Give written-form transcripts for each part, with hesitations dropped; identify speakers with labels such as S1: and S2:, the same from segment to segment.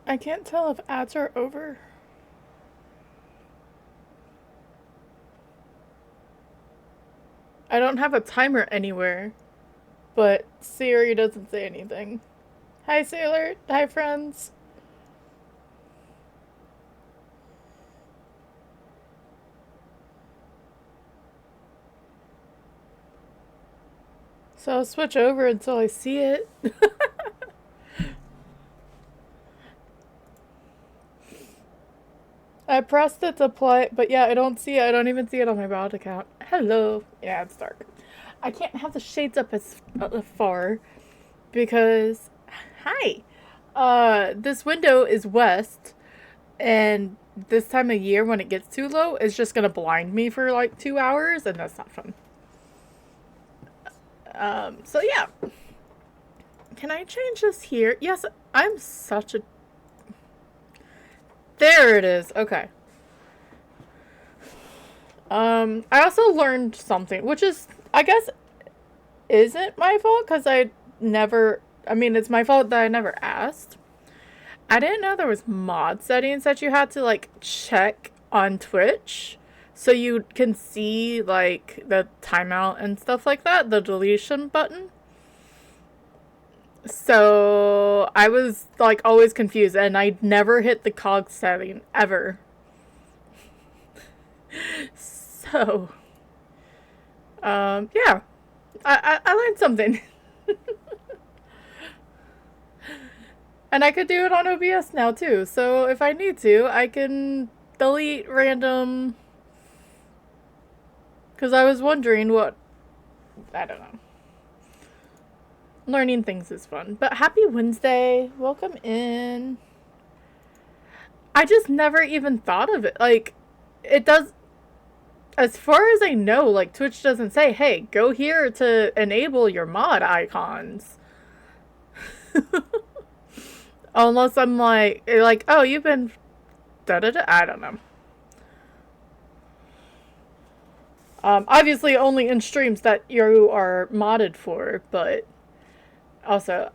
S1: I can't tell if ads are over. I don't have a timer anywhere, but Siri doesn't say anything. Hi, Sailor. Hi, friends. So I'll switch over until I see it. I pressed it to play, but yeah, I don't see it. I don't even see it on my bot account. Hello. Yeah, it's dark. I can't have the shades up as far because hi. This window is west, and this time of year when it gets too low, it's just gonna blind me for like 2 hours, and that's not fun. So yeah. Can I change this here? Yes, I'm such a. There it is. Okay. I also learned something, which is, I guess, isn't my fault because I never. I mean, it's my fault that I never asked. I didn't know there was mod settings that you had to like check on Twitch, so you can see like the timeout and stuff like that, the deletion button. So I was like always confused, and I never hit the cog setting ever. So, yeah, I learned something. And I could do it on OBS now too. So if I need to, I can delete random. Because I was wondering what. I don't know. Learning things is fun. But happy Wednesday. Welcome in. I just never even thought of it. Like, it does. As far as I know, like, Twitch doesn't say, hey, go here to enable your mod icons. Unless I'm like, oh, you've been. Da da da. I don't know. Obviously, only in streams that you are modded for, but also,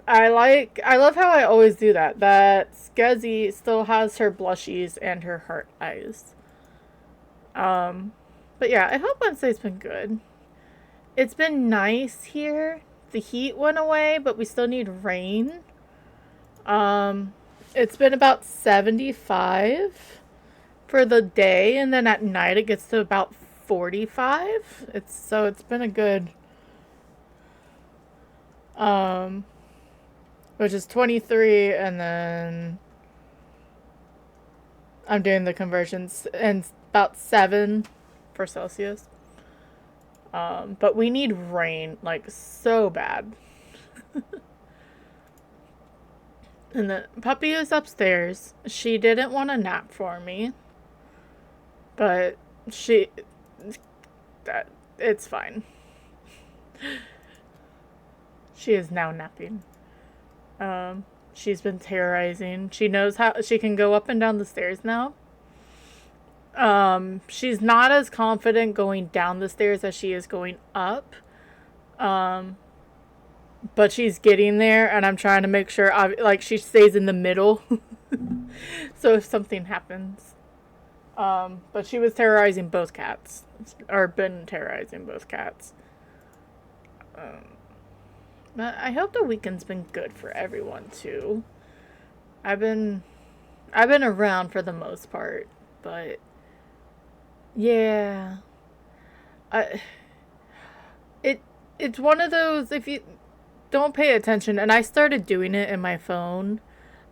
S1: I love how I always do that. That Skezzy still has her blushies and her heart eyes. Um, but yeah, I hope Wednesday's been good. It's been nice here. The heat went away, but we still need rain. Um, it's been about 75 for the day, and then at night it gets to about 45. It's been a good um which is 23, and then I'm doing the conversions and about 7 for Celsius. But we need rain like so bad. And the puppy is upstairs. She didn't want a nap for me, but she that it's fine. She is now napping. She's been terrorizing. She knows how she can go up and down the stairs now. She's not as confident going down the stairs as she is going up. Um, but she's getting there, and I'm trying to make sure, like, she stays in the middle. So if something happens. But she was terrorizing both cats, or been terrorizing both cats. Um, but I hope the weekend's been good for everyone too. I've been I've been around for the most part, but yeah, I it it's one of those if you don't pay attention, and I started doing it in my phone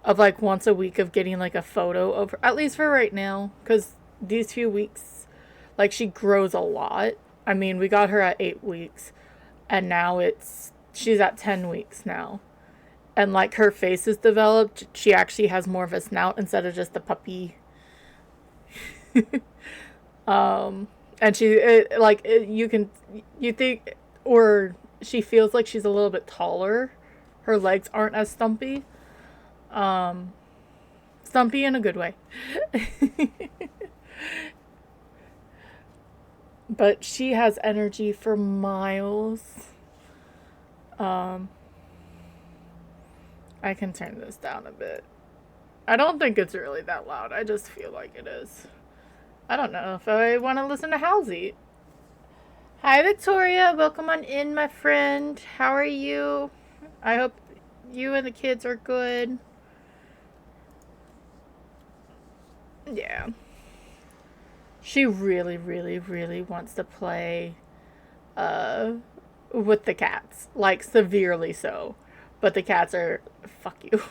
S1: of like once a week of getting like a photo of her, at least for right now, because these few weeks, like she grows a lot. I mean, we got her at 8 weeks, and now she's at 10 weeks now, and like her face is developed. She actually has more of a snout instead of just a puppy. And you can you think or she feels like she's a little bit taller. Her legs aren't as stumpy. Um, Stumpy in a good way. But she has energy for miles. Um, I can turn this down a bit. I don't think it's really that loud. I just feel like it is. I don't know if I want to listen to Halsey. Hi, Victoria. Welcome on in, my friend. How are you? I hope you and the kids are good. Yeah. She really, really, really wants to play uh, with the cats. Like, severely so. But the cats are, fuck you.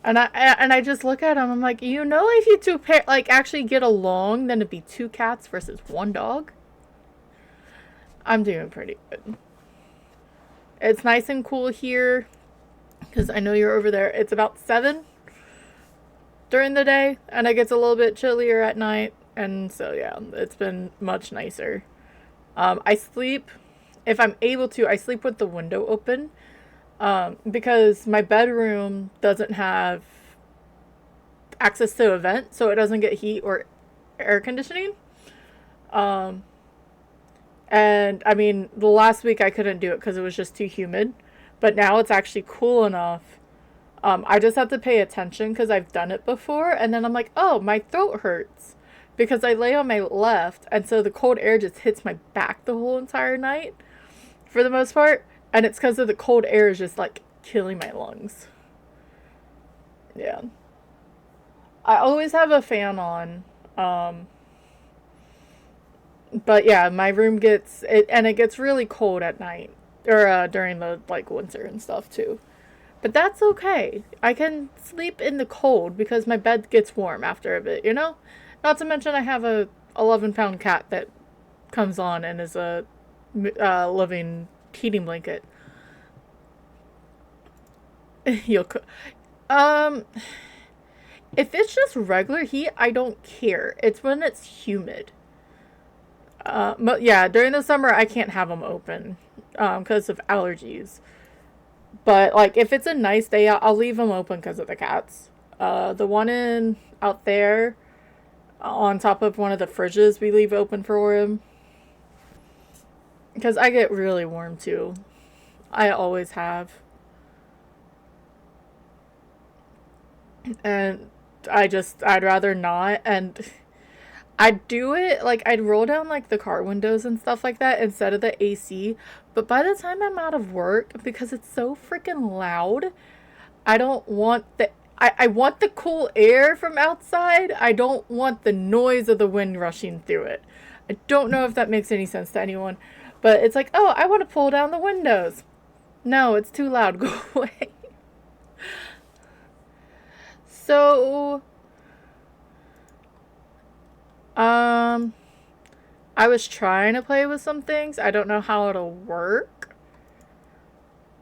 S1: And I just look at them. I'm like, if you two like actually get along, then it'd be two cats versus one dog. I'm doing pretty good. It's nice and cool here because I know you're over there. It's about 7 during the day, and it gets a little bit chillier at night. And so yeah, it's been much nicer. I sleep if I'm able to. I sleep with the window open because my bedroom doesn't have access to a vent, so it doesn't get heat or air conditioning. Um, and I mean, the last week I couldn't do it because it was just too humid, but now it's actually cool enough. I just have to pay attention because I've done it before, and then I'm like, oh, my throat hurts because I lay on my left, and so the cold air just hits my back the whole entire night for the most part, and it's because of the cold air is just like killing my lungs. Yeah. I always have a fan on. But yeah, my room gets it, and it gets really cold at night or during the like winter and stuff too. But that's okay. I can sleep in the cold because my bed gets warm after a bit. Not to mention I have a 11-pound cat that comes on and is a living heating blanket. You'll um if it's just regular heat, I don't care. It's when it's humid. But yeah, during the summer I can't have them open because of allergies. But like if it's a nice day out, I'll leave them open because of the cats. The one in out there on top of one of the fridges we leave open for him because I get really warm too. I always have, and I'd rather not. And I'd do it like I'd roll down like the car windows and stuff like that instead of the AC. But by the time I'm out of work, because it's so freaking loud, I don't want the I want the cool air from outside. I don't want the noise of the wind rushing through it. I don't know if that makes any sense to anyone, but it's like, oh, I want to pull down the windows. No, it's too loud. Go away. So, um, I was trying to play with some things. I don't know how it'll work.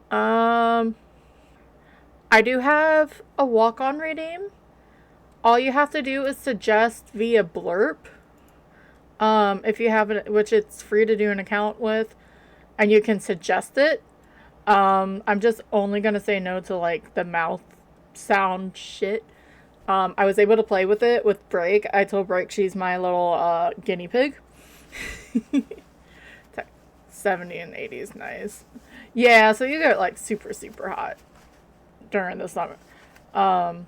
S1: Um, I do have a walk-on redeem. All you have to do is suggest via blurb. If you have it, which it's free to do an account with, and you can suggest it. I'm just only gonna say no to like the mouth sound shit. I was able to play with it with Break. I told Break she's my little guinea pig. 70 and 80 is nice. Yeah, so you get like super super hot during the summer. Um,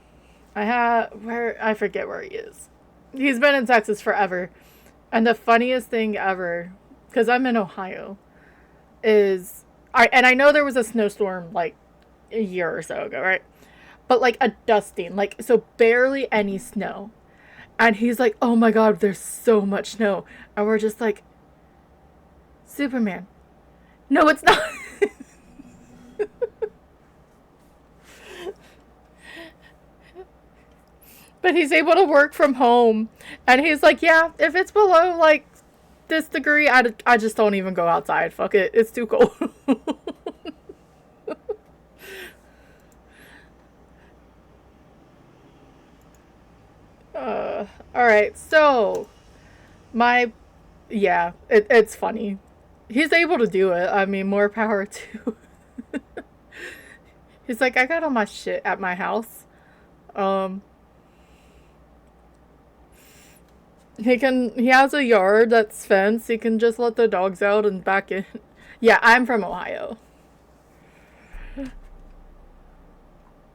S1: I forget where he is. He's been in Texas forever, and the funniest thing ever, because I'm in Ohio, is I know there was a snowstorm like a year or so ago, right? But like a dusting, like so barely any snow. And he's like, "Oh my god, there's so much snow." And we're just like, "Superman. No, it's not." But he's able to work from home. And he's like, "Yeah, if it's below like this degree, I just don't even go outside. Fuck it. It's too cold." All right. So, my yeah, it's funny. He's able to do it. I mean, more power to. He's like, I got all my shit at my house. Um, he has a yard that's fenced. He can just let the dogs out and back in. Yeah, I'm from Ohio.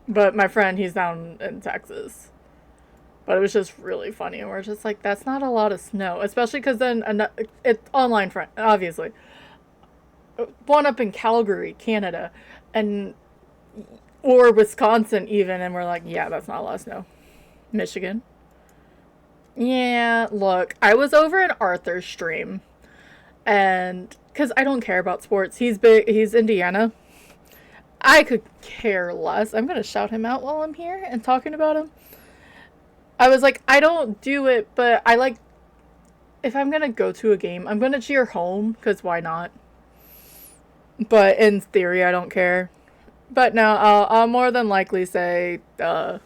S1: But my friend, he's down in Texas. But it was just really funny. And we're just like, that's not a lot of snow. Especially because then it's online friend, obviously. One up in Calgary, Canada. And or Wisconsin even. And we're like, yeah, that's not a lot of snow. Michigan. Yeah, look, I was over in Arthur's stream. And because I don't care about sports, he's big, he's Indiana. I could care less. I'm going to shout him out while I'm here and talking about him. I was like, I don't do it, but I like, if I'm going to go to a game, I'm going to cheer home, because why not? But in theory, I don't care. But no, I'll more than likely say, go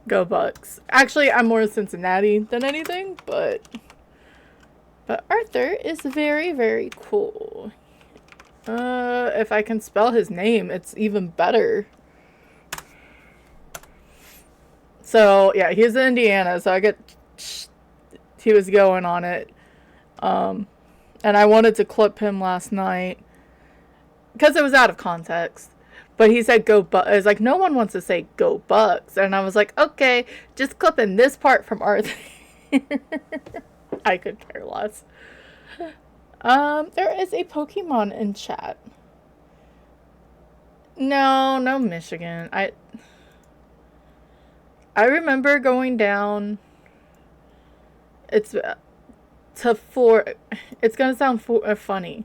S1: Bucks. Actually, I'm more Cincinnati than anything, but Arthur is very, very cool. If I can spell his name, it's even better. So yeah, he's in Indiana, so he was going on it. And I wanted to clip him last night because it was out of context. But he said go Bucks. I was like, no one wants to say go Bucks. And I was like, okay, just clipping this part from Arthur. I could care less. There is a Pokemon in chat. No Michigan. I remember going down. It's to Florida. It's gonna sound funny,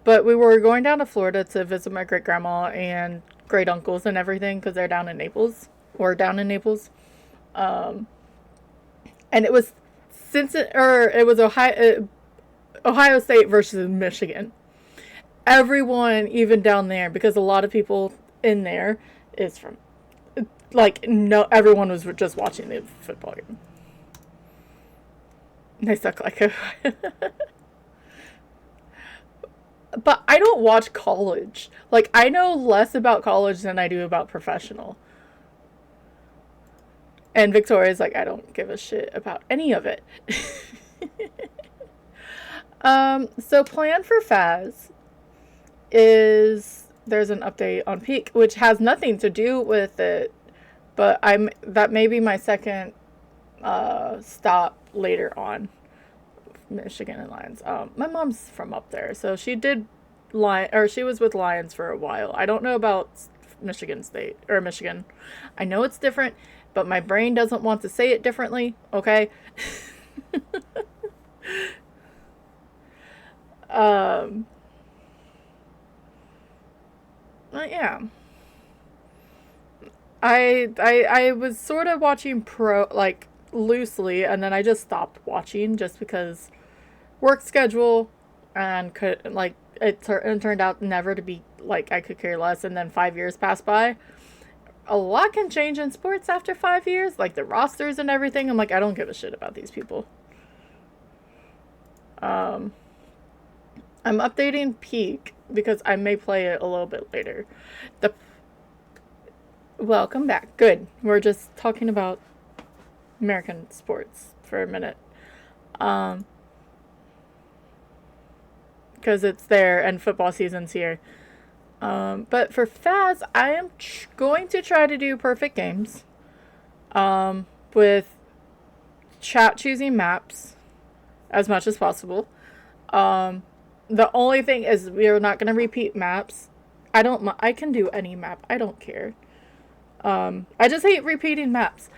S1: but we were going down to Florida to visit my great grandma and great uncles and everything because they're down in Naples or down in Naples. And it was it was Ohio State versus Michigan. Everyone, even down there, because a lot of people in there is from, like, no, everyone was just watching the football game. They suck like a. But I don't watch college. Like, I know less about college than I do about professional. And Victoria's like, I don't give a shit about any of it. So plan for Faz is there's an update on Peak, which has nothing to do with it, but that may be my second stop later on. Michigan and Lions. My mom's from up there, so she was with Lions for a while. I don't know about Michigan State or Michigan. I know it's different, but my brain doesn't want to say it differently. Okay. But yeah. I was sort of watching like loosely, and then I just stopped watching just because work schedule, and it turned out never to be like I could care less. And then 5 years passed by. A lot can change in sports after 5 years, like the rosters and everything. I'm like, I don't give a shit about these people. I'm updating Peak because I may play it a little bit later. Welcome back. Good. We're just talking about American sports for a minute. Because it's there and football season's here. But for Faz, I am going to try to do perfect games. With chat choosing maps as much as possible. The only thing is we are not going to repeat maps. I can do any map. I don't care. I just hate repeating maps.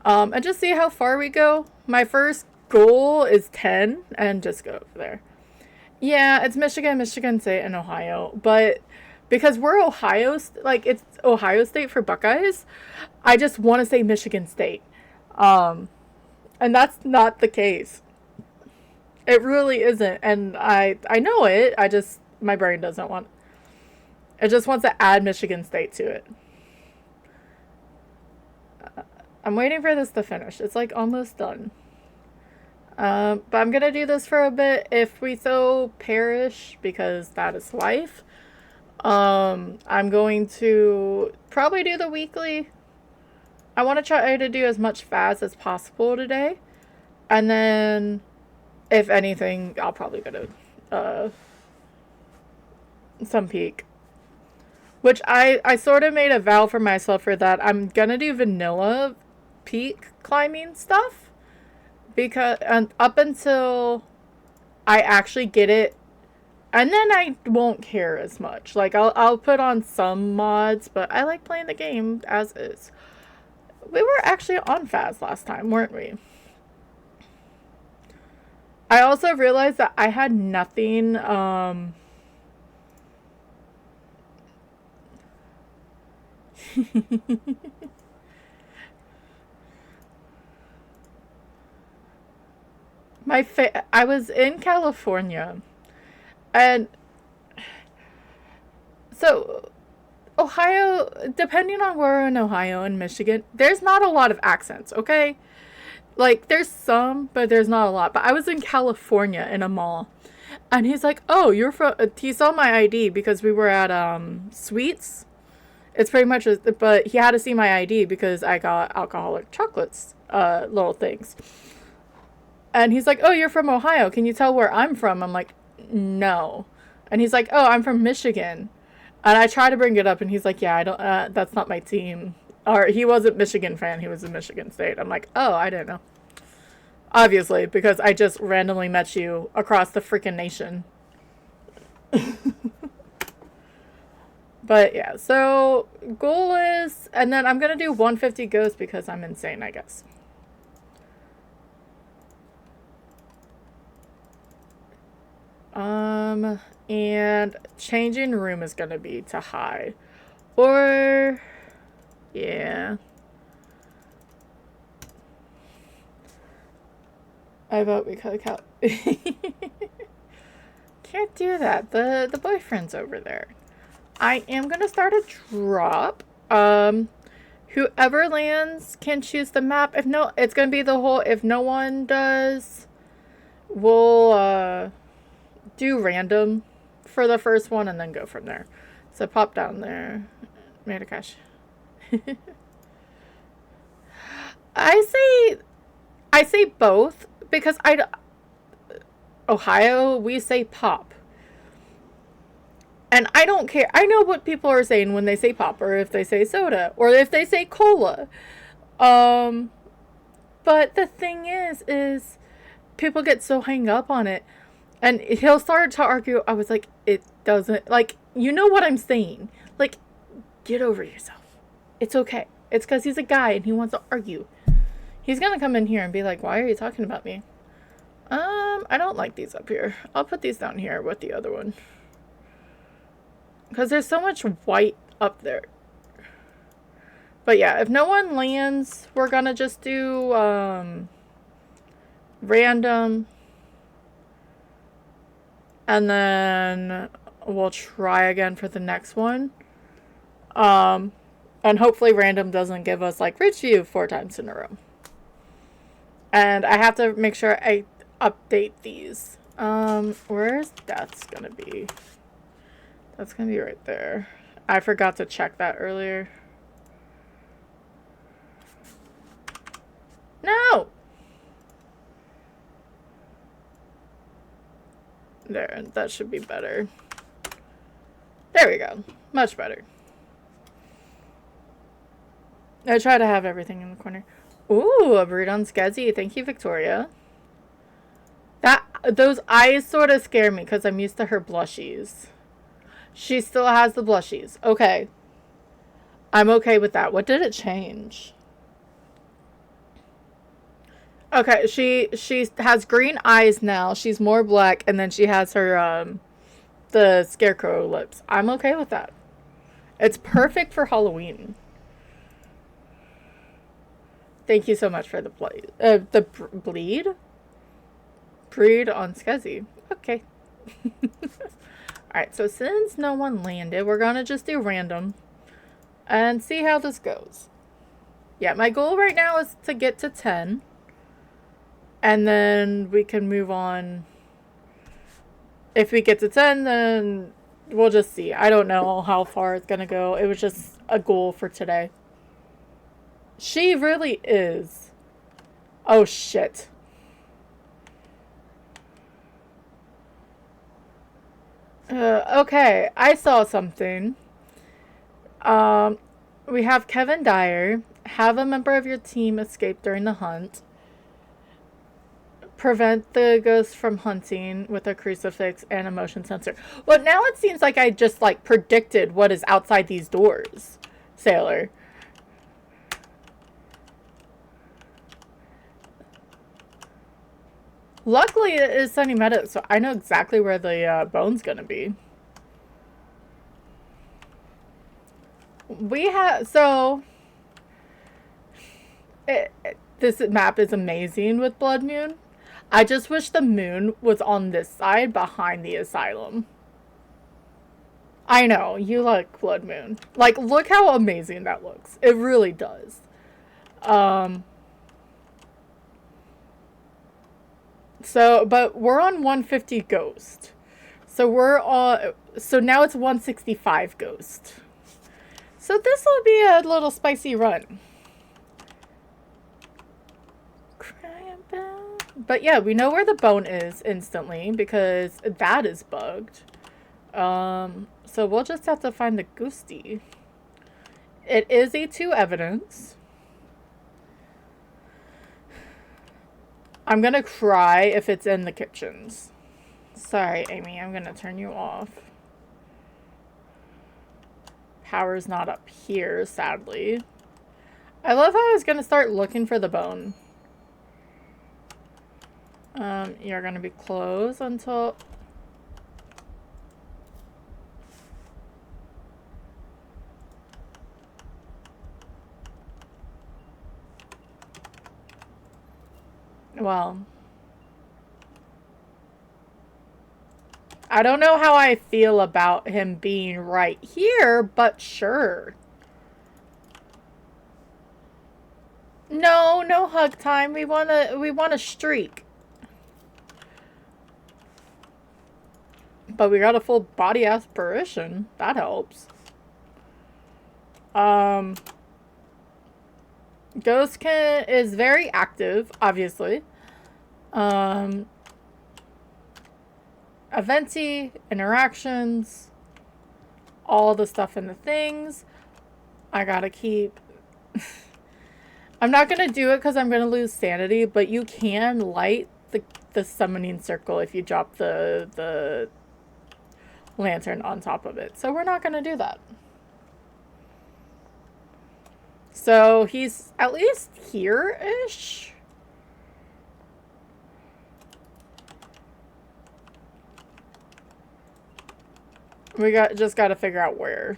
S1: And just see how far we go. My first goal is 10 and just go over there. Yeah, it's Michigan State, and Ohio. But because we're Ohio, it's Ohio State for Buckeyes, I just want to say Michigan State. And that's not the case. It really isn't. And I know it. My brain doesn't want. It just wants to add Michigan State to it. I'm waiting for this to finish. It's like almost done. But I'm going to do this for a bit. If we so perish, because that is life, I'm going to probably do the weekly. I want to try to do as much Faz as possible today. And then, if anything, I'll probably go to some Peak. Which I sort of made a vow for myself for that. I'm gonna do vanilla peak climbing stuff because up until I actually get it, and then I won't care as much. Like I'll put on some mods, but I like playing the game as is. We were actually on Phas last time, weren't we? I also realized that I had nothing. I was in California, and so Ohio, depending on where in Ohio and Michigan, there's not a lot of accents, okay? Like, there's some, but there's not a lot. But I was in California in a mall, and he's like, oh, you're from, he saw my ID because we were at, Sweets. It's pretty much, but he had to see my ID because I got alcoholic chocolates, little things. And he's like, oh, you're from Ohio. Can you tell where I'm from? I'm like, no. And he's like, oh, I'm from Michigan. And I try to bring it up, and he's like, yeah, I don't, that's not my team. Or he wasn't Michigan fan, he was in Michigan State. I'm like, oh, I didn't know. Obviously, because I just randomly met you across the freaking nation. But yeah, so goal is, and then I'm gonna do 150 ghosts because I'm insane, I guess. And changing room is gonna be to high. Or, yeah. I vote we cut out. Can't do that. The boyfriend's over there. I am gonna start a drop. Whoever lands can choose the map. If no, it's gonna be the whole. If no one does, we'll do random for the first one and then go from there. So pop down there. Made a cash. I say both because Ohio we say pop. And I don't care. I know what people are saying when they say pop or if they say soda or if they say cola. Um but the thing is people get so hung up on it. And he'll start to argue. I was like, it doesn't, like, you know what I'm saying. Like, get over yourself. It's okay. It's because he's a guy and he wants to argue. He's going to come in here and be like, why are you talking about me? I don't like these up here. I'll put these down here with the other one. Because there's so much white up there. But yeah, if no one lands, we're going to just do random. And then we'll try again for the next one. And hopefully random doesn't give us like rich view 4 times in a row. And I have to make sure I update these. Where's death's gonna be? That's gonna be right there. I forgot to check that earlier. No! There, that should be better. There we go. Much better. I try to have everything in the corner. Ooh, a brood on Skezzy. Thank you, Victoria. Those eyes sort of scare me because I'm used to her blushies. She still has the blushies. Okay. I'm okay with that. What did it change? Okay, she has green eyes now. She's more black, and then she has her the scarecrow lips. I'm okay with that. It's perfect for Halloween. Thank you so much for the bleed. Bleed? Breed on Skezzy. Okay. Alright, so since no one landed, we're gonna just do random and see how this goes. Yeah, my goal right now is to get to 10. And then we can move on. If we get to 10, then we'll just see. I don't know how far it's gonna go. It was just a goal for today. She really is. Oh, shit. Okay, I saw something. Um, we have Kevin Dyer. Have a member of your team escape during the hunt. Prevent the ghost from hunting with a crucifix and a motion sensor. Well, now it seems like I just like predicted what is outside these doors, Sailor. Luckily, it is Sunny Meadows, so I know exactly where the bone's gonna be. We have so this map is amazing with Blood Moon. I just wish the moon was on this side behind the asylum. I know, you like Blood Moon. Like, look how amazing that looks. It really does. Um, but we're on 150 Ghost. So now it's 165 Ghost. So this will be a little spicy run. But yeah, we know where the bone is instantly because that is bugged. So we'll just have to find the ghosty. It is a 2 evidence. I'm gonna cry if it's in the kitchens. Sorry, Amy, I'm gonna turn you off. Power's not up here, sadly. I love how I was gonna start looking for the bone. You're gonna be closed until... Well... I don't know how I feel about him being right here, but sure. No, no hug time. We want a streak. But we got a full body aspiration. That helps. Ghost is very active, obviously. Eventy, interactions, all the stuff in the things. I gotta keep... I'm not gonna do it because I'm gonna lose sanity, but you can light the summoning circle if you drop the lantern on top of it. So we're not gonna do that. So he's at least here-ish. We just gotta figure out where.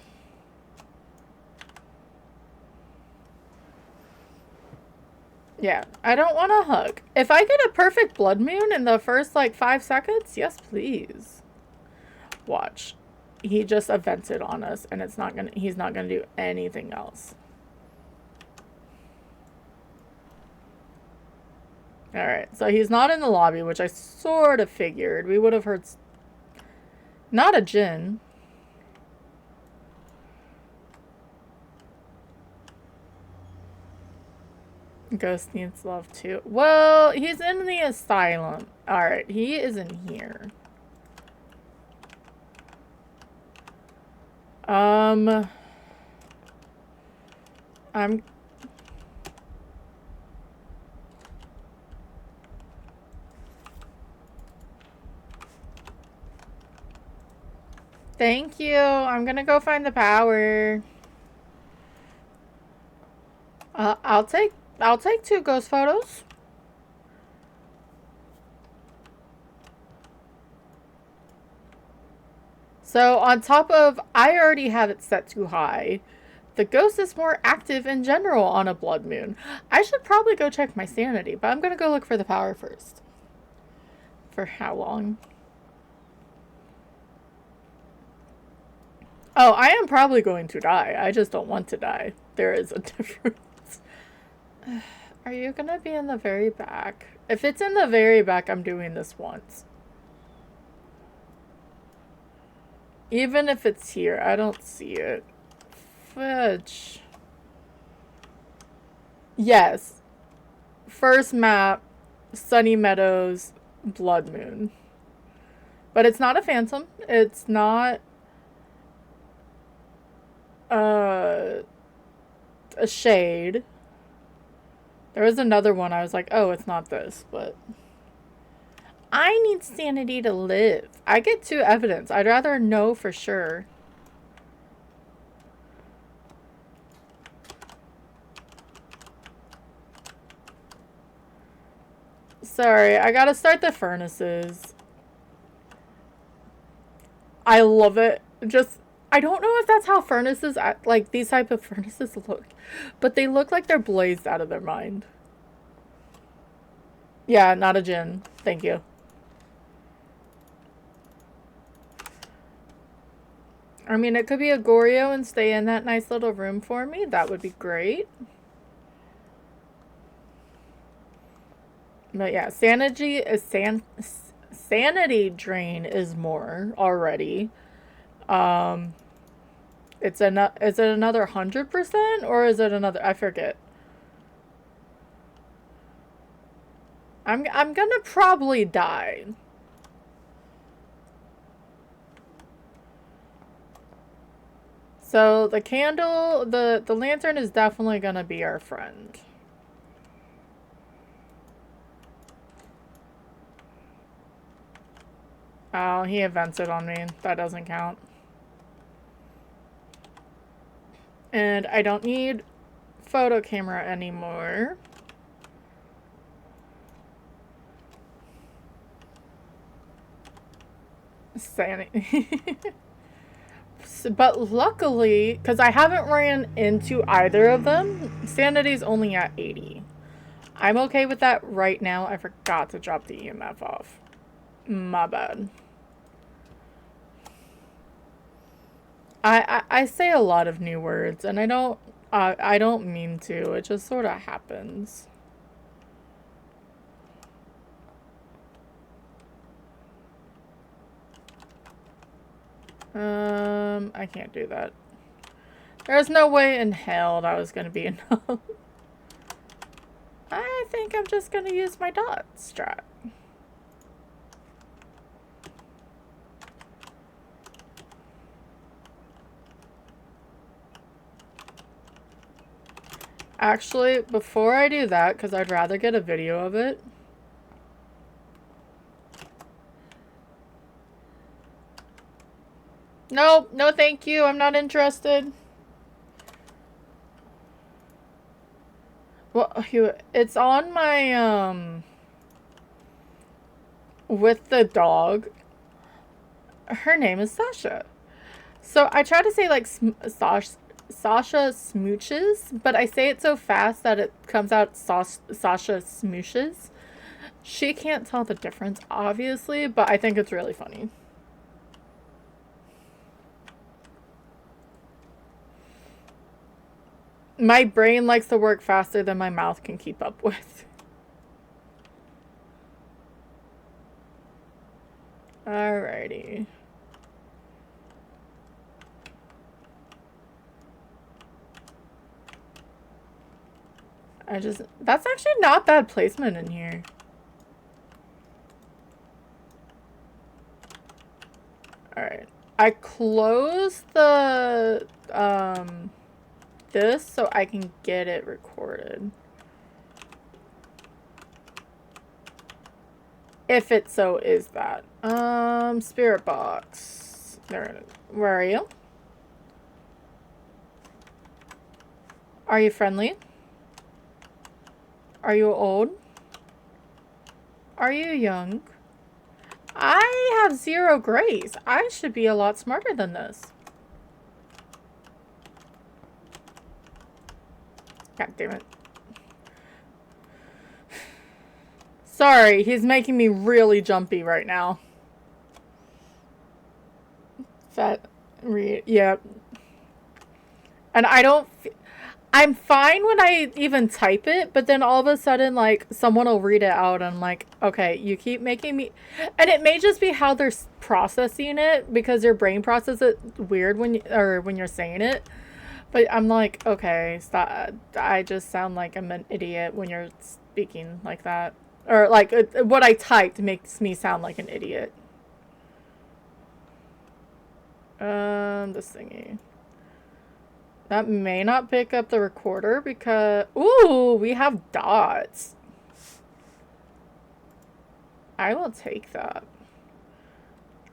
S1: Yeah, I don't want to hug. If I get a perfect blood moon in the first, like, 5 seconds, yes, please. Watch. He just evented on us, and he's not gonna do anything else. Alright, so he's not in the lobby, which I sort of figured. We would have heard... Not a djinn. Ghost needs love too. Well, he's in the asylum. Alright, he is in here. I'm... Thank you. I'm gonna go find the power. I'll take 2 ghost photos. So on top of, I already have it set too high. The ghost is more active in general on a blood moon. I should probably go check my sanity, but I'm gonna go look for the power first. For how long? Oh, I am probably going to die. I just don't want to die. There is a difference. Are you gonna be in the very back? If it's in the very back, I'm doing this once. Even if it's here, I don't see it. Fudge. Yes. First map, Sunny Meadows, Blood Moon. But it's not a phantom. It's not... a shade. There was another one I was like, oh, it's not this, but I need sanity to live. I get 2 evidence. I'd rather know for sure. Sorry, I gotta start the furnaces. I love it. Just, I don't know if that's how furnaces, like these type of furnaces look, but they look like they're blazed out of their mind. Yeah, not a gin. Thank you. I mean, it could be a Goryo and stay in that nice little room for me. That would be great. But yeah, sanity drain is more already. Um, is it another 100% or is it another? I forget. I'm gonna probably die. So the candle, the lantern is definitely gonna be our friend. Oh, he events it on me. That doesn't count. And I don't need photo camera anymore. Sanity. But luckily, because I haven't ran into either of them, sanity's only at 80. I'm okay with that right now. I forgot to drop the EMF off. My bad. I say a lot of new words, and I don't mean to. It just sort of happens. I can't do that. There's no way in hell that was gonna be enough. I think I'm just gonna use my dot strat. Actually, before I do that, because I'd rather get a video of it. No, no thank you. I'm not interested. Well, it's on my, with the dog. Her name is Sasha. So I try to say, like, Sasha smooches, but I say it so fast that it comes out Sasha smooshes. She can't tell the difference, obviously, but I think it's really funny. My brain likes to work faster than my mouth can keep up with. Alrighty. That's actually not bad placement in here. Alright. I closed the, this so I can get it recorded. If it so is that. Spirit box. There it is. Where are you? Are you friendly? Are you old? Are you young? I have 0 grace. I should be a lot smarter than this. God damn it. Sorry, he's making me really jumpy right now. Yeah. And I'm fine when I even type it, but then all of a sudden, like, someone will read it out and I'm like, okay, you keep making me... And it may just be how they're processing it, because your brain processes it weird when you're saying it. But I'm like, okay, stop. I just sound like I'm an idiot when you're speaking like that. Or, like, what I typed makes me sound like an idiot. This thingy. That may not pick up the recorder because... Ooh, we have dots. I will take that.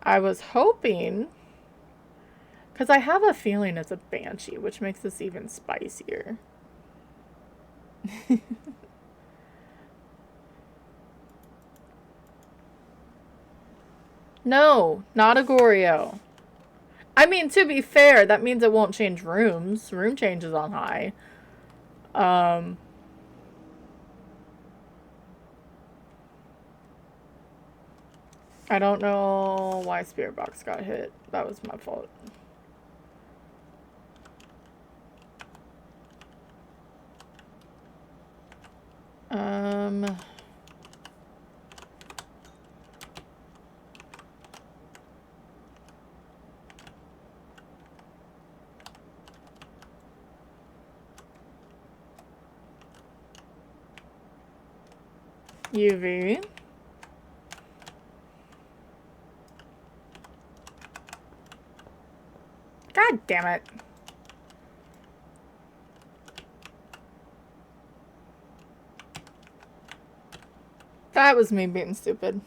S1: I was hoping... Because I have a feeling it's a banshee, which makes this even spicier. No, not a Goryo. I mean, to be fair, that means it won't change rooms. Room changes on high. I don't know why Spirit Box got hit. That was my fault. UV. God damn it. That was me being stupid.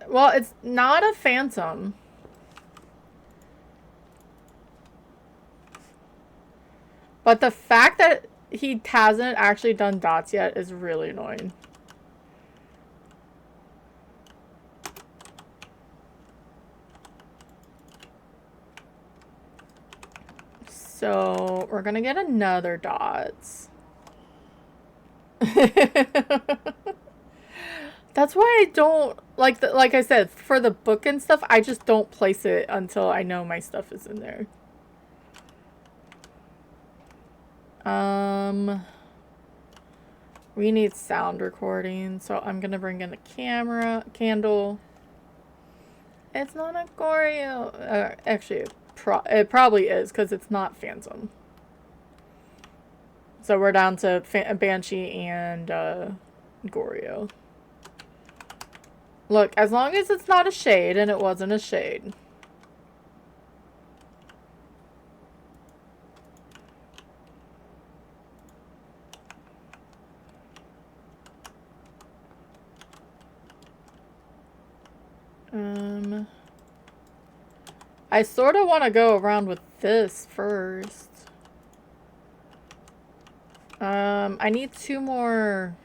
S1: Well, it's not a phantom. But the fact that he hasn't actually done dots yet is really annoying. So we're gonna get another dots. That's why I don't like I said, for the book and stuff, I just don't place it until I know my stuff is in there. We need sound recording, so I'm gonna bring in the candle. It's not a Goryo. Actually, it probably is, because it's not Phantom. So we're down to Banshee and Goryo. Look, as long as it's not a shade, and it wasn't a shade. I sort of want to go around with this first. I need 2 more.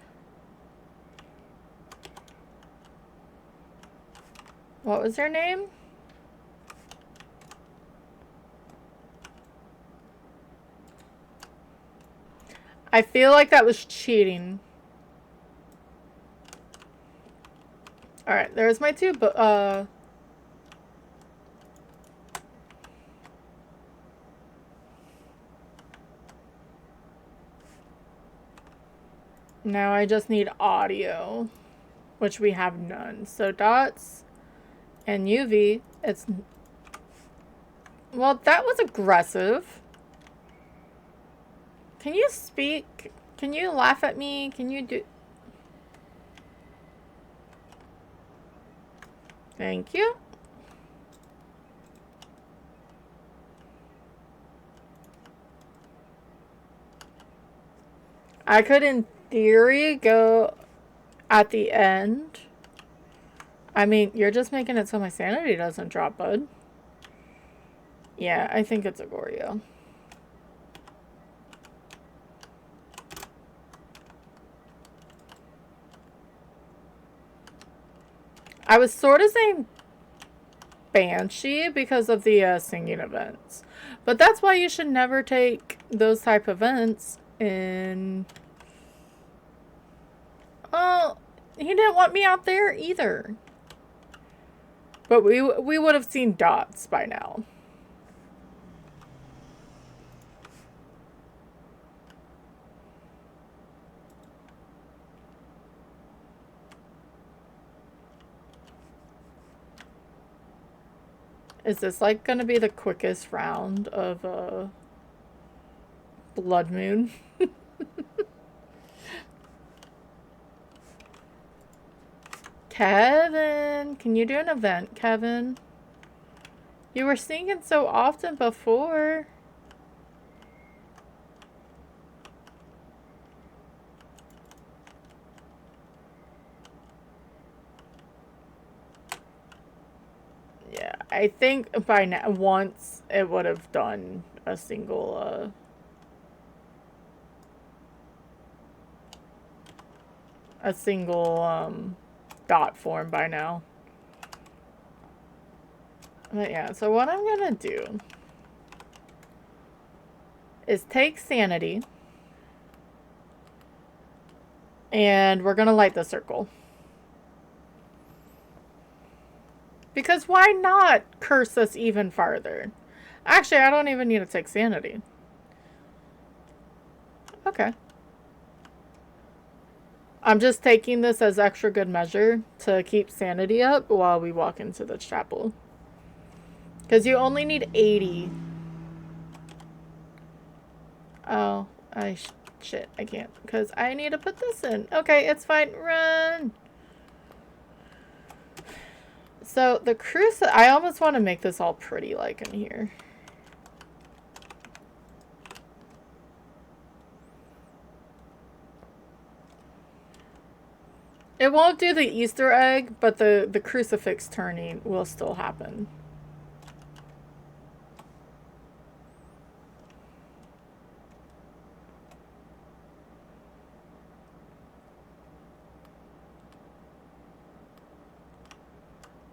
S1: What was her name? I feel like that was cheating. Alright, there's my 2, but, now I just need audio, which we have none. So dots and UV, it's... Well, that was aggressive. Can you speak? Can you laugh at me? Can you do... Thank you. I could, in theory, go at the end. I mean, you're just making it so my sanity doesn't drop, bud. Yeah, I think it's a Goryo. I was sort of saying Banshee because of the singing events. But that's why you should never take those type of events in... Oh, he didn't want me out there either. But we would have seen dots by now. Is this like gonna be the quickest round of Blood Moon? Kevin, can you do an event, Kevin? You were singing so often before. I think by now, once it would have done a single, dot form by now. But yeah, so what I'm gonna do is take sanity, and we're gonna light the circle. Because why not curse us even farther? Actually, I don't even need to take sanity. Okay. I'm just taking this as extra good measure to keep sanity up while we walk into the chapel. Because you only need 80. Oh, shit, I can't. Because I need to put this in. Okay, it's fine. Run! So, the crucifix... I almost want to make this all pretty like in here. It won't do the Easter egg, but the crucifix turning will still happen.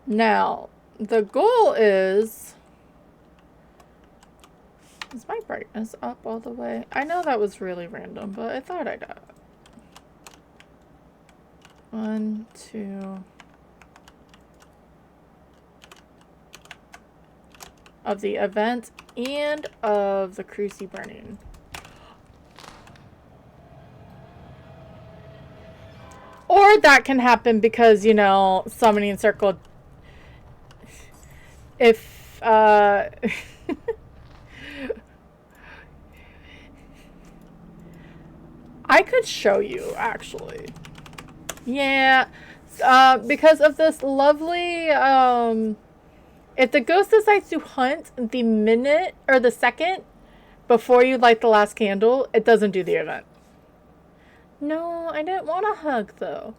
S1: Now, the goal is my brightness up all the way? I know that was really random, but I thought I'd... 1, 2... of the event and of the cruci burning. Or that can happen because, you know, summoning circle... If, I could show you, actually. Yeah, because of this lovely, if the ghost decides to hunt the minute, or the second, before you light the last candle, it doesn't do the event. No, I didn't want a hug, though.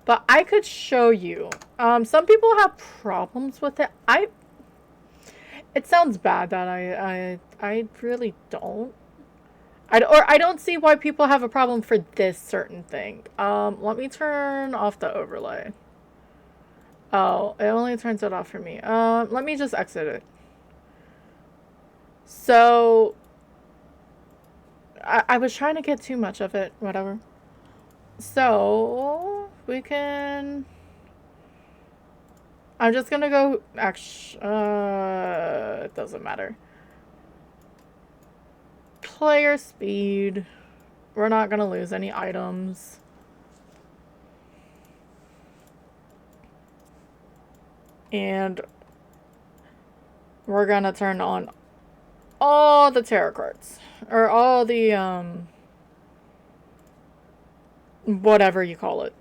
S1: But I could show you. Some people have problems with it. It sounds bad that I really don't. I don't see why people have a problem for this certain thing. Let me turn off the overlay. Oh, it only turns it off for me. Let me just exit it. So, I was trying to get too much of it, whatever. So, we can... I'm just gonna go... Actually, it doesn't matter. Player speed. We're not gonna lose any items. And we're gonna turn on all the tarot cards. Or all the, whatever you call it.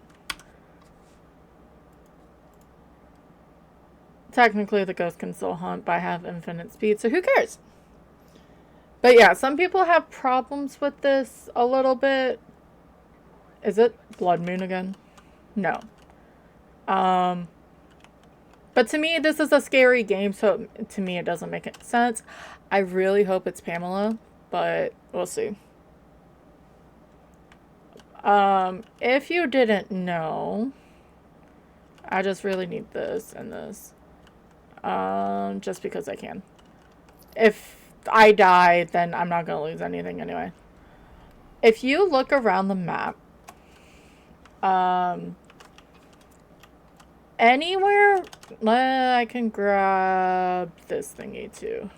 S1: Technically, the ghost can still hunt, but I have infinite speed, so who cares? But yeah, some people have problems with this a little bit. Is it Blood Moon again? No. But to me, this is a scary game, so to me, it doesn't make sense. I really hope it's Pamela, but we'll see. If you didn't know, I just really need this and this. Just because I can. If I die, then I'm not gonna lose anything anyway. If you look around the map, anywhere, I can grab this thingy too.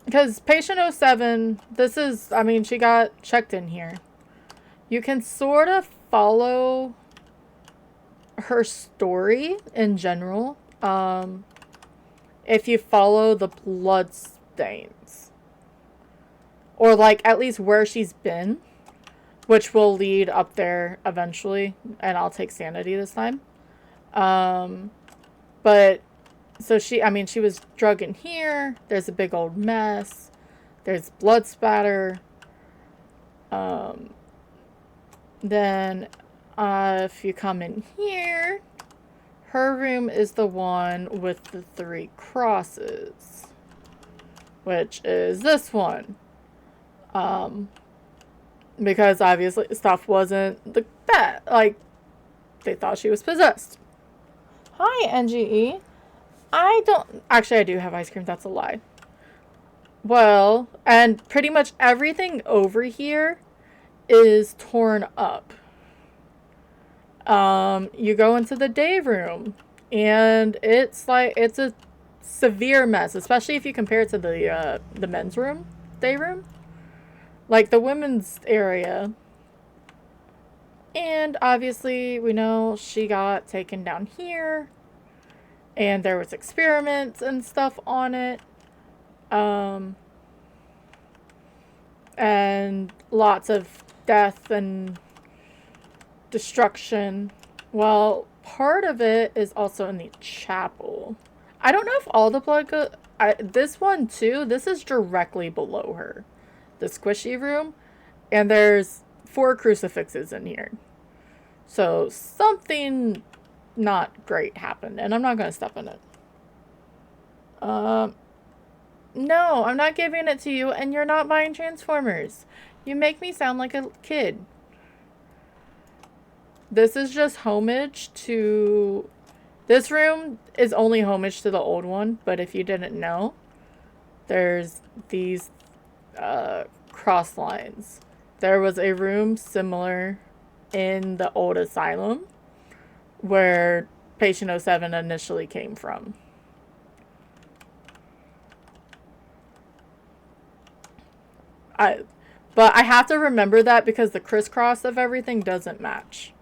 S1: Because Patient 07, this is, I mean, she got checked in here. You can sort of follow her story in general. If you follow the blood stains. Or, like, at least where she's been. Which will lead up there eventually. And I'll take sanity this time. But, so she was drugged in here. There's a big old mess. There's blood spatter. Then If you come in here, her room is the one with the 3 crosses, which is this one. Because obviously stuff wasn't the best. Like, they thought she was possessed. Hi, NGE. I don't... Actually, I do have ice cream. That's a lie. Well, and pretty much everything over here is torn up. You go into the day room, and it's like... It's a severe mess, especially if you compare it to the men's room, day room. Like, the women's area. And obviously, we know she got taken down here. And there was experiments and stuff on it. And lots of death and destruction. Well, part of it is also in the chapel. I don't know if all the blood goes... This one, too, this is directly below her. The squishy room. And there's 4 crucifixes in here. So something not great happened. And I'm not going to step in it. No, I'm not giving it to you. And you're not buying Transformers. You make me sound like a kid. This is just homage to... This room is only homage to the old one. But if you didn't know, there's these cross lines. There was a room similar in the old asylum where Patient 07 initially came from. But I have to remember that because the crisscross of everything doesn't match.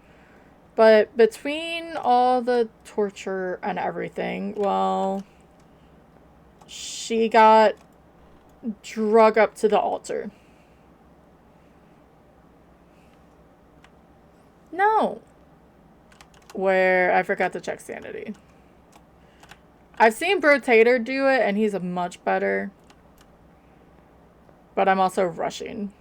S1: But between all the torture and everything, well, she got drug up to the altar. No. Where I forgot to check sanity. I've seen Bro Tater do it, and he's a much better. But I'm also rushing.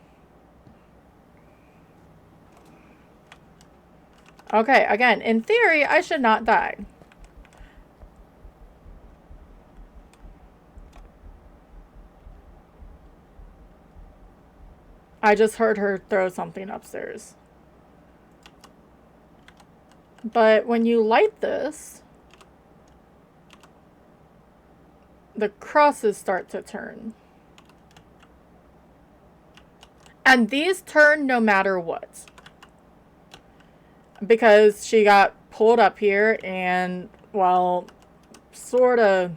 S1: Okay, again, in theory, I should not die. I just heard her throw something upstairs. But when you light this, the crosses start to turn. And these turn no matter what. Because she got pulled up here and, well, sort of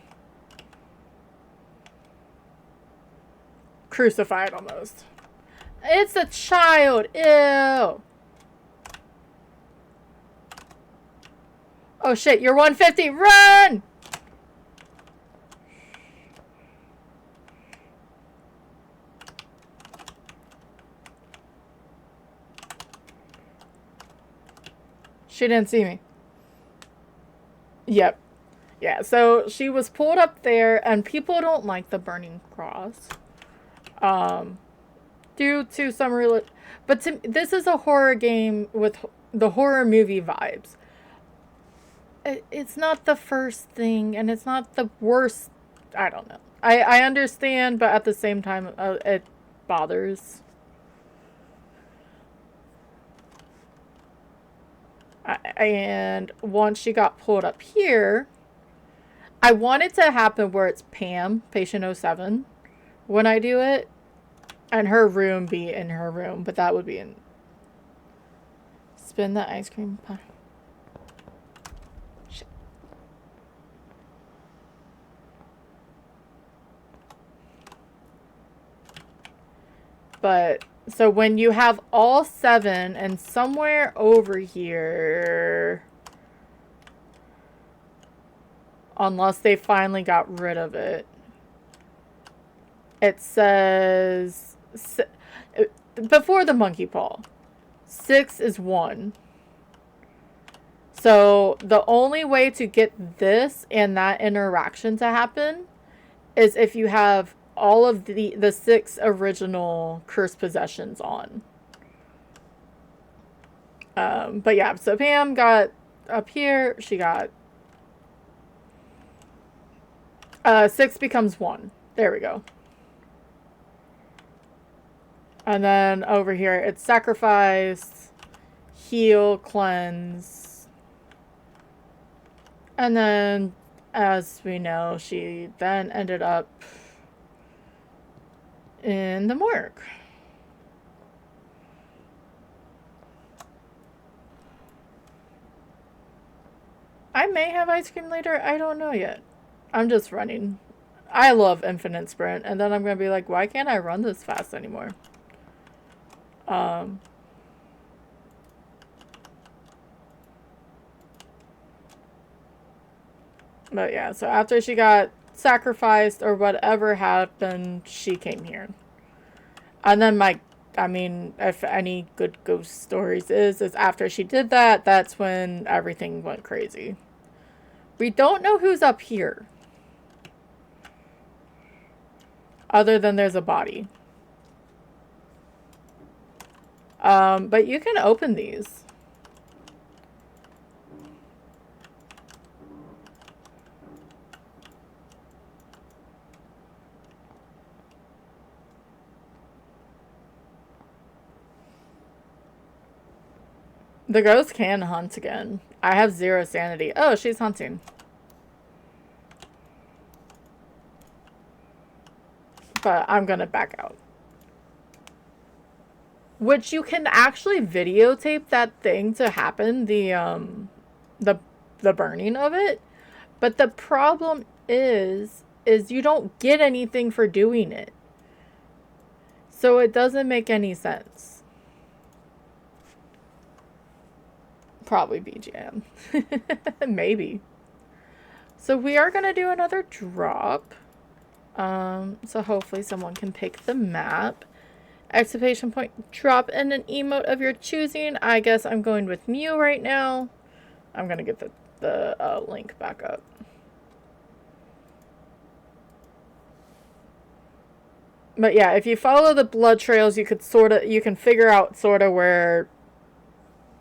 S1: crucified almost. It's a child. Ew. Oh shit, you're 150. Run! She didn't see me. Yep. Yeah, so she was pulled up there, and people don't like the burning cross. Due to some but this is a horror game with the horror movie vibes. It's not the first thing, and it's not the worst. I don't know. I understand, but at the same time, it bothers. And once she got pulled up here, I want it to happen where it's Pam, Patient 07, when I do it, and her room be in her room, but that would be in... Spin the ice cream pie. Shit. But... So when you have all 7 and somewhere over here, unless they finally got rid of it, it says, before the monkey paw, 6 is 1. So the only way to get this and that interaction to happen is if you have all of the 6 original cursed possessions on. But yeah, so Pam got up here. She got 6 becomes 1. There we go. And then over here, it's sacrifice, heal, cleanse. And then, as we know, she then ended up in the morgue. I may have ice cream later. I don't know yet. I'm just running. I love infinite sprint. And then I'm going to be like, why can't I run this fast anymore? But yeah, so after she got sacrificed or whatever happened, she came here. And then if any good ghost stories is after she did that, that's when everything went crazy. We don't know who's up here. Other than there's a body. But you can open these. The ghost can hunt again. I have 0 sanity. Oh, she's hunting. But I'm gonna back out. Which you can actually videotape that thing to happen, the burning of it. But the problem is you don't get anything for doing it. So it doesn't make any sense. Probably BGM. Maybe. So we are going to do another drop. So hopefully someone can pick the map. Exclamation point, drop in an emote of your choosing. I guess I'm going with Mew right now. I'm going to get the link back up. But yeah, if you follow the blood trails, you can figure out sort of where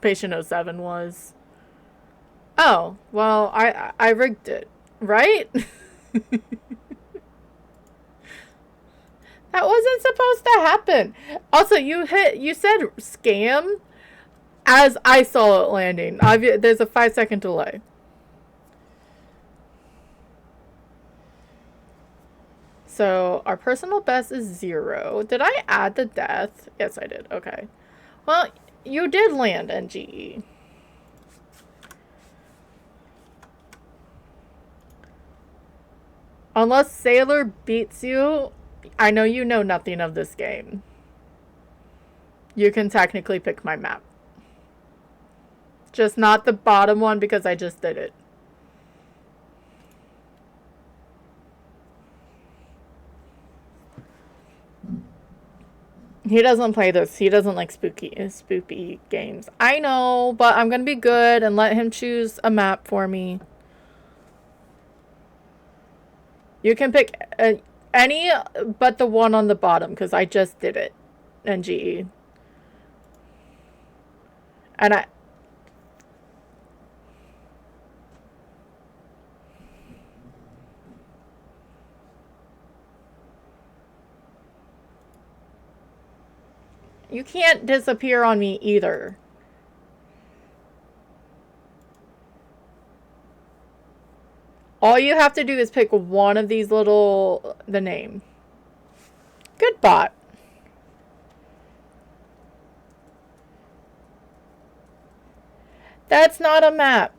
S1: patient 07 was. Oh, well, I rigged it, right? That wasn't supposed to happen. Also, you said scam as I saw it landing. There's a 5-second delay. So our personal best is 0. Did I add the death? Yes, I did. Okay. Well, you did land NGE. Unless Sailor beats you, I know you know nothing of this game. You can technically pick my map. Just not the bottom one because I just did it. He doesn't play this. He doesn't like spooky games. I know, but I'm gonna be good and let him choose a map for me. You can pick any but the one on the bottom because I just did it. NGE. And I... You can't disappear on me either. All you have to do is pick one of these the name. Good bot. That's not a map.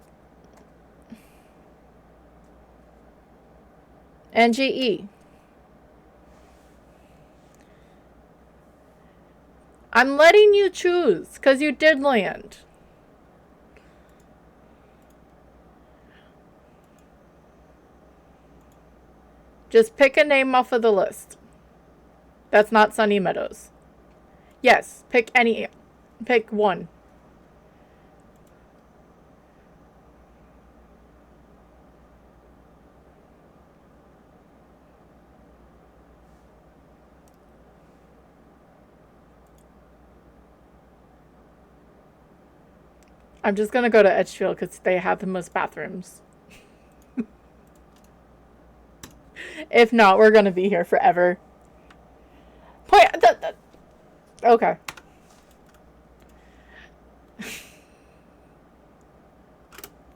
S1: NGE. I'm letting you choose because you did land. Just pick a name off of the list. That's not Sunny Meadows. Yes, pick any. Pick one. I'm just gonna go to Edgefield because they have the most bathrooms. If not, we're gonna be here forever. Okay.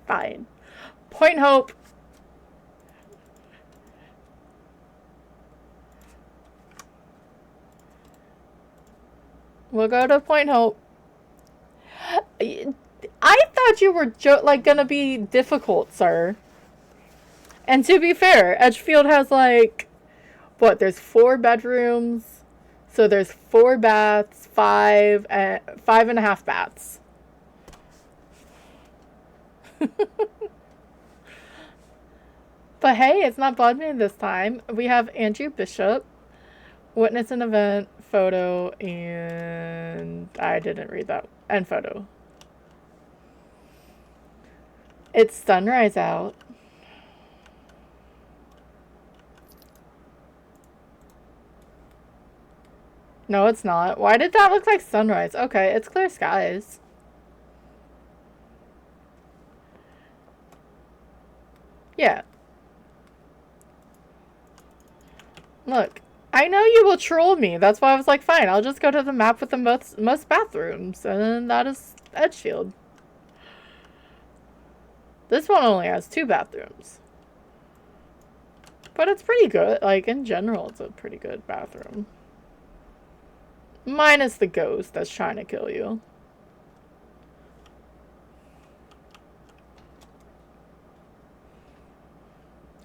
S1: Fine. Point Hope. We'll go to Point Hope. I thought you were like gonna be difficult, sir. And to be fair, Edgefield has like what? There's 4 bedrooms, so there's 4 baths, 5.5 baths. But hey, it's not Bloodman this time. We have Andrew Bishop, witness an event, photo, and I didn't read that. And photo. It's sunrise out. No, it's not. Why did that look like sunrise? Okay, it's clear skies. Yeah. Look, I know you will troll me. That's why I was like, fine, I'll just go to the map with the most bathrooms. And that is Edgefield. This one only has 2 bathrooms. But it's pretty good. Like, in general, it's a pretty good bathroom. Minus the ghost that's trying to kill you.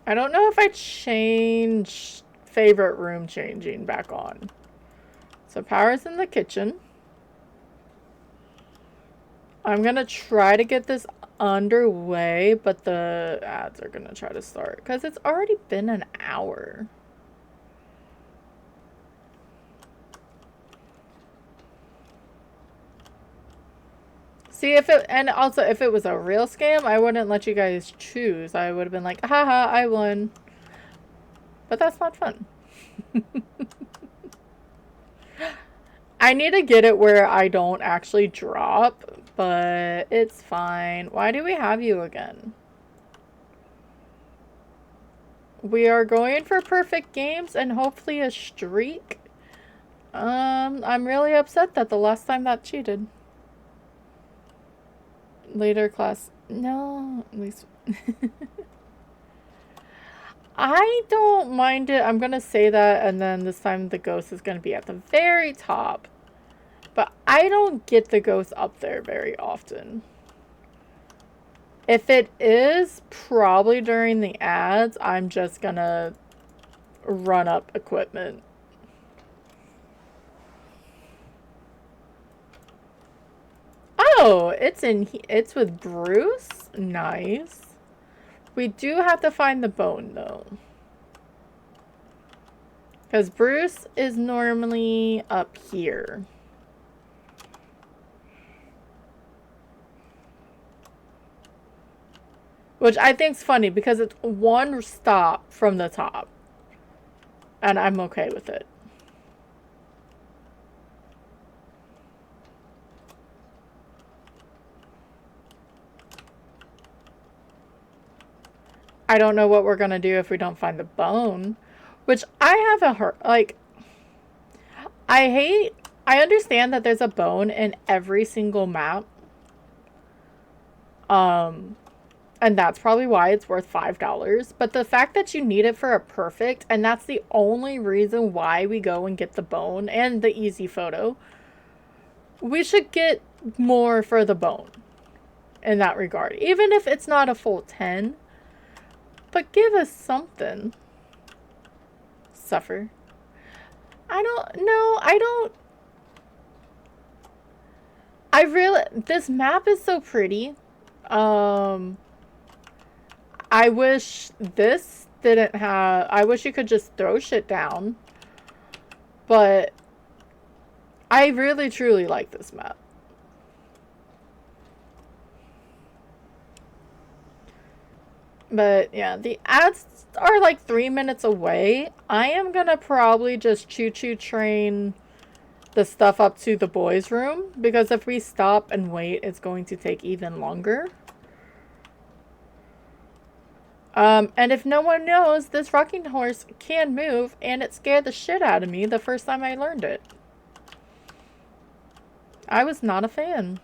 S1: I don't know if I changed favorite room changing back on. So power's in the kitchen. I'm gonna try to get this underway, but the ads are gonna try to start because it's already been an hour. See, if it was a real scam, I wouldn't let you guys choose. I would have been like, haha, I won. But that's not fun. I need to get it where I don't actually drop, but it's fine. Why do we have you again? We are going for perfect games and hopefully a streak. I'm really upset that the last time that cheated. Later class. No, at least. I don't mind it. I'm going to say that, and then this time the ghost is going to be at the very top. But I don't get the ghost up there very often. If it is, probably during the ads, I'm just going to run up equipment. Oh, it's with Bruce? Nice. We do have to find the bone, though. Because Bruce is normally up here. Which I think's funny because it's 1 stop from the top. And I'm okay with it. I don't know what we're going to do if we don't find the bone. Which I have a heart. Like, I understand that there's a bone in every single map. And that's probably why it's worth $5. But the fact that you need it for a perfect, and that's the only reason why we go and get the bone and the easy photo, we should get more for the bone in that regard. Even if it's not a full 10. But give us something. Suffer. This map is so pretty. I wish this didn't have, I wish you could just throw shit down. But I really truly like this map. But yeah, the ads are like 3 minutes away. I am gonna probably just choo-choo train the stuff up to the boys' room, because if we stop and wait, it's going to take even longer. And if no one knows, this rocking horse can move, and it scared the shit out of me the first time I learned it. I was not a fan.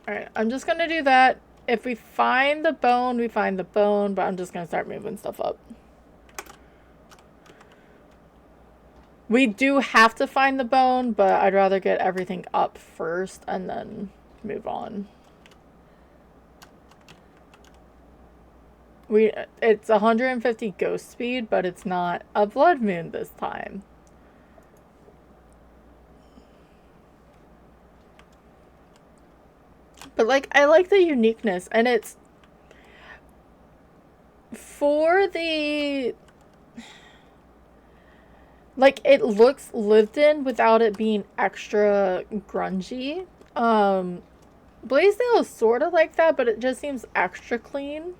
S1: Alright, I'm just gonna do that. If we find the bone, we find the bone, but I'm just gonna start moving stuff up. We do have to find the bone, but I'd rather get everything up first and then move on. It's 150 ghost speed, but it's not a blood moon this time. But like, I like the uniqueness, and it's for the, like, it looks lived in without it being extra grungy. Blaisdell is sort of like that, but it just seems extra clean.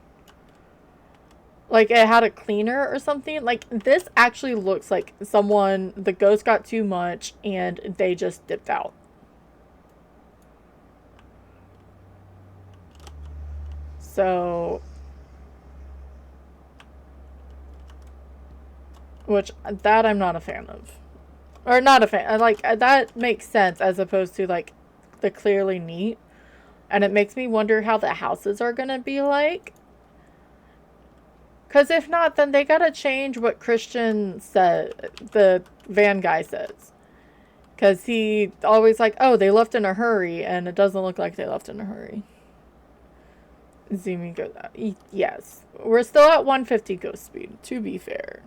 S1: Like it had a cleaner or something. Like this actually looks like the ghost got too much and they just dipped out. So, which that I'm not a fan of. Or not a fan. Like that makes sense as opposed to like the clearly neat. And it makes me wonder how the houses are going to be like. Because if not, then they gotta change what Christian said, the van guy says. Because he always like, oh, they left in a hurry, and it doesn't look like they left in a hurry. Zooming goes out. Yes. We're still at 150 ghost speed, to be fair.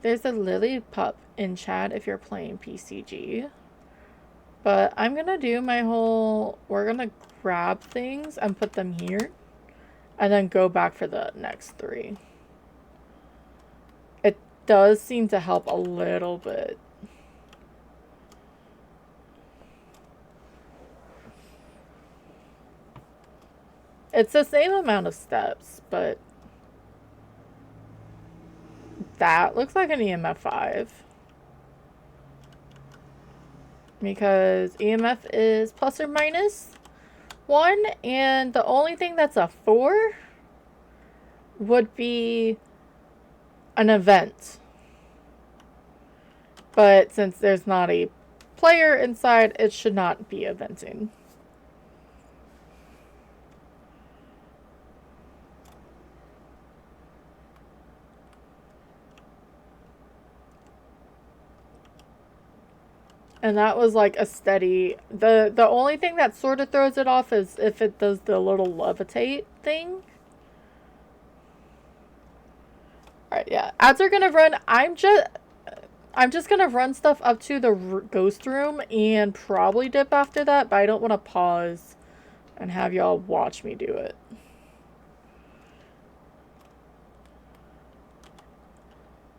S1: There's a Lily pup in chat if you're playing PCG. But I'm gonna do my whole, we're gonna grab things and put them here. And then go back for the next 3. It does seem to help a little bit. It's the same amount of steps, but that looks like an EMF 5. Because EMF is plus or minus 1, and the only thing that's a 4 would be an event. But since there's not a player inside, it should not be eventing. And that was like a steady. The only thing that sort of throws it off is if it does the little levitate thing. Alright, yeah. Ads are gonna run. I'm just gonna run stuff up to the ghost room and probably dip after that, but I don't want to pause and have y'all watch me do it.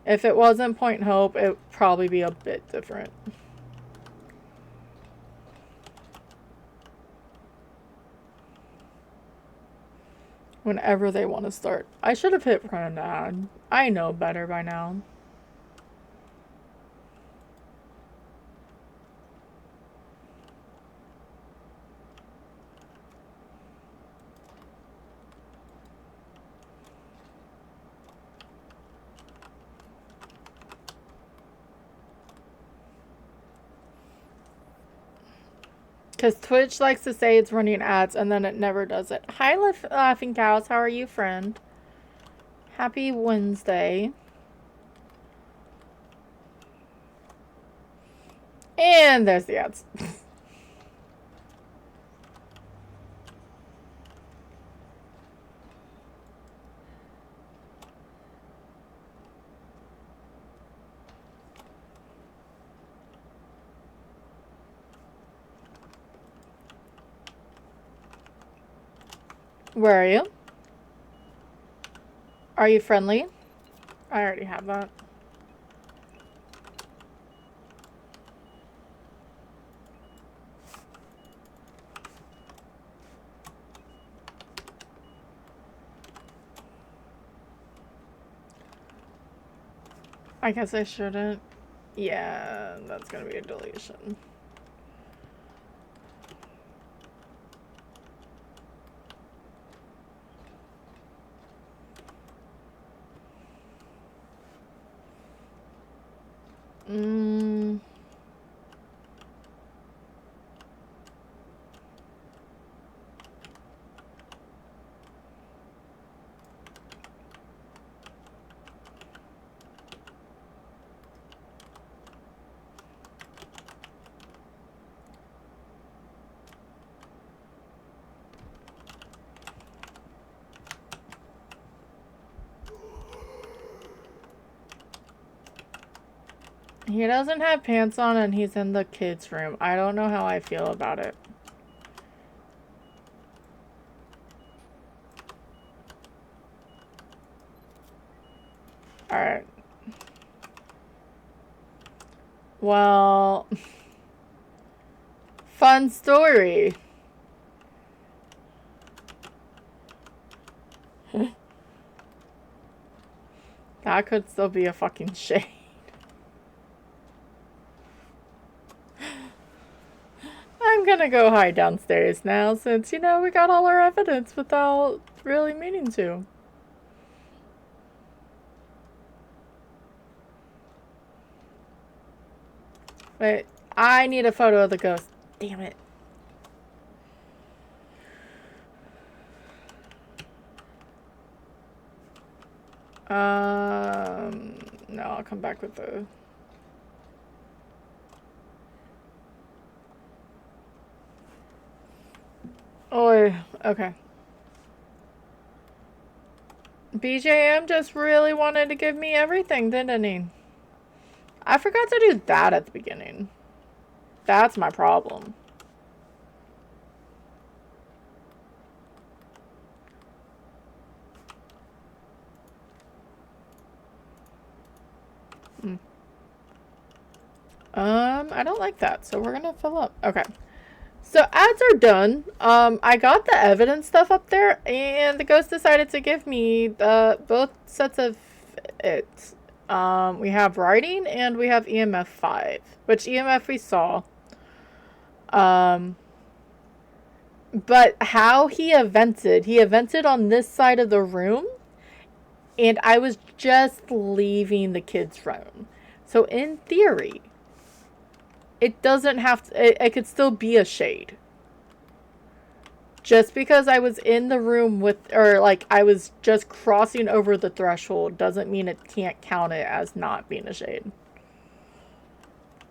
S1: If it wasn't Point Hope, it would probably be a bit different. Whenever they want to start. I should have hit run ad. I know better by now. Because Twitch likes to say it's running ads and then it never does it. Hi, Laughing Cows. How are you, friend? Happy Wednesday. And there's the ads. Where are you? Are you friendly? I already have that. I guess I shouldn't. Yeah, that's gonna be a deletion. Mm. He doesn't have pants on and he's in the kids' room. I don't know how I feel about it. Alright. Well, fun story. That could still be a fucking shade. I'm gonna go hide downstairs now since, you know, we got all our evidence without really meaning to. Wait, I need a photo of the ghost. Damn it. No, I'll come back with the... Oh, okay. BJM just really wanted to give me everything, didn't he? I forgot to do that at the beginning. That's my problem. I don't like that, so we're gonna fill up. Okay. So ads are done. I got the evidence stuff up there, and the ghost decided to give me the both sets of it. We have writing and we have EMF 5, which EMF we saw. But how he evented on this side of the room, and I was just leaving the kids' room. So in theory, it doesn't have to, it could still be a shade. Just because I was in the room with, or like I was just crossing over the threshold doesn't mean it can't count it as not being a shade.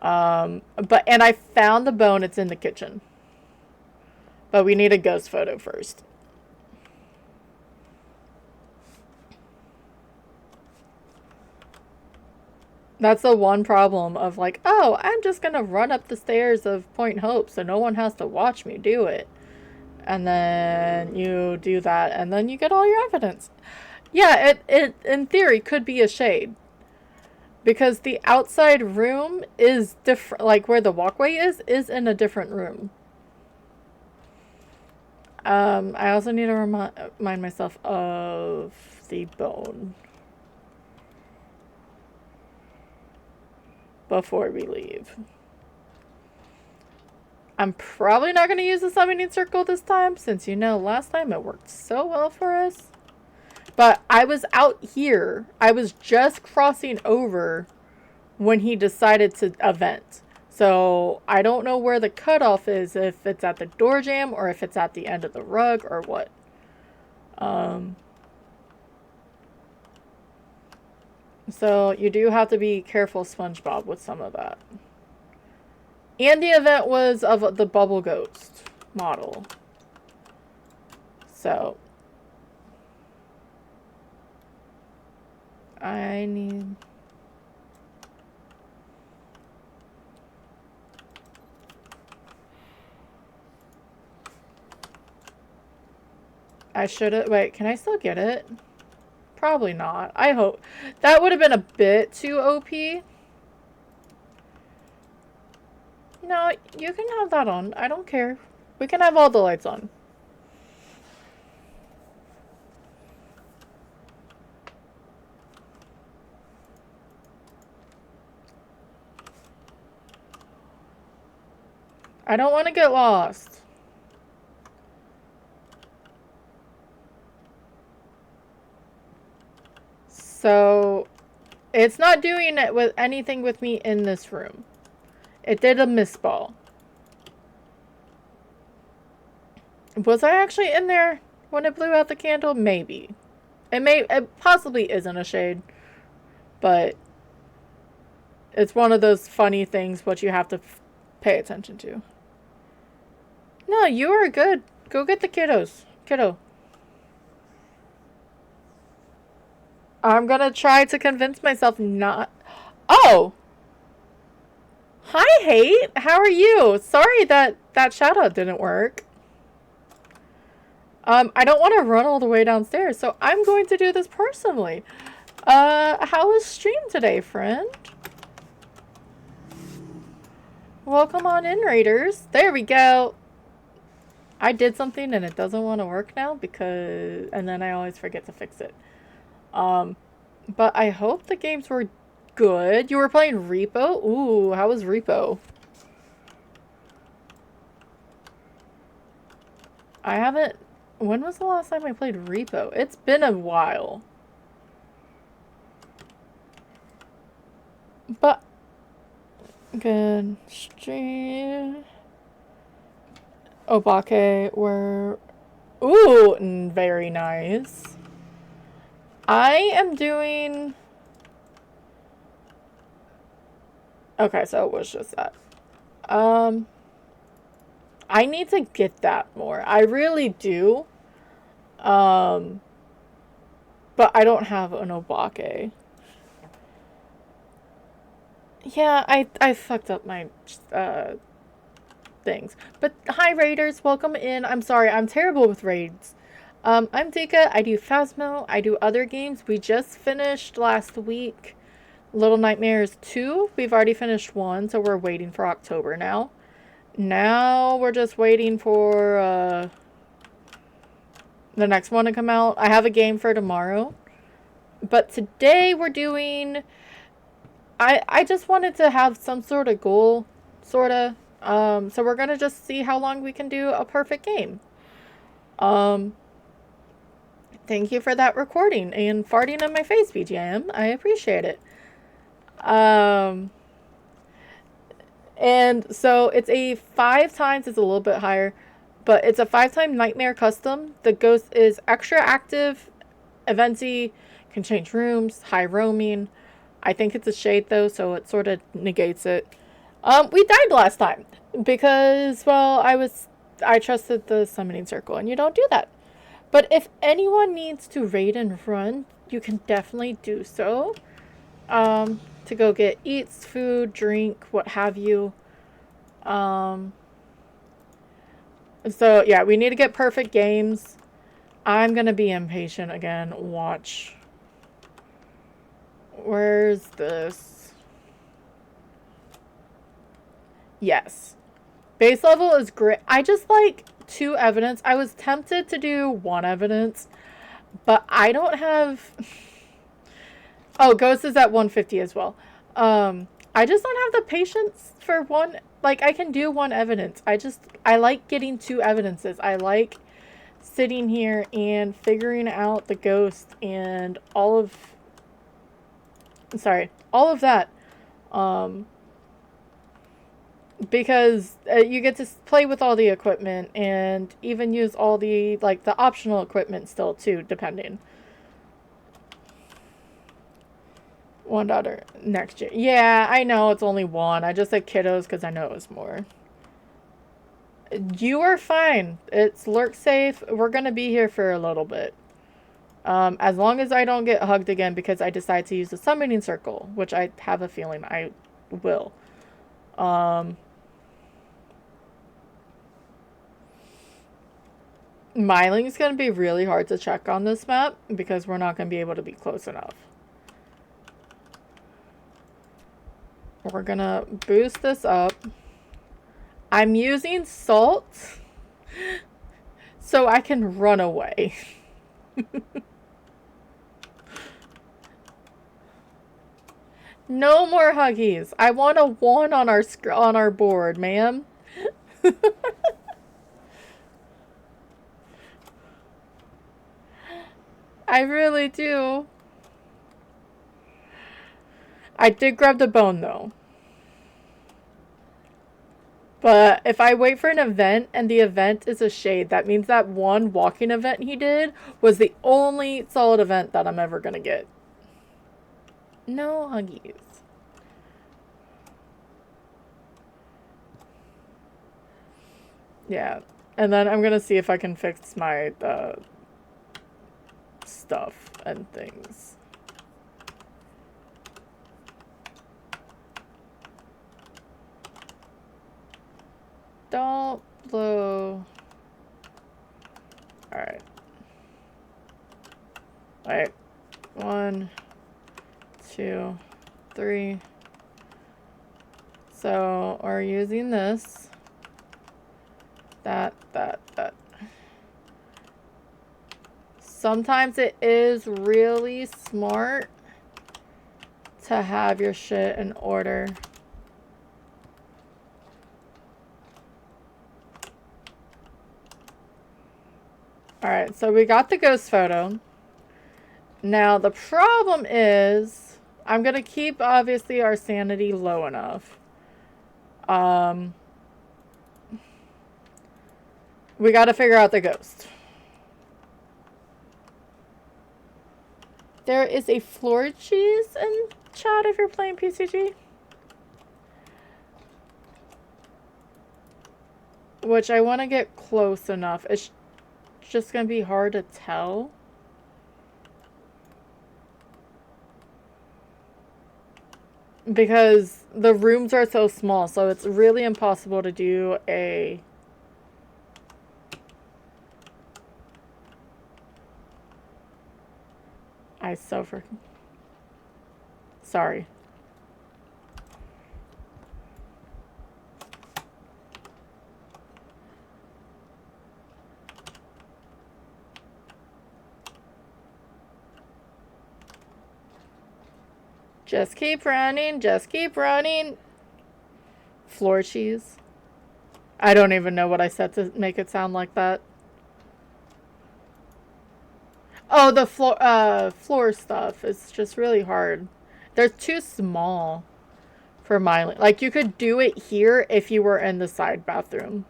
S1: And I found the bone, it's in the kitchen. But we need a ghost photo first. That's the one problem of like, oh, I'm just gonna run up the stairs of Point Hope so no one has to watch me do it. And then you do that, and then you get all your evidence. Yeah, it in theory could be a shade. Because the outside room is different, like where the walkway is in a different room. I also need to remind myself of the bone before we leave. I'm probably not going to use the summoning circle this time, since, you know, last time it worked so well for us. But I was out here. I was just crossing over when he decided to event. So I don't know where the cutoff is, if it's at the door jamb or if it's at the end of the rug or what. So you do have to be careful, SpongeBob, with some of that. And the event was of the Bubble Ghost model. So I need... I should have... Wait, can I still get it? Probably not. I hope. That would have been a bit too OP. No, you can have that on. I don't care. We can have all the lights on. I don't want to get lost. So, it's not doing it with anything with me in this room. It did a misball. Was I actually in there when it blew out the candle? Maybe. It possibly isn't a shade, but it's one of those funny things what you have to pay attention to. No, you are good. Go get the kiddo. I'm gonna try to convince myself not. Oh! Hi, Hate! How are you? Sorry that shout out didn't work. I don't want to run all the way downstairs, so I'm going to do this personally. How was stream today, friend? Welcome on in, Raiders. There we go. I did something and it doesn't want to work now because... And then I always forget to fix it. But I hope the games were good. You were playing Repo? Ooh, how was Repo? I haven't... When was the last time I played Repo? It's been a while. But... Good stream... Obake were... Ooh, very nice. I am doing... Okay, so it was just that. I need to get that more. I really do. But I don't have an Obake. Yeah, I fucked up my things. But hi Raiders, welcome in. I'm sorry, I'm terrible with raids. I'm Dika, I do Phasmo, I do other games. We just finished last week Little Nightmares 2. We've already finished 1, so we're waiting for October now. Now we're just waiting for the next one to come out. I have a game for tomorrow. But today we're doing... I just wanted to have some sort of goal, sorta. So we're gonna just see how long we can do a perfect game. Thank you for that recording and farting in my face, BGM. I appreciate it. And so it's a 5 times, it's a little bit higher, but it's a 5-time Nightmare custom. The ghost is extra active, eventy, can change rooms, high roaming. I think it's a shade though, so it sort of negates it. We died last time because, well, I trusted the summoning circle, and you don't do that. But if anyone needs to raid and run, you can definitely do so. To go get eats, food, drink, what have you. So yeah, we need to get perfect games. I'm gonna be impatient again. Watch. Where's this? Yes. Base level is great. I just like 2 evidence. I was tempted to do 1 evidence, but I don't have... Oh, Ghost is at 150 as well. I just don't have the patience for 1. Like, I can do 1 evidence. I like getting 2 evidences. I like sitting here and figuring out the ghost and all of that. Because you get to play with all the equipment and even use all the, like, the optional equipment still too, depending. $1 next year. Yeah, I know it's only 1. I just said kiddos because I know it was more. You are fine. It's lurk safe. We're going to be here for a little bit. As long as I don't get hugged again because I decide to use the summoning circle, which I have a feeling I will. Miling's going to be really hard to check on this map because we're not going to be able to be close enough. We're going to boost this up. I'm using salt so I can run away. No more huggies. I want a 1 on our board, ma'am. I really do. I did grab the bone though. But if I wait for an event and the event is a shade, that means that one walking event he did was the only solid event that I'm ever gonna get. No huggies. Yeah. And then I'm gonna see if I can fix my stuff and things. Don't blow. Alright. Alright. 1, 2, 3. So we're using this. That. Sometimes it is really smart to have your shit in order. Alright, so we got the ghost photo. Now the problem is, I'm gonna keep obviously our sanity low enough. We gotta figure out the ghost. There is a floor cheese in chat if you're playing PCG. Which I want to get close enough. It's just gonna be hard to tell. Because the rooms are so small, so it's really impossible to do a... I so freaking... Sorry. Just keep running, just keep running. Floor cheese. I don't even know what I said to make it sound like that. Oh, the floor stuff is just really hard. They're too small for my... Like, you could do it here if you were in the side bathroom.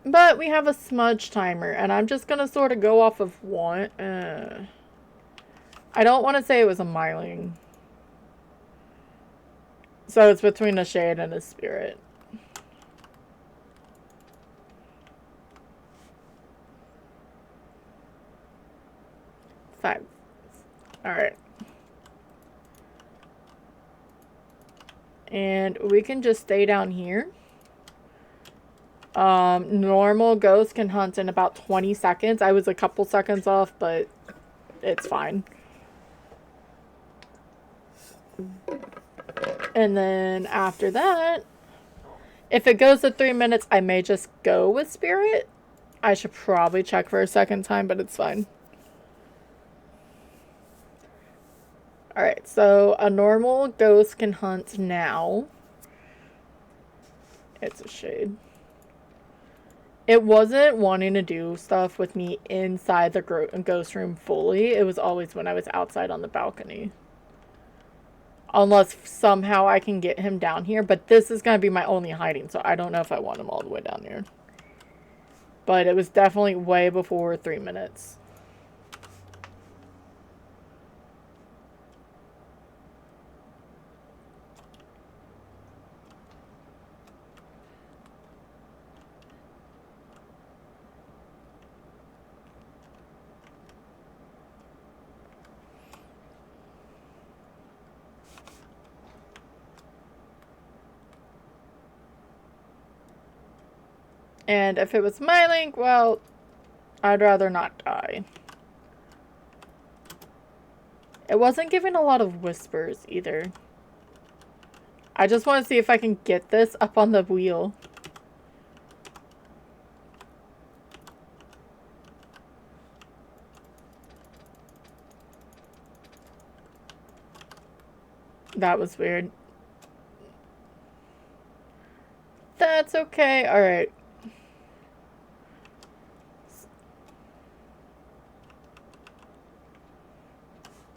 S1: But we have a smudge timer, and I'm just gonna sort of go off of one. I don't want to say it was a myling. So it's between a shade and a spirit. Five. Alright. And we can just stay down here. Normal ghost can hunt in about 20 seconds. I was a couple seconds off, but it's fine. And then after that, if it goes to 3 minutes, I may just go with spirit. I should probably check for a second time, but it's fine. Alright, so a normal ghost can hunt now. It's a shade. It wasn't wanting to do stuff with me inside the ghost room fully. It was always when I was outside on the balcony. Unless somehow I can get him down here. But this is going to be my only hiding, so I don't know if I want him all the way down here. But it was definitely way before 3 minutes. And if it was my link, well, I'd rather not die. It wasn't giving a lot of whispers either. I just want to see if I can get this up on the wheel. That was weird. That's okay. Alright.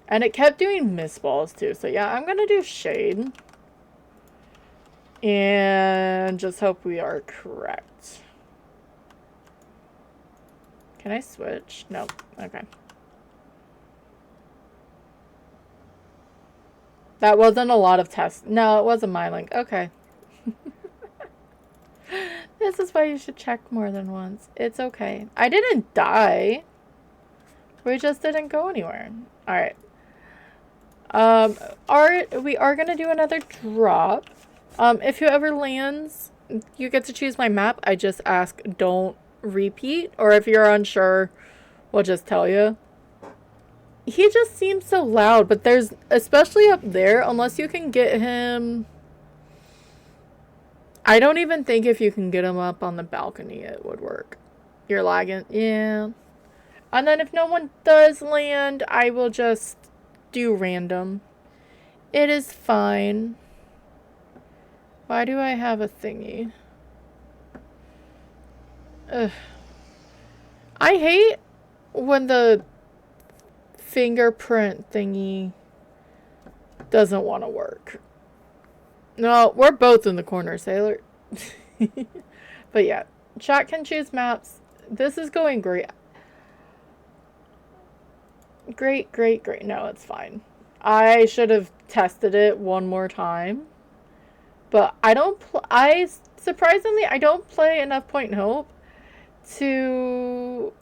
S1: And it kept doing mist balls too. So yeah, I'm gonna do shade. And just hope we are correct. Can I switch? Nope. Okay. That wasn't a lot of tests. No, it wasn't my link. Okay. This is why you should check more than once. It's okay. I didn't die. We just didn't go anywhere. Alright. We are gonna do another drop. If whoever lands, you get to choose my map. I just ask don't repeat. Or if you're unsure, we'll just tell you. He just seems so loud, but there's, especially up there, unless you can get him... I don't even think if you can get him up on the balcony it would work. You're lagging. Yeah. And then if no one does land, I will just do random. It is fine. Why do I have a thingy? Ugh. I hate when the fingerprint thingy doesn't want to work. No, we're both in the corner, Sailor. But yeah, chat can choose maps. This is going great. Great, great, great. No, it's fine. I should have tested it one more time. But I don't surprisingly, I don't play enough Point and Hope to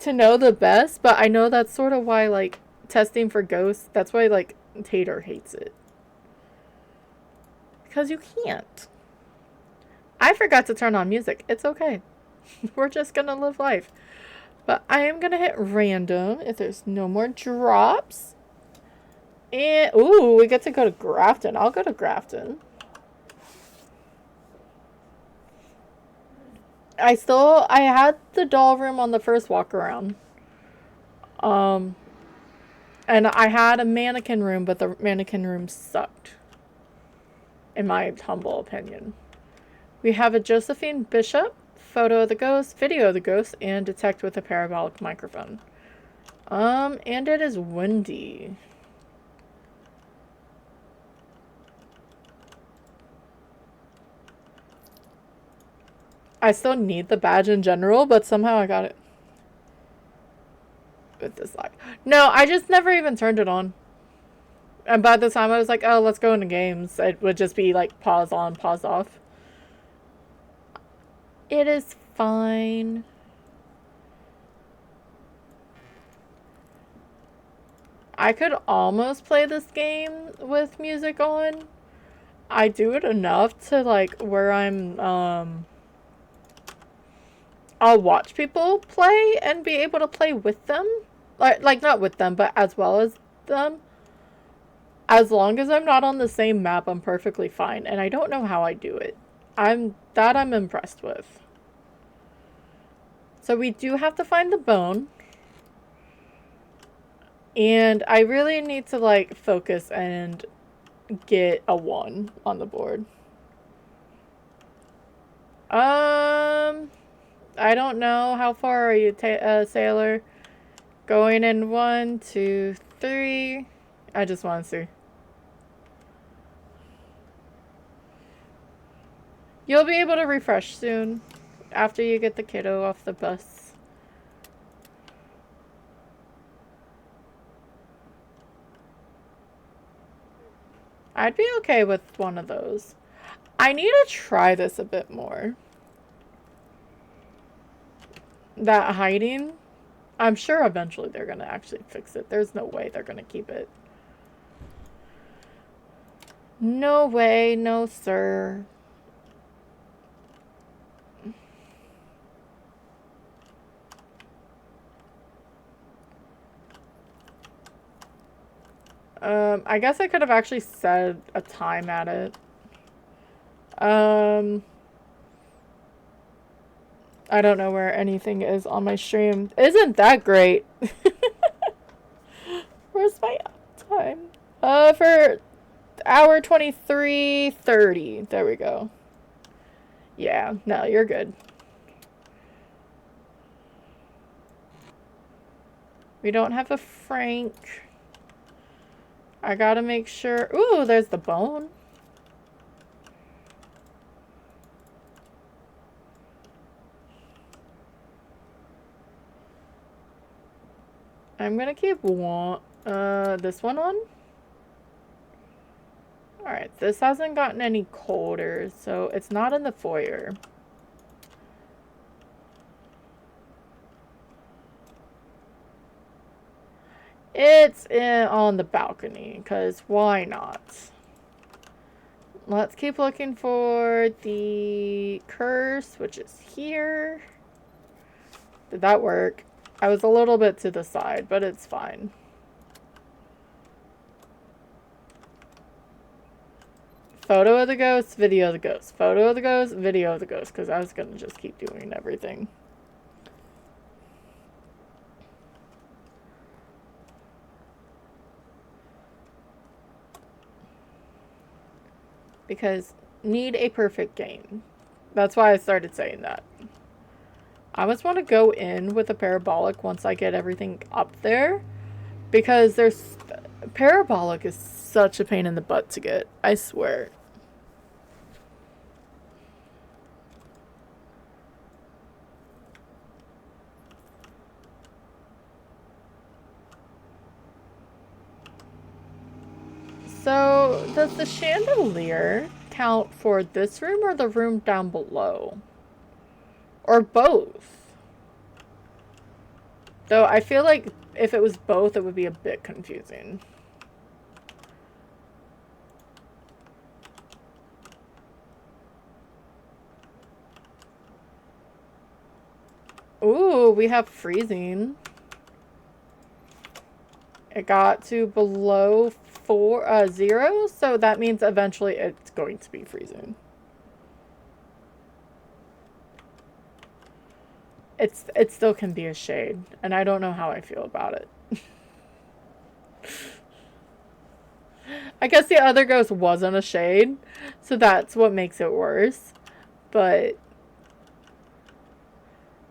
S1: know the best, but I know that's sort of why, like, testing for ghosts, that's why, like, Tater hates it. Because you can't. I forgot to turn on music. It's okay. We're just gonna live life. But I am gonna hit random if there's no more drops. And, ooh, we get to go to Grafton. I'll go to Grafton. I had the doll room on the first walk around. And I had a mannequin room, but the mannequin room sucked. In my humble opinion. We have a Josephine Bishop, photo of the ghost, video of the ghost, and detect with a parabolic microphone. And it is windy. I still need the badge in general, but somehow I got it. With this lag. No, I just never even turned it on. And by the time I was like, oh, let's go into games, it would just be like pause on, pause off. It is fine. I could almost play this game with music on. I do it enough to like where I'm I'll watch people play and be able to play with them. Like not with them, but as well as them. As long as I'm not on the same map, I'm perfectly fine. And I don't know how I do it. I'm impressed with. So we do have to find the bone. And I really need to like focus and get a 1 on the board. I don't know. How far are you, Sailor? Going in 1, 2, 3. I just want to see. You'll be able to refresh soon after you get the kiddo off the bus. I'd be okay with one of those. I need to try this a bit more. That hiding, I'm sure eventually they're going to actually fix it. There's no way they're going to keep it. No way, no sir. I guess I could have actually set a time at it. I don't know where anything is on my stream. Isn't that great? Where's my time? hour 23:30. There we go. Yeah, no, you're good. We don't have a Frank. I gotta make sure. Ooh, there's the bone. I'm gonna keep this one on. Alright, this hasn't gotten any colder, so it's not in the foyer. It's on the balcony, because why not? Let's keep looking for the curse, which is here. Did that work? I was a little bit to the side, but it's fine. Photo of the ghost, video of the ghost. Photo of the ghost, video of the ghost, because I was going to just keep doing everything. Because need a perfect game. That's why I started saying that. I almost want to go in with a parabolic once I get everything up there. Because there's... Parabolic is such a pain in the butt to get. I swear. So, does the chandelier count for this room or the room down below? Or both? Though I feel like if it was both, it would be a bit confusing. Ooh, we have freezing. It got to below 0, so that means eventually it's going to be freezing. It still can be a shade, and I don't know how I feel about it. I guess the other ghost wasn't a shade, so that's what makes it worse. But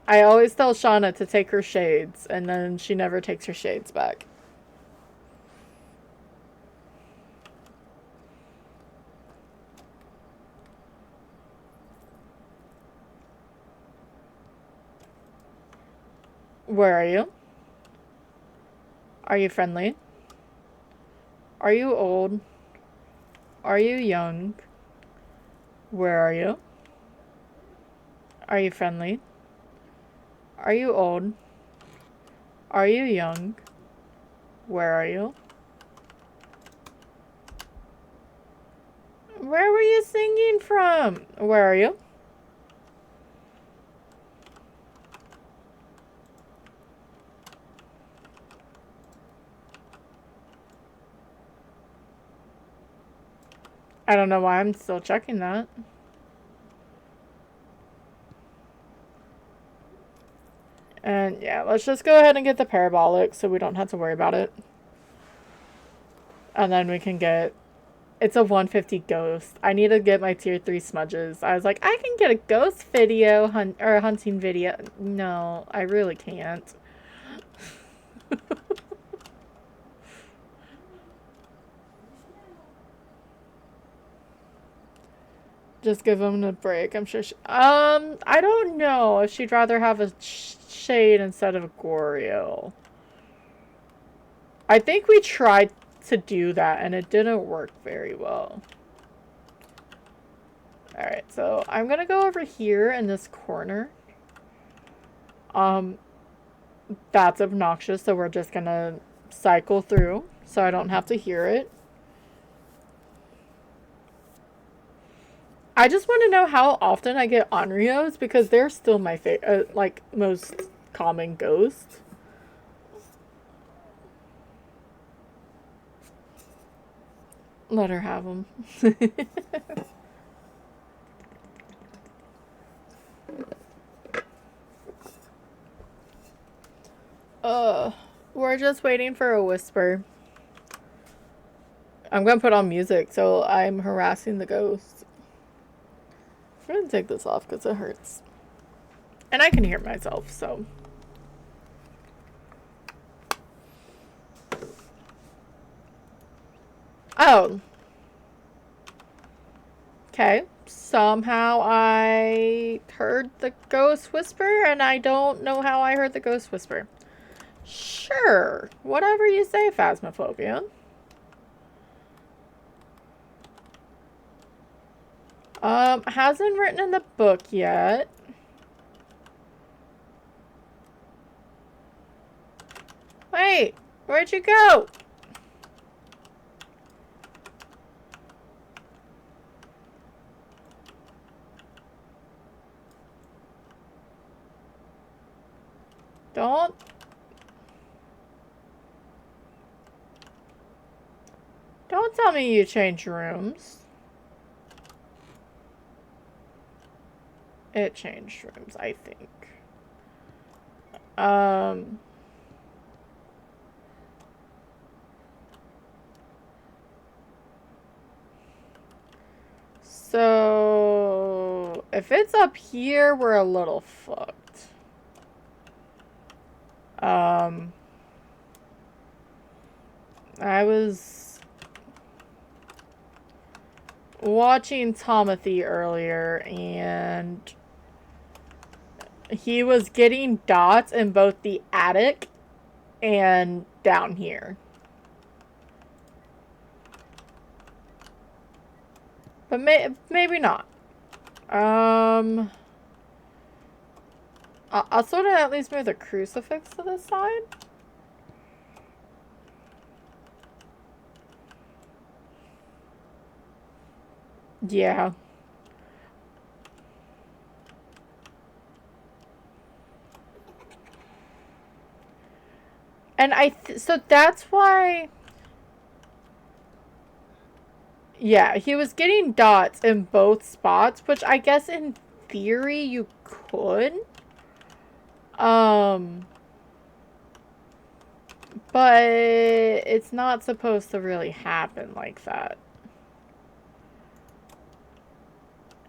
S1: I always tell Shauna to take her shades, and then she never takes her shades back. Where are you? Are you friendly? Are you old? Are you young? Where are you? Are you friendly? Are you old? Are you young? Where are you? Where were you singing from? Where are you? I don't know why I'm still checking that. And yeah, let's just go ahead and get the parabolic so we don't have to worry about it. And then we can get... It's a 150 ghost. I need to get my tier 3 smudges. I was like, I can get a ghost video or a hunting video. No, I really can't. Just give him a break. I'm sure I don't know if she'd rather have a shade instead of a Goryo. I think we tried to do that and it didn't work very well. Alright, so I'm gonna go over here in this corner. That's obnoxious, so we're just gonna cycle through so I don't have to hear it. I just want to know how often I get Onryos because they're still my like most common ghost. Let her have them. We're just waiting for a whisper. I'm gonna put on music so I'm harassing the ghost. I'm gonna take this off because it hurts. And I can hear myself, so. Oh. Okay. Somehow I heard the ghost whisper, and I don't know how I heard the ghost whisper. Sure. Whatever you say, Phasmophobia. Hasn't written in the book yet. Wait, where'd you go? Don't tell me you changed rooms. It changed rooms, I think. So if it's up here, we're a little fucked. I was watching Tomothy earlier, and he was getting dots in both the attic and down here. But maybe not. I'll sort of at least move the crucifix to the side. Yeah. And so that's why. Yeah, he was getting dots in both spots, which I guess in theory you could. But it's not supposed to really happen like that.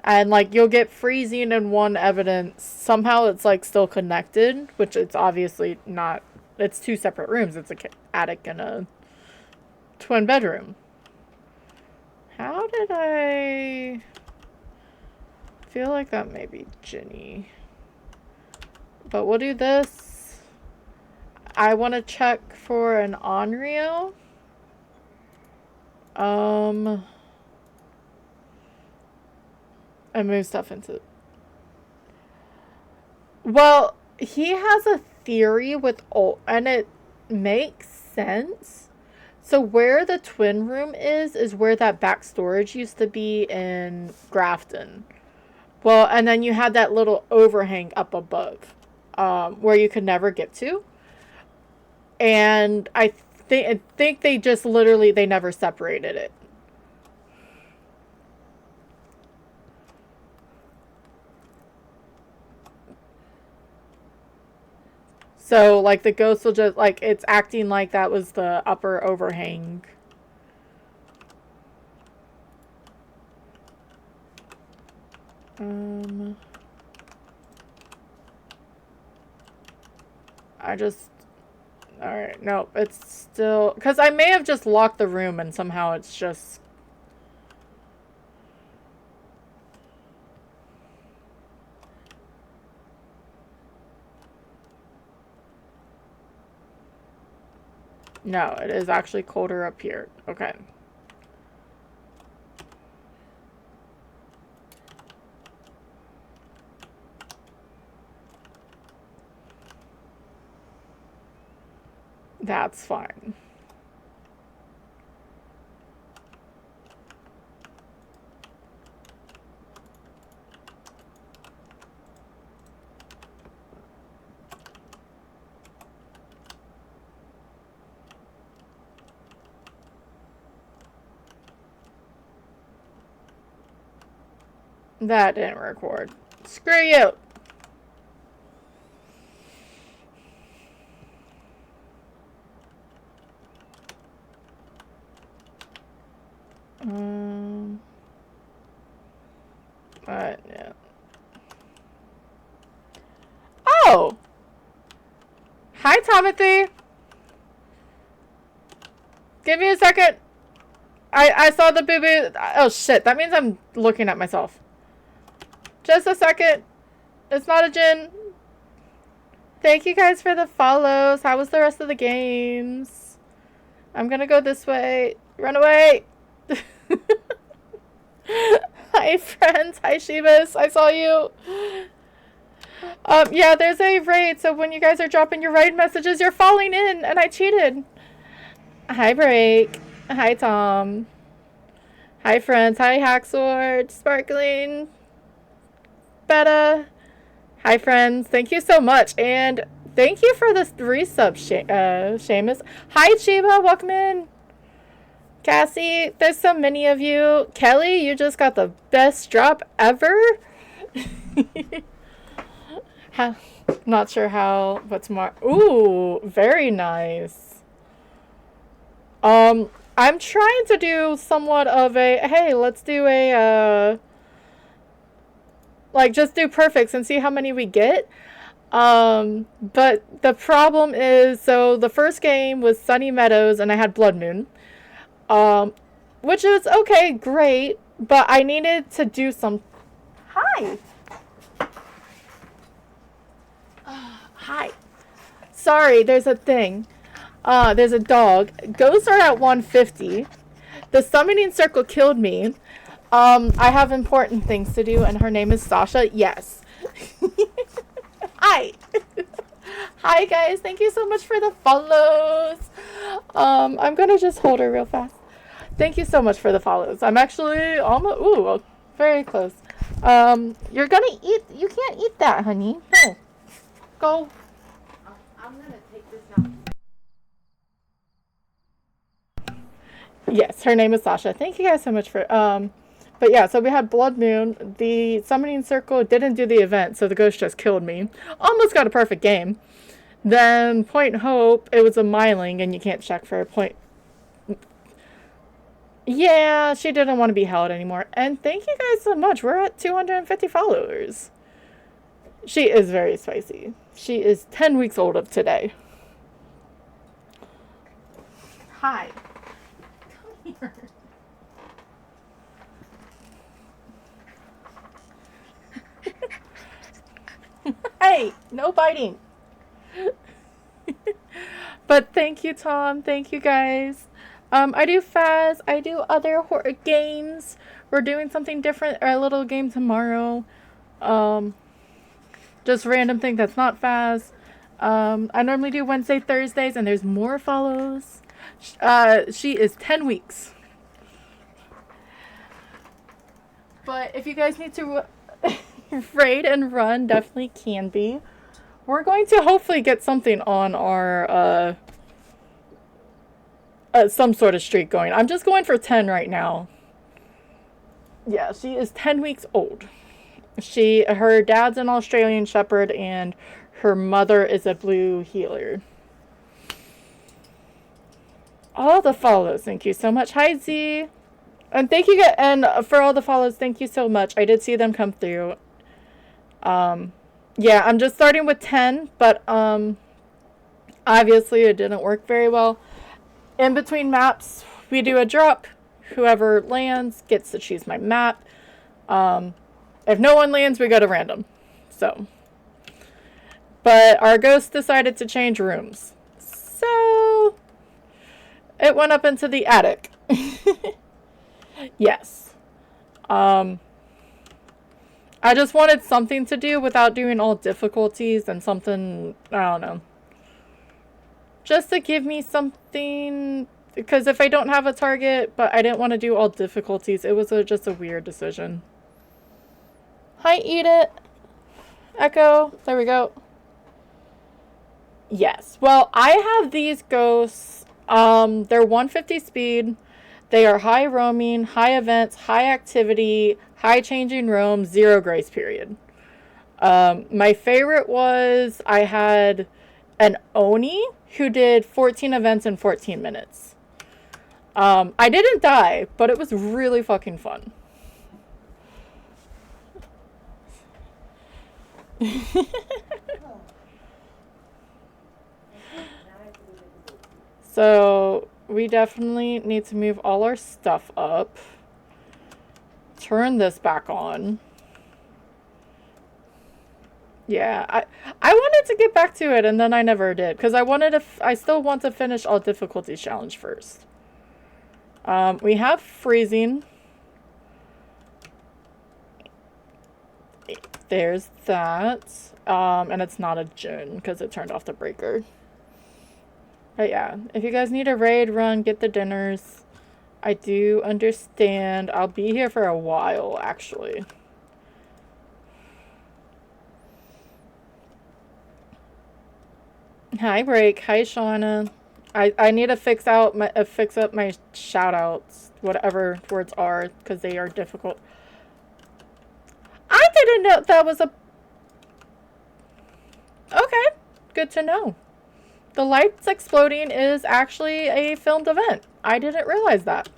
S1: And, like, you'll get freezing in one evidence. Somehow it's, like, still connected, which it's obviously not. It's two separate rooms. It's an attic and a twin bedroom. How did I feel like that may be Ginny? But we'll do this. I want to check for an Onryo. And move stuff into. Well, he has a theory with and it makes sense. So where the twin room is where that back storage used to be in Grafton. Well, and then you had that little overhang up above, where you could never get to. And I think they just literally, they never separated it. So, like, the ghost will just, like, it's acting like that was the upper overhang. Alright, no, it's still, because I may have just locked the room and somehow it's just. No, it is actually colder up here. Okay. That's fine. That didn't record. Screw you! Um. Yeah. Oh! Hi, Timothy! Give me a second. I saw the boo-boo. Oh, shit. That means I'm looking at myself. Just a second. It's not a Jin. Thank you guys for the follows. How was the rest of the games? I'm gonna go this way. Run away! Hi, friends. Hi, Shivas. I saw you. Yeah, there's a raid, so when you guys are dropping your raid messages, you're falling in, and I cheated. Hi, Break. Hi, Tom. Hi, friends. Hi, Hacksword. Sparkling. Beta. Hi, friends. Thank you so much, and thank you for this resub, Seamus. Hi, Chiba. Welcome in. Cassie, there's so many of you. Kelly, you just got the best drop ever. Not sure how, but tomorrow. Ooh, very nice. I'm trying to do somewhat of a, hey, let's do a, like, just do perfects and see how many we get. But the problem is, so the first game was Sunny Meadows and I had Blood Moon. Which is okay, great, but I needed to do some. Hi. Hi. Sorry, there's a thing. There's a dog. Ghosts are at 150. The summoning circle killed me. I have important things to do, and her name is Sasha. Yes. Hi. Hi, guys. Thank you so much for the follows. I'm gonna just hold her real fast. Thank you so much for the follows. I'm actually almost, ooh, very close. You're gonna eat, you can't eat that, honey. No. Go. I'm gonna take this now. Yes, her name is Sasha. Thank you guys so much for, but yeah, so we had Blood Moon. The summoning circle didn't do the event, so the ghost just killed me. Almost got a perfect game. Then Point Hope, it was a miling, and you can't check for a point. Yeah, she didn't want to be held anymore. And thank you guys so much. We're at 250 followers. She is very spicy. She is 10 weeks old of today. Hi. Come here. Hey, no biting. But thank you, Tom. Thank you, guys. I do Phas. I do other horror games. We're doing something different, or a little game tomorrow. Just random thing that's not Phas. I normally do Wednesday, Thursdays, and there's more follows. She is 10 weeks. But if you guys need to raid and run, definitely can be. We're going to hopefully get something on our, some sort of streak going. I'm just going for 10 right now. Yeah, she is 10 weeks old. Her dad's an Australian Shepherd, and her mother is a blue healer. All the follows, thank you so much. Hi, Z. And thank you, and for all the follows, thank you so much. I did see them come through. Yeah, I'm just starting with 10, but obviously it didn't work very well. In between maps, we do a drop. Whoever lands gets to choose my map. If no one lands, we go to random. So, but our ghost decided to change rooms. So, it went up into the attic. Yes. I just wanted something to do without doing all difficulties and something, I don't know. Just to give me something, because if I don't have a target, but I didn't want to do all difficulties, it was just a weird decision. Hi, Eat It. Echo. There we go. Yes. Well, I have these ghosts. They're 150 speed. They are high roaming, high events, high activity, high changing roam, 0 grace period. My favorite was I had an Oni who did 14 events in 14 minutes. I didn't die, but it was really fucking fun. So we definitely need to move all our stuff up. Turn this back on. Yeah, I wanted to get back to it and then I never did because I still want to finish all difficulties challenge first. We have freezing. There's that. And it's not a June because it turned off the breaker. But yeah, if you guys need a raid run, get the dinners. I do understand. I'll be here for a while, actually. Hi, Break. Hi, Shauna. I need to fix up my shout outs, whatever words are, because they are difficult. I didn't know that was a... Okay, good to know. The lights exploding is actually a filmed event. I didn't realize that.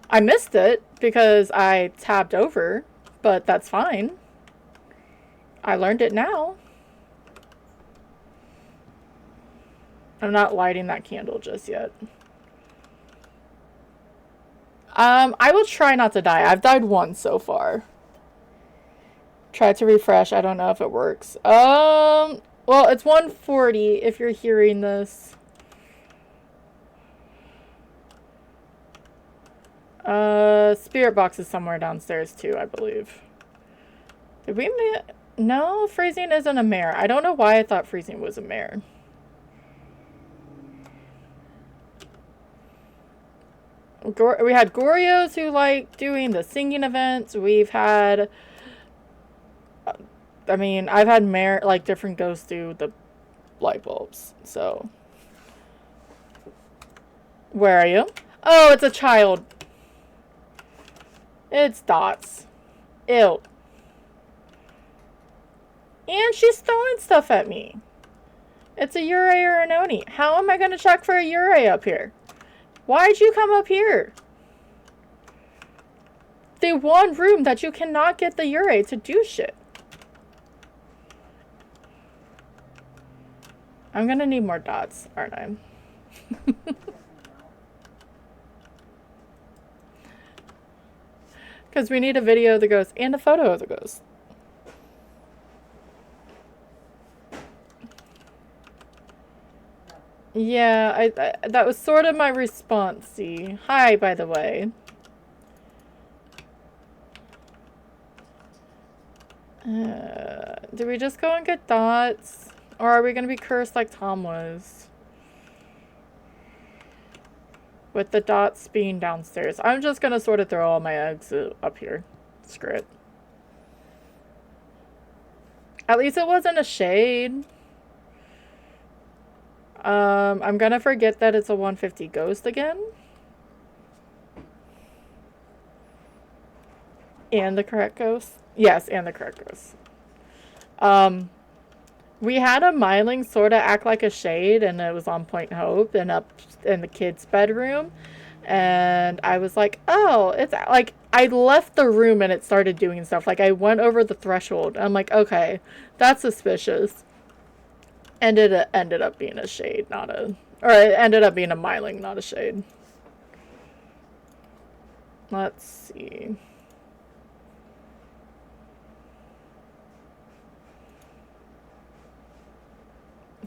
S1: I missed it because I tabbed over, but that's fine. I learned it now. I'm not lighting that candle just yet. I will try not to die. I've died once so far. Try to refresh. I don't know if it works. Well, it's 1:40 if you're hearing this. Spirit box is somewhere downstairs too, I believe. Did we... No, freezing isn't a mare. I don't know why I thought freezing was a mare. We had Gorios who like doing the singing events. We've had... I mean, I've had like different ghosts do the light bulbs, so... Where are you? Oh, it's a child. It's Dots. Ew. And she's throwing stuff at me. It's a Yurei or an Oni. How am I going to check for a Yurei up here? Why'd you come up here? The one room that you cannot get the Yurei to do shit. I'm going to need more dots, aren't I? Because we need a video of the ghost and a photo of the ghost. Yeah, I that was sort of my response. See, hi, by the way. Do we just go and get dots? Or are we going to be cursed like Tom was? With the dots being downstairs. I'm just going to sort of throw all my eggs up here. Screw it. At least it wasn't a shade. I'm going to forget that it's a 150 ghost again. And the correct ghost. Yes, and the correct ghost. We had a Myling sort of act like a shade, and it was on Point Hope and up in the kids' bedroom. And I was like, oh, it's like, I left the room and it started doing stuff. Like, I went over the threshold. I'm like, okay, that's suspicious. And it ended up being a shade, or it ended up being a Myling, not a shade. Let's see.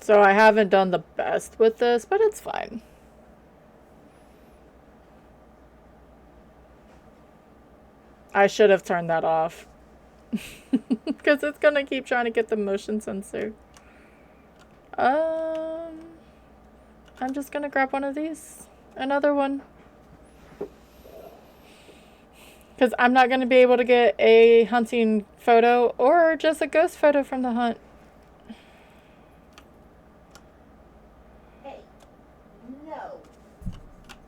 S1: So I haven't done the best with this, but it's fine. I should have turned that off. Because it's going to keep trying to get the motion sensor. I'm just going to grab one of these. Another one. Because I'm not going to be able to get a hunting photo or just a ghost photo from the hunt.
S2: Hey, no.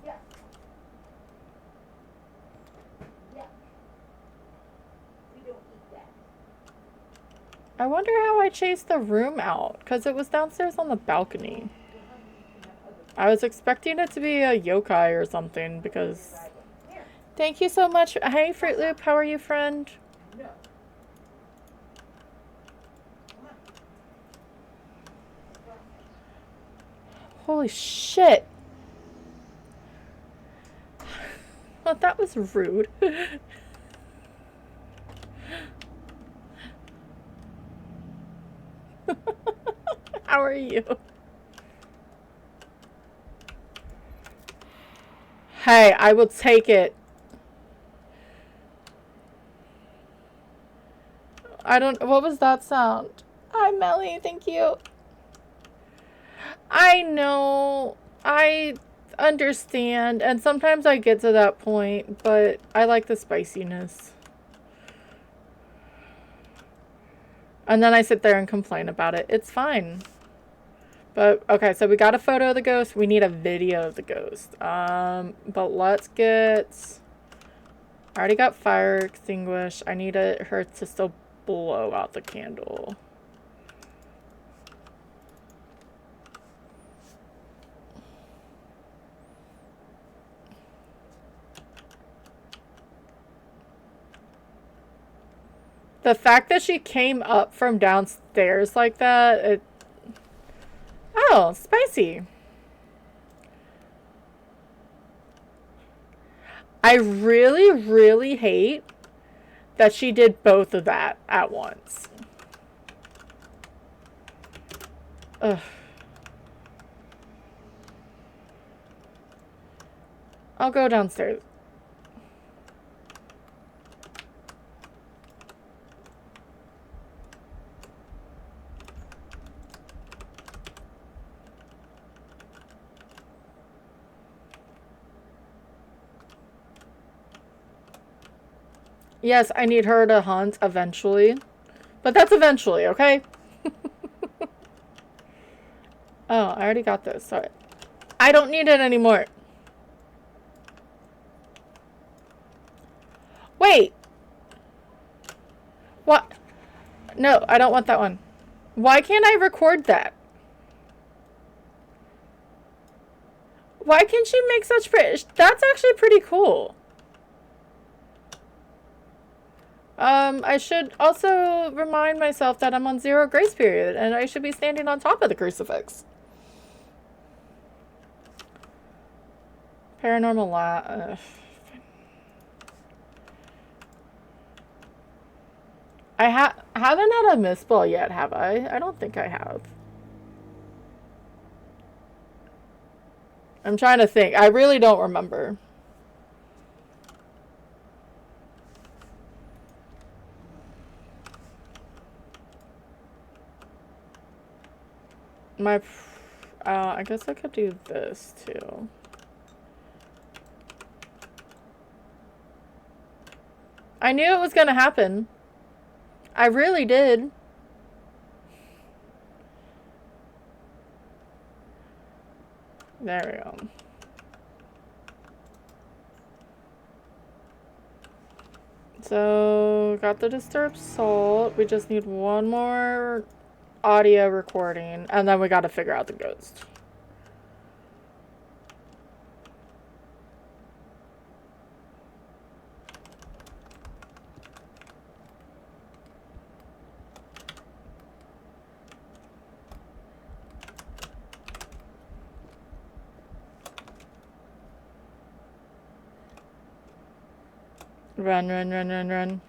S2: Yeah. Yeah. We don't eat that.
S1: I wonder how I chased the room out. Because it was downstairs on the balcony. I was expecting it to be a yokai or something because... Thank you so much. Hey, Fruit Loop. How are you, friend?
S2: No.
S1: Holy shit. Well, that was rude. How are you? Hey, I will take it. I don't... What was that sound? Hi, Melly. Thank you. I know. I understand. And sometimes I get to that point, but I like the spiciness. And then I sit there and complain about it. It's fine. But, okay, so we got a photo of the ghost. We need a video of the ghost. But let's get... I already got fire extinguished. I need her to still blow out the candle. The fact that she came up from downstairs like that, it... Oh, spicy. I really, really hate that she did both of that at once. Ugh. I'll go downstairs. Yes, I need her to hunt eventually. But that's eventually, okay? Oh, I already got this. Sorry. I don't need it anymore. Wait. What? No, I don't want that one. Why can't I record that? Why can she make such pretty... That's actually pretty cool. I should also remind myself that I'm on 0 grace period and I should be standing on top of the crucifix. Paranormal I haven't had a miss ball yet, have I? I don't think I have. I'm trying to think. I really don't remember. I guess I could do this too. I knew it was gonna happen. I really did. There we go. So, got the disturbed salt. We just need one more audio recording, and then we gotta figure out the ghost. Run, run, run, run, run.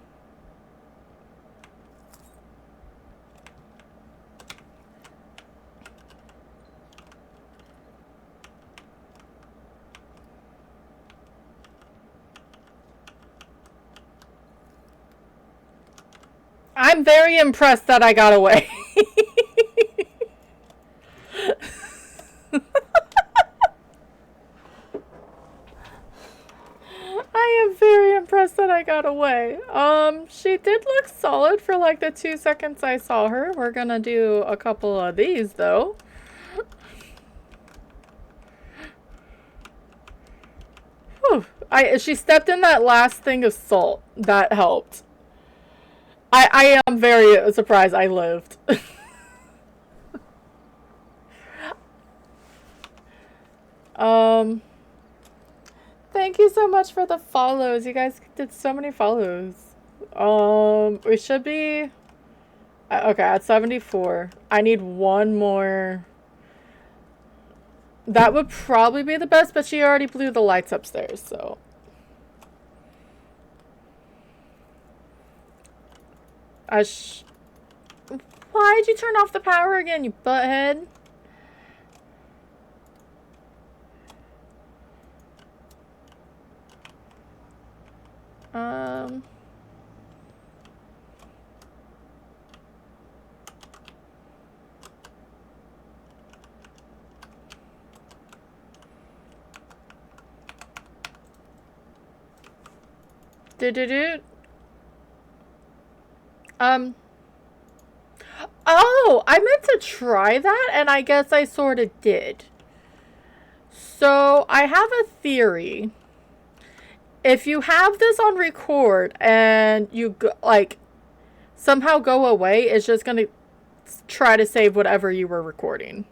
S1: I'm very impressed that I got away. I am very impressed that I got away. She did look solid for like the 2 seconds I saw her. We're gonna do a couple of these though. Whew. She stepped in that last thing of salt. That helped. I am very surprised I lived. Um, Thank you so much for the follows. You guys did so many follows. We should be okay at 74. I need one more. That would probably be the best, but she already blew the lights upstairs, so. I sh- Why'd you turn off the power again, you butthead? Um. Do do do. Um. Oh, I meant to try that, and I guess I sort of did. So I have a theory. If you have this on record and you go, like somehow go away, it's just gonna try to save whatever you were recording.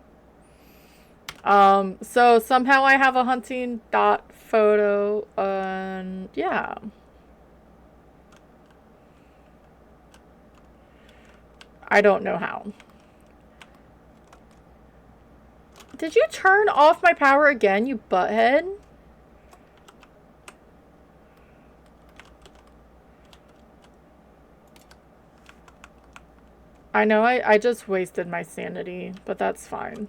S1: So somehow I have a hunting dot photo, and yeah. I don't know how. Did you turn off my power again, you butthead? I know I just wasted my sanity, but that's fine.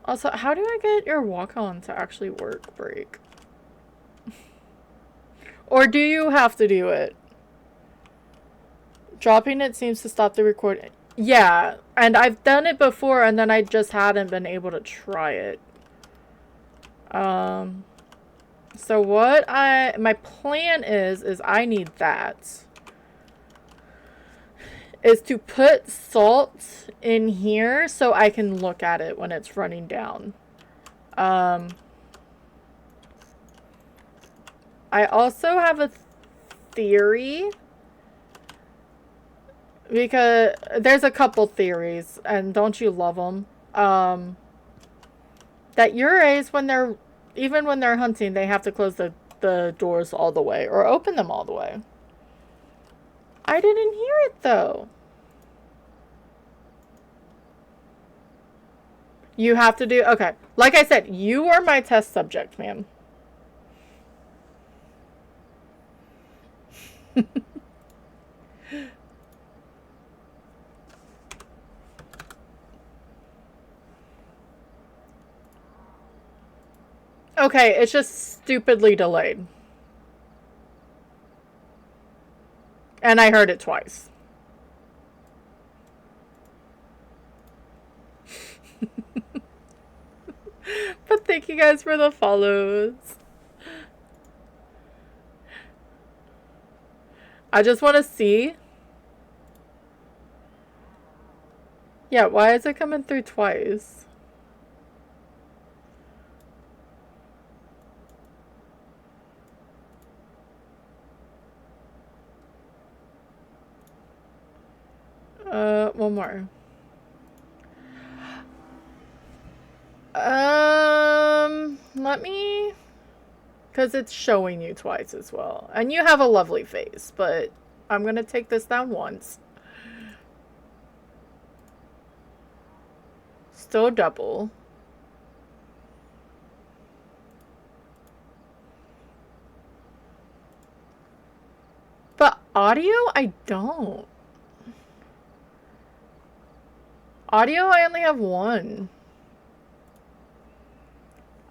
S1: Also, how do I get your walk-on to actually work, Break? Or do you have to do it? Dropping it seems to stop the recording. Yeah, and I've done it before, and then I just hadn't been able to try it. So what my plan is I need that. Is to put salt in here so I can look at it when it's running down. I also have a theory, because there's a couple theories, and don't you love them? That Urays, even when they're hunting, they have to close the doors all the way or open them all the way. I didn't hear it though. You have to do okay. Like I said, you are my test subject, man. Okay, it's just stupidly delayed. And I heard it twice. But thank you guys for the follows. I just want to see. Yeah, why is it coming through twice? One more. Let me. Because it's showing you twice as well. And you have a lovely face, but I'm going to take this down once. Still double. But audio, I don't. Audio, I only have one.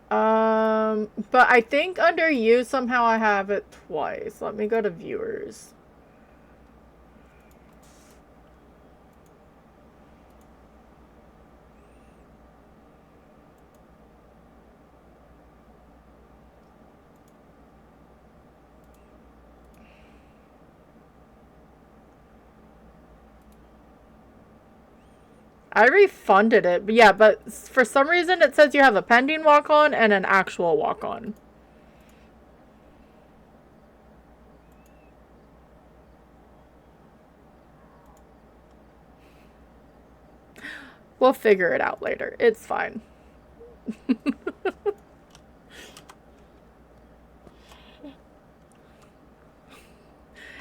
S1: But I think under you, somehow I have it twice. Let me go to viewers. I refunded it, but yeah, but for some reason it says you have a pending walk-on and an actual walk-on. We'll figure it out later. It's fine.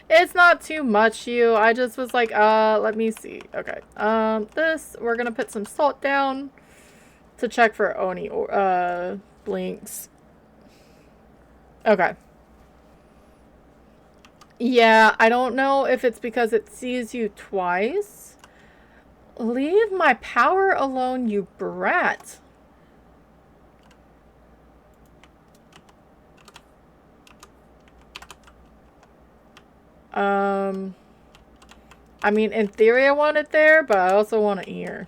S1: It's not too much, you. I just was like, let me see. Okay. This, we're gonna put some salt down to check for Oni or, blinks. Okay. Yeah, I don't know if it's because it sees you twice. Leave my power alone, you brat. I mean, in theory I want it there, but I also want it here.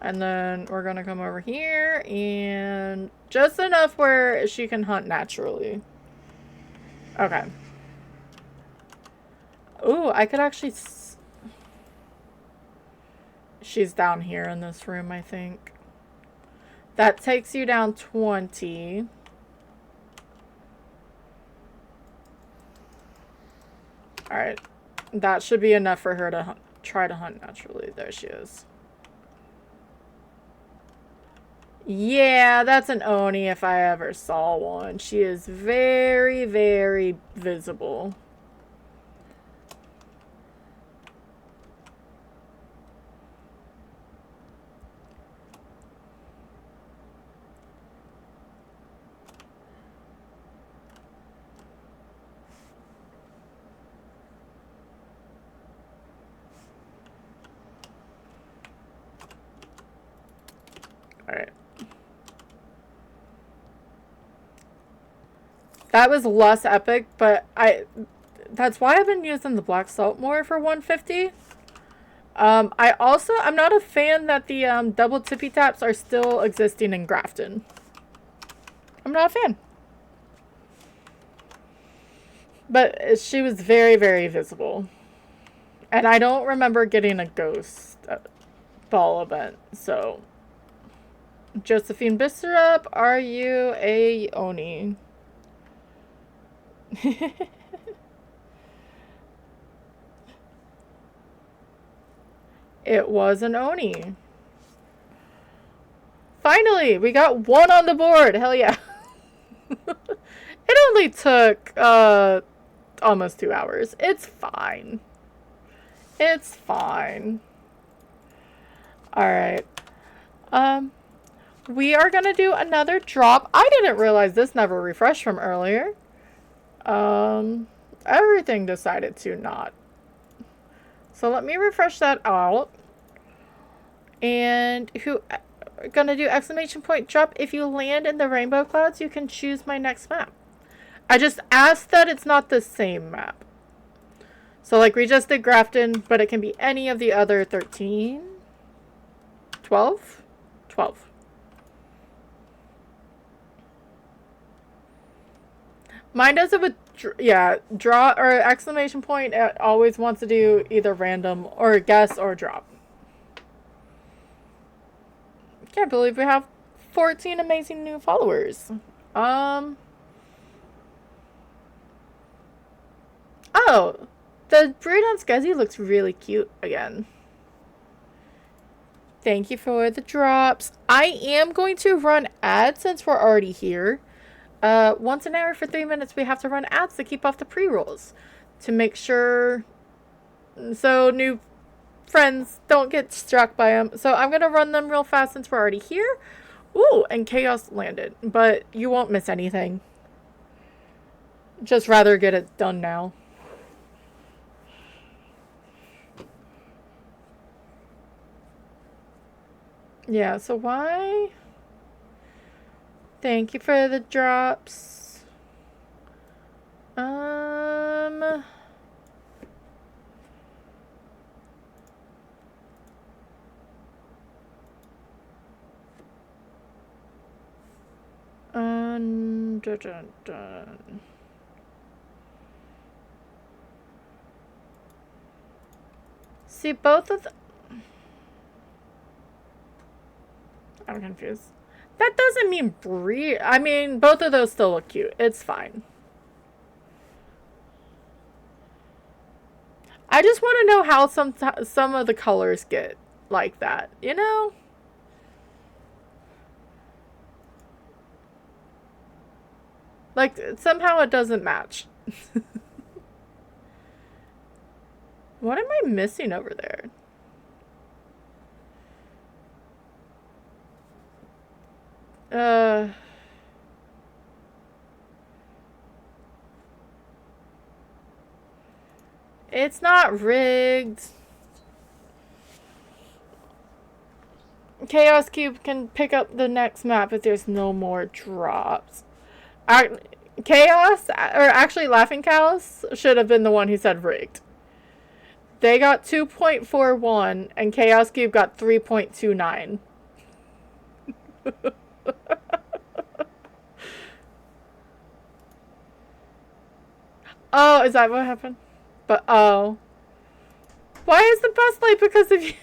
S1: And then we're gonna come over here and just enough where she can hunt naturally. Okay. Ooh, I could actually... She's down here in this room, I think. That takes you down 20. Alright. That should be enough for her to try to hunt naturally. There she is. Yeah, that's an Oni if I ever saw one. She is very, very visible. Alright. That was less epic, but that's why I've been using the black salt more for 150. I'm not a fan that the double tippy taps are still existing in Grafton. I'm not a fan. But she was very, very visible. And I don't remember getting a ghost ball event, so... Josephine Bisterup, are you a Oni? It was an Oni. Finally, we got one on the board. Hell yeah. It only took almost 2 hours. It's fine. It's fine. Alright. We are gonna do another drop. I didn't realize this never refreshed from earlier. Everything decided to not. So let me refresh that out. And gonna do exclamation point drop. If you land in the rainbow clouds, you can choose my next map. I just asked that it's not the same map. So like we just did Grafton, but it can be any of the other 13? 12? 12. Mine does it with, draw or exclamation point. It always wants to do either random or guess or drop. Can't believe we have 14 amazing new followers. Oh, the breed on Skezzy looks really cute again. Thank you for the drops. I am going to run ads since we're already here. Once an hour for 3 minutes, we have to run ads to keep off the pre-rolls. To make sure so new friends don't get struck by them. So I'm going to run them real fast since we're already here. Ooh, and Chaos landed. But you won't miss anything. Just rather get it done now. Yeah, so why? Thank you for the drops. Dun, dun, dun. See, both of the... I'm confused. That doesn't mean breed. I mean, both of those still look cute. It's fine. I just want to know how some of the colors get like that, you know? Like somehow it doesn't match. What am I missing over there? Uh it's not rigged. Chaos Cube can pick up the next map if there's no more drops. Chaos, or actually Laughing Cows, should have been the one who said rigged. They got 2.41 and Chaos Cube got 3.29. Oh, is that what happened? But oh. Why is the bus late because of you?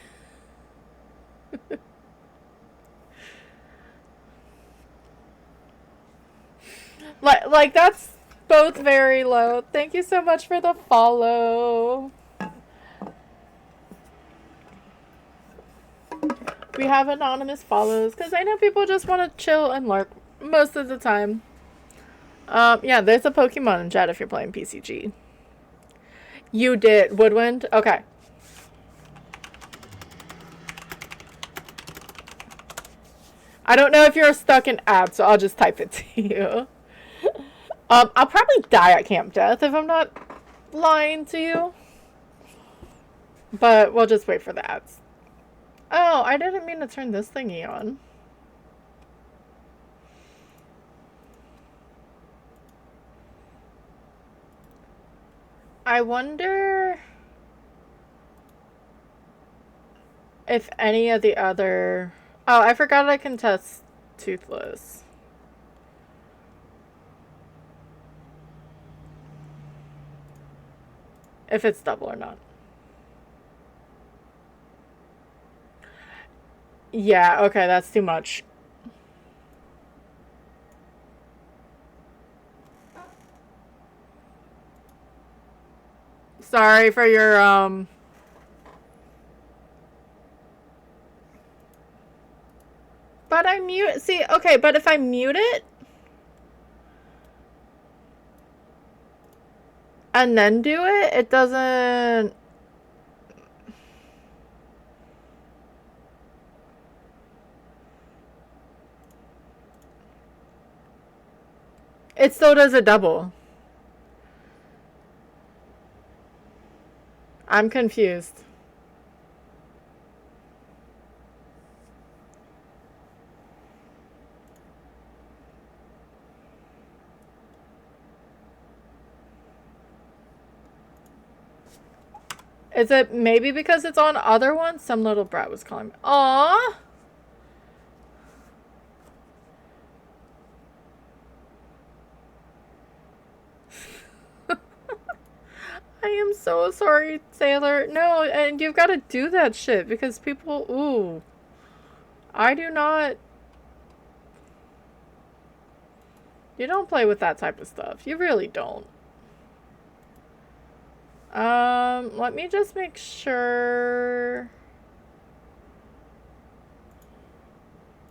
S1: like that's both very low. Thank you so much for the follow. We have anonymous follows because I know people just want to chill and lurk most of the time. Yeah, there's a Pokemon in chat if you're playing PCG. You did. Woodwind? Okay. I don't know if you're stuck in app, so I'll just type it to you. I'll probably die at Camp Death if I'm not lying to you. But we'll just wait for the ads. Oh, I didn't mean to turn this thingy on. I wonder if any of the other... Oh, I forgot I can test Toothless. If it's double or not. Yeah, okay, that's too much. Sorry for your, But I mute... See, okay, but if I mute it... and then do it, it doesn't... It still does a double. I'm confused. Is it maybe because it's on other ones? Some little brat was calling me. Aww. I am so sorry, Sailor. No, and you've got to do that shit because people... Ooh. I do not... You don't play with that type of stuff. You really don't. Let me just make sure...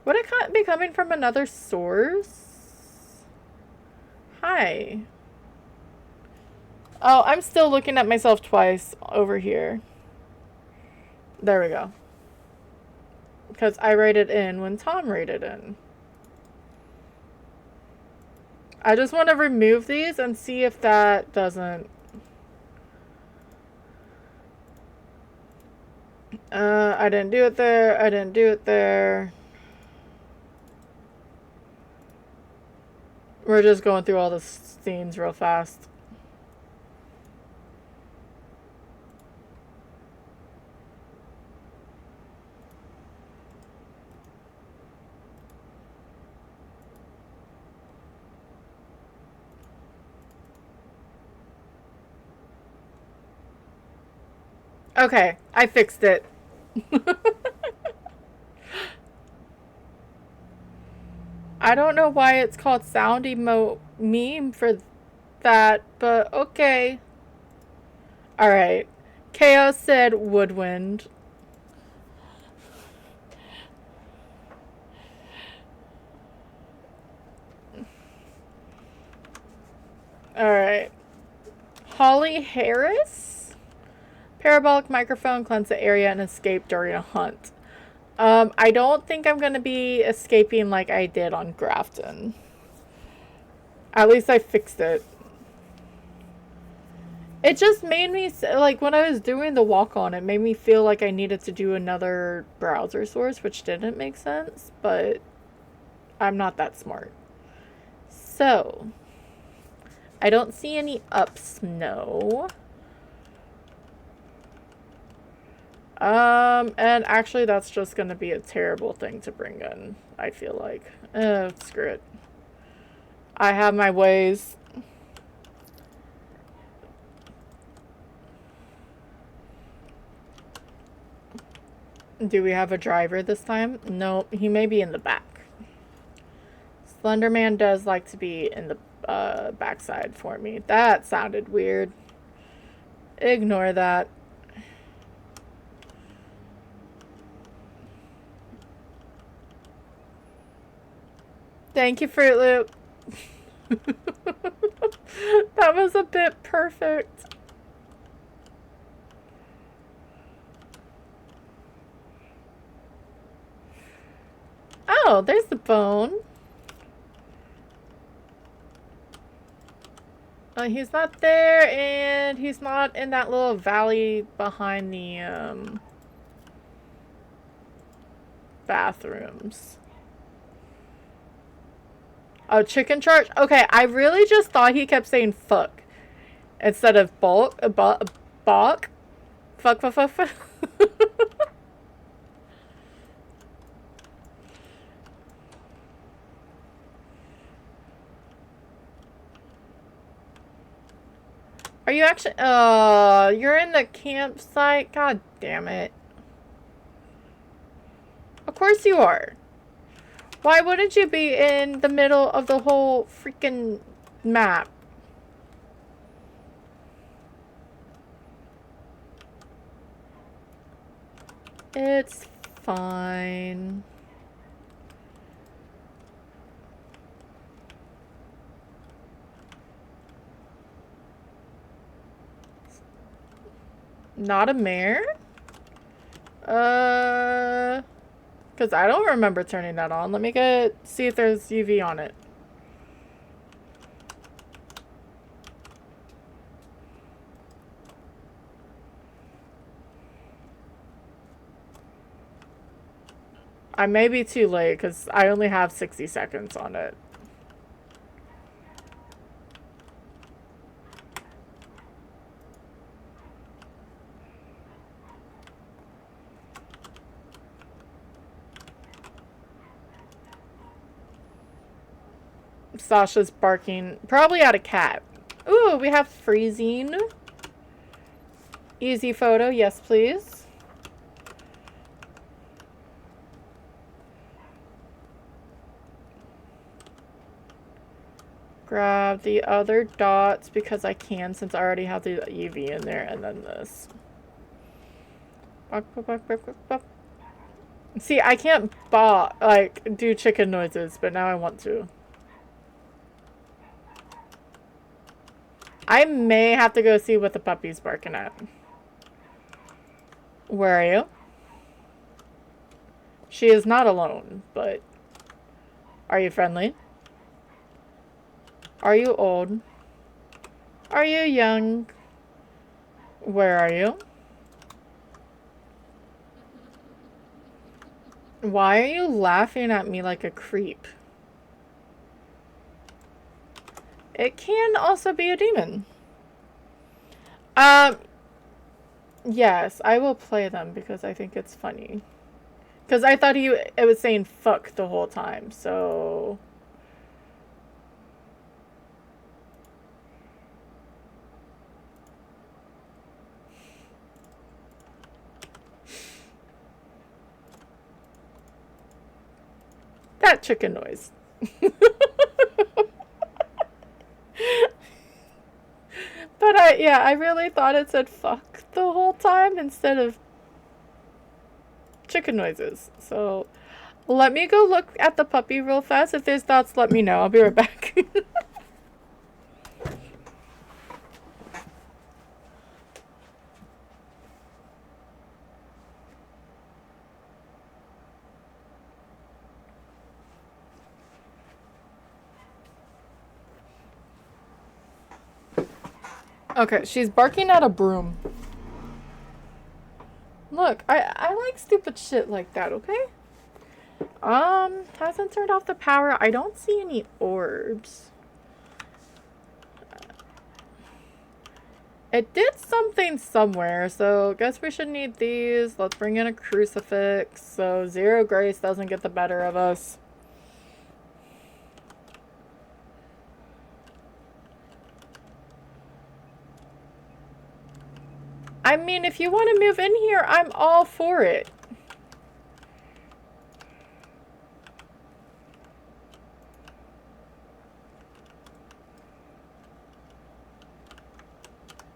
S1: Would it be coming from another source? Hi. Oh, I'm still looking at myself twice over here. There we go. Because I rated in when Tom rated in. I just want to remove these and see if that doesn't... I didn't do it there. I didn't do it there. We're just going through all the scenes real fast. Okay, I fixed it. I don't know why it's called sound meme for that, but okay. Alright. Chaos said woodwind. Alright. Holly Harris? Parabolic microphone, cleanse the area, and escape during a hunt. I don't think I'm going to be escaping like I did on Grafton. At least I fixed it. It just made me, like, when I was doing the walk on, it made me feel like I needed to do another browser source, which didn't make sense, but I'm not that smart. So, I don't see any ups, no. And actually that's just gonna be a terrible thing to bring in, I feel like. Screw it. I have my ways. Do we have a driver this time? No, he may be in the back. Slenderman does like to be in the backside for me. That sounded weird. Ignore that. Thank you, Fruit Loop. That was a bit perfect. Oh, there's the bone. He's not there, and he's not in that little valley behind the bathrooms. Oh, chicken charge? Okay, I really just thought he kept saying fuck instead of bulk, balk. Fuck, fuck, fuck, fuck. Are you actually? You're in the campsite? God damn it. Of course you are. Why wouldn't you be in the middle of the whole freaking map? It's fine. Not a mare? Because I don't remember turning that on. Let me see if there's UV on it. I may be too late because I only have 60 seconds on it. Sasha's barking. Probably at a cat. Ooh, we have freezing. Easy photo. Yes, please. Grab the other dots because I can since I already have the UV in there, and then this. See, I can't do chicken noises, but now I want to. I may have to go see what the puppy's barking at. Where are you? She is not alone, but are you friendly? Are you old? Are you young? Where are you? Why are you laughing at me like a creep? It can also be a demon. Yes, I will play them because I think it's funny. Because I thought it was saying fuck the whole time, so... That chicken noise. But yeah, I really thought it said fuck the whole time instead of chicken noises. So let me go look at the puppy real fast. If there's dots, let me know. I'll be right back. Okay, she's barking at a broom. Look, I like stupid shit like that, okay? Hasn't turned off the power. I don't see any orbs. It did something somewhere, so guess we should need these. Let's bring in a crucifix so zero grace doesn't get the better of us. I mean, if you want to move in here, I'm all for it.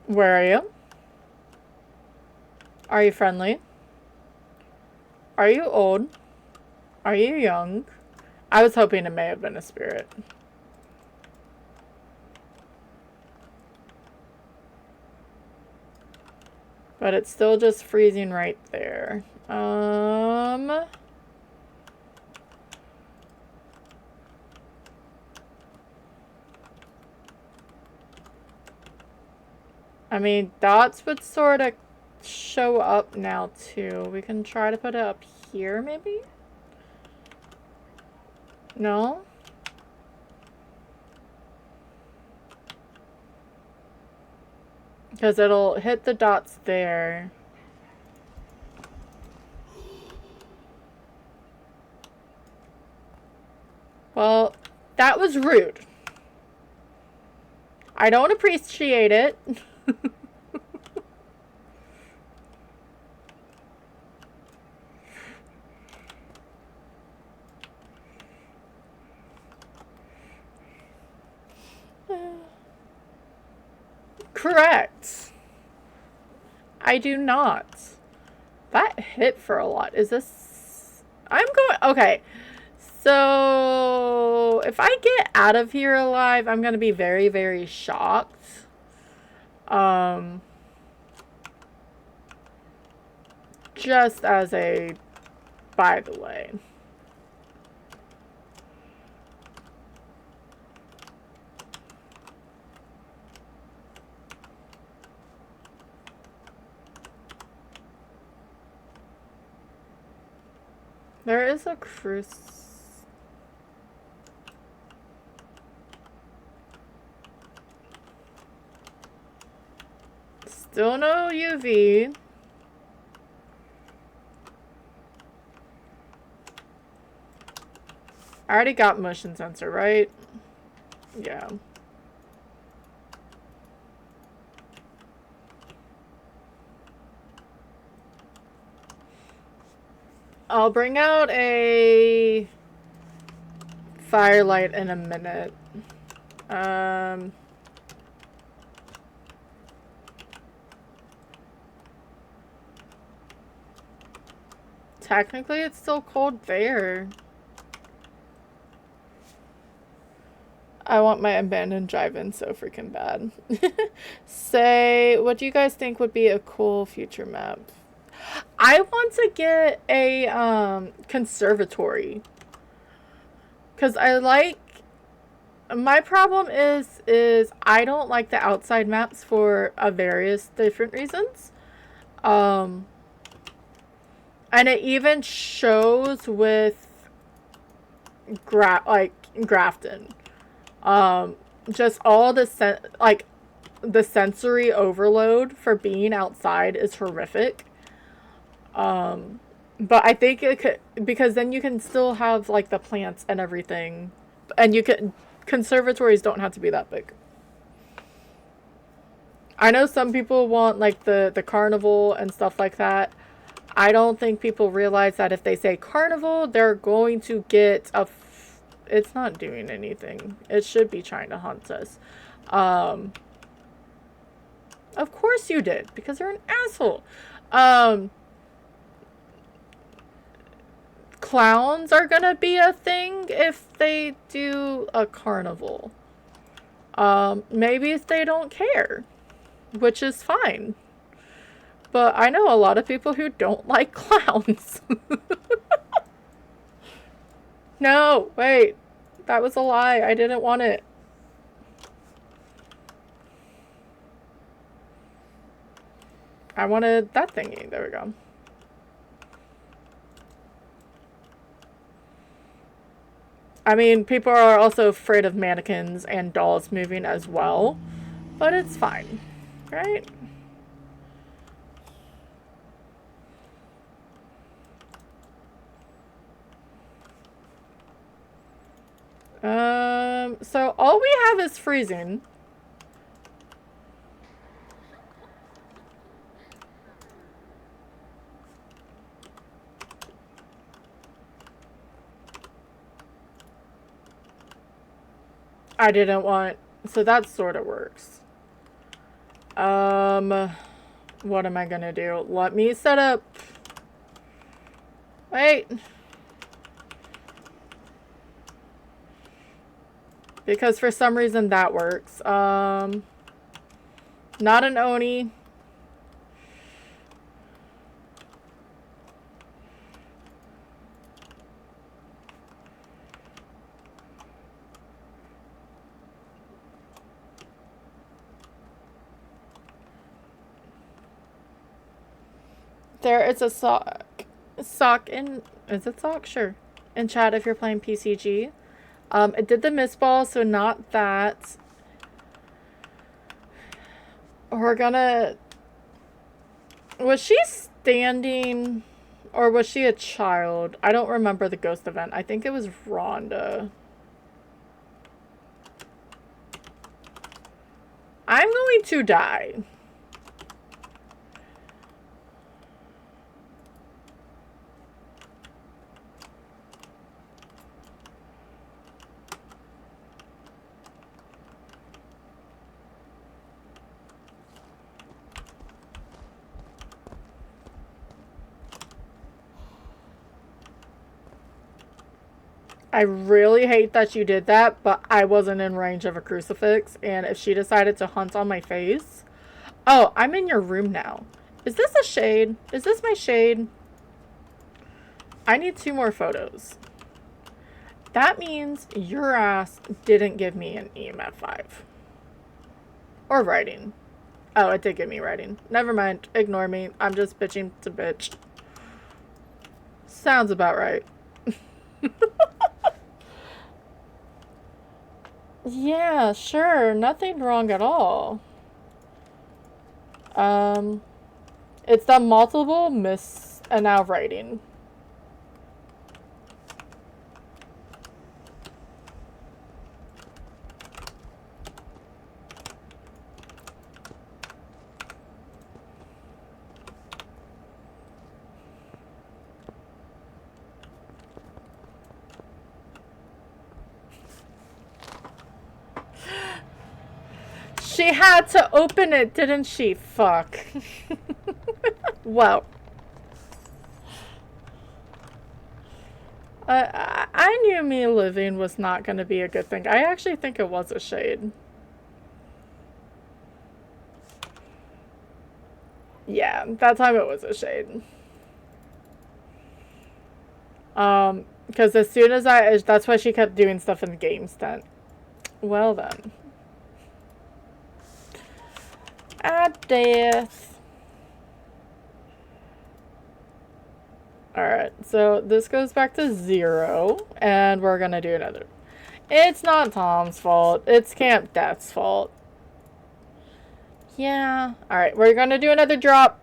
S1: Where are you? Are you friendly? Are you old? Are you young? I was hoping it may have been a spirit. But it's still just freezing right there. I mean, dots would sort of show up now, too. We can try to put it up here, maybe? No? Because it'll hit the dots there. Well, that was rude. I don't appreciate it. Correct. I do not. That hit for a lot. Is this... I'm going... Okay. So... If I get out of here alive, I'm going to be very, very shocked. Just as a... By the way. There is a cruise. Still no UV. I already got motion sensor, right? Yeah. I'll bring out a firelight in a minute. Technically, it's still cold there. I want my abandoned drive-in so freaking bad. Say, what do you guys think would be a cool future map? I want to get a conservatory. Because I like... My problem is I don't like the outside maps for various different reasons. And it even shows with Grafton. Just all the the sensory overload for being outside is horrific. But I think it could, because then you can still have like the plants and everything, and you can, conservatories don't have to be that big. I know some people want like the carnival and stuff like that. I don't think people realize that if they say carnival, they're going to get a... It's not doing anything. It should be trying to hunt us. Of course you did, because you're an asshole. Um, Clowns are gonna be a thing if they do a carnival. Maybe if they don't care, which is fine. But I know a lot of people who don't like clowns. No, wait. That was a lie. I didn't want it. I wanted that thingy. There we go. I mean, people are also afraid of mannequins and dolls moving as well, but it's fine, right? So all we have is freezing. I didn't want, so that sort of works. What am I gonna do? Let me set up. Wait. Because for some reason that works. Not an Oni. There is a sock. Sock in. Is it sock? Sure. In chat if you're playing PCG. It did the miss ball, so not that. We're gonna. Was she standing. Or was she a child? I don't remember the ghost event. I think it was Rhonda. I'm going to die. I really hate that you did that, but I wasn't in range of a crucifix, and if she decided to hunt on my face... Oh, I'm in your room now. Is this a shade? Is this my shade? I need 2 more photos. That means your ass didn't give me an EMF 5. Or writing. Oh, it did give me writing. Never mind. Ignore me. I'm just bitching to bitch. Sounds about right. Yeah, sure. Nothing wrong at all. It's the multiple miss and now writing. She had to open it, didn't she? Fuck. Well. I knew me living was not going to be a good thing. I actually think it was a shade. Yeah, that time it was a shade. Because as soon as that's why she kept doing stuff in the games tent. Well then. At death. Alright, so this goes back to 0, and we're gonna do another. It's not Tom's fault, it's Camp Death's fault. Yeah. Alright, we're gonna do another drop.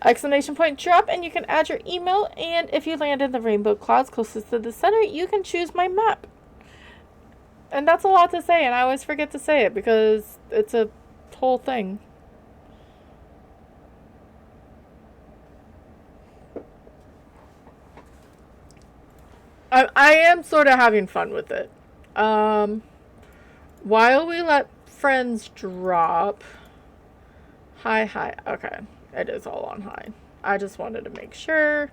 S1: Exclamation point drop, and you can add your email, and if you land in the rainbow clouds closest to the center, you can choose my map. And that's a lot to say, and I always forget to say it because it's a whole thing. I am sort of having fun with it. Um, while we let friends drop. High, high. Okay. It is all on high. I just wanted to make sure.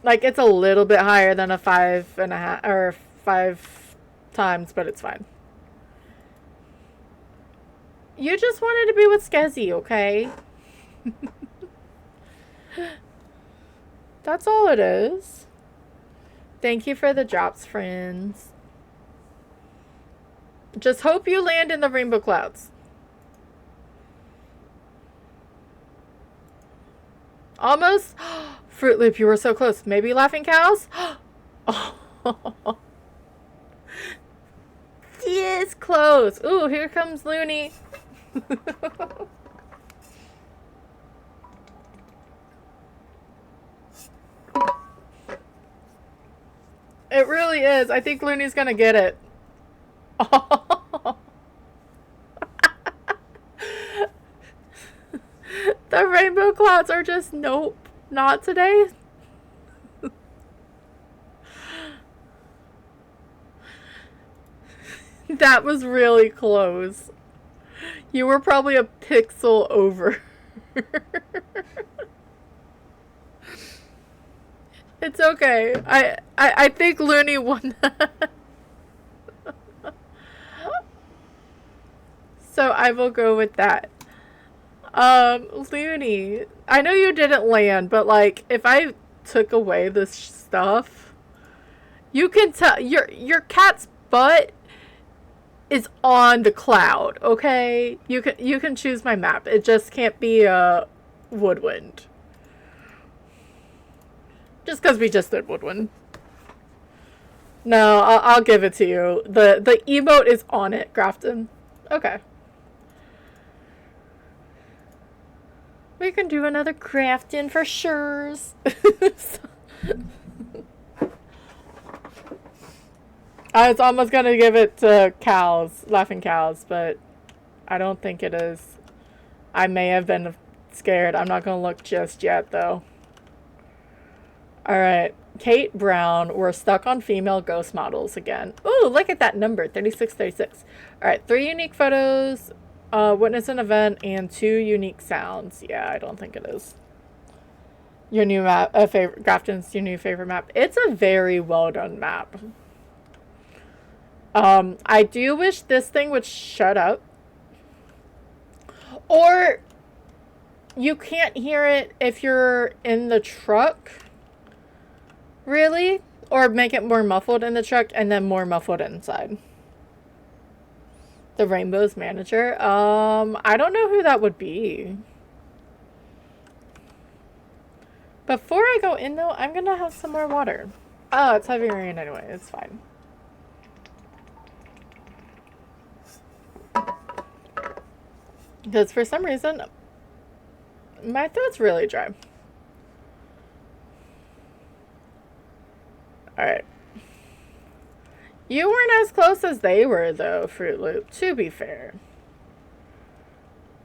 S1: Like, it's a little bit higher than a 5.5 or 5 times, but it's fine. You just wanted to be with Skezzy, okay? That's all it is. Thank you for the drops, friends. Just hope you land in the rainbow clouds. Almost. Fruit Loop, you were so close. Maybe Laughing Cows? Oh. Yes, close. Ooh, here comes Looney. It really is. I think Looney's gonna get it. Oh. The rainbow clouds are just nope. Not today. That was really close. You were probably a pixel over. It's okay. I think Looney won that. So I will go with that. Looney, I know you didn't land, but like if I took away this stuff, you can tell your cat's butt is on the cloud, okay? You can choose my map. It just can't be a woodwind. Just because we just did woodwind. No, I'll give it to you. The emote is on it, Grafton. Okay. We can do another crafting for sure. I was almost gonna give it to cows, laughing cows, but I don't think it is. I may have been scared. I'm not gonna look just yet, though. Alright. Kate Brown, we're stuck on female ghost models again. Ooh, look at that number, 3636. Alright, 3 unique photos, witness an event, and 2 unique sounds. Yeah, I don't think it is. Your new map, favorite, Grafton's your new favorite map. It's a very well done map. I do wish this thing would shut up. Or you can't hear it if you're in the truck. Really? Or make it more muffled in the truck and then more muffled inside. The Rainbow's manager? I don't know who that would be. Before I go in though, I'm gonna have some more water. Oh, it's heavy rain anyway, it's fine. Because for some reason, my throat's really dry. Alright. You weren't as close as they were, though, Fruit Loop, to be fair.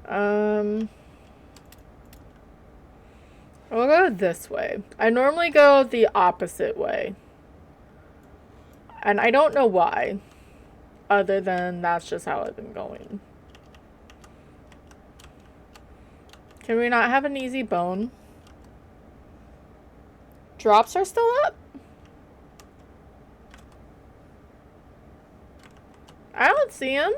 S1: We'll go this way. I normally go the opposite way. And I don't know why. Other than that's just how I've been going. Can we not have an easy bone? Drops are still up? I don't see him.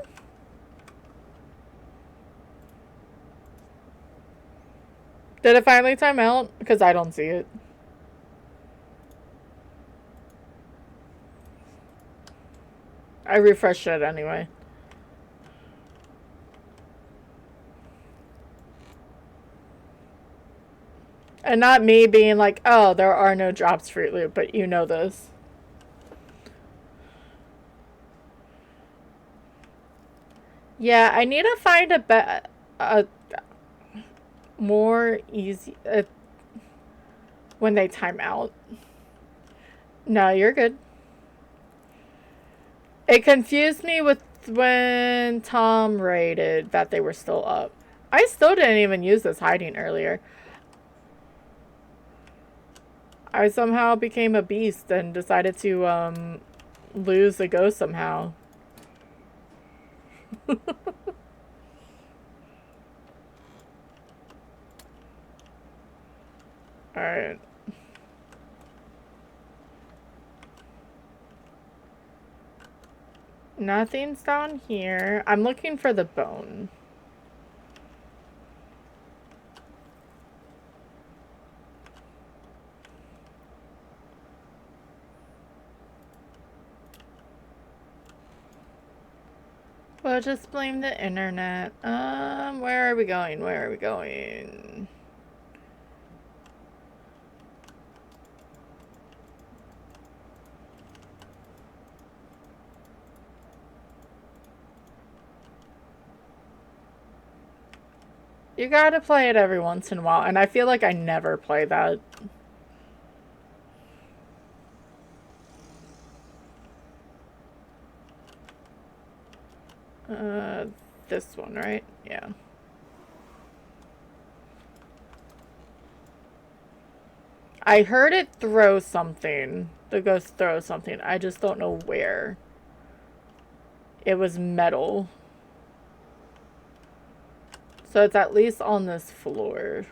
S1: Did it finally time out? Because I don't see it. I refreshed it anyway. And not me being like, oh, there are no drops, Fruit Loop, but you know this. Yeah, I need to find a more easy when they time out. No, you're good. It confused me with when Tom rated that they were still up. I still didn't even use this hiding earlier. I somehow became a beast and decided to lose the ghost somehow. Alright. Nothing's down here. I'm looking for the bone. We'll just blame the internet. Where are we going? Where are we going? You gotta play it every once in a while, and I feel like I never play that. This one, right? Yeah. I heard it throw something. The ghost throw something. I just don't know where. It was metal. So it's at least on this floor.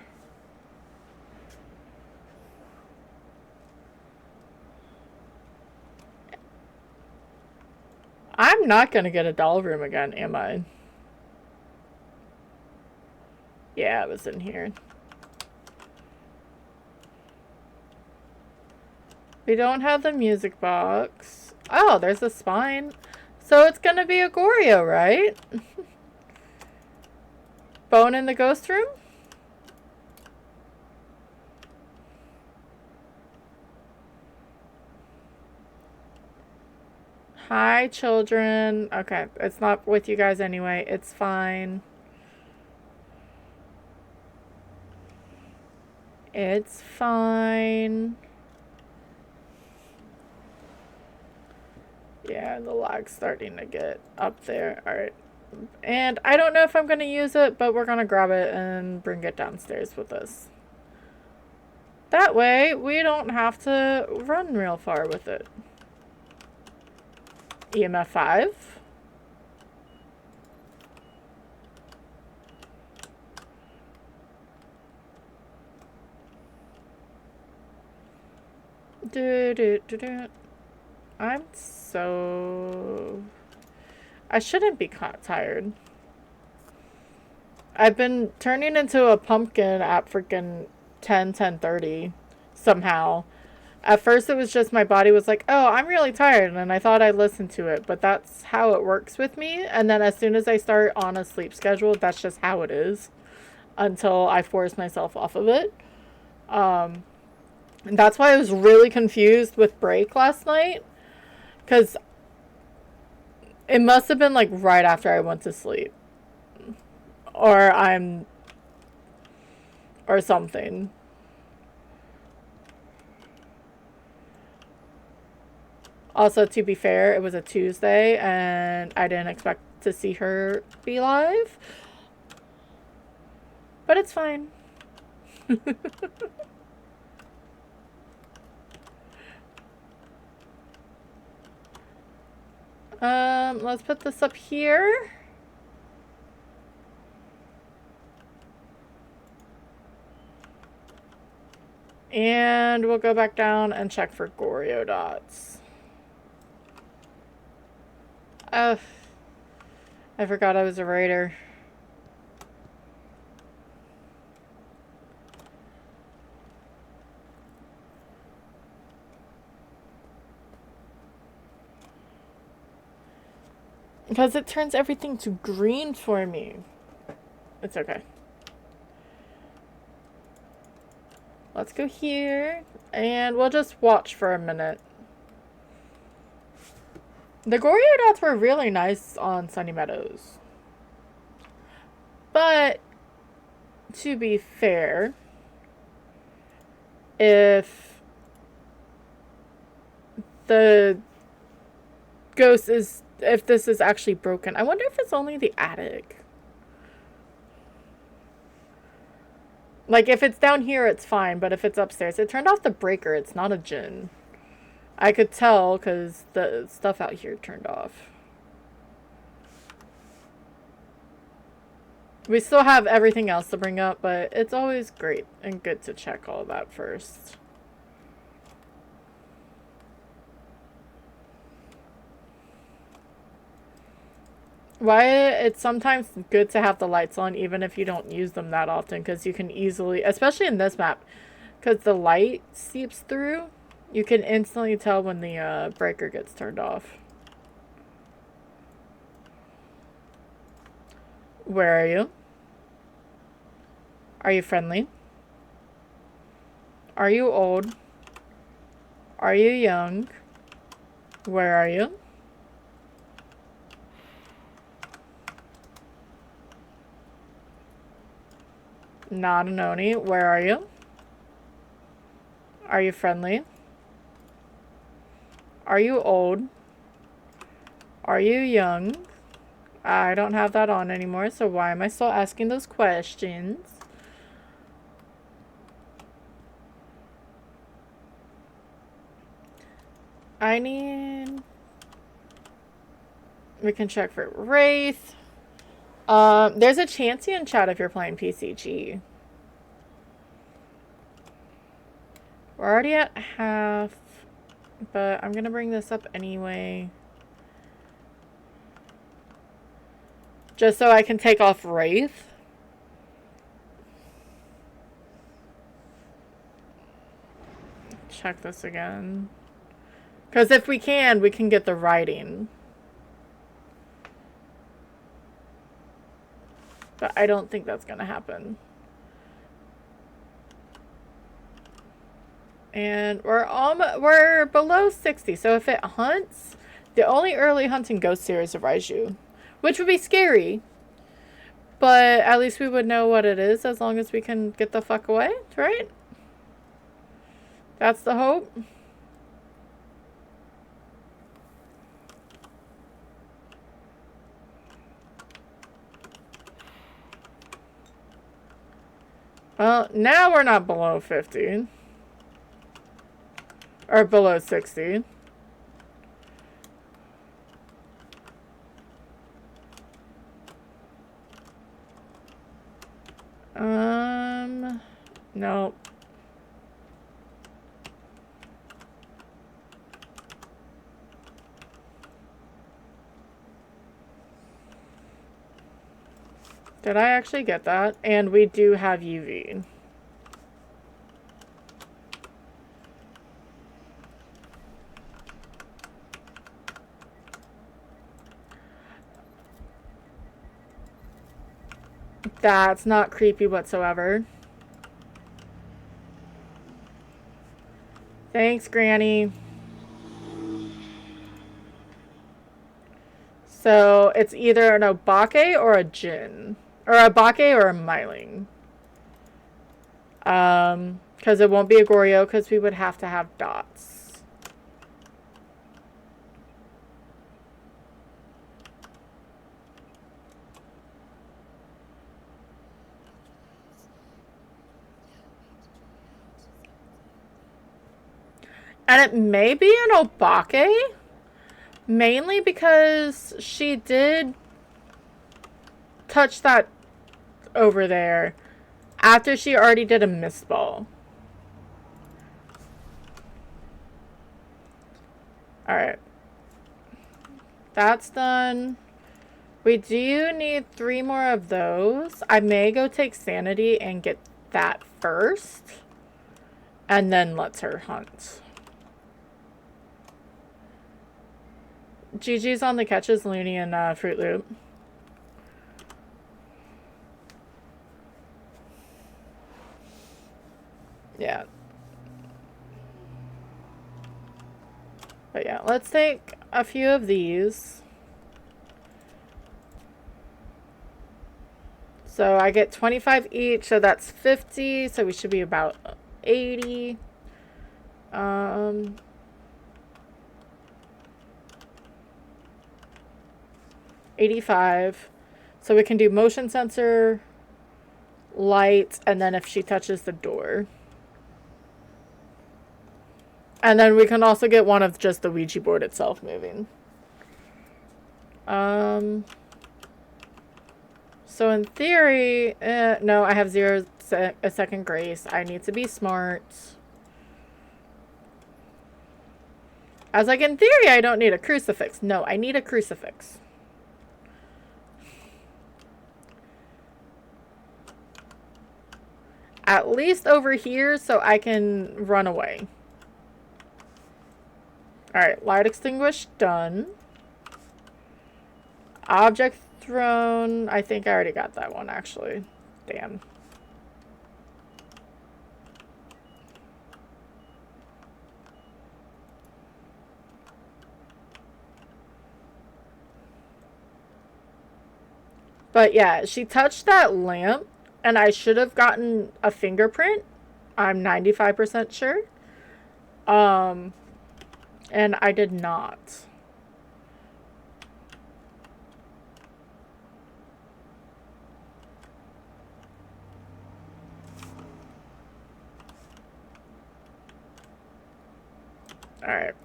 S1: I'm not gonna get a doll room again, am I? Yeah, it was in here. We don't have the music box. Oh, there's a spine. So it's gonna be a Goryo, right? Bone in the ghost room? Hi, children. Okay, it's not with you guys anyway. It's fine. It's fine. Yeah, the lag's starting to get up there. Alright. And I don't know if I'm going to use it, but we're going to grab it and bring it downstairs with us. That way, we don't have to run real far with it. EMF 5. I'm so... I shouldn't be tired. I've been turning into a pumpkin at freaking 10:30 somehow. At first it was just my body was like, oh, I'm really tired, and I thought I'd listen to it, but that's how it works with me. And then as soon as I start on a sleep schedule, that's just how it is until I force myself off of it. And that's why I was really confused with break last night, because it must have been like right after I went to sleep, or or something. Also, to be fair, it was a Tuesday, and I didn't expect to see her be live. But it's fine. Let's put this up here. And we'll go back down and check for Goryo dots. Oh, I forgot I was a writer. Because it turns everything to green for me. It's okay. Let's go here, and we'll just watch for a minute. The Goryo dots were really nice on Sunny Meadows. But, to be fair, if the ghost is... if this is actually broken. I wonder if it's only the attic. Like, if it's down here, it's fine, but if it's upstairs, it turned off the breaker. It's not a djinn. I could tell because the stuff out here turned off. We still have everything else to bring up, but it's always great and good to check all that first. Why it's sometimes good to have the lights on even if you don't use them that often, because you can easily, especially in this map, because the light seeps through, you can instantly tell when the breaker gets turned off. Where are you? Are you friendly? Are you old? Are you young? Where are you? Not an Oni. Where are you? Are you friendly? Are you old? Are you young? I don't have that on anymore, so why am I still asking those questions? I need... We can check for Wraith. There's a Chansey in chat if you're playing PCG. We're already at half, but I'm gonna bring this up anyway. Just so I can take off Wraith. Check this again. Because if we can get the writing. But I don't think that's gonna happen. And we're below 60, so if it hunts, the only early hunting ghost here is a Raiju. Which would be scary. But at least we would know what it is as long as we can get the fuck away, right? That's the hope. Well, now we're not below 50. Or below 60. Nope. Did I actually get that? And we do have UV. That's not creepy whatsoever. Thanks, Granny. So it's either an Obake or a Jin. Or a Bake or a Myling. Because it won't be a Goryo because we would have to have dots. And it may be an Obake. Mainly because she did touch that over there after she already did a mist ball. Alright. That's done. We do need 3 more of those. I may go take Sanity and get that first. And then let's her hunt. GG's on the catches, Looney and Fruit Loop. Yeah. But yeah, let's take a few of these. So I get 25 each, so that's 50. So we should be about 80. 85. So we can do motion sensor, light, and then if she touches the door. And then we can also get one of just the Ouija board itself moving. So in theory, no, I have a second grace. I need to be smart. I was like, in theory, I don't need a crucifix. No, I need a crucifix. At least over here so I can run away. Alright, light extinguished, done. Object thrown. I think I already got that one, actually. Damn. But yeah, she touched that lamp, and I should have gotten a fingerprint. I'm 95% sure. And I did not. Alright.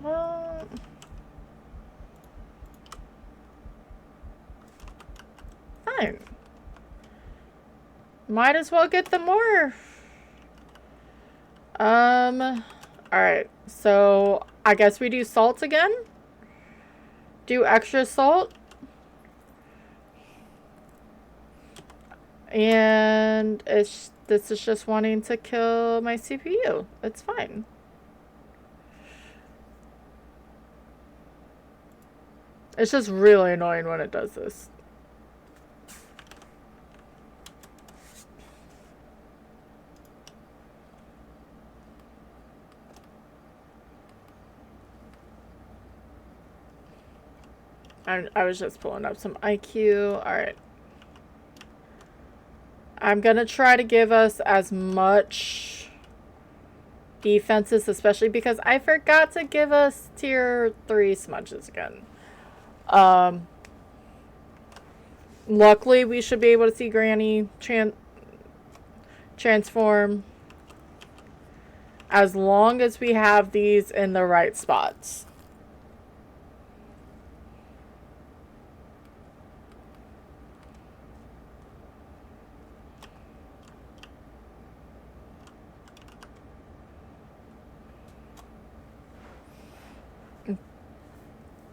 S1: Well, fine. Might as well get the more. Alright. So, I guess we do salt again? Do extra salt? And this is just wanting to kill my CPU. It's fine. It's just really annoying when it does this. I was just pulling up some IQ. Alright. I'm gonna try to give us as much defenses, especially because I forgot to give us tier 3 smudges again. Luckily, we should be able to see Granny transform as long as we have these in the right spots.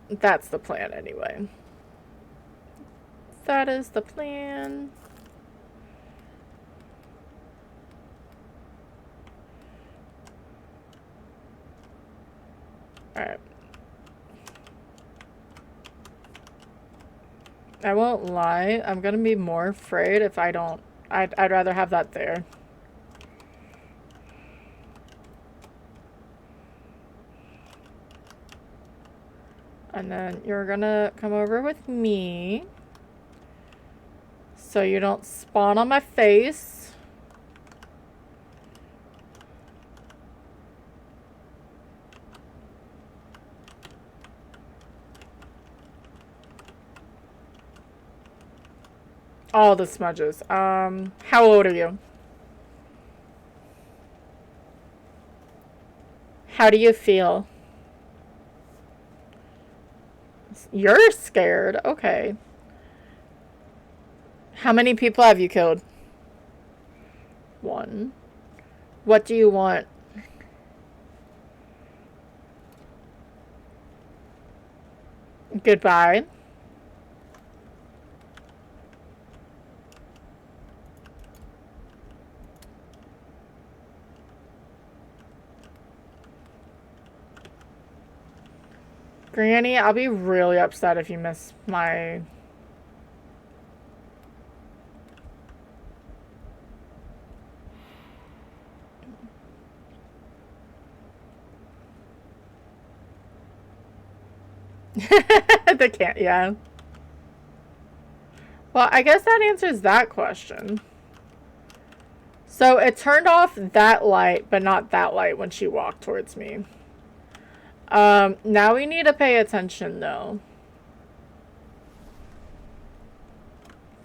S1: That's the plan anyway. That is the plan. Alright. I won't lie. I'm gonna be more afraid if I don't... I'd rather have that there. And then you're gonna come over with me. So you don't spawn on my face. All the smudges. How old are you? How do you feel? You're scared? Okay. How many people have you killed? 1. What do you want? Goodbye. Granny, I'll be really upset if you miss my... They can't, yeah. Well, I guess that answers that question. So it turned off that light, but not that light when she walked towards me. Now we need to pay attention, though.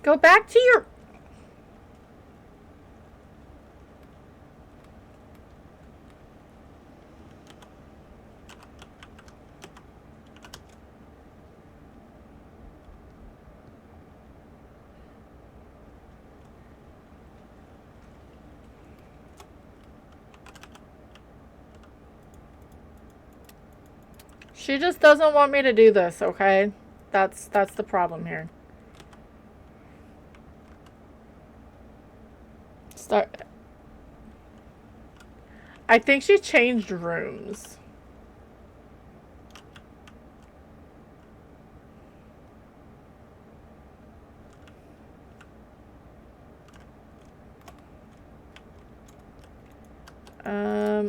S1: Go back to your... She just doesn't want me to do this, okay? That's the problem here. Start. I think she changed rooms.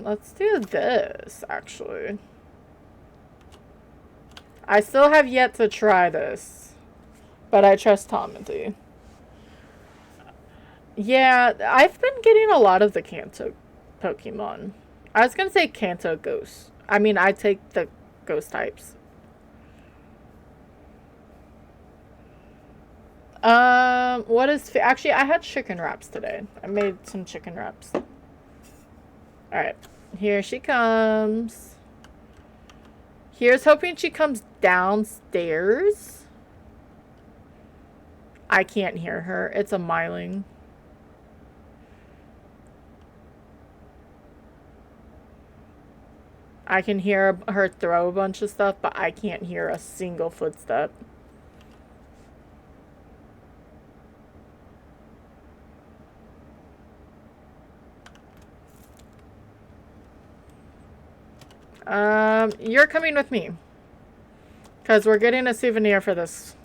S1: Let's do this, actually. I still have yet to try this, but I trust Tomothy. Yeah, I've been getting a lot of the Kanto Pokemon. I was gonna say Kanto Ghost. I mean, I take the ghost types. What is... Actually, I had chicken wraps today. I made some chicken wraps. Alright, here she comes. Here's hoping she comes downstairs. I can't hear her. It's a Myling. I can hear her throw a bunch of stuff, but I can't hear a single footstep. You're coming with me. Because we're getting a souvenir for this.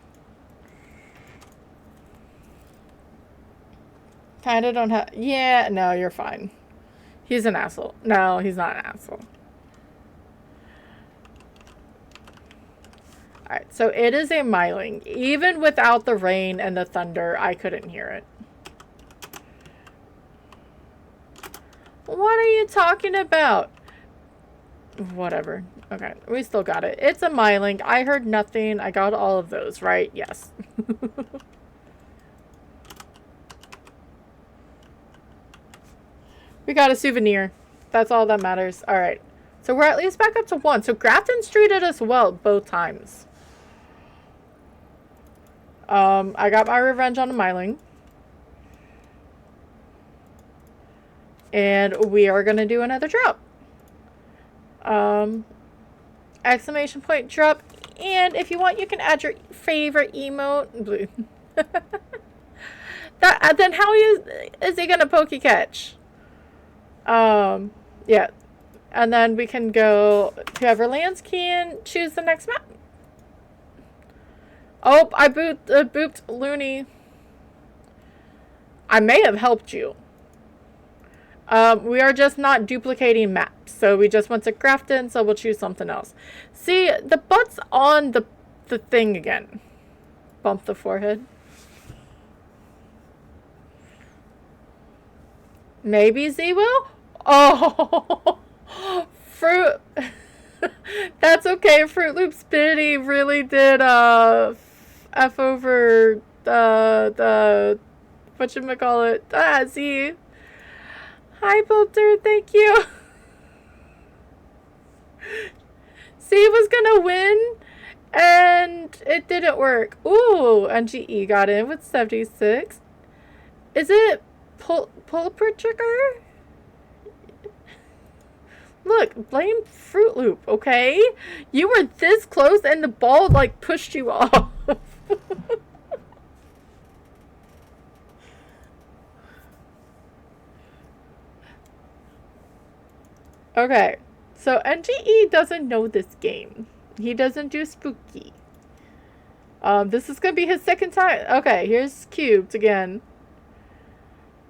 S1: Kinda don't have... Yeah, no, you're fine. He's an asshole. No, he's not an asshole. Alright, so it is a Myling. Even without the rain and the thunder, I couldn't hear it. What are you talking about? Whatever. Okay, we still got it. It's a Myling. I heard nothing. I got all of those, right? Yes. We got a souvenir. That's all that matters. Alright. So we're at least back up to 1. So Grafton's treated us well both times. I got my revenge on the Myling. And we are going to do another drop. Exclamation point drop. And if you want, you can add your favorite emote. Then how is he going to Poke Catch? Yeah. And then we can go, whoever lands can choose the next map. Oh, I booped Looney. I may have helped you. We are just not duplicating maps. So we just went to Grafton, so we'll choose something else. See, the butt's on the thing again. Bump the forehead. Maybe Z will? Oh, Fruit. That's okay. Fruit Loops Biddy really did F over the whatchamacallit. Z. Hi, Bolter. Thank you. C was gonna win, and it didn't work. Ooh, NGE got in with 76. Is it Pulper Trigger? Look, blame Fruit Loop, okay? You were this close and the ball, like, pushed you off. Okay, so NGE doesn't know this game. He doesn't do spooky. This is gonna be his second time. Okay, here's Cubed again.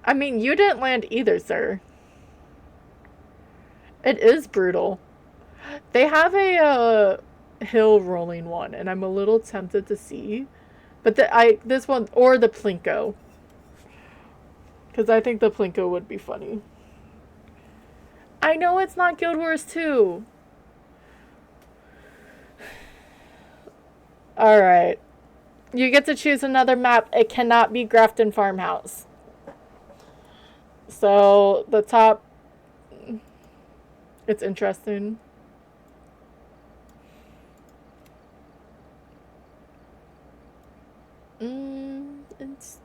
S1: I mean, you didn't land either, sir. It is brutal. They have a hill rolling one, and I'm a little tempted to see. But this one, or the Plinko. Because I think the Plinko would be funny. I know it's not Guild Wars 2. Alright. You get to choose another map. It cannot be Grafton Farmhouse. So the top, it's interesting. It's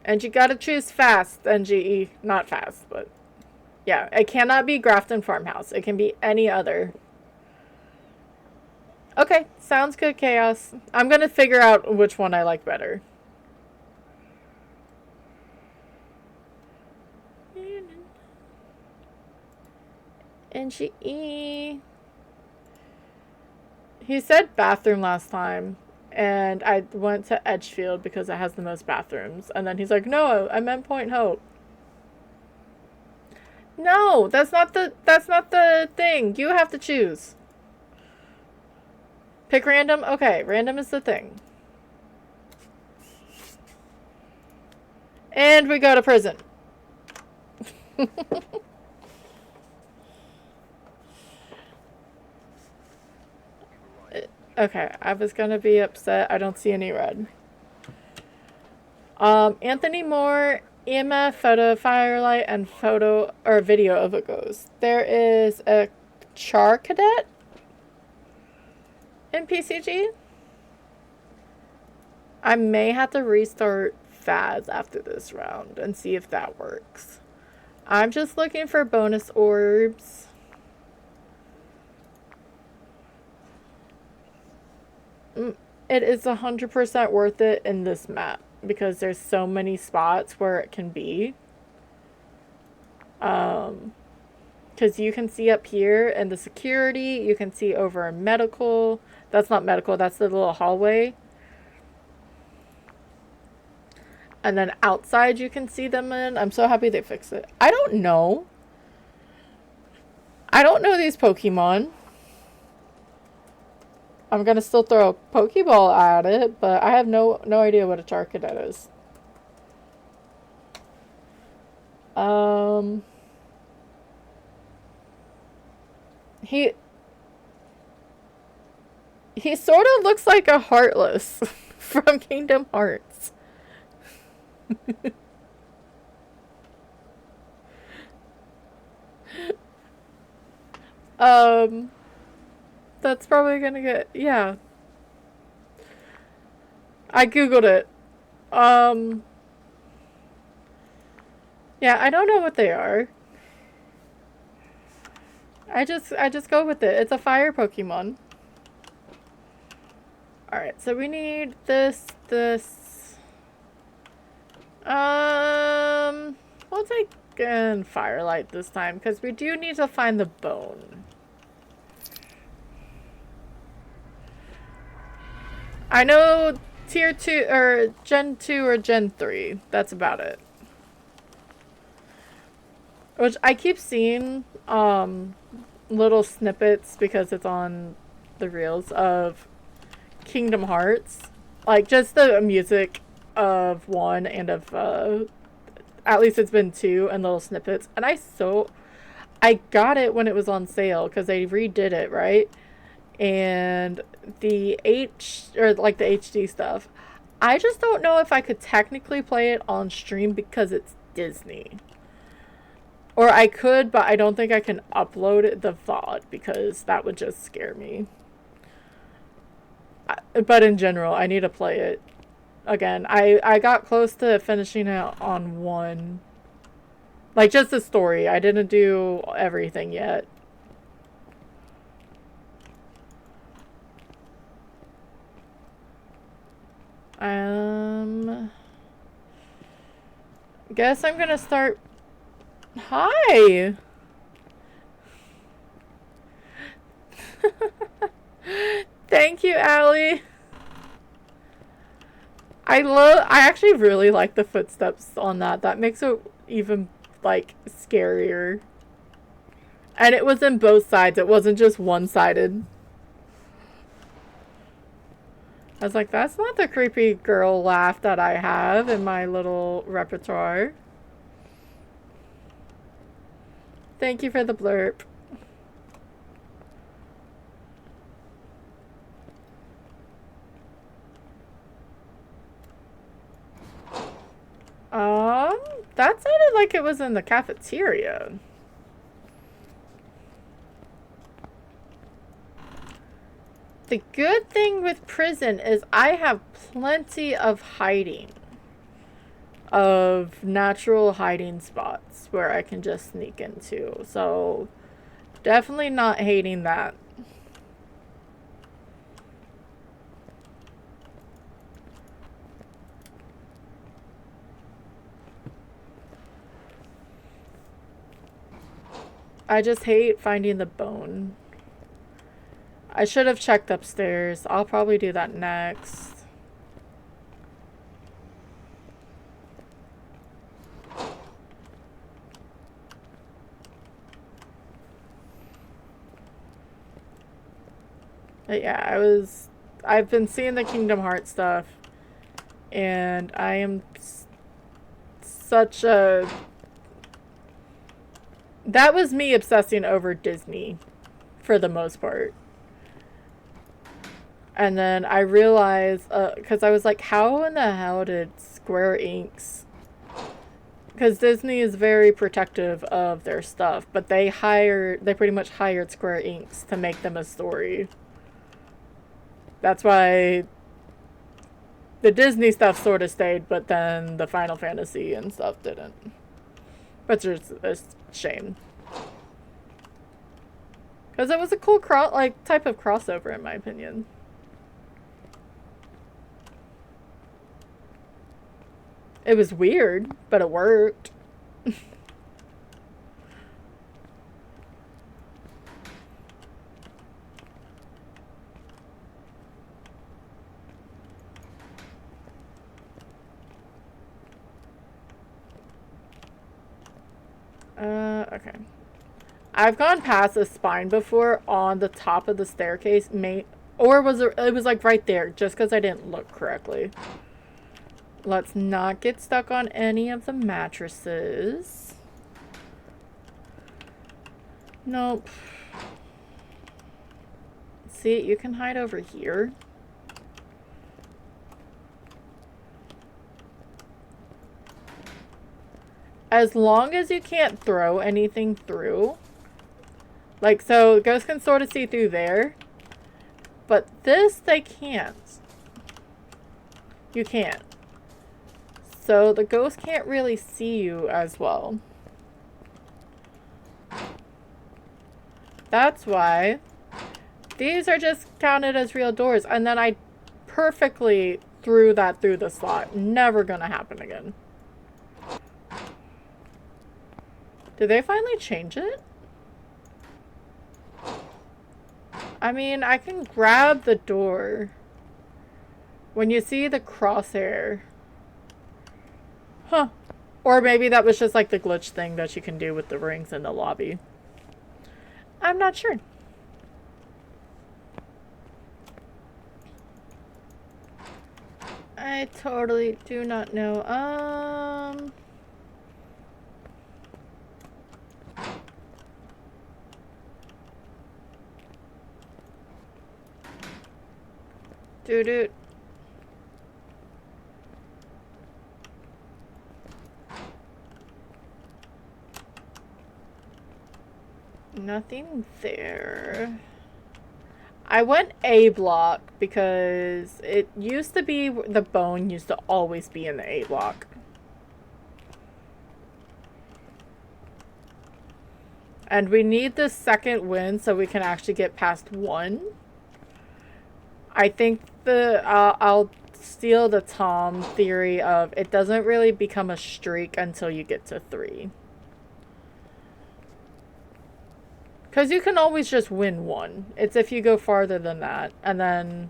S1: and you gotta choose fast, NGE. Not fast, but yeah. It cannot be Grafton Farmhouse. It can be any other. Okay, sounds good, Chaos. I'm gonna figure out which one I like better. NGE. He said bathroom last time, and I went to Edgefield because it has the most bathrooms. And then he's like, "No, I meant Point Hope." No, that's not the thing. You have to choose. Pick random. Okay, random is the thing. And we go to prison. Okay, I was gonna be upset. I don't see any red. Anthony Moore, EMF, photo, firelight, and photo or video of a ghost. There is a char cadet in PCG. I may have to restart Faz after this round and see if that works. I'm just looking for bonus orbs. It is 100% worth it in this map because there's so many spots where it can be. Because you can see up here in the security, you can see over in medical. That's not medical, that's the little hallway. And then outside you can see them in. I'm so happy they fixed it. I don't know. I don't know these Pokemon. I'm gonna still throw a Pokeball at it, but I have no idea what a Charcadet is. He sort of looks like a Heartless from Kingdom Hearts. That's probably gonna get, yeah. I googled it. Yeah, I don't know what they are. I just go with it. It's a fire Pokemon. Alright, so we need this. We'll take Firelight this time, because we do need to find the bone. I know tier 2, or Gen 2 or Gen 3. That's about it. Which I keep seeing, little snippets, because it's on the reels, of Kingdom Hearts. Like, just the music of 1 and of, at least it's been 2, and little snippets. And I got it when it was on sale, because they redid it, right? And the the HD stuff, I just don't know if I could technically play it on stream because it's Disney. Or I could, but I don't think I can upload the VOD because that would just scare me. But in general, I need to play it again. I got close to finishing it on 1. Like, just the story. I didn't do everything yet. Guess I'm gonna start. Hi! Thank you, Allie. I actually really like the footsteps on that. That makes it even, like, scarier. And it was in both sides. It wasn't just one-sided. I was like, that's not the creepy girl laugh that I have in my little repertoire. Thank you for the blurb. think it was in the cafeteria. The good thing with prison is I have plenty of hiding. Of natural hiding spots where I can just sneak into. So, definitely not hating that. I just hate finding the bone. I should have checked upstairs. I'll probably do that next. But yeah, I've been seeing the Kingdom Hearts stuff, and I am such a... That was me obsessing over Disney, for the most part. And then I realized, because I was like, how in the hell did Square Enix... Because Disney is very protective of their stuff, but they pretty much hired Square Enix to make them a story. That's why the Disney stuff sort of stayed, but then the Final Fantasy and stuff didn't. Which is a shame. Because it was a cool type of crossover, in my opinion. It was weird, but it worked. Okay. I've gone past a spine before on the top of the staircase, or it was like right there, just because I didn't look correctly. Let's not get stuck on any of the mattresses. Nope. See, you can hide over here. As long as you can't throw anything through. Like, so ghosts can sort of see through there. But this, they can't. You can't. So the ghost can't really see you as well. That's why these are just counted as real doors. And then I perfectly threw that through the slot. Never gonna happen again. Did they finally change it? I mean, I can grab the door. When you see the crosshair. Huh. Or maybe that was just like the glitch thing that you can do with the rings in the lobby. I'm not sure. I totally do not know. Doo-doo. Nothing there. I went A block because it used to be the bone used to always be in the A block. And we need the second win so we can actually get past 1. I think I'll steal the Tom theory of it doesn't really become a streak until you get to 3. Because you can always just win 1. It's if you go farther than that. And then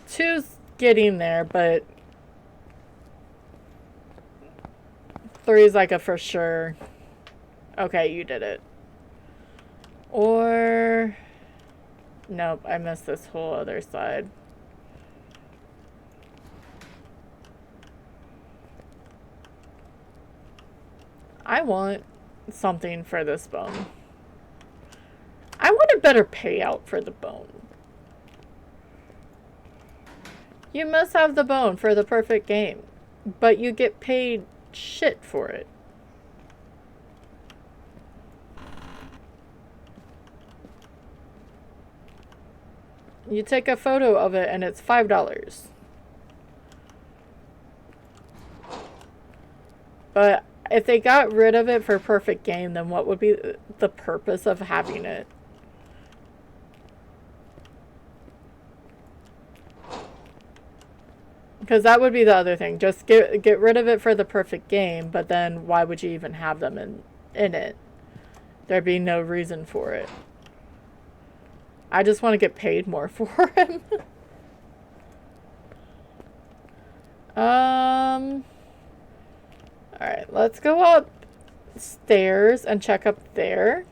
S1: 2's getting there, but 3's like a for sure. Okay, you did it. Or... Nope, I missed this whole other side. I want something for this bone. I want a better payout for the bone. You must have the bone for the perfect game, but you get paid shit for it. You take a photo of it and it's $5. But if they got rid of it for perfect game, then what would be the purpose of having it? Because that would be the other thing. Just get rid of it for the perfect game, but then why would you even have them in it? There'd be no reason for it. I just want to get paid more for him. Alright, let's go upstairs and check up there.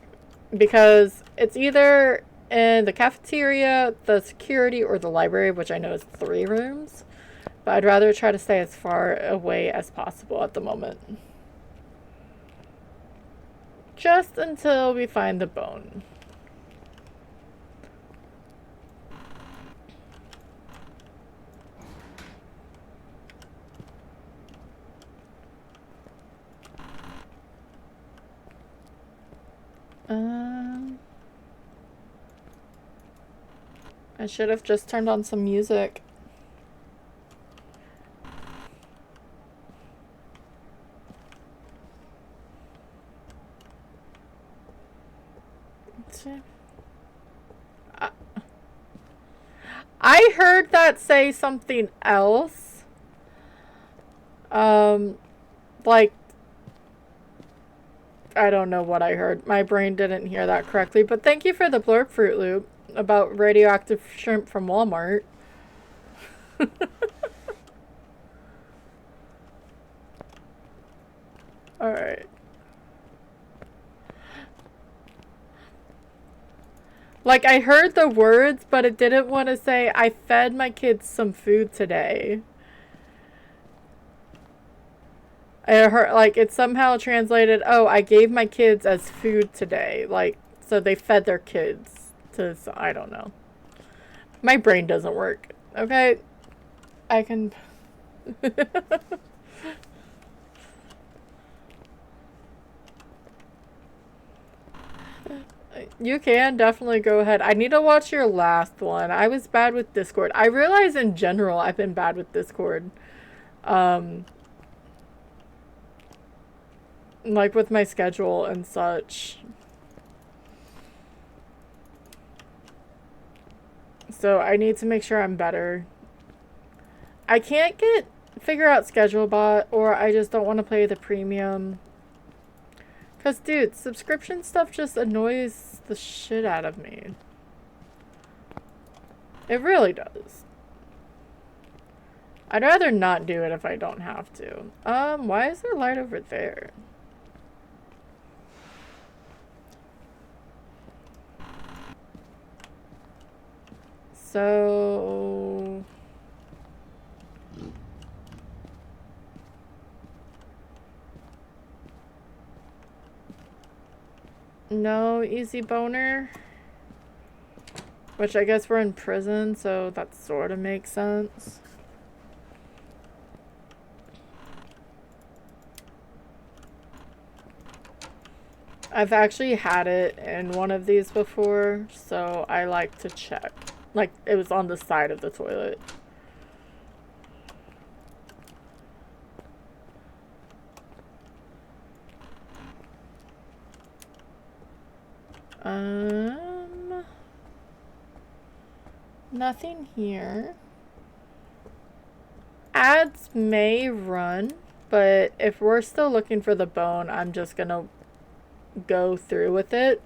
S1: Because it's either in the cafeteria, the security, or the library, which I know is 3 rooms. But I'd rather try to stay as far away as possible at the moment. Just until we find the bone. I should have just turned on some music. I heard that say something else. Like, I don't know what I heard. My brain didn't hear that correctly. But thank you for the blurb, Fruit Loop, about radioactive shrimp from Walmart. Alright. Like, I heard the words, but it didn't want to say, I fed my kids some food today. I heard, like, it somehow translated, oh, I gave my kids as food today. Like, so they fed their kids to, I don't know. My brain doesn't work, okay? I can... You can definitely go ahead. I need to watch your last one. I was bad with Discord. I realize in general I've been bad with Discord. Like with my schedule and such. So I need to make sure I'm better. I can't figure out schedule bot, or I just don't want to play the premium. Cause dude, subscription stuff just annoys the shit out of me. It really does. I'd rather not do it if I don't have to. Why is there light over there? So... No easy boner. Which I guess we're in prison, so that sort of makes sense. I've actually had it in one of these before, so I like to check. Like, it was on the side of the toilet. Nothing here. Ads may run, but if we're still looking for the bone, I'm just gonna go through with it.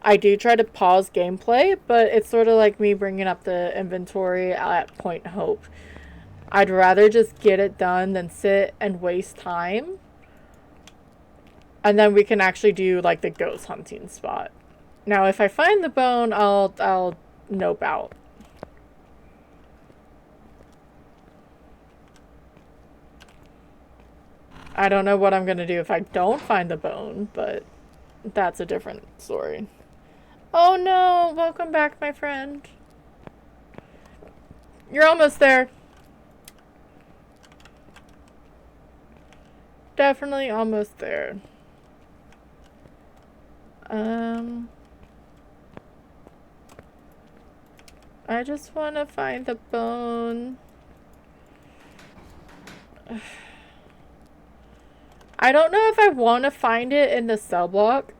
S1: I do try to pause gameplay, but it's sort of like me bringing up the inventory at Point Hope. I'd rather just get it done than sit and waste time. And then we can actually do like the ghost hunting spot. Now, if I find the bone, I'll nope out. I don't know what I'm gonna do if I don't find the bone, but that's a different story. Oh no! Welcome back, my friend. You're almost there. Definitely almost there. I just want to find the bone. I don't know if I want to find it in the cell block.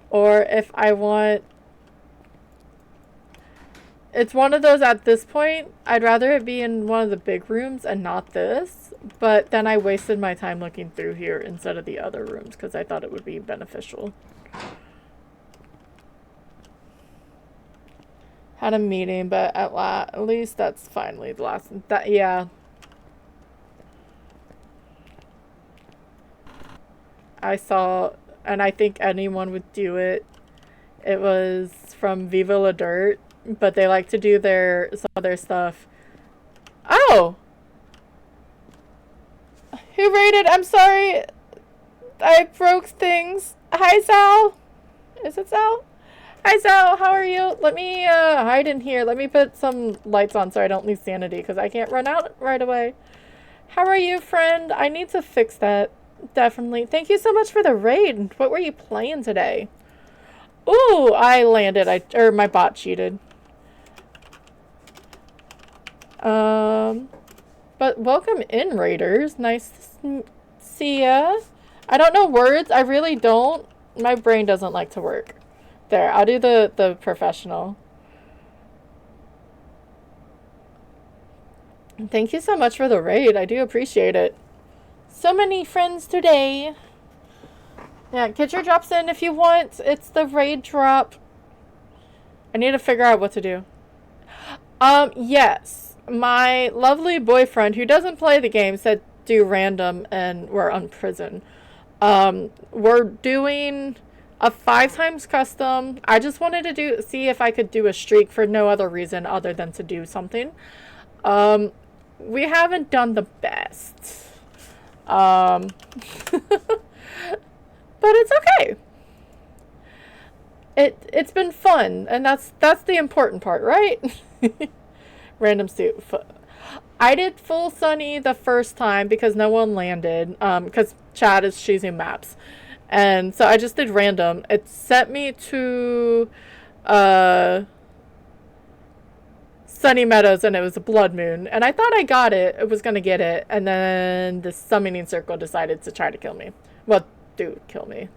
S1: Or if I want... It's one of those at this point. I'd rather it be in one of the big rooms and not this. But then I wasted my time looking through here instead of the other rooms because I thought it would be beneficial. Had a meeting, but at least that's finally the last... yeah. I saw, and I think anyone would do it. It was from Viva La Dirt, but they like to do some of their stuff. Oh! Who raided? I'm sorry. I broke things. Hi, Sal. Is it Sal? Hi, Sal. How are you? Let me hide in here. Let me put some lights on so I don't lose sanity because I can't run out right away. How are you, friend? I need to fix that. Definitely. Thank you so much for the raid. What were you playing today? Ooh, I landed. My bot cheated. But welcome in, raiders. Nice to see ya. I don't know words. I really don't. My brain doesn't like to work. There, I'll do the professional. Thank you so much for the raid. I do appreciate it. So many friends today. Yeah, get your drops in if you want. It's the raid drop. I need to figure out what to do. Yes. My lovely boyfriend, who doesn't play the game, said do random and we're on prison. We're doing a 5x custom. I just wanted to see if I could do a streak for no other reason other than to do something. We haven't done the best. But it's okay. It's been fun, and that's the important part, right? Random suit. I did full Sunny the first time because no one landed. Because Chad is choosing maps, and so I just did random. It sent me to Sunny Meadows, and it was a blood moon, and I thought I got it. I was gonna get it, and then the summoning circle decided to try to kill me. Well, kill me.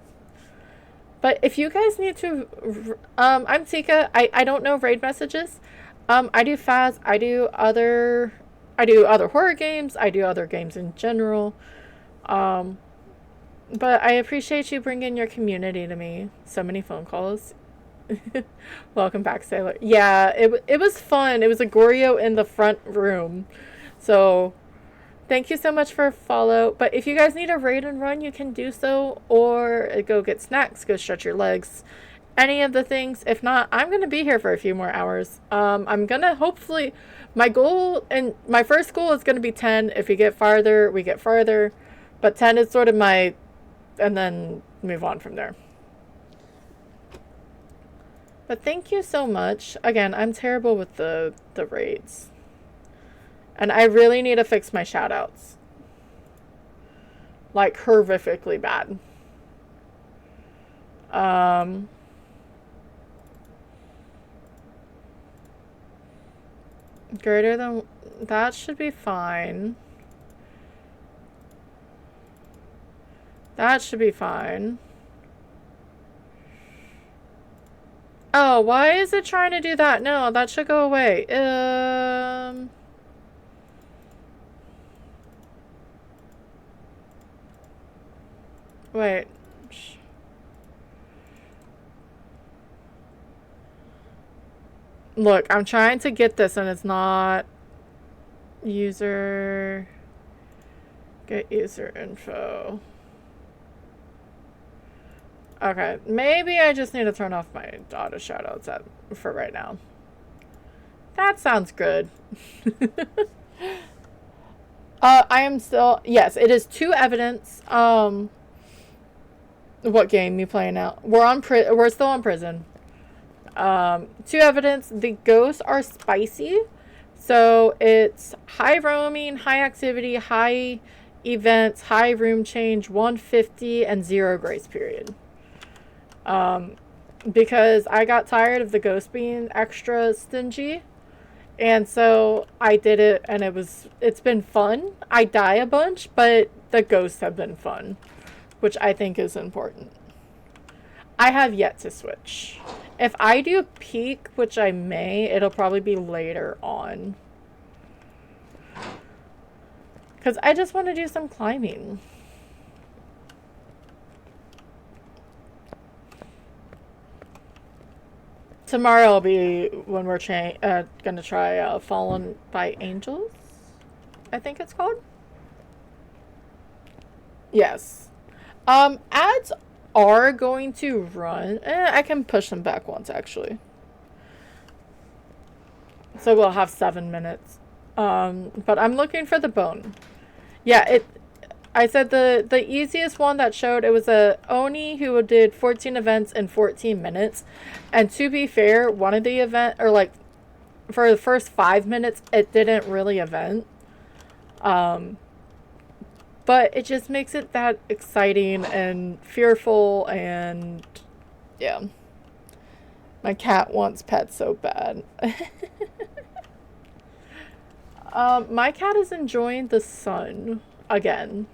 S1: But if you guys need to, I'm Tika. I don't know raid messages. I do Phas. I do other horror games. I do other games in general. But I appreciate you bringing your community to me. So many phone calls. Welcome back, Sailor. Yeah, it was fun. It was a Goryo in the front room. So thank you so much for follow. But if you guys need a raid and run, you can do so. Or go get snacks, go stretch your legs. Any of the things. If not, I'm going to be here for a few more hours. I'm going to hopefully... My goal, and my first goal is going to be 10. If we get farther, we get farther. But 10 is sort of my... And then move on from there. But thank you so much. Again, I'm terrible with the raids. And I really need to fix my shoutouts. Like, horrifically bad. Greater than... That should be fine. That should be fine. Oh, why is it trying to do that? No, that should go away. Wait. Look, I'm trying to get this and it's not... User... Get user info. Okay, maybe I just need to turn off my auto shoutouts for right now. That sounds good. I am still... Yes, it is 2 evidence. What game you playing now? We're still on prison. 2 evidence. The ghosts are spicy. So it's high roaming, high activity, high events, high room change, 150, and 0 grace period. because I got tired of the ghost being extra stingy. And so I did it, and it's been fun. I die a bunch, but the ghosts have been fun, which I think is important. I have yet to switch. If I do peak, which I may, it'll probably be later on. Because I just want to do some climbing. Tomorrow will be when we're gonna try Fallen by Angels, I think it's called. Yes. Ads are going to run. I can push them back once, actually. So we'll have 7 minutes. But I'm looking for the bone. Yeah, I said the easiest one that showed, it was a Oni who did 14 events in 14 minutes. And to be fair, one of the event, or like for the first 5 minutes, it didn't really event. But it just makes it that exciting and fearful, and yeah. My cat wants pets so bad. My cat is enjoying the sun again.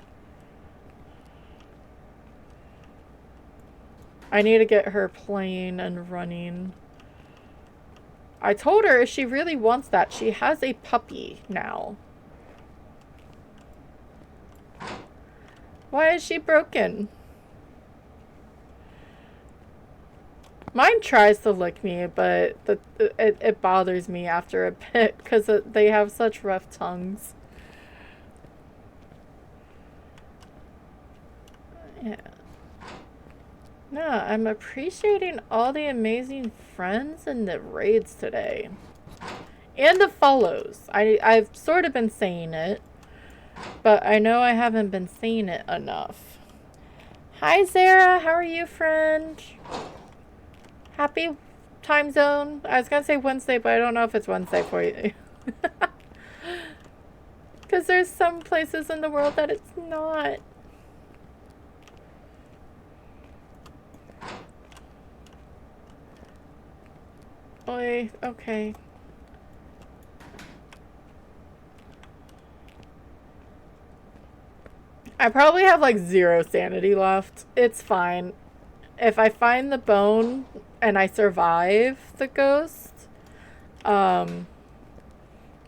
S1: I need to get her playing and running. I told her if she really wants that, she has a puppy now. Why is she broken? Mine tries to lick me, but it bothers me after a bit because they have such rough tongues. Yeah. No, I'm appreciating all the amazing friends and the raids today. And the follows. I've sort of been saying it, but I know I haven't been saying it enough. Hi, Zara. How are you, friend? Happy time zone. I was gonna say Wednesday, but I don't know if it's Wednesday for you. Because there's some places in the world that it's not. Oy, okay. I probably have like 0 sanity left. It's fine. If I find the bone and I survive the ghost, I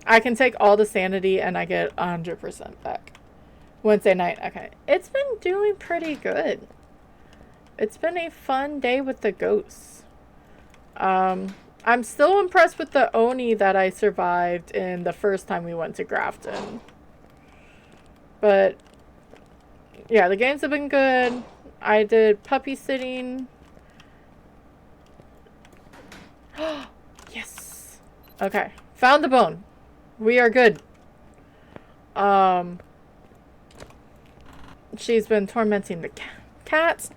S1: can take all the sanity and I get 100% back. Wednesday night, okay. It's been doing pretty good. It's been a fun day with the ghosts. I'm still impressed with the Oni that I survived in the first time we went to Grafton. But, yeah, the games have been good. I did puppy sitting. Yes. Okay. Found the bone. We are good. She's been tormenting the cats.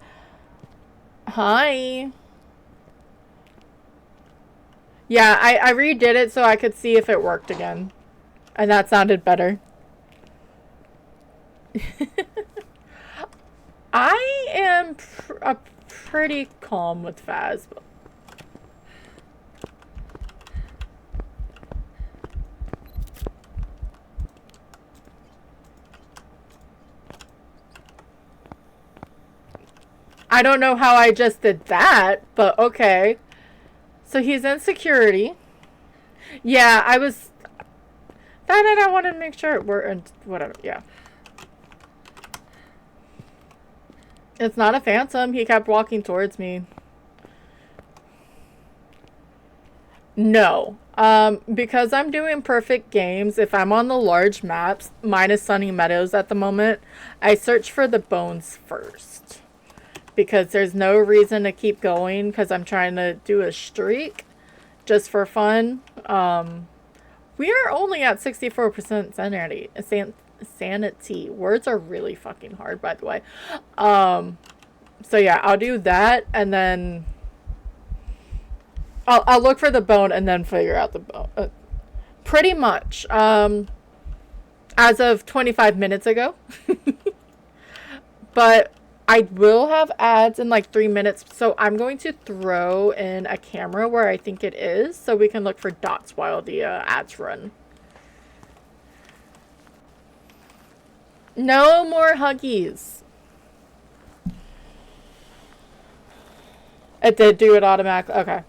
S1: Hi. Yeah, I redid it so I could see if it worked again. And that sounded better. I am pretty calm with Phasmo. I don't know how I just did that, but okay. So he's in security. Yeah, I was... That and I wanted to make sure we're in... Whatever, yeah. It's not a phantom. He kept walking towards me. No. Because I'm doing perfect games, if I'm on the large maps, minus Sunny Meadows at the moment, I search for the bones first. Because there's no reason to keep going, because I'm trying to do a streak just for fun. We are only at 64% sanity. Words are really fucking hard, by the way. So yeah, I'll do that, and then I'll look for the bone and then figure out the bone. Pretty much. As of 25 minutes ago. But I will have ads in like 3 minutes, so I'm going to throw in a camera where I think it is so we can look for dots while the ads run. No more huggies. It did do it automatically. Okay.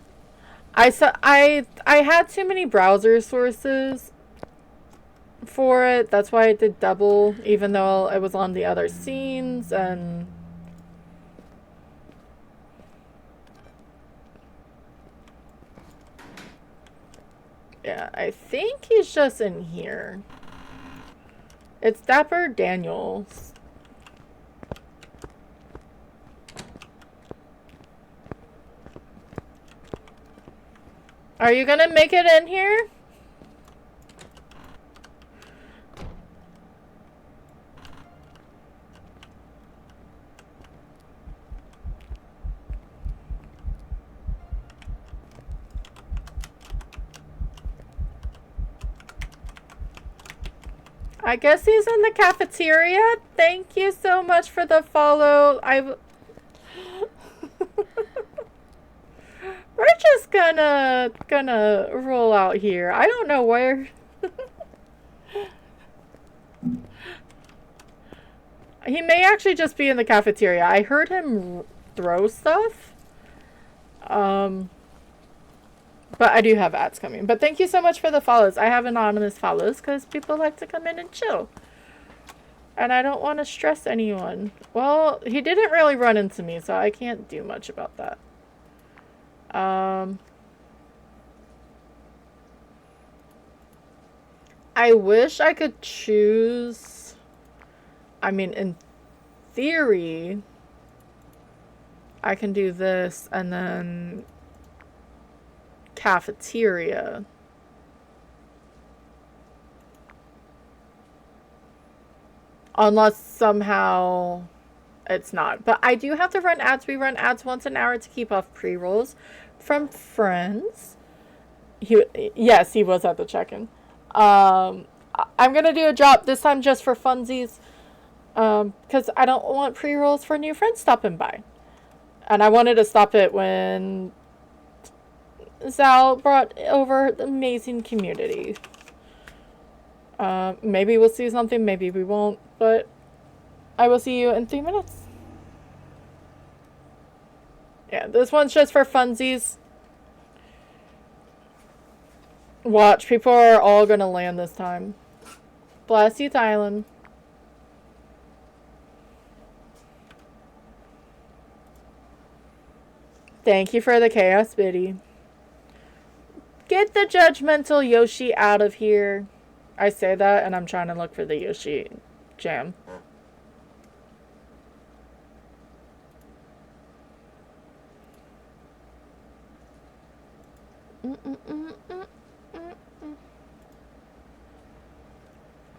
S1: I had too many browser sources for it. That's why it did double, even though it was on the other scenes. And yeah, I think he's just in here. It's Dapper Daniels. Are you gonna make it in here? I guess he's in the cafeteria. Thank you so much for the follow. We're just gonna roll out here. I don't know where. He may actually just be in the cafeteria. I heard him throw stuff. But I do have ads coming. But thank you so much for the follows. I have anonymous follows because people like to come in and chill. And I don't want to stress anyone. Well, he didn't really run into me, so I can't do much about that. I wish I could choose. I mean, in theory, I can do this and then cafeteria. Unless somehow it's not. But I do have to run ads. We run ads once an hour to keep off pre-rolls from friends. Yes, he was at the check-in. I'm going to do a drop this time just for funsies. Because I don't want pre-rolls for new friends stopping by. And I wanted to stop it when Zal brought over the amazing community. Maybe we'll see something, maybe we won't, but I will see you in 3 minutes. Yeah, this one's just for funsies. Watch, people are all gonna land this time. Bless you, Thailand. Thank you for the chaos biddy. Get the judgmental Yoshi out of here. I say that and I'm trying to look for the Yoshi jam.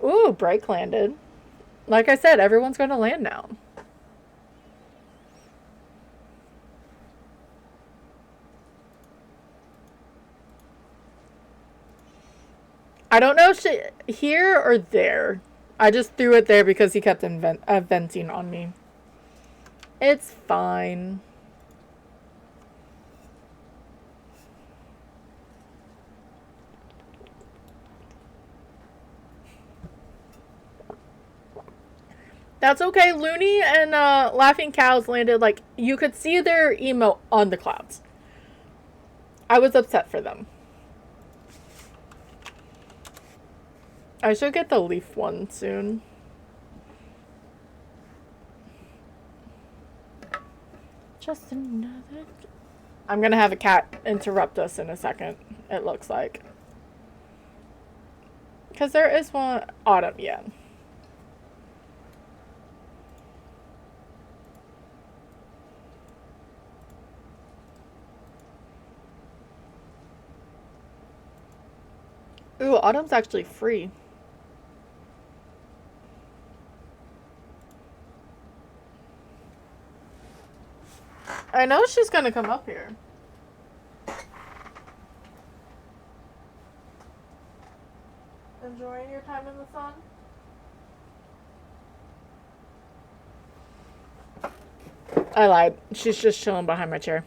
S1: Ooh, break landed. Like I said, everyone's going to land now. I don't know if she here or there. I just threw it there because he kept venting on me. It's fine. That's okay. Looney and Laughing Cows landed like you could see their emote on the clouds. I was upset for them. I should get the leaf one soon. Just another. I'm gonna have a cat interrupt us in a second, it looks like. Because there is one. Autumn, yeah. Ooh, Autumn's actually free. I know she's gonna come up here. Enjoying your time in the sun? I lied. She's just chilling behind my chair.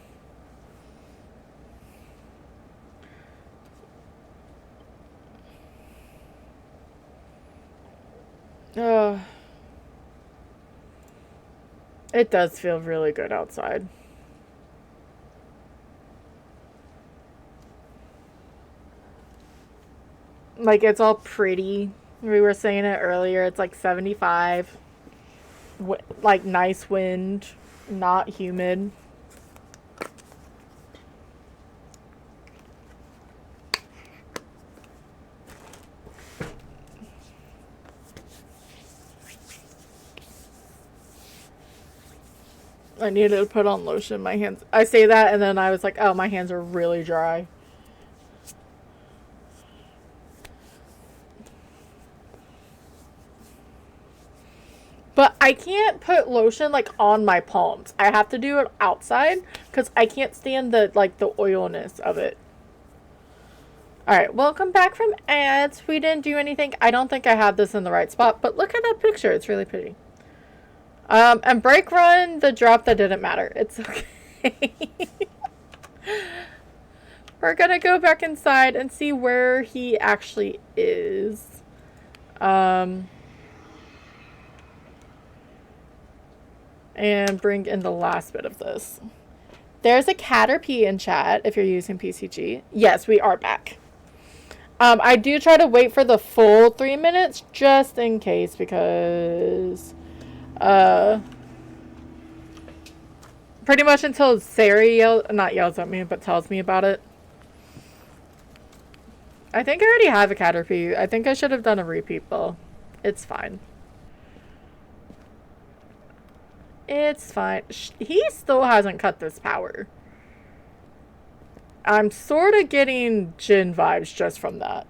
S1: Oh, it does feel really good outside. Like, it's all pretty. We were saying it earlier. It's like 75. Like, nice wind. Not humid. I needed to put on lotion. My hands. I say that and then I was like, oh, my hands are really dry. But I can't put lotion like on my palms. I have to do it outside because I can't stand the oilness of it. All right, welcome back from ads. We didn't do anything. I don't think I had this in the right spot, but look at that picture. It's really pretty. And break run the drop that didn't matter. It's okay. We're gonna go back inside and see where he actually is. And bring in the last bit of this. There's a Caterpie in chat if you're using PCG. Yes, we are back. I do try to wait for the full 3 minutes just in case because pretty much until Sarah not yells at me, but tells me about it. I think I already have a Caterpie. I think I should have done a repeat though. It's fine. It's fine. He still hasn't cut this power. I'm sort of getting Jin vibes just from that.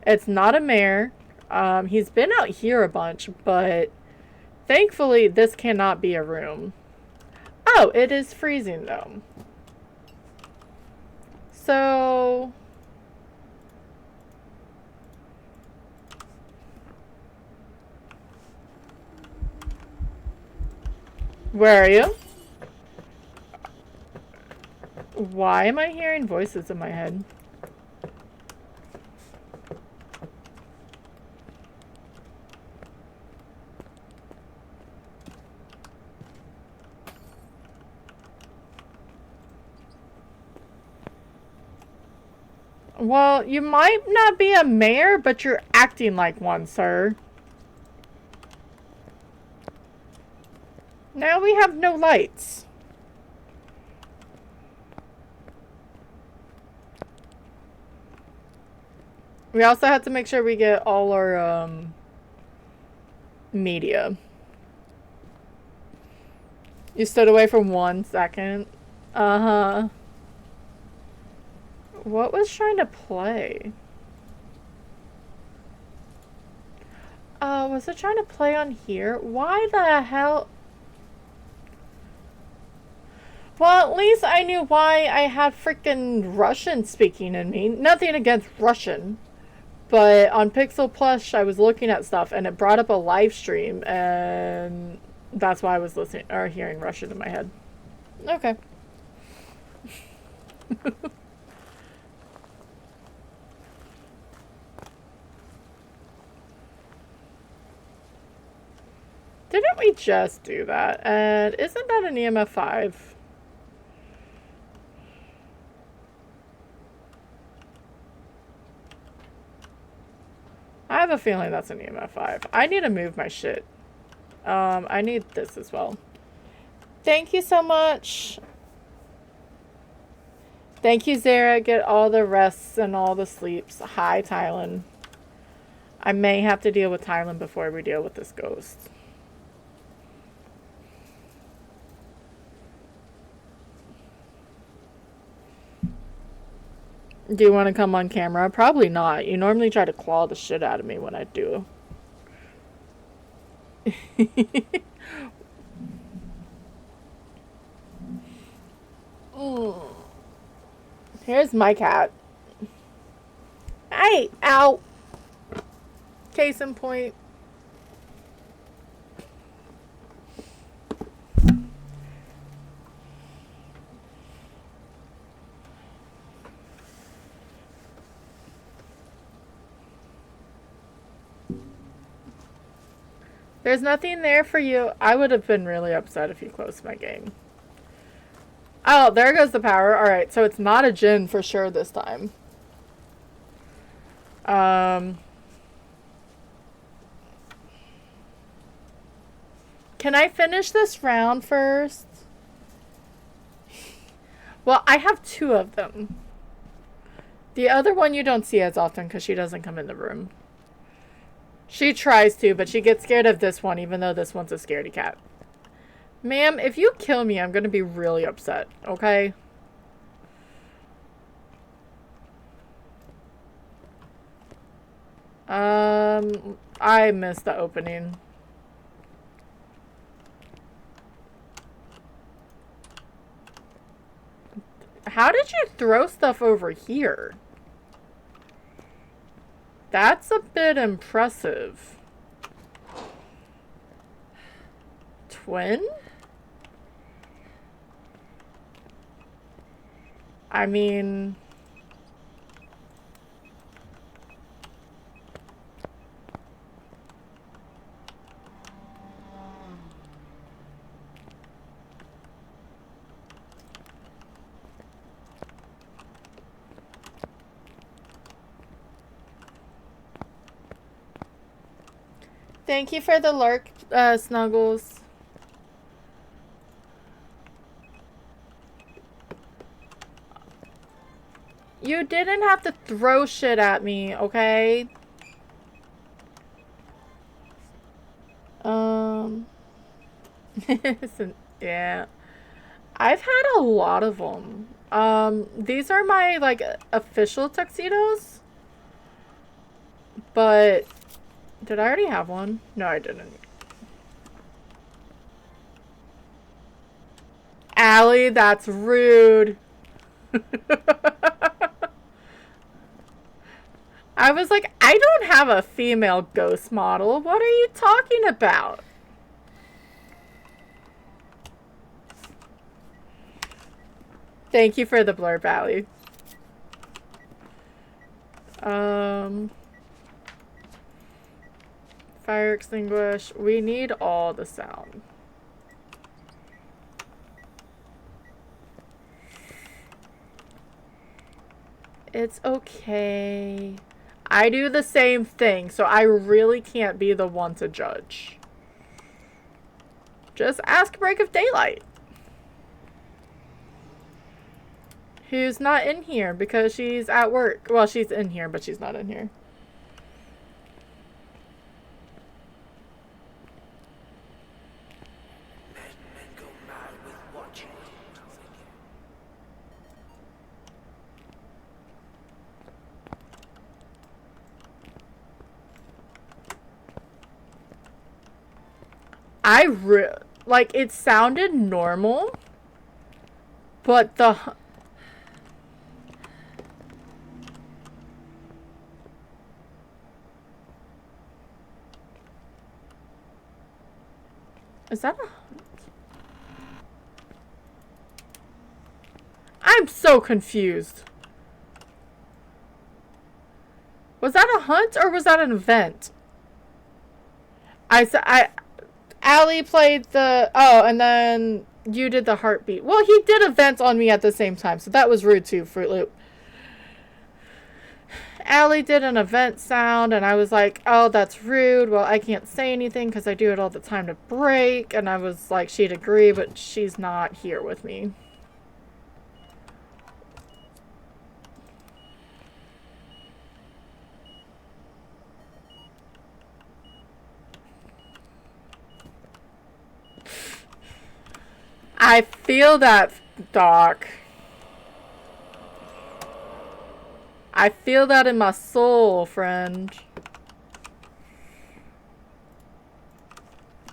S1: It's not a mare. He's been out here a bunch, but thankfully this cannot be a room. Oh, it is freezing though. So where are you? Why am I hearing voices in my head? Well, you might not be a mayor, but you're acting like one, sir. Now we have no lights. We also have to make sure we get all our media. You stood away for 1 second. Uh-huh. What was trying to play? Was it trying to play on here? Why the hell? Well, at least I knew why I had freaking Russian speaking in me. Nothing against Russian. But on Pixel Plus, I was looking at stuff and it brought up a live stream, and that's why I was listening or hearing Russian in my head. Okay. Didn't we just do that? And isn't that an EMF 5? I have a feeling that's an EMF 5. I need to move my shit. I need this as well. Thank you so much. Thank you, Zara. Get all the rests and all the sleeps. Hi, Tylen. I may have to deal with Tylen before we deal with this ghost. Do you want to come on camera? Probably not. You normally try to claw the shit out of me when I do. Here's my cat. Hey, ow. Case in point. There's nothing there for you. I would have been really upset if you closed my game. Oh, there goes the power. Alright, so it's not a Jin for sure this time. Can I finish this round first? Well, I have 2 of them. The other one you don't see as often because she doesn't come in the room. She tries to, but she gets scared of this one, even though this one's a scaredy cat. Ma'am, if you kill me, I'm going to be really upset, okay? I missed the opening. How did you throw stuff over here? That's a bit impressive. Twin? I mean... Thank you for the lurk, Snuggles. You didn't have to throw shit at me, okay? Yeah. I've had a lot of them. These are my, like, official tuxedos. But, did I already have one? No, I didn't. Allie, that's rude. I was like, I don't have a female ghost model. What are you talking about? Thank you for the blurb, Allie. Fire extinguish. We need all the sound. It's okay. I do the same thing, so I really can't be the one to judge. Just ask Break of Daylight. Who's not in here because she's at work. Well, she's in here, but she's not in here. Like, it sounded normal, but the... Is that a... I'm so confused. Was that a hunt or was that an event? Allie played the... Oh, and then you did the heartbeat. Well, he did events on me at the same time, so that was rude too, Fruit Loop. Allie did an event sound, and I was like, oh, that's rude. Well, I can't say anything because I do it all the time to break. And I was like, she'd agree, but she's not here with me. I feel that, Doc. I feel that in my soul, friend.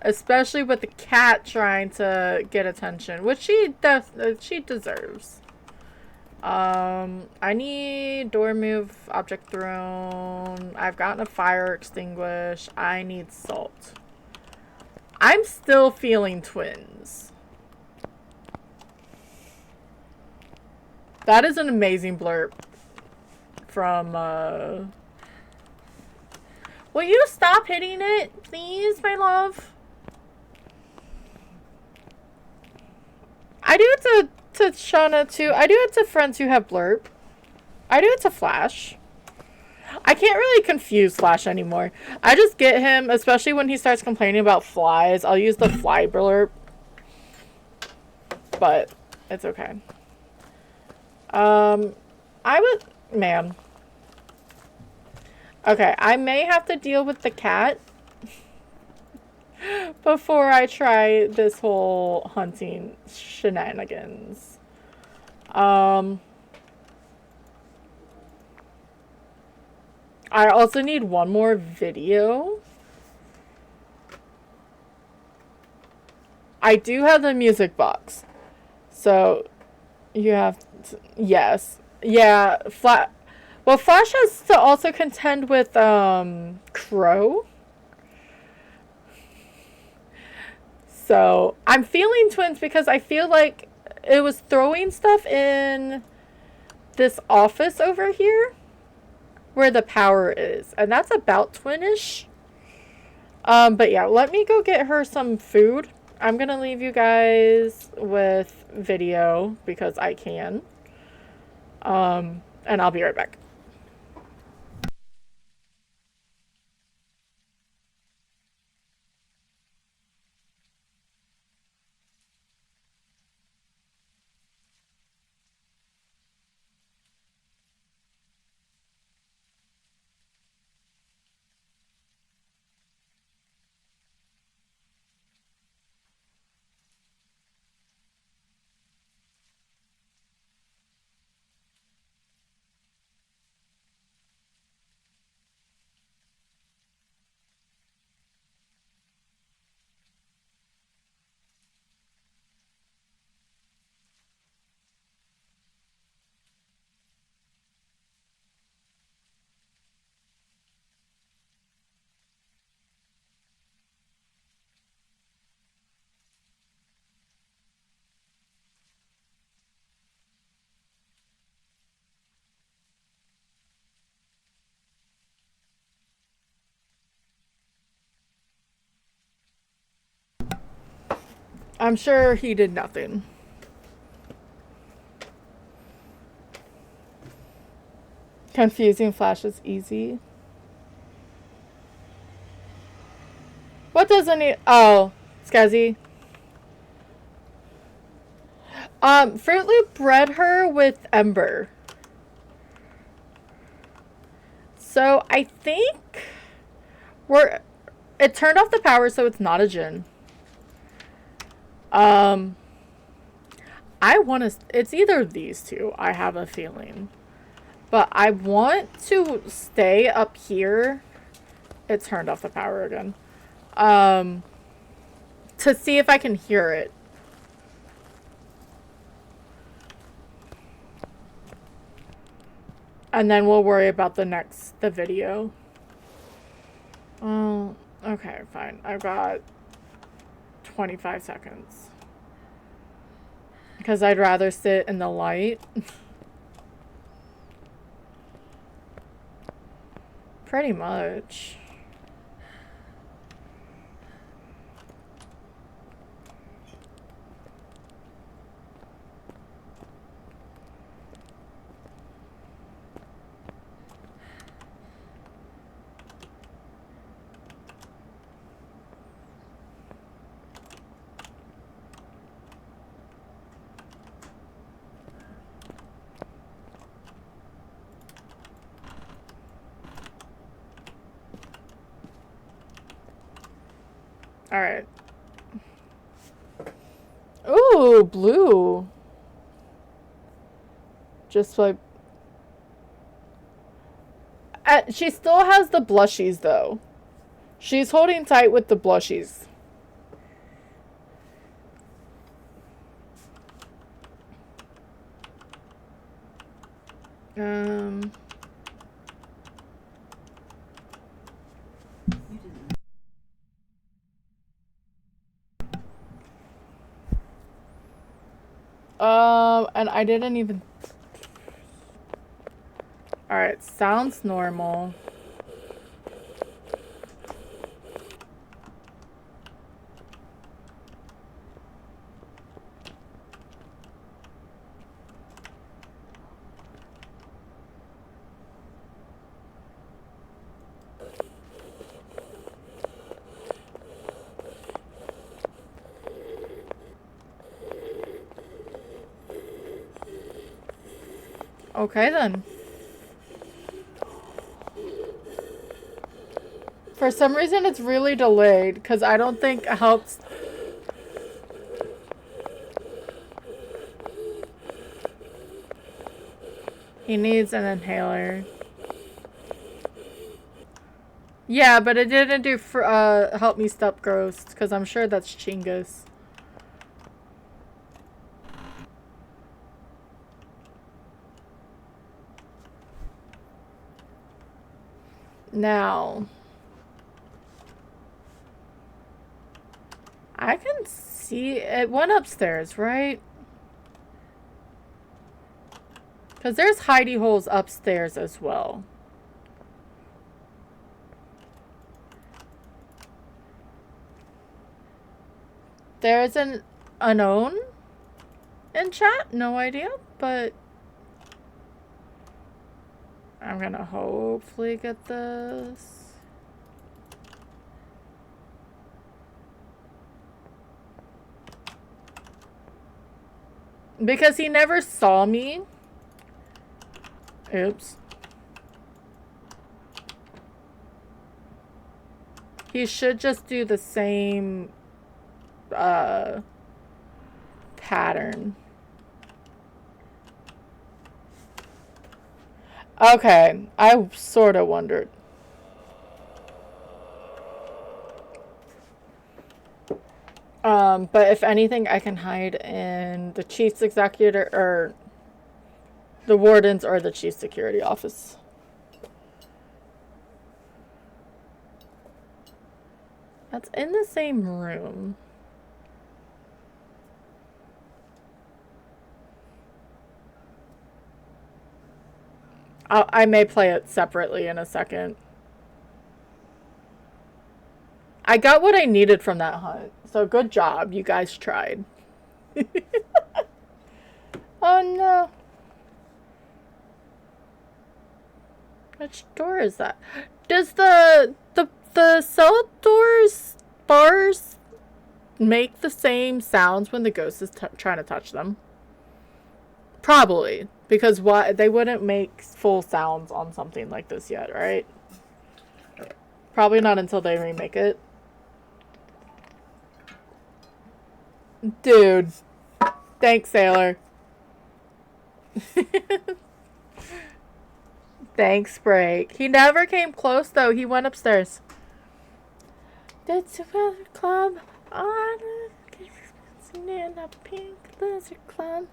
S1: Especially with the cat trying to get attention, which she deserves. I need door move, object thrown. I've gotten a fire extinguish. I need salt. I'm still feeling twins. That is an amazing blurb from, Will you stop hitting it, please, my love? I do it to Shauna too. I do it to friends who have blurb. I do it to Flash. I can't really confuse Flash anymore. I just get him, especially when he starts complaining about flies. I'll use the fly blurb. But it's okay. I would... Man. Okay, I may have to deal with the cat before I try this whole hunting shenanigans. I also need one more video. I do have the music box. So, you have to, yes. Yeah, well, Flash has to also contend with, Crow. So, I'm feeling twins because I feel like it was throwing stuff in this office over here where the power is. And that's about twinish. But yeah, let me go get her some food. I'm going to leave you guys with video because I can. And I'll be right back. I'm sure he did nothing. Confusing Flash is easy. What doesn't he... Oh, Scuzzy. Fruit Loop bred her with Ember. So I think it turned off the power, so it's not a Jin. I want to... It's either of these two, I have a feeling. But I want to stay up here. It turned off the power again. To see if I can hear it. And then we'll worry about the video. Oh, okay, fine. I've got 25 seconds. Because I'd rather sit in the light. Pretty much. Alright. Ooh, blue. Just like... she still has the blushies, though. She's holding tight with the blushies. And I didn't even... Alright, sounds normal. Okay then. For some reason it's really delayed because I don't think it helps. He needs an inhaler. Yeah, but it didn't do for help me stop gross because I'm sure that's Chingus. Now, I can see it went upstairs, right? Because there's hidey holes upstairs as well. There's an unknown in chat. No idea, but I'm gonna hopefully get this. Because he never saw me. Oops. He should just do the same pattern. Okay, I sort of wondered. But if anything, I can hide in the chief's executor or the warden's or the chief's security office. That's in the same room. I may play it separately in a second. I got what I needed from that hunt. So good job. You guys tried. Oh no. Which door is that? Does the cell doors bars make the same sounds when the ghost is trying to touch them? Probably. Because why they wouldn't make full sounds on something like this yet, right? Probably not until they remake it. Dude. Thanks, Sailor. Thanks, Break. He never came close, though. He went upstairs. That's a club on a pink lizard club.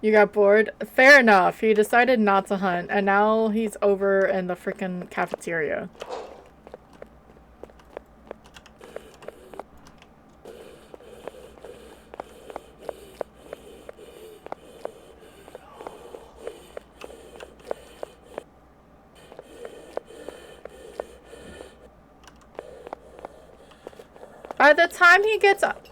S1: You got bored? Fair enough. He decided not to hunt, and now he's over in the freaking cafeteria. By the time he gets up...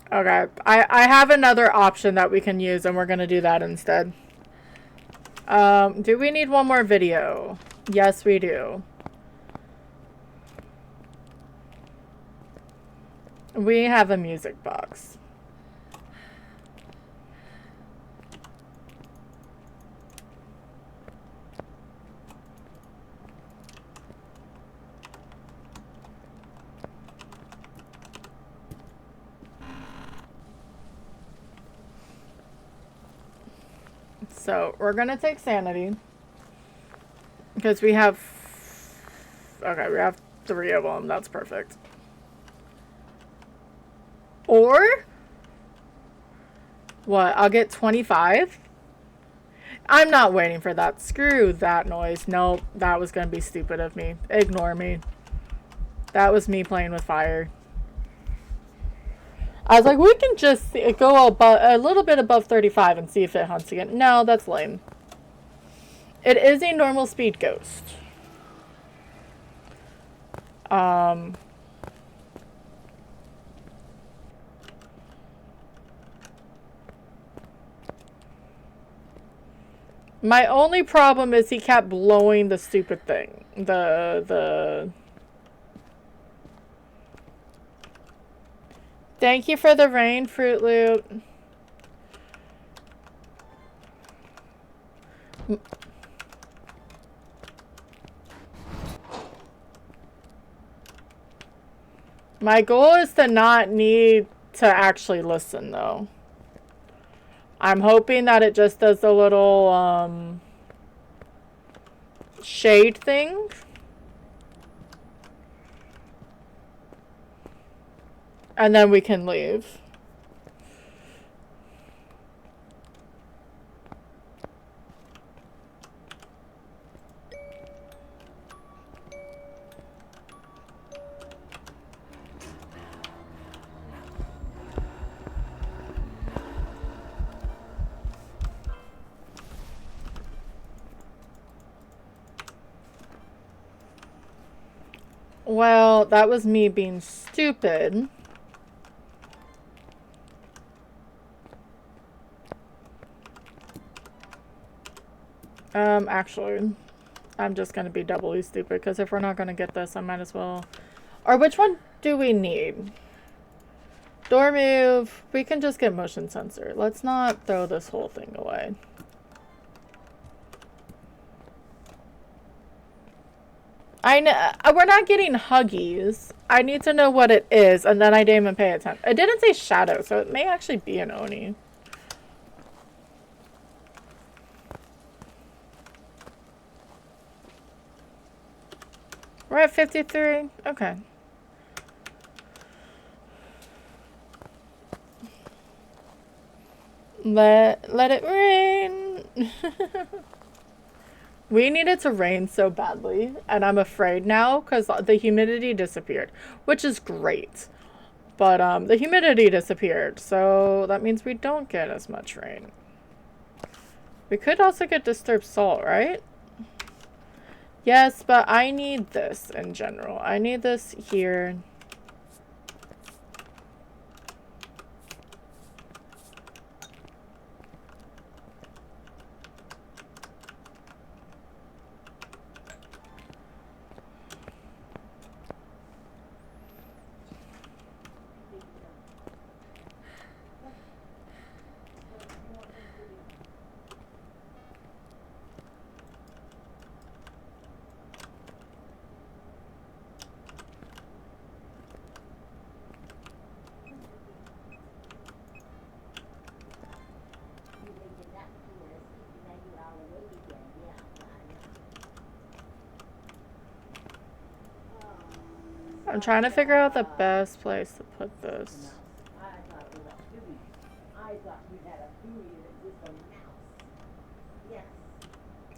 S1: Okay, I have another option that we can use, and we're going to do that instead. Do we need one more video? Yes, we do. We have a music box. So, we're going to take sanity. Because we have... Okay, we have 3 of them. That's perfect. Or... What? I'll get 25? I'm not waiting for that. Screw that noise. Nope. That was going to be stupid of me. Ignore me. That was me playing with fire. I was like, we can just go above, a little bit above 35 and see if it hunts again. No, that's lame. It is a normal speed ghost. Um, my only problem is he kept blowing the stupid thing. The Thank you for the rain, Fruit Loop. My goal is to not need to actually listen, though. I'm hoping that it just does a little, shade thing. And then we can leave. Well, that was me being stupid. Actually, I'm just gonna be doubly stupid, because if we're not gonna get this, I might as well... Or which one do we need? Door move. We can just get motion sensor. Let's not throw this whole thing away. I know we're not getting huggies. I need to know what it is, and then I didn't even pay attention. It didn't say shadow, so it may actually be an Oni. We're at 53. Okay. Let it rain. We needed to rain so badly, and I'm afraid now because the humidity disappeared, which is great. But the humidity disappeared, so that means we don't get as much rain. We could also get disturbed salt, right? Yes, but I need this in general. I need this here. I'm trying to figure out the best place to put this.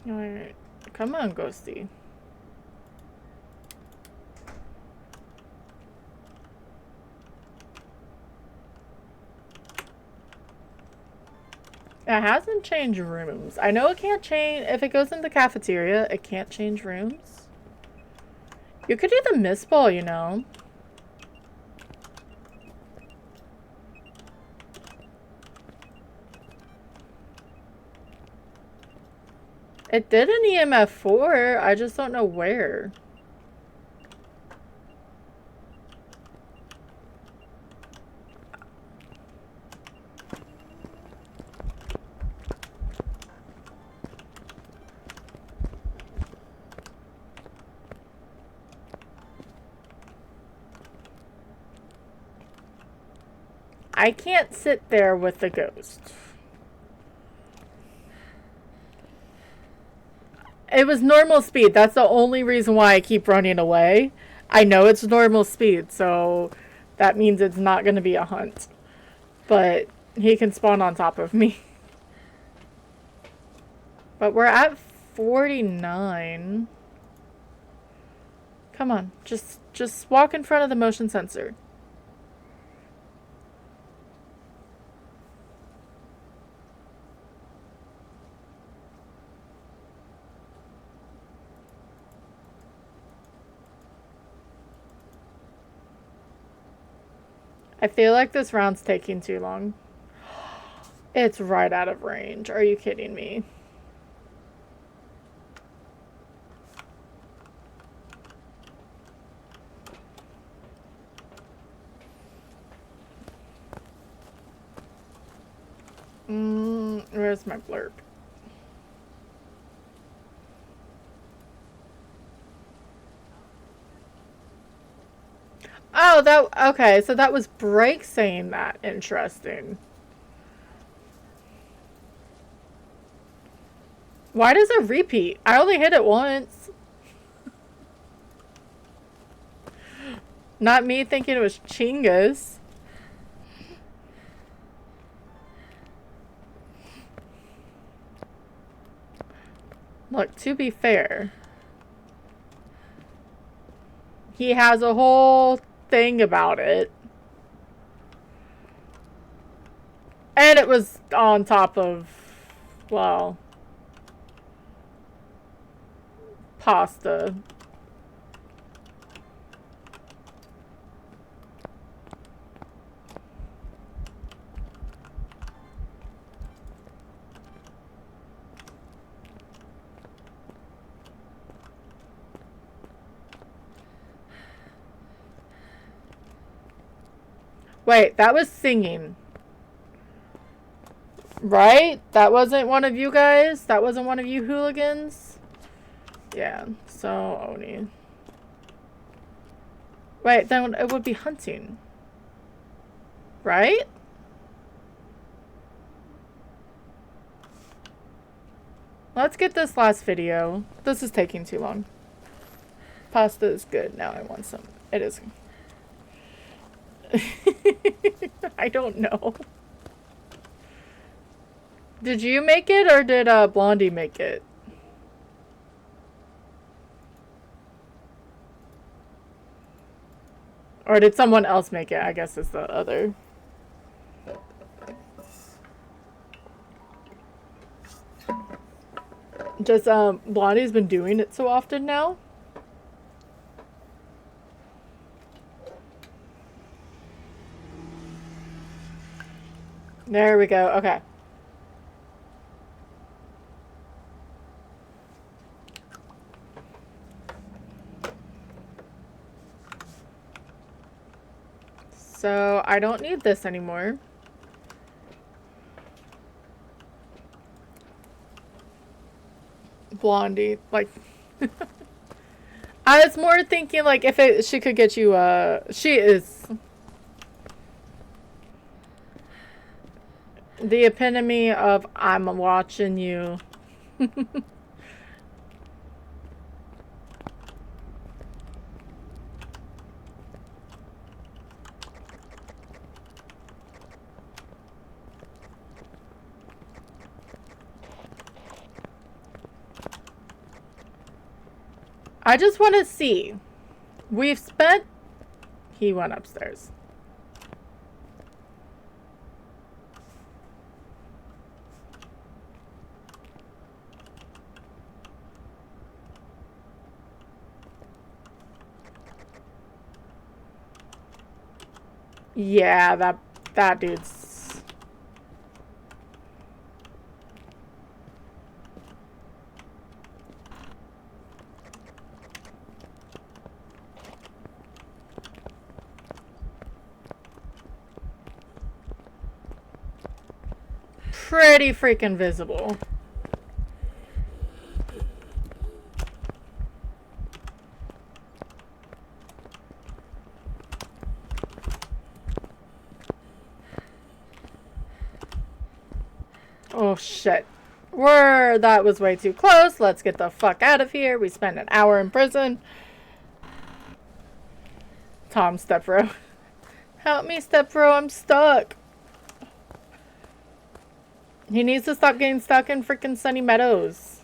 S1: Alright. Come on, Ghosty. It hasn't changed rooms. I know it can't change... If it goes in the cafeteria, it can't change rooms. You could do the mist ball, you know. It did an EMF 4. I just don't know where. I can't sit there with the ghost. It was normal speed. That's the only reason why I keep running away. I know it's normal speed, so that means it's not going to be a hunt. But he can spawn on top of me. But we're at 49. Come on, just walk in front of the motion sensor. I feel like this round's taking too long. It's right out of range. Are you kidding me? Where's my blurb? Oh, okay, so that was Break saying that. Interesting. Why does it repeat? I only hit it once. Not me thinking it was Chingus. Look, to be fair, he has a whole thing about it. And it was on top of, well, pasta. Wait, that was singing. Right? That wasn't one of you guys? That wasn't one of you hooligans? Yeah, so Oni. Wait, then it would be hunting. Right? Let's get this last video. This is taking too long. Pasta is good. Now I want some. It is. I don't know. Did you make it or did Blondie make it? Or did someone else make it? I guess is the other. Just Blondie's been doing it so often now. There we go. Okay. So I don't need this anymore. Blondie, like I was more thinking like if she could get you she is the epitome of I'm watching you. I just want to see. We've spent. He went upstairs. Yeah, that dude's. Pretty freaking visible. Oh shit. That was way too close. Let's get the fuck out of here. We spent an hour in prison. Tom Stepbro. Help me, Stepbro, I'm stuck. He needs to stop getting stuck in freaking Sunny Meadows.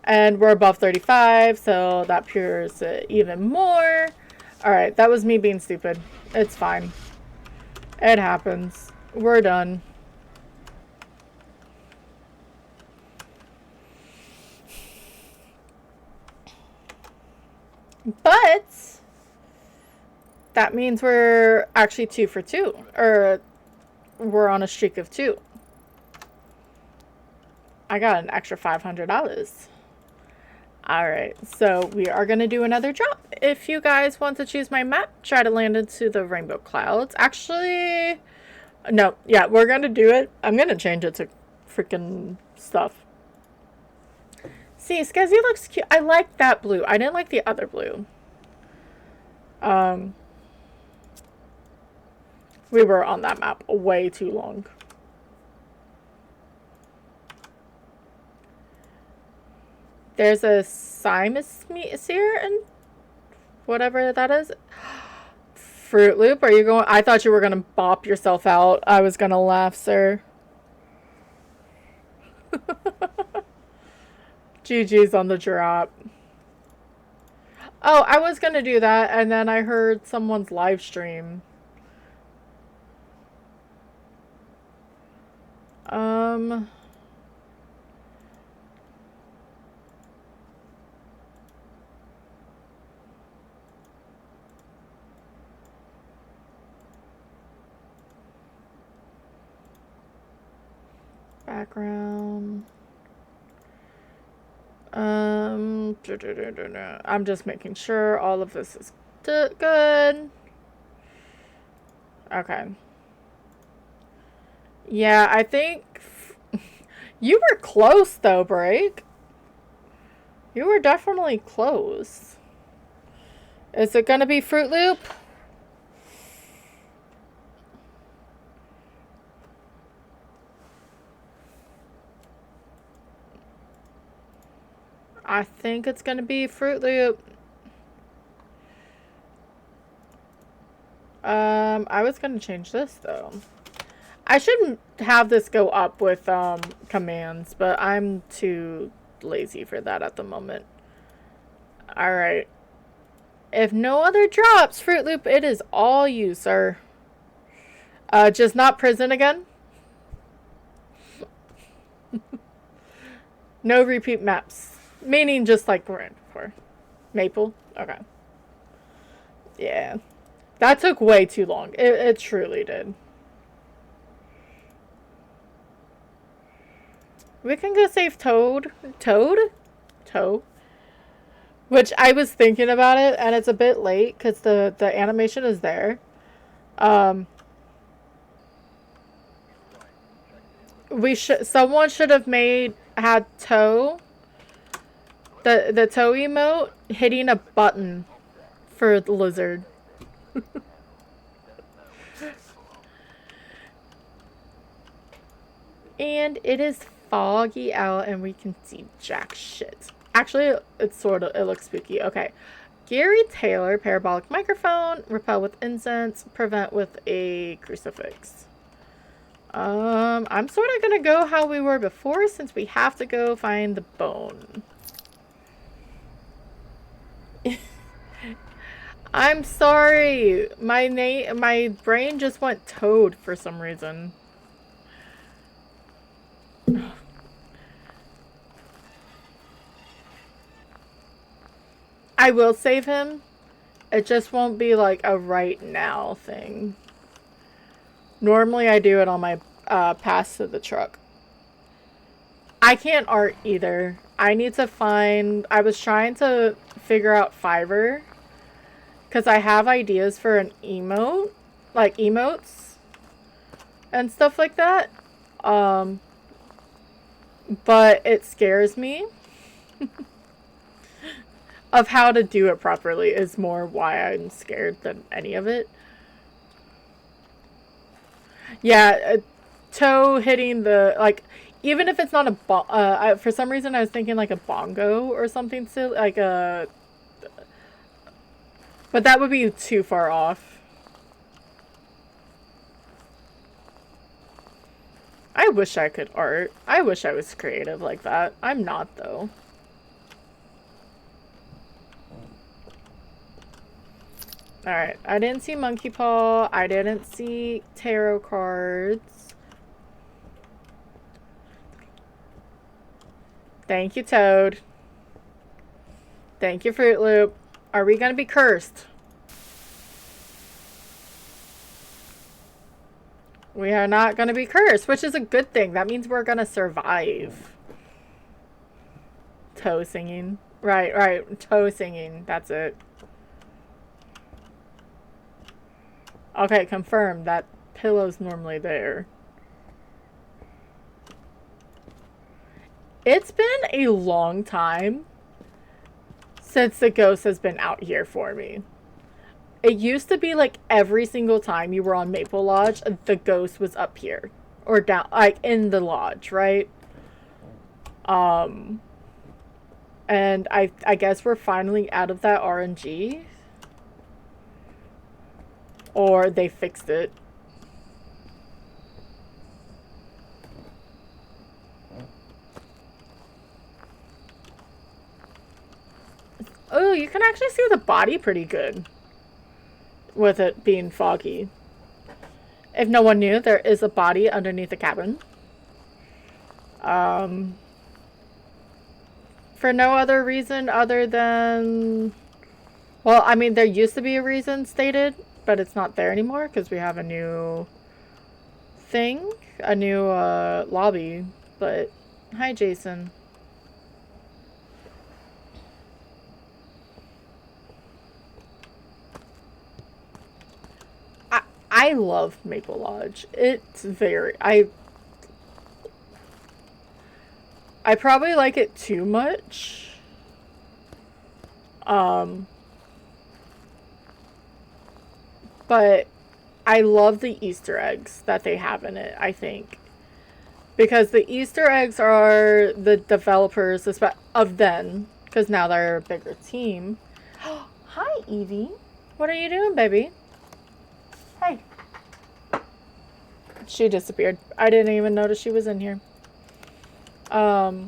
S1: And we're above 35, so that pures it even more. Alright, that was me being stupid. It's fine. It happens. We're done. But That means we're actually 2 for 2. Or we're on a streak of 2. I got an extra $500. Alright, so we are going to do another drop. If you guys want to choose my map, try to land into the rainbow clouds. Actually, no, yeah, we're going to do it. I'm going to change it to freaking stuff. See, Skezzy looks cute. I like that blue. I didn't like the other blue. We were on that map way too long. There's a Simeseer and whatever that is. Fruit Loop, are you going? I thought you were going to bop yourself out. I was going to laugh, sir. GG's on the drop. Oh, I was going to do that, and then I heard someone's live stream. Background. I'm just making sure all of this is good. Okay. Yeah, I think you were close though, Break. You were definitely close. Is it gonna be Fruit Loop? I think it's gonna be Fruit Loop. I was gonna change this though. I shouldn't have this go up with commands, but I'm too lazy for that at the moment. Alright. If no other drops, Fruit Loop, it is all you, sir. Just not prison again? No repeat maps. Meaning just like we're in before. Maple? Okay. Yeah. That took way too long. It truly did. We can go save Toad. Toad? Toe? Which I was thinking about it, and it's a bit late because the animation is there. Someone should have had Toe, the Toe emote hitting a button for the lizard. And it is foggy out and we can see jack shit. Actually, it looks spooky. Okay. Gary Taylor, parabolic microphone, repel with incense, prevent with a crucifix. I'm sort of gonna go how we were before since we have to go find the bone. I'm sorry. My brain just went Toad for some reason. I will save him. It just won't be like a right now thing. Normally I do it on my pass to the truck. I can't art either. I need to find... I was trying to figure out Fiverr. Because I have ideas for an emote. Like emotes. And stuff like that. But it scares me. Of how to do it properly is more why I'm scared than any of it. Yeah, toe hitting the, like, even if it's not a for some reason I was thinking like a bongo or something silly, like a, but that would be too far off. I wish I could art. I wish I was creative like that. I'm not though. Alright, I didn't see Monkey Paw. I didn't see tarot cards. Thank you, Toad. Thank you, Fruit Loop. Are we gonna be cursed? We are not going to be cursed, which is a good thing. That means we're going to survive. Toe singing. Right, right. Toe singing. That's it. Okay, confirmed. That pillow's normally there. It's been a long time since the ghost has been out here for me. It used to be like every single time you were on Maple Lodge, the ghost was up here. Or down, like in the lodge, right? Um, and I guess we're finally out of that RNG. Or they fixed it. Oh, you can actually see the body pretty good with it being foggy. If no one knew, there is a body underneath the cabin. For no other reason other than... Well, I mean, there used to be a reason stated, but it's not there anymore because we have a new thing, a new lobby. But, hi, Jason. I love Maple Lodge. It's very... I probably like it too much. But I love the Easter eggs that they have in it, I think. Because the Easter eggs are the developers of then, because now they're a bigger team. Hi, Evie. What are you doing, baby? Hi. She disappeared. I didn't even notice she was in here. So,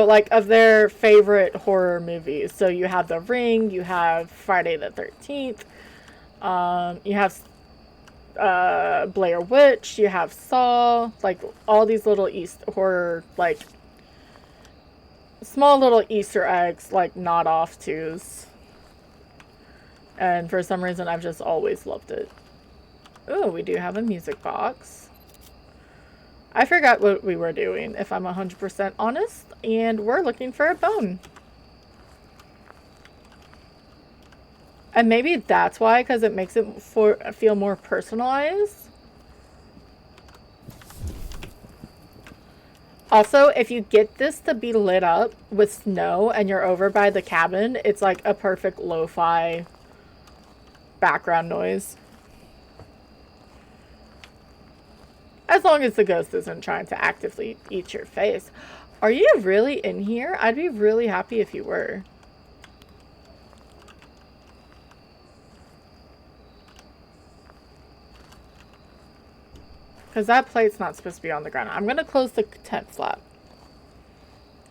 S1: like, of their favorite horror movies. So you have The Ring, you have Friday the 13th, you have Blair Witch, you have Saw, like, all these little horror, like, small little Easter eggs, like, nod off tos. And for some reason, I've just always loved it. Oh, we do have a music box. I forgot what we were doing, if I'm 100% honest, and we're looking for a bone. And maybe that's why, because it makes it feel more personalized. Also, if you get this to be lit up with snow and you're over by the cabin, it's like a perfect lo-fi background noise. As long as the ghost isn't trying to actively eat your face. Are you really in here? I'd be really happy if you were. Because that plate's not supposed to be on the ground. I'm going to close the tent flap.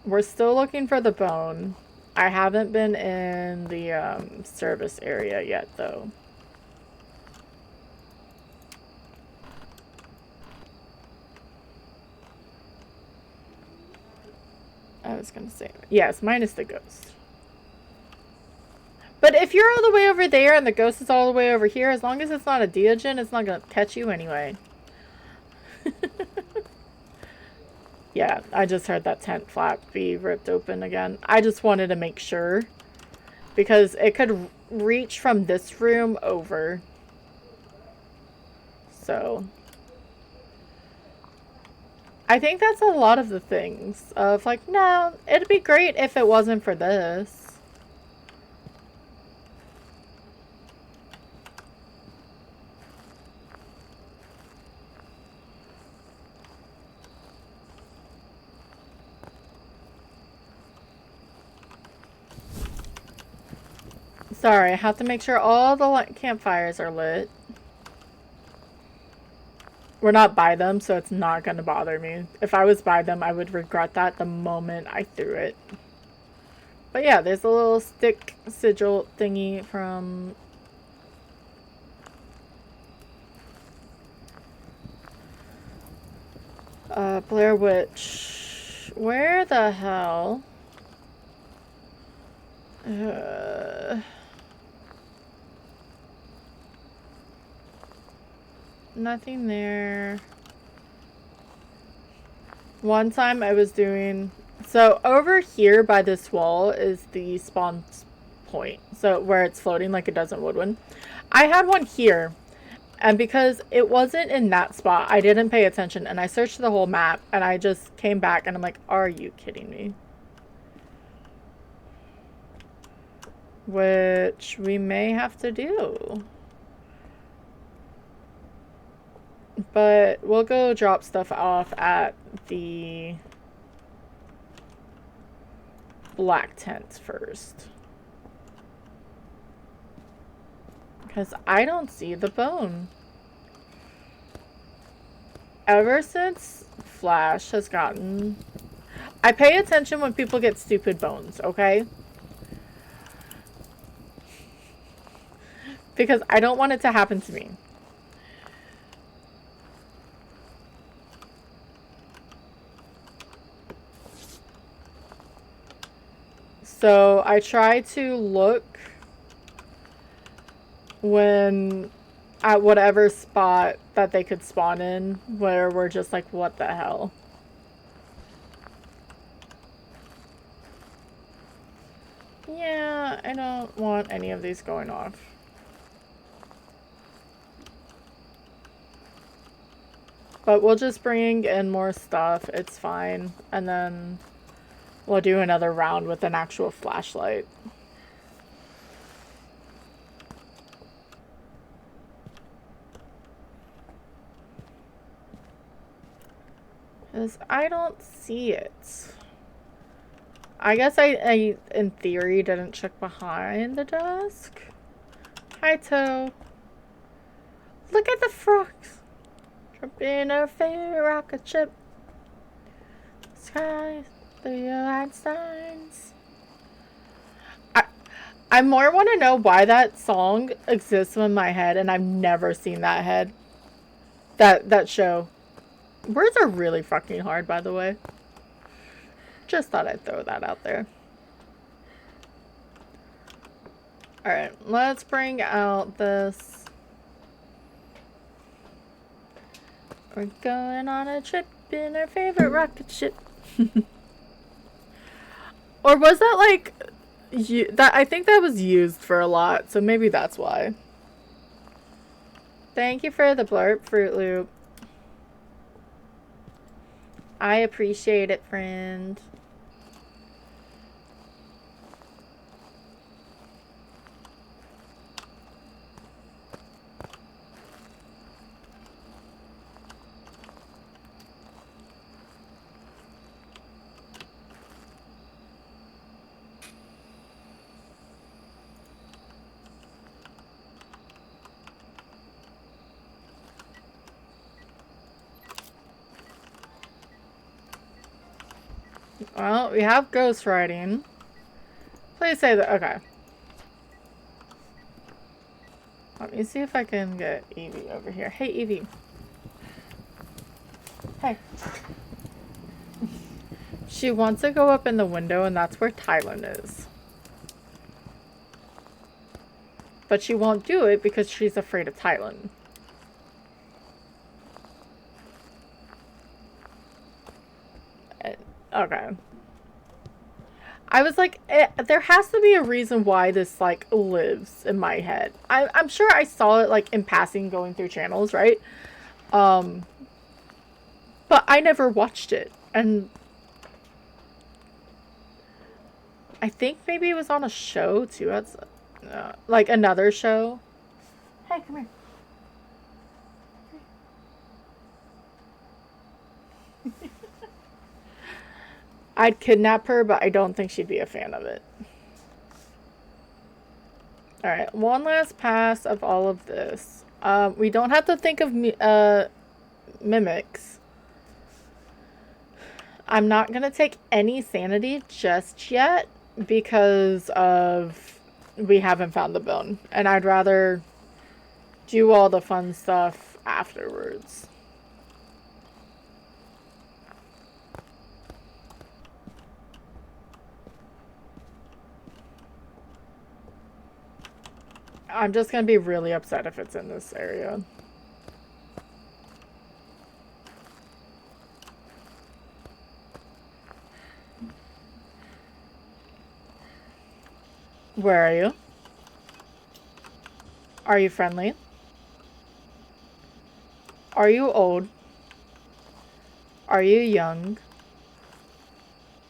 S1: We're still looking for the bone. I haven't been in the service area yet, though. I was going to say, yes, minus the ghost. But if you're all the way over there and the ghost is all the way over here, as long as it's not a Deogen, it's not going to catch you anyway. Yeah, I just heard that tent flap be ripped open again. I just wanted to make sure. Because it could reach from this room over. So... I think that's a lot of the things. Of like, no, it'd be great if it wasn't for this. Sorry, I have to make sure all the campfires are lit. We're not by them, so it's not going to bother me. If I was by them, I would regret that the moment I threw it. But yeah, there's a little stick sigil thingy from... Blair Witch. Where the hell? Nothing there. One time I was doing... So over here by this wall is the spawn point. So where it's floating like it does in Woodwind. I had one here. And because it wasn't in that spot, I didn't pay attention. And I searched the whole map. And I just came back and I'm like, are you kidding me? Which we may have to do. But we'll go drop stuff off at the black tent first. Because I don't see the bone. Ever since Flash has gotten... I pay attention when people get stupid bones, okay? Because I don't want it to happen to me. So I try to look when at whatever spot that they could spawn in where we're just like, what the hell? Yeah, I don't want any of these going off. But we'll just bring in more stuff. It's fine. And then we'll do another round with an actual flashlight. Because I don't see it. I guess I, in theory, didn't check behind the desk. Hi, Toe. Look at the frogs. Tripping a fair rocket ship. Skies through your Einsteins. I more want to know why that song exists in my head, and I've never seen that head. That show. Words are really fucking hard, by the way. Just thought I'd throw that out there. Alright, let's bring out this. We're going on a trip in our favorite rocket ship. Or was that like... I think that was used for a lot, so maybe that's why. Thank you for the blurb, Fruit Loop. I appreciate it, friend. Well, we have ghost riding. Please say that. Okay. Let me see if I can get Evie over here. Hey, Evie. Hey. She wants to go up in the window, and that's where Tylen is. But she won't do it because she's afraid of Tylen. Okay. I was like, there has to be a reason why this, like, lives in my head. I'm sure I saw it, like, in passing going through channels, right? But I never watched it. And I think maybe it was on a show, too. That's, like, another show. Hey, come here. I'd kidnap her, but I don't think she'd be a fan of it. Alright, one last pass of all of this. We don't have to think of mimics. I'm not going to take any sanity just yet because of we haven't found the bone. And I'd rather do all the fun stuff afterwards. I'm just going to be really upset if it's in this area. Where are you? Are you friendly? Are you old? Are you young?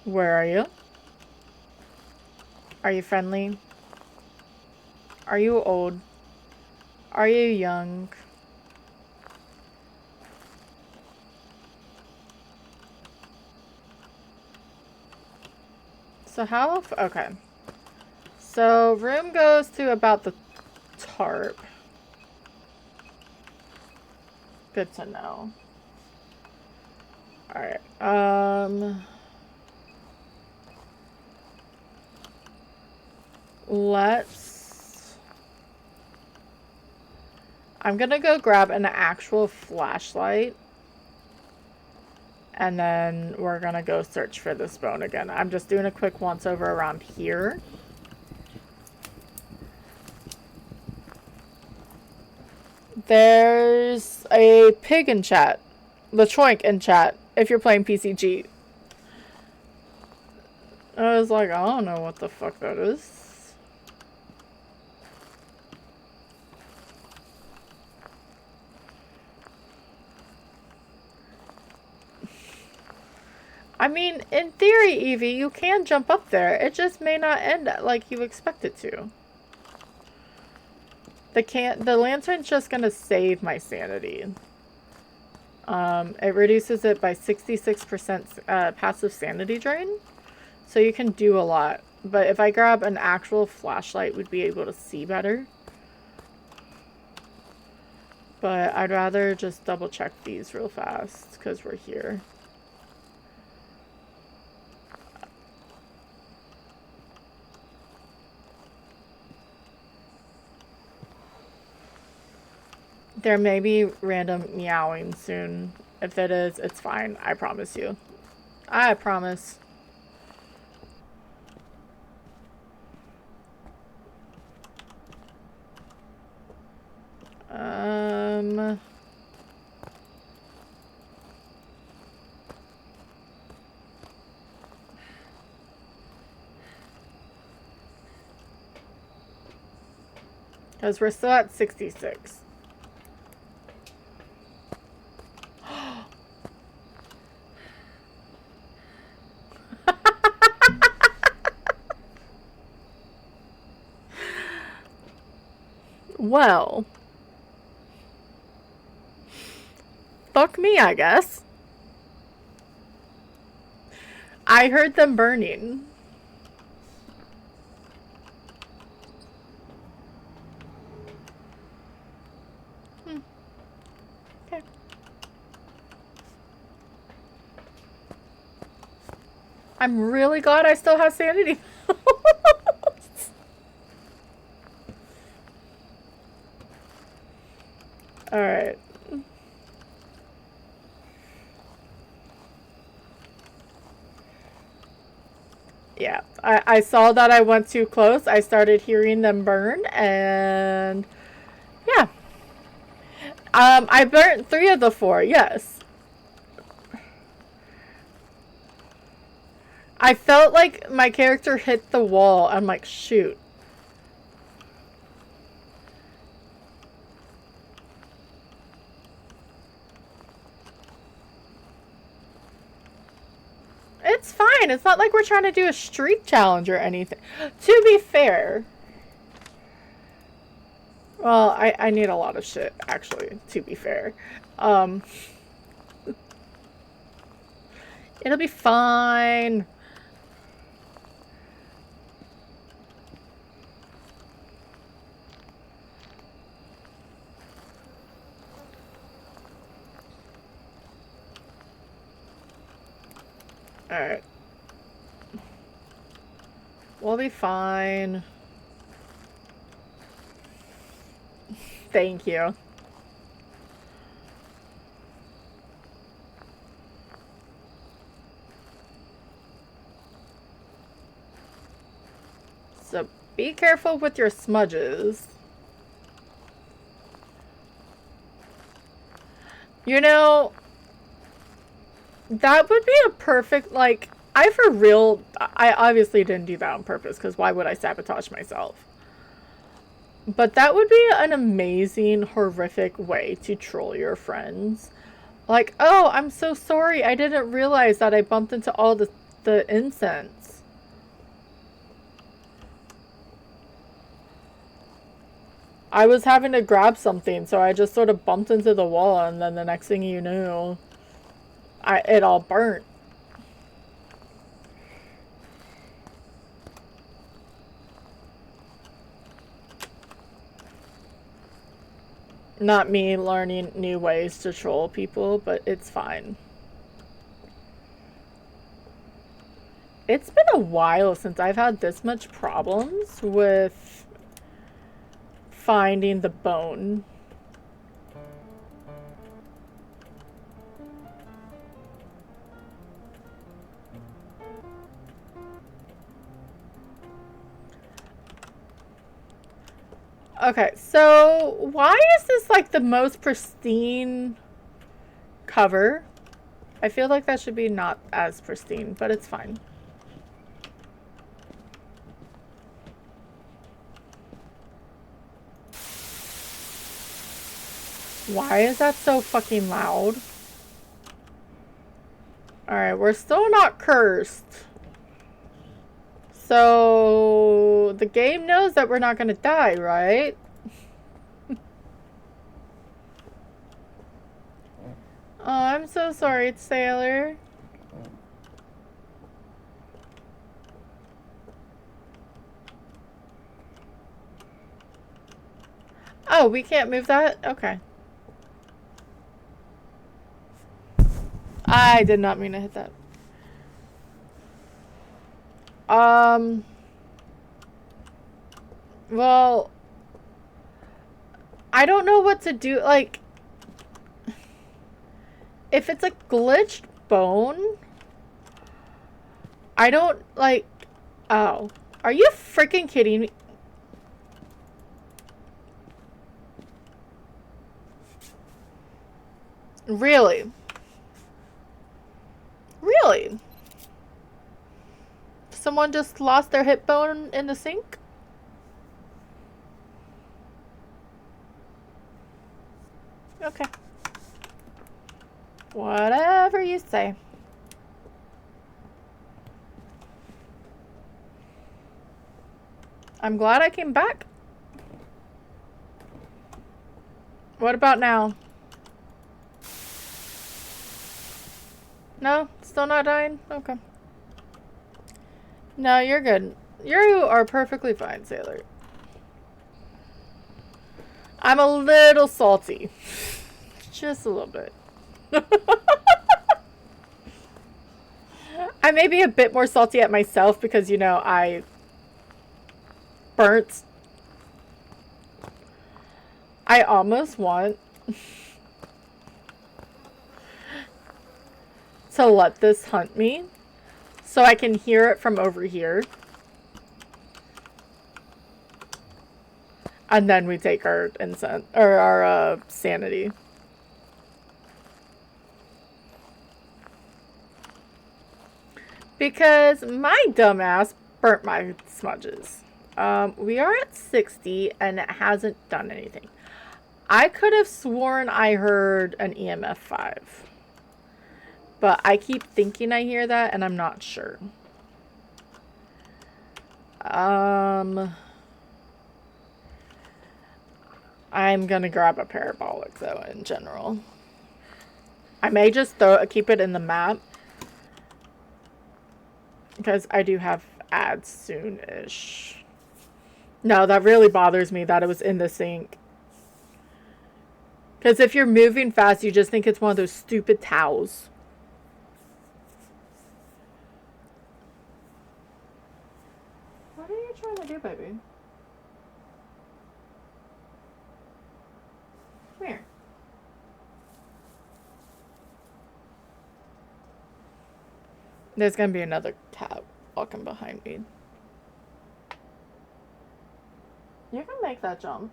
S1: Where are you? Are you friendly? Are you old? Are you young? So how... Okay. So room goes to about the tarp. Good to know. Alright. Let's... I'm gonna go grab an actual flashlight. And then we're gonna go search for this bone again. I'm just doing a quick once over around here. There's a pig in chat. LaChoink in chat, if you're playing PCG. I was like, I don't know what the fuck that is. I mean, in theory, Evie, you can jump up there. It just may not end like you expect it to. The lantern's just gonna save my sanity. It reduces it by 66% passive sanity drain. So you can do a lot. But if I grab an actual flashlight, we'd be able to see better. But I'd rather just double check these real fast because we're here. There may be random meowing soon. If it is, it's fine. I promise you. I promise. Because we're still at 66. Well. Fuck me, I guess. I heard them burning. Okay. I'm really glad I still have sanity. Alright. Yeah, I saw that I went too close. I started hearing them burn, and yeah. I burnt 3 of the 4, yes. I felt like my character hit the wall. I'm like, shoot. It's fine. It's not like we're trying to do a streak challenge or anything. To be fair. Well, I need a lot of shit, actually, to be fair. It'll be fine. Alright. We'll be fine. Thank you. So be careful with your smudges. You know, that would be a perfect, like, I for real, I obviously didn't do that on purpose, because why would I sabotage myself? But that would be an amazing, horrific way to troll your friends. Like, oh, I'm so sorry. I didn't realize that I bumped into all the incense. I was having to grab something, so I just sort of bumped into the wall, and then the next thing you knew, it all burnt. Not me learning new ways to troll people, but it's fine. It's been a while since I've had this much problems with finding the bone. Okay, so why is this like the most pristine cover? I feel like that should be not as pristine, but it's fine. Why is that so fucking loud? Alright, we're still not cursed. So the game knows that we're not gonna die, right? Oh, I'm so sorry, Sailor. Oh, we can't move that? Okay. I did not mean to hit that. Well, I don't know what to do. Like, if it's a glitched bone, I don't, like, oh. Are you freaking kidding me? Really? Really? Someone just lost their hip bone in the sink? Okay. Whatever you say. I'm glad I came back. What about now? No? Still not dying? Okay. No, you're good. You are perfectly fine, Sailor. I'm a little salty. Just a little bit. I may be a bit more salty at myself because, you know, I burnt. I almost want to let this hunt me so I can hear it from over here. And then we take our incense, or our sanity. Because my dumbass burnt my smudges. We are at 60 and it hasn't done anything. I could have sworn I heard an EMF 5. But I keep thinking I hear that and I'm not sure. I'm gonna grab a parabolic though in general. I may just keep it in the map. Because I do have ads soon-ish. No, that really bothers me that it was in the sink. Because if you're moving fast, you just think it's one of those stupid towels. What are you trying to do, baby? Come here. There's gonna be another cat walking behind me. You can make that jump.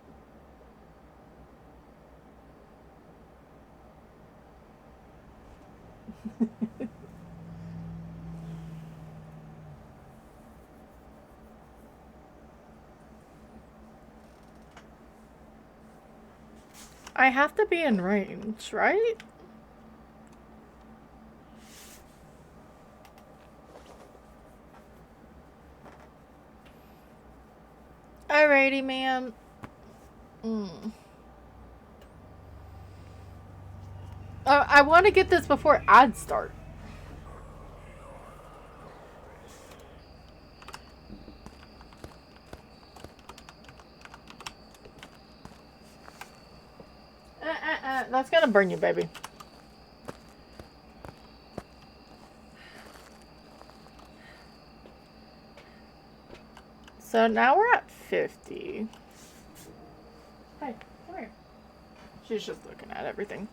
S1: I have to be in range, right? Alrighty, ma'am. I want to get this before ads start. That's gonna burn you, baby. So now we're at 50. Hey, come here. She's just looking at everything.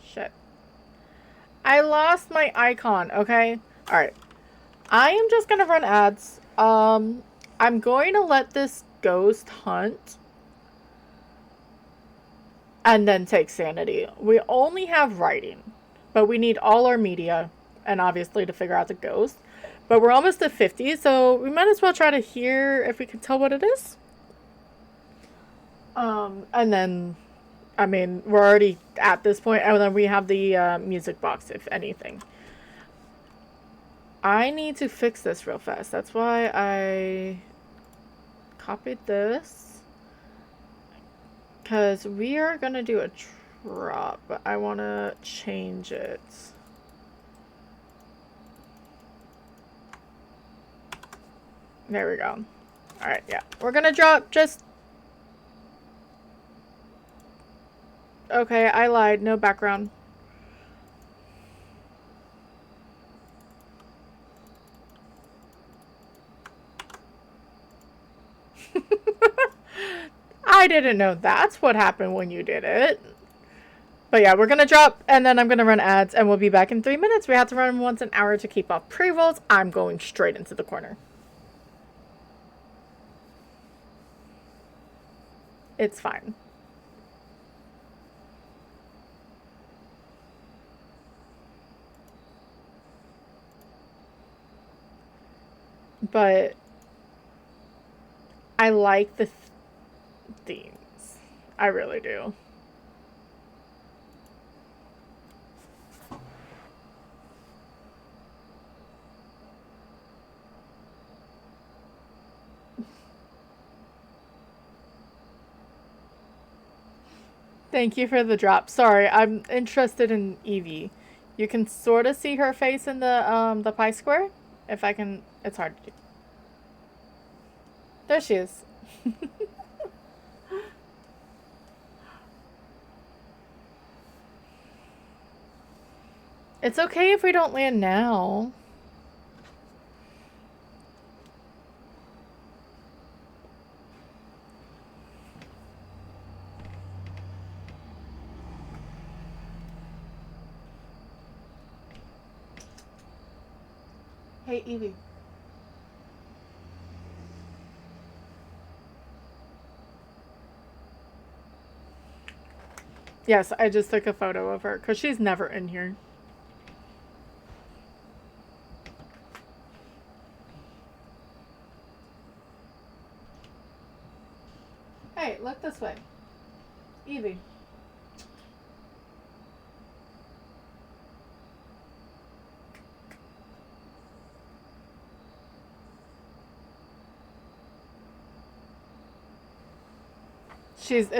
S1: Shit. I lost my icon, okay? Alright. I am just gonna run ads. I'm going to let this ghost hunt. And then take sanity. We only have writing. But we need all our media. And obviously to figure out the ghost. But we're almost at 50, so we might as well try to hear if we can tell what it is. And then, I mean, we're already at this point, and then we have the music box, if anything. I need to fix this real fast. That's why I copied this. Because we are going to do a drop, but I want to change it. There we go. Alright, yeah. We're going to drop just... Okay, I lied. No background. I didn't know that's what happened when you did it. But yeah, we're going to drop, and then I'm going to run ads, and we'll be back in 3 minutes. We have to run once an hour to keep off pre-rolls. I'm going straight into the corner. It's fine. But I like the themes. I really do. Thank you for the drop. Sorry, I'm interested in Evie. You can sort of see her face in the pie square. If I can, it's hard to do. There she is. It's okay if we don't land now. Hey, Evie. Yes, I just took a photo of her because she's never in here. Hey, look this way. Evie.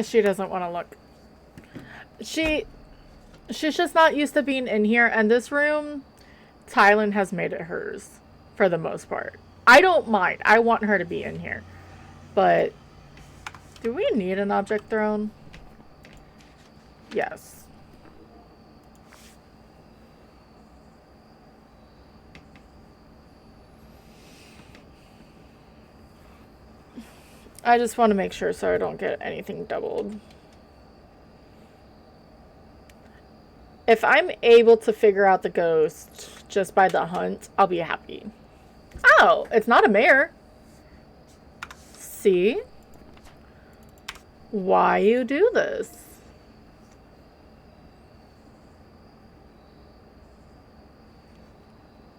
S1: She doesn't want to look. She's just not used to being in here, and this room, Thailand has made it hers for the most part. I don't mind. I want her to be in here. But do we need an object thrown? Yes. I just want to make sure so I don't get anything doubled. If I'm able to figure out the ghost just by the hunt, I'll be happy. Oh, it's not a mare. See? Why you do this?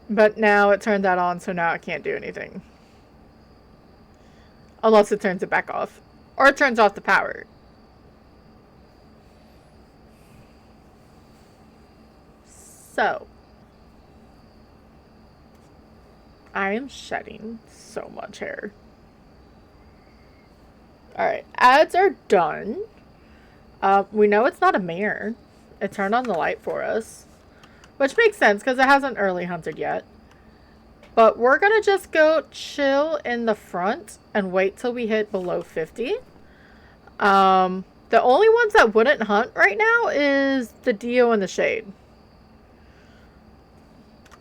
S1: But now it turned that on, so now I can't do anything. Unless it turns it back off. Or it turns off the power. So, I am shedding so much hair. Alright, ads are done. We know it's not a mare. It turned on the light for us. Which makes sense because it hasn't early hunted yet. But we're going to just go chill in the front and wait till we hit below 50. The only ones that wouldn't hunt right now is the Dio and the Shade.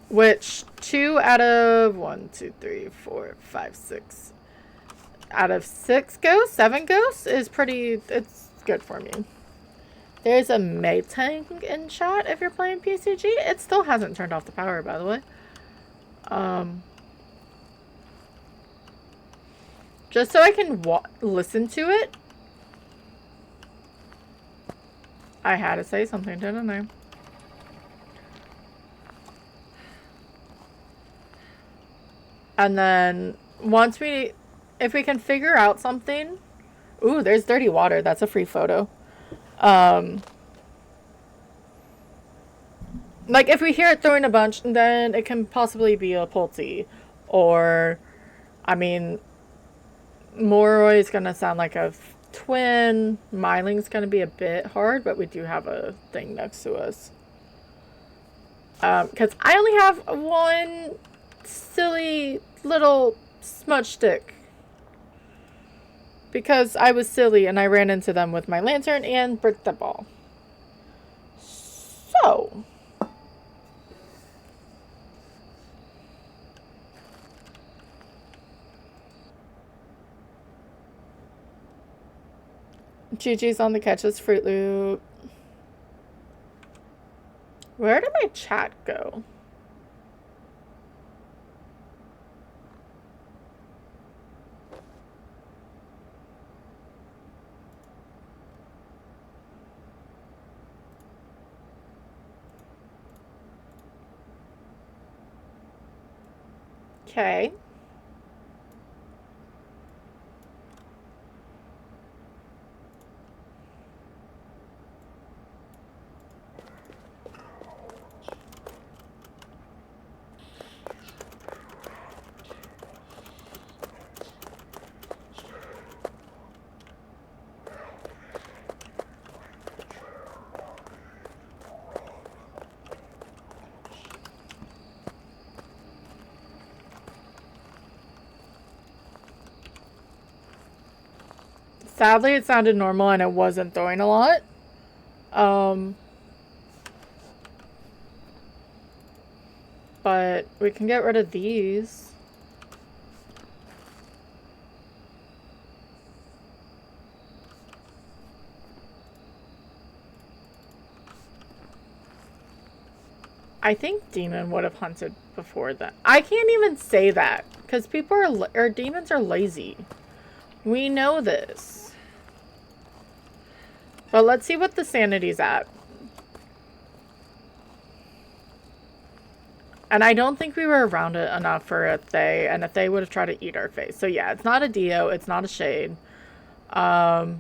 S1: Which 2 out of 1, 2, 3, 4, 5, 6 out of 6 ghosts, 7 ghosts is pretty, it's good for me. There's a Maytang in chat if you're playing PCG. It still hasn't turned off the power, by the way. Just so I can listen to it. I had to say something, didn't I? And then once if we can figure out something. Ooh, there's dirty water. That's a free photo. Like if we hear it throwing a bunch, then it can possibly be a Pulte. Or, I mean, Moroi is going to sound like a twin. Myling's going to be a bit hard, but we do have a thing next to us. Because I only have one silly little smudge stick. Because I was silly and I ran into them with my lantern and bricked the ball. So. GG's on the catches, Fruit Loop. Where did my chat go? Okay. Sadly, it sounded normal and it wasn't throwing a lot. But we can get rid of these. I think Demon would have hunted before that. I can't even say that because people or demons are lazy. We know this. But let's see what the sanity's at. And I don't think we were around it enough for a Thay, and a Thay would have tried to eat our face. So yeah, it's not a Dio, it's not a Shade. I'll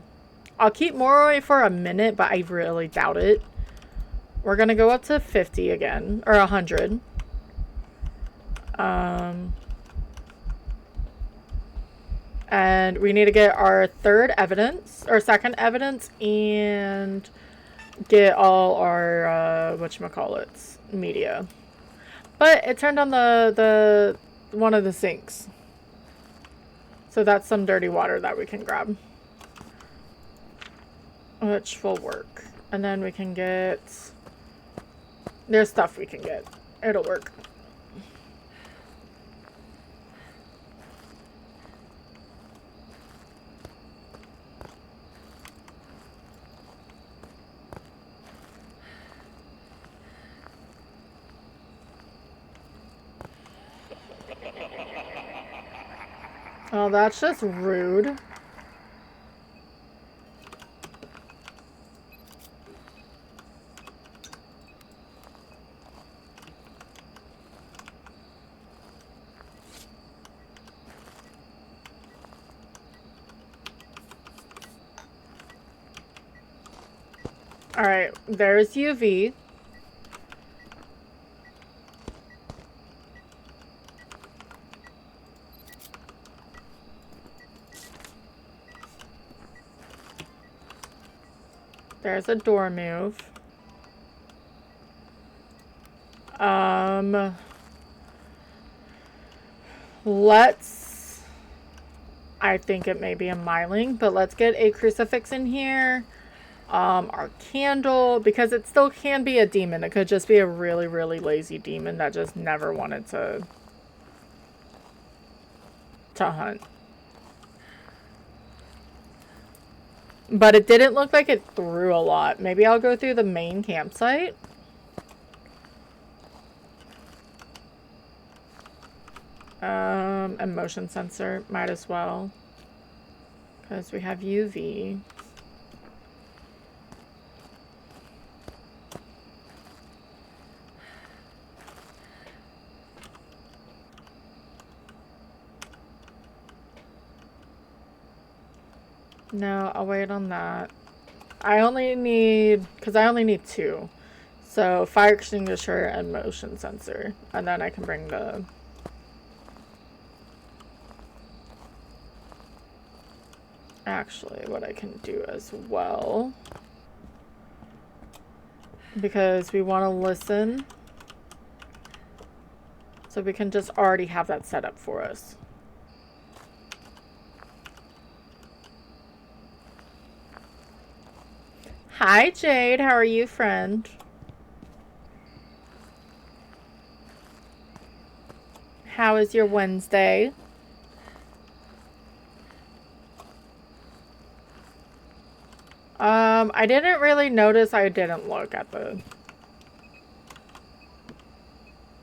S1: keep Moroi for a minute, but I really doubt it. We're gonna go up to 50 again, or 100. And we need to get our third evidence, or second evidence, and get all our, whatchamacallits, media. But it turned on the one of the sinks. So that's some dirty water that we can grab. Which will work. And then we can get... There's stuff we can get. It'll work. Oh, that's just rude. Alright, there's UV. There's a door move. Let's... I think it may be a myling, but let's get a crucifix in here. Our candle, because it still can be a demon. It could just be a really, really lazy demon that just never wanted to hunt. But it didn't look like it threw a lot. Maybe I'll go through the main campsite. A motion sensor, might as well. Because we have UV. No, I'll wait on that. I only need, because I only need 2. So fire extinguisher and motion sensor. And then I can bring the... Actually, what I can do as well, because we want to listen, so we can just already have that set up for us. Hi, Jade. How are you, friend? How is your Wednesday? I didn't really notice. I didn't look at the...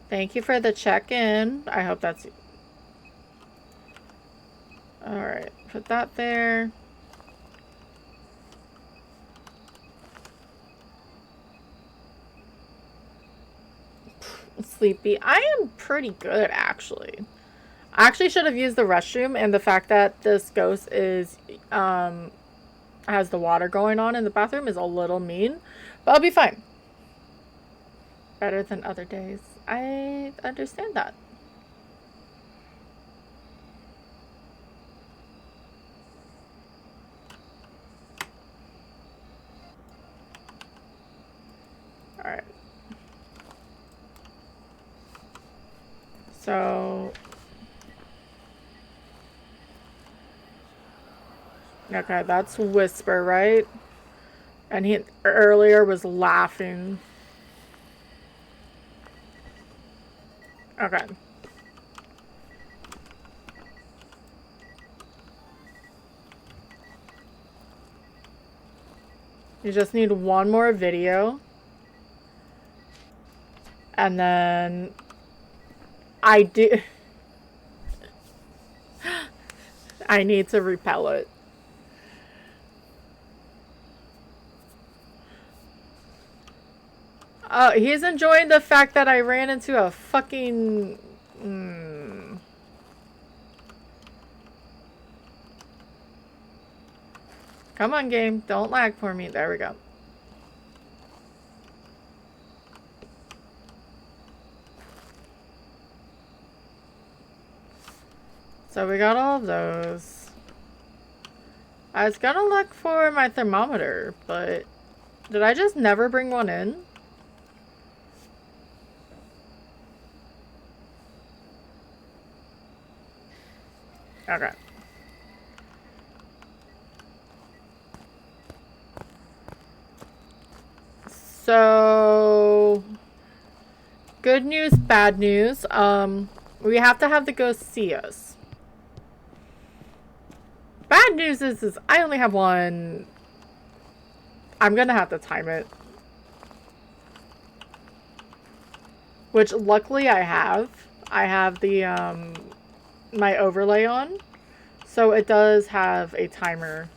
S1: Thank you for the check-in. I hope that's... Alright, put that there. Sleepy. I am pretty good, actually. I actually should have used the restroom, and the fact that this ghost is, has the water going on in the bathroom is a little mean, but I'll be fine. Better than other days. I understand that. Alright. So... Okay, that's Whisper, right? And he earlier was laughing. Okay. You just need one more video. And then... I do... I need to repel it. Oh, he's enjoying the fact that I ran into a fucking... Come on, game. Don't lag for me. There we go. So we got all of those. I was gonna look for my thermometer, but... Did I just never bring one in? Okay. So... Good news, bad news. We have to have the ghost see us. Bad news is I only have one. I'm gonna have to time it. Which luckily I have. I have the, my overlay on. So it does have a timer.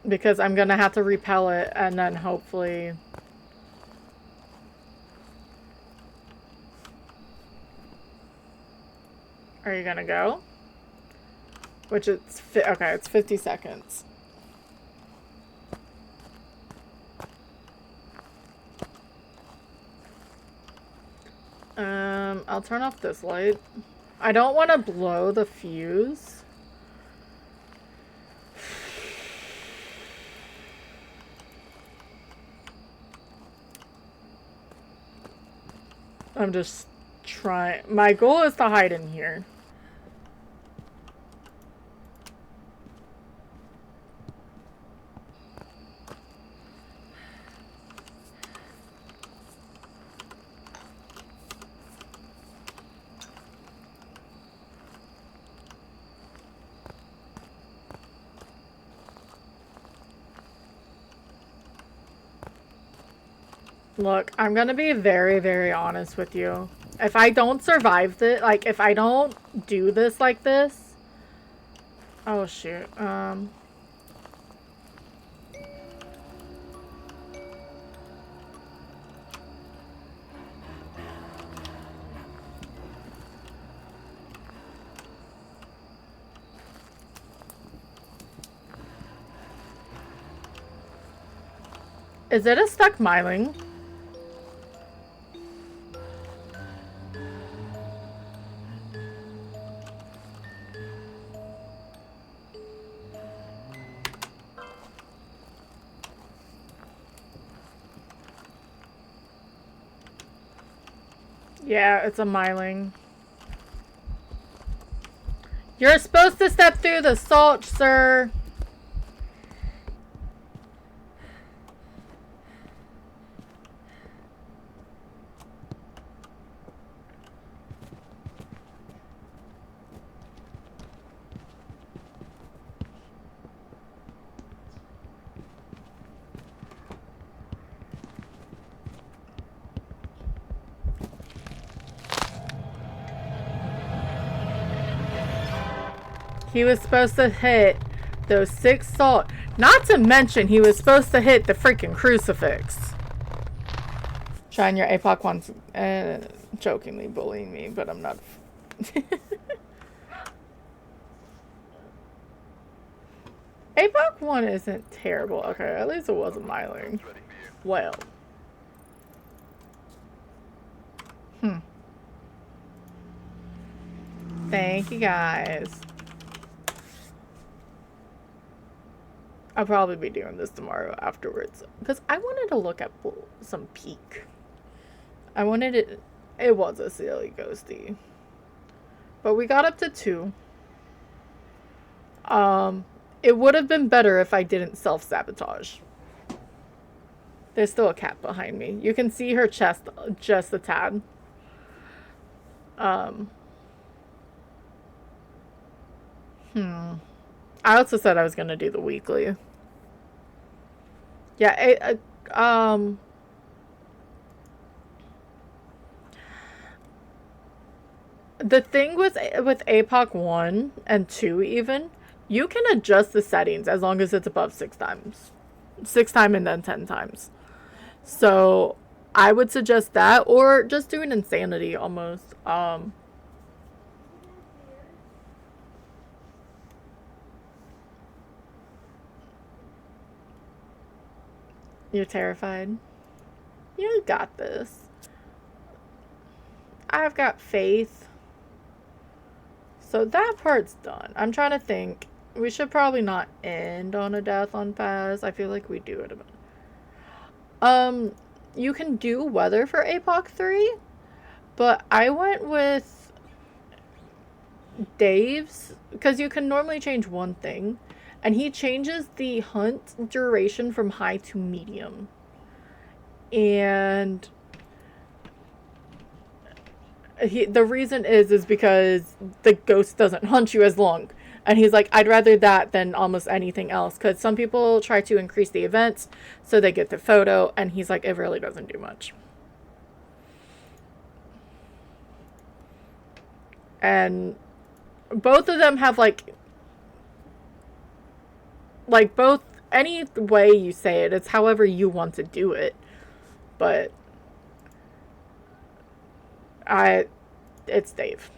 S1: Because I'm gonna have to repel it and then hopefully... Are you gonna go? Which it's... Okay, it's 50 seconds. I'll turn off this light. I don't want to blow the fuse. I'm just trying. My goal is to hide in here. Look, I'm gonna be very, very honest with you. If I don't survive this, like, if I don't do this like this... Oh, shoot. Is it a stuck myling? Yeah, it's a myling. You're supposed to step through the salt, sir. He was supposed to hit those 6 salt. Not to mention, he was supposed to hit the freaking crucifix. Shine, your APOC wants jokingly bullying me, but I'm not. APOC 1 isn't terrible. Okay, at least it wasn't myling. Well. Thank you, guys. I'll probably be doing this tomorrow afterwards. Because I wanted to look at some peak. I wanted it... It was a silly ghosty. But we got up to 2. It would have been better if I didn't self-sabotage. There's still a cat behind me. You can see her chest just a tad. I also said I was going to do the weekly. Yeah, the thing with APOC 1 and 2 even, you can adjust the settings as long as it's above 6 times. 6 times and then 10 times. So I would suggest that, or just do an insanity almost. You're terrified? You got this. I've got faith. So that part's done. I'm trying to think. We should probably not end on a death on Phas. I feel like we do it a bit. You can do weather for APOC 3, but I went with Dave's because you can normally change one thing, and he changes the hunt duration from high to medium. And the reason is because the ghost doesn't hunt you as long. And he's like, I'd rather that than almost anything else. Because some people try to increase the events so they get the photo. And he's like, it really doesn't do much. And both of them have like both, any way you say it, it's however you want to do it. But it's Dave.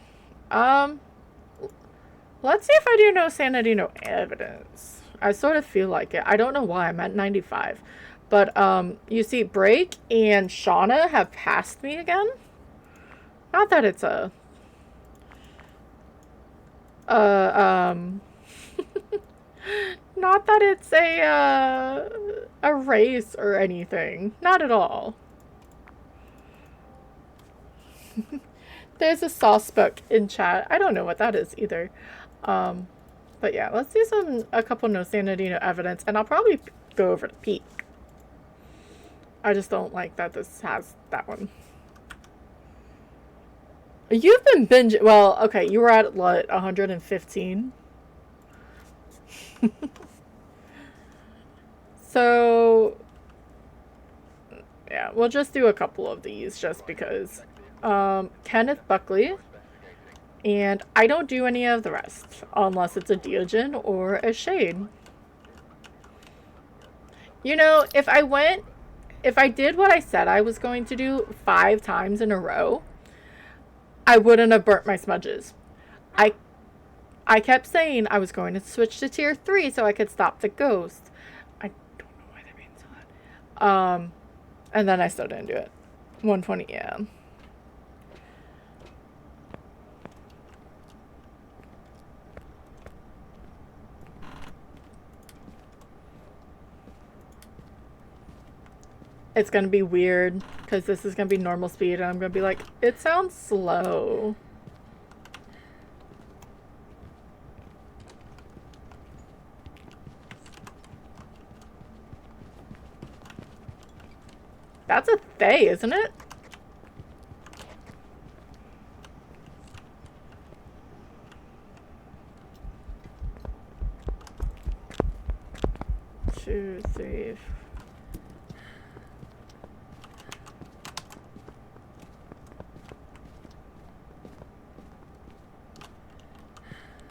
S1: Let's see if I do no sanity, no evidence. I sort of feel like it. I don't know why. I'm at 95. But, you see, Break and Shauna have passed me again. Not that it's a... Uh, um, not that it's a race or anything. Not at all. There's a sauce book in chat. I don't know what that is either. Um, but yeah, let's do a couple no sanity, no evidence, and I'll probably go over to peak. I just don't like that this has that one. You've been binging. Well, okay, you were at what, 115? So, yeah, we'll just do a couple of these just because. Kenneth Buckley, and I don't do any of the rest unless it's a Deogen or a Shade. You know, if I did what I said I was going to do 5 times in a row, I wouldn't have burnt my smudges. I I kept saying I was going to switch to tier 3 so I could stop the ghost. I don't know why they're being so loud. And then I still didn't do it. 120, yeah. It's gonna be weird because this is gonna be normal speed and I'm gonna be like, it sounds slow. That's a Thay, isn't it? Two, three.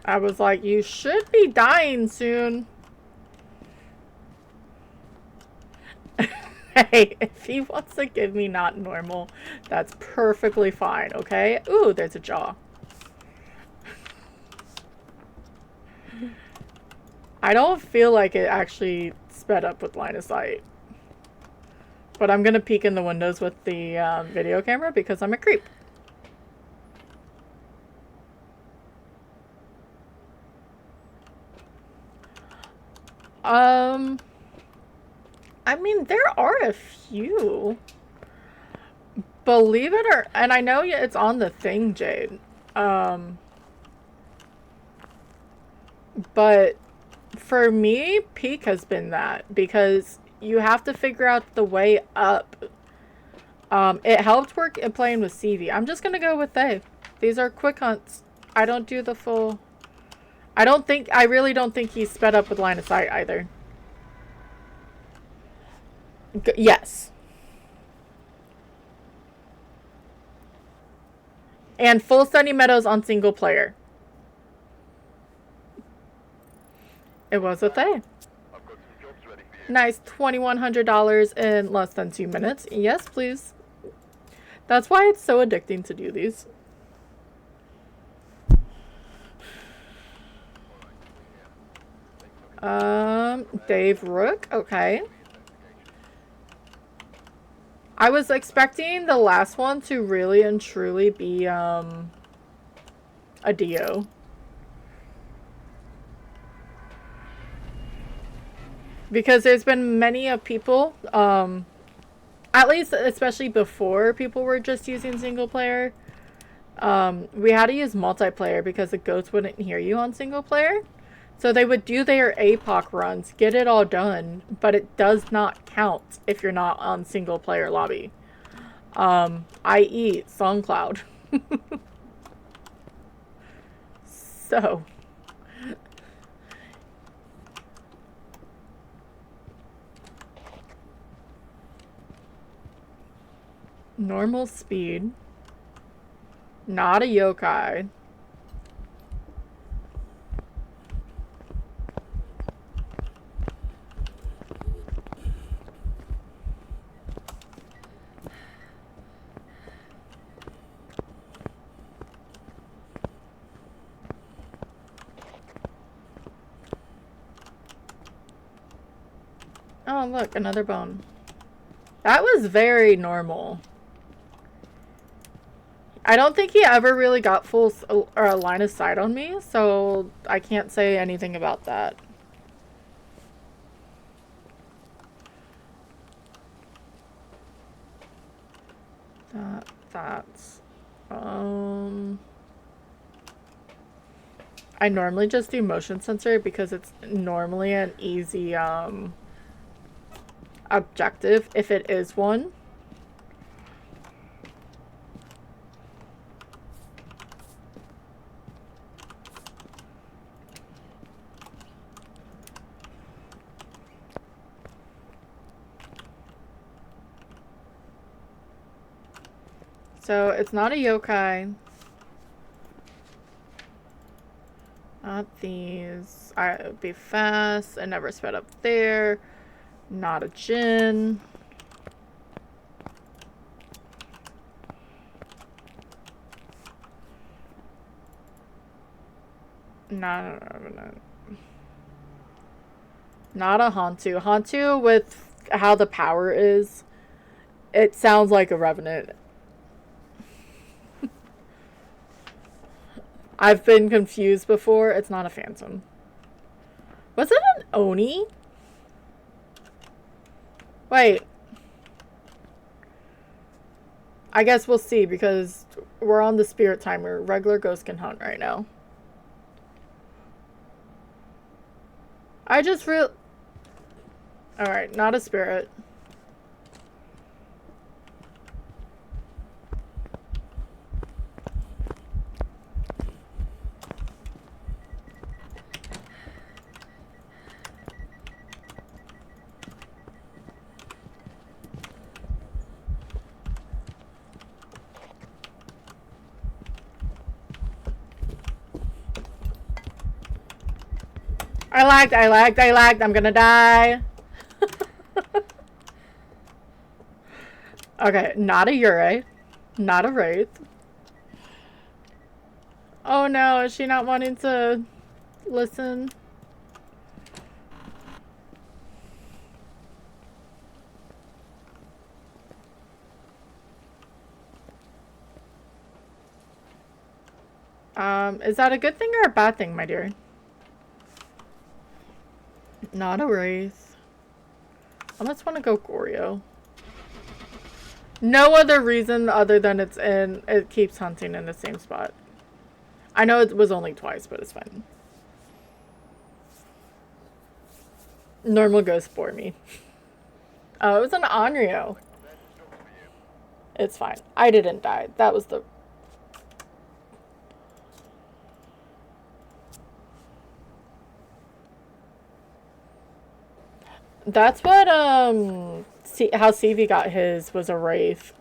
S1: I was like, you should be dying soon. Hey, if he wants to give me not normal, that's perfectly fine, okay? Ooh, there's a jaw. I don't feel like it actually sped up with line of sight. But I'm gonna peek in the windows with the video camera because I'm a creep. I mean, there are a few. Believe it or... And I know it's on the thing, Jade. But for me, peak has been that. Because you have to figure out the way up. It helped work in playing with CV. I'm just gonna go with they. These are quick hunts. I don't do the full... I really don't think he's sped up with line of sight either. Yes. And full Sunny Meadows on single player. It was a thing. Nice $2,100 in less than 2 minutes. Yes, please. That's why it's so addicting to do these. Dave Rook. Okay. I was expecting the last one to really and truly be, a Dio. Because there's been many of people, at least especially before people were just using single player, we had to use multiplayer because the ghosts wouldn't hear you on single player. So they would do their APOC runs, get it all done, but it does not count if you're not on single player lobby. I.e. SongCloud. So. Normal speed. Not a yokai. Oh, look, another bone. That was very normal. I don't think he ever really got full or a line of sight on me, so I can't say anything about that. That's I normally just do motion sensor because it's normally an easy objective if it is one. So it's not a yokai. Not these. I would be fast. I never sped up there. Not a Jin. No. Not a Hantu. Hantu, with how the power is, it sounds like a Revenant. I've been confused before. It's not a Phantom. Was it an Oni? Wait. I guess we'll see because we're on the spirit timer. Regular ghost can hunt right now. I just real. Alright, not a spirit. I lagged. I'm gonna die. Okay, not a Yurei. Not a Wraith. Oh no, is she not wanting to listen? Is that a good thing or a bad thing, my dear? Not a Wraith. I just want to go Goryo. No other reason other than it keeps hunting in the same spot. I know it was only twice, but it's fine. Normal ghost bore me. Oh, it was an Onryo. It's fine. I didn't die. That was the... That's what, how CV got his was a Wraith.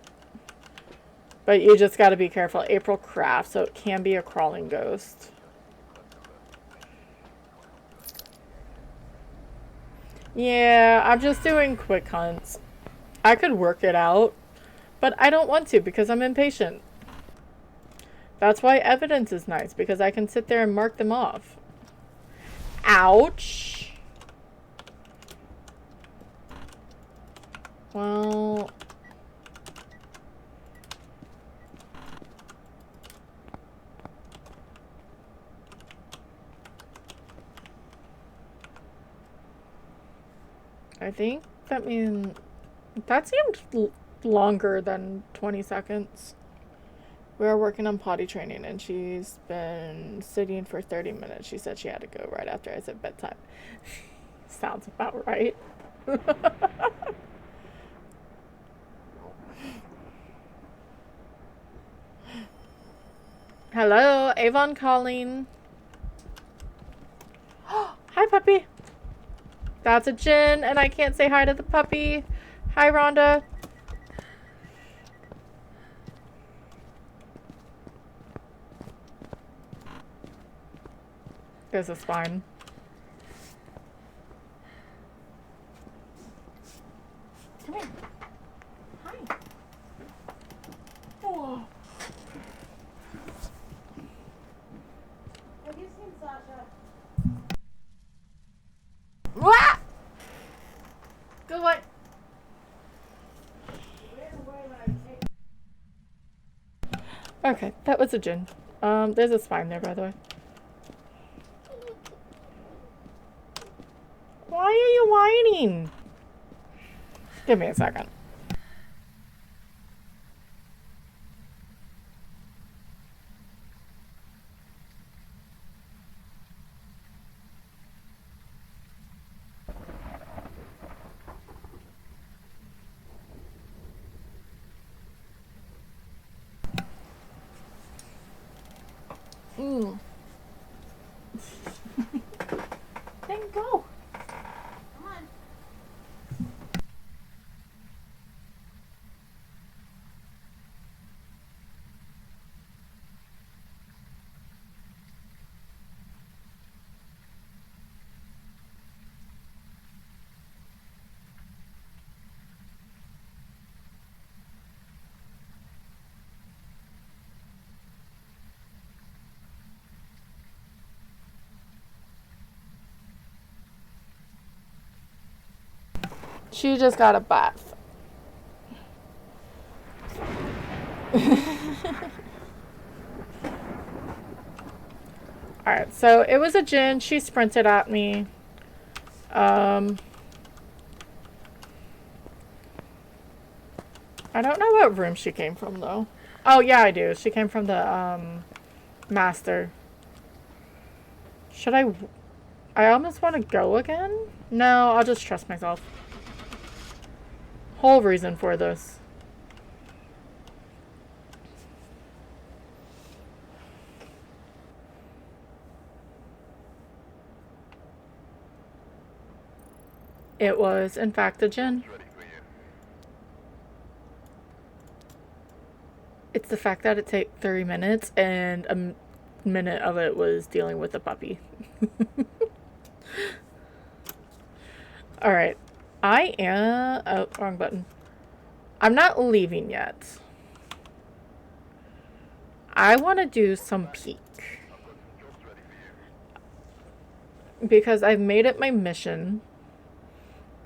S1: But you just gotta be careful. April Craft, so it can be a crawling ghost. Yeah, I'm just doing quick hunts. I could work it out, but I don't want to because I'm impatient. That's why evidence is nice, because I can sit there and mark them off. Ouch! Well... I think that means... That seemed longer than 20 seconds. We are working on potty training, and she's been sitting for 30 minutes. She said she had to go right after I said bedtime. Sounds about right. Hello, Avon calling. Hi, puppy. That's a Jin, and I can't say hi to the puppy. Hi, Rhonda. This is fine.
S2: Come here. Hi. Oh. Have you seen Sasha?
S1: What? Good one. Okay, that was a gin. There's a spine there, by the way. Why are you whining? Give me a second. Mm. Then go.
S2: Come on.
S1: She just got a bath. Alright, so it was a gin. She sprinted at me. I don't know what room she came from, though. Oh, yeah, I do. She came from the, master. Should I... I almost want to go again? No, I'll just trust myself. Whole reason for this. It was, in fact, a gin. It's the fact that it took 30 minutes and a minute of it was dealing with the puppy. Alright. I am... Oh, wrong button. I'm not leaving yet. I want to do some peek. Because I've made it my mission.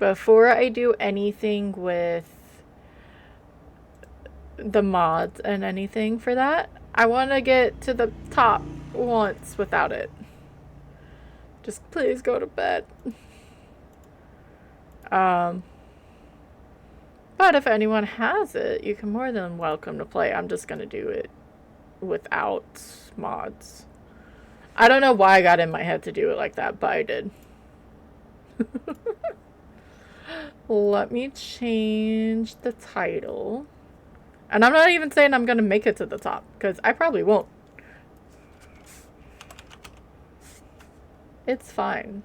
S1: Before I do anything with the mods and anything for that, I want to get to the top once without it. Just please go to bed. But if anyone has it, you can more than welcome to play. I'm just going to do it without mods. I don't know why I got in my head to do it like that, but I did. Let me change the title. And I'm not even saying I'm going to make it to the top, because I probably won't. It's fine.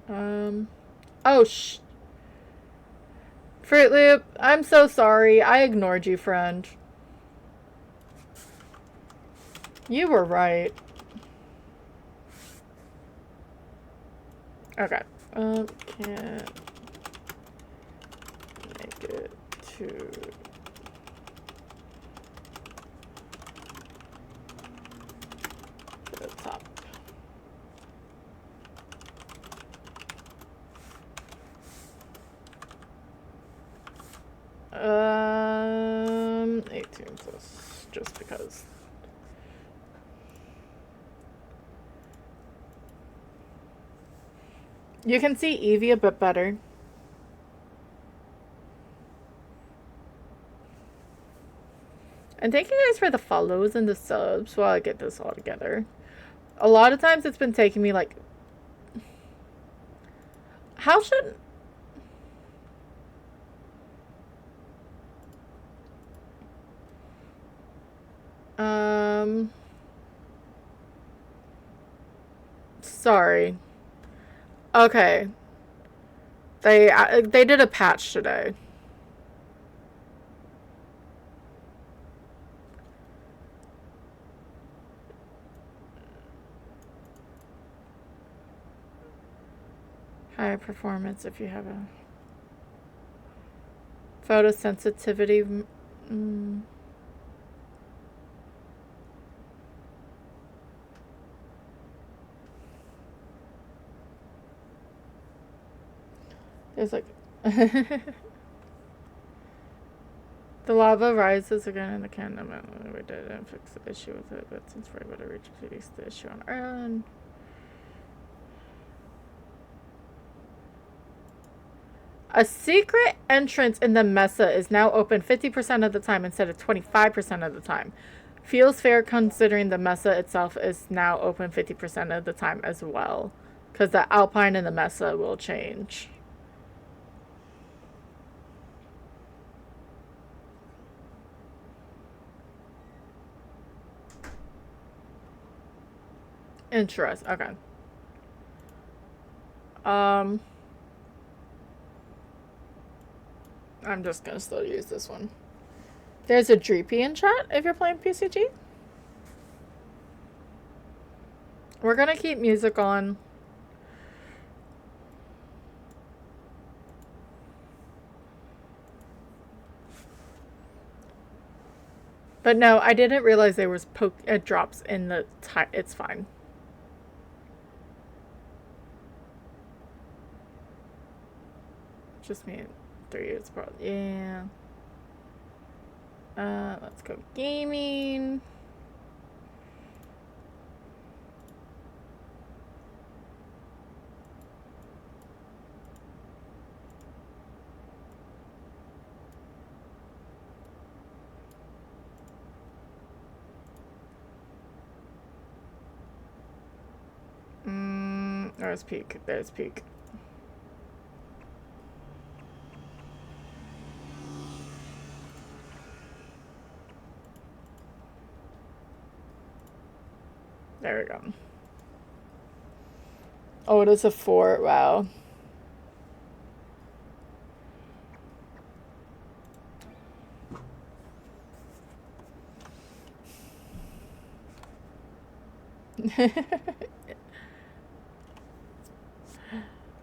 S1: Oh, Fruit Loop, I'm so sorry. I ignored you, friend. You were right. Okay. Can't make it to the top. 18 plus, just because. You can see Evie a bit better. And thank you guys for the follows and the subs while I get this all together. A lot of times it's been taking me like... How should... Sorry. Okay. They did a patch today. Higher performance if you have a photosensitivity. There's like The lava rises again in the cannon. We didn't fix the issue with it, but since we're able to reduce the issue on our own. A secret entrance in the mesa is now open 50% of the time instead of 25% of the time. Feels fair considering the mesa itself is now open 50% of the time as well. Because the alpine and the mesa will change. Interest. Okay. I'm just gonna still use this one. There's a Dreepy in chat if you're playing PCG. We're gonna keep music on. But no, I didn't realize there was drops in the it's fine. Just me and 3. It's probably yeah. Let's go gaming. There's peak. There's peak. There we go. Oh, it is a 4. Wow.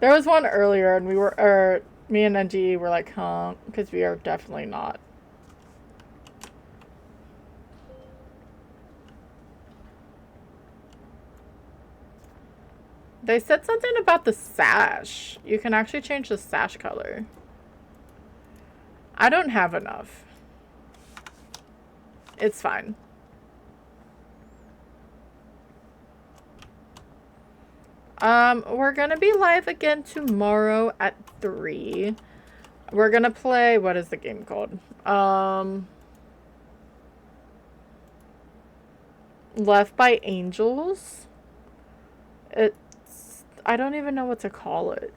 S1: There was one earlier, and me and NG were like, huh? Because we are definitely not. They said something about the sash. You can actually change the sash color. I don't have enough. It's fine. We're gonna be live again tomorrow at 3. We're gonna play, what is the game called? Left by Angels. I don't even know what to call it.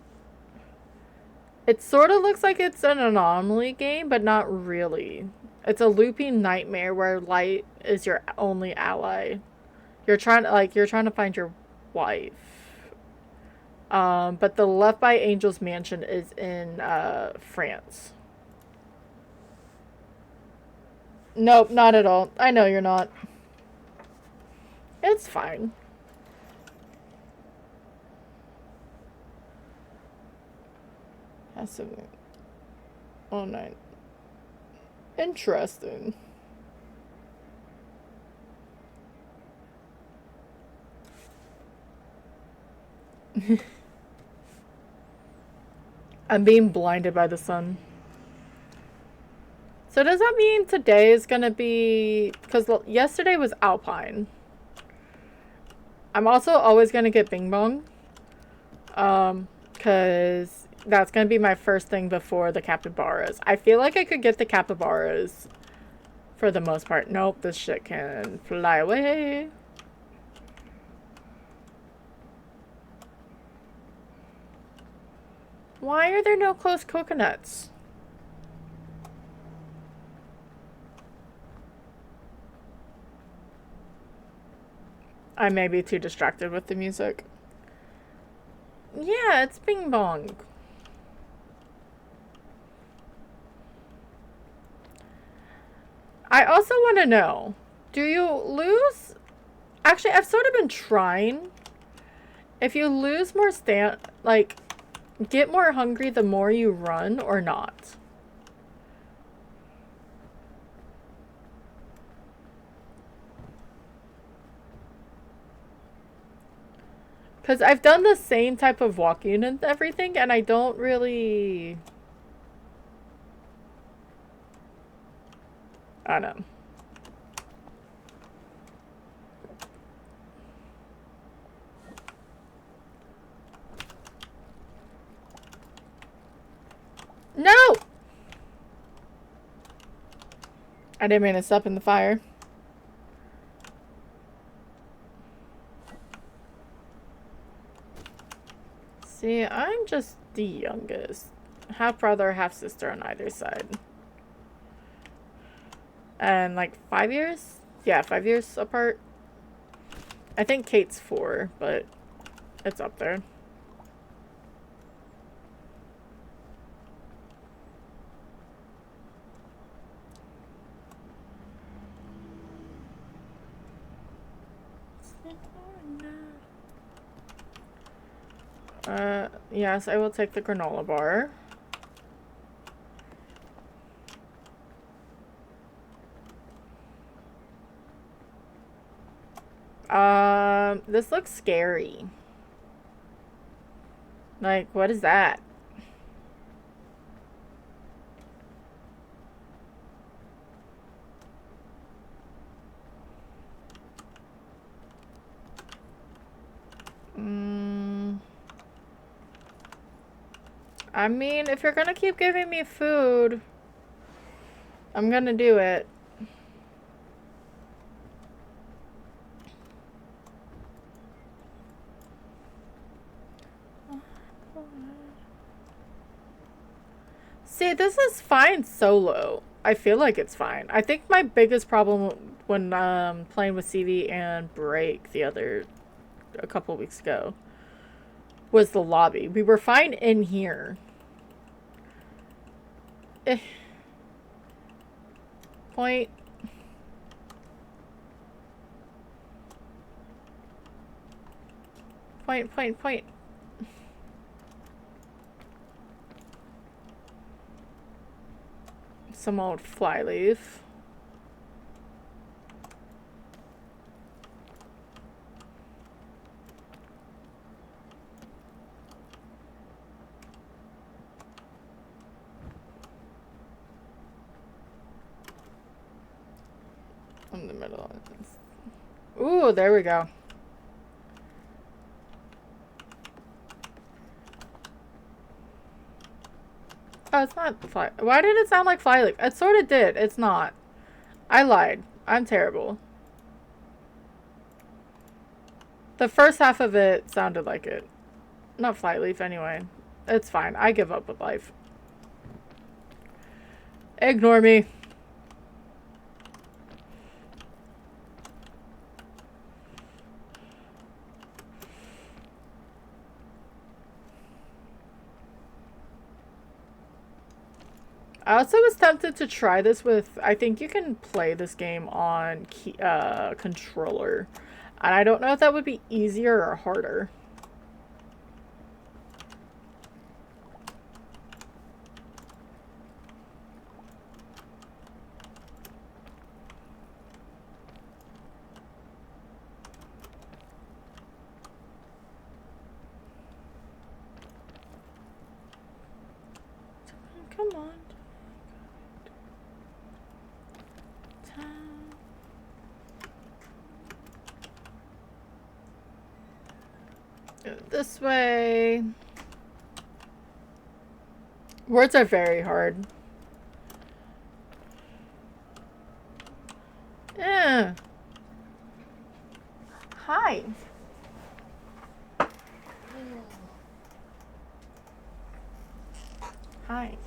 S1: It sort of looks like it's an anomaly game, but not really. It's a looping nightmare where light is your only ally. You're trying to find your wife. But the Left by Angels mansion is in France. Nope, not at all. I know you're not. It's fine. Has some. Oh, no. Interesting. I'm being blinded by the sun. So does that mean today is gonna be... Because yesterday was Alpine. I'm also always gonna get Bing Bong. Because that's gonna be my first thing before the capybaras. I feel like I could get the capybaras for the most part. Nope, this shit can fly away. Why are there no closed coconuts? I may be too distracted with the music. Yeah, it's Bing Bong. I also want to know, do you lose... Actually, I've sort of been trying. If you lose more get more hungry the more you run or not. Because I've done the same type of walking and everything, and I don't really... I know. No! I didn't mean to step in the fire. See, I'm just the youngest. Half brother, half sister on either side. And like 5 years? Yeah, 5 years apart. I think Kate's 4, but it's up there. Yes, I will take the granola bar. This looks scary. Like, what is that? I mean, if you're gonna keep giving me food, I'm gonna do it. See, this is fine solo. I feel like it's fine. I think my biggest problem when playing with CV and Break a couple weeks ago was the lobby. We were fine in here. Eh. Point. Point. Some old flyleaf. In the middle. Ooh, there we go. Oh, it's not fly. Why did it sound like flyleaf? It sort of did. It's not. I lied. I'm terrible. The first half of it sounded like it. Not flyleaf, anyway. It's fine. I give up with life. Ignore me. I also was tempted to try this with, I think you can play this game on controller. And I don't know if that would be easier or harder. Come on. This way. Words are very hard. Yeah. Hi. Hi.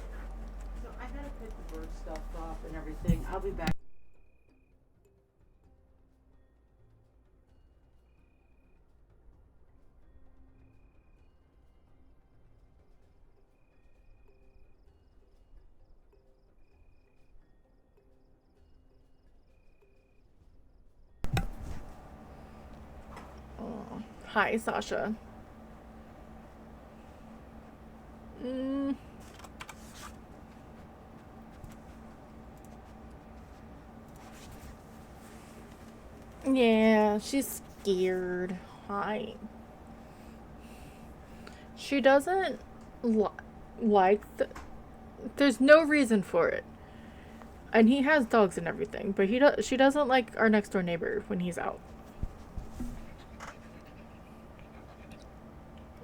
S3: So I gotta pick the bird stuff up and everything. I'll be back.
S1: Oh. Hi, Sasha. Yeah, she's scared. Hi. She doesn't like the... There's no reason for it. And he has dogs and everything, but she doesn't like our next door neighbor when he's out.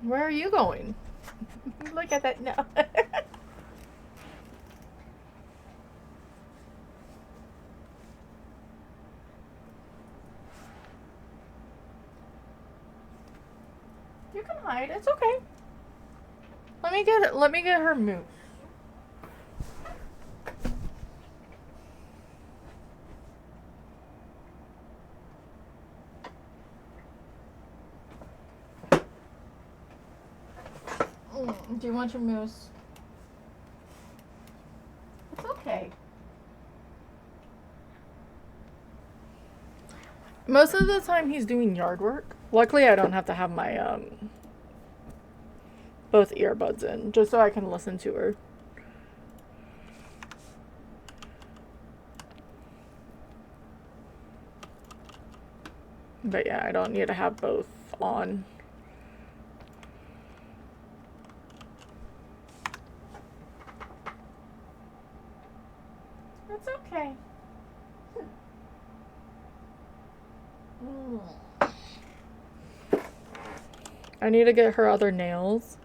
S1: Where are you going? Look at that. No. You can hide. It's okay. Let me get her moose. Do you want your moose? It's okay. Most of the time he's doing yard work. Luckily I don't have to have my both earbuds in just so I can listen to her. But yeah, I don't need to have both on. It's okay. I need to get her other nails.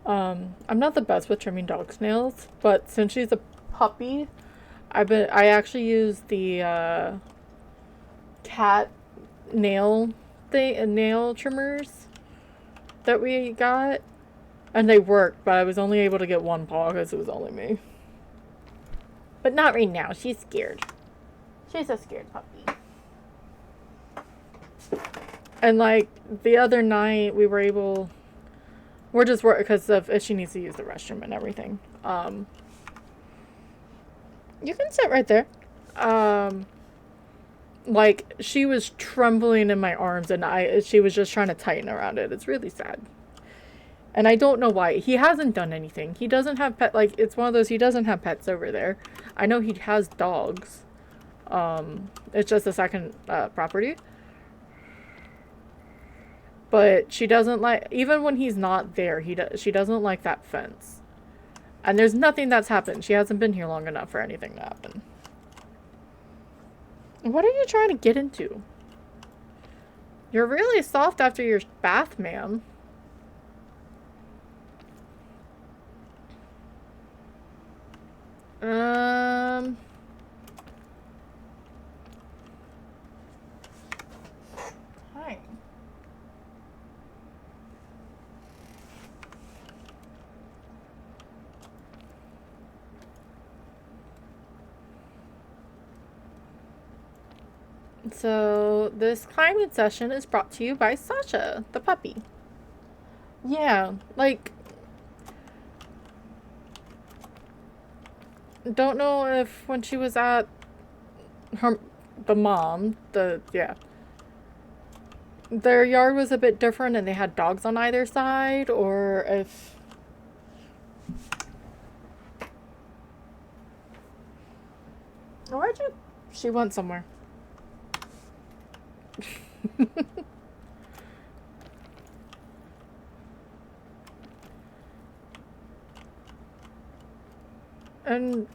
S1: I'm not the best with trimming dog's nails, but since she's a puppy, I actually use the cat nail trimmers that we got, and they worked, but I was only able to get one paw because it was only me. But not right now. She's scared. She's a scared puppy. And like the other night, we're just working because of if she needs to use the restroom and everything. You can sit right there. Like she was trembling in my arms, and she was just trying to tighten around it. It's really sad. And I don't know why. He hasn't done anything. He doesn't have it's one of those, he doesn't have pets over there. I know he has dogs. It's just a second property. But she doesn't like, even when he's not there, she doesn't like that fence. And there's nothing that's happened. She hasn't been here long enough for anything to happen. What are you trying to get into? You're really soft after your bath, ma'am. Fine. So, this climate session is brought to you by Sasha, the puppy. Yeah, like, don't know if when she was at the mom, their yard was a bit different and they had dogs on either side, or if. Where'd you. She went somewhere. And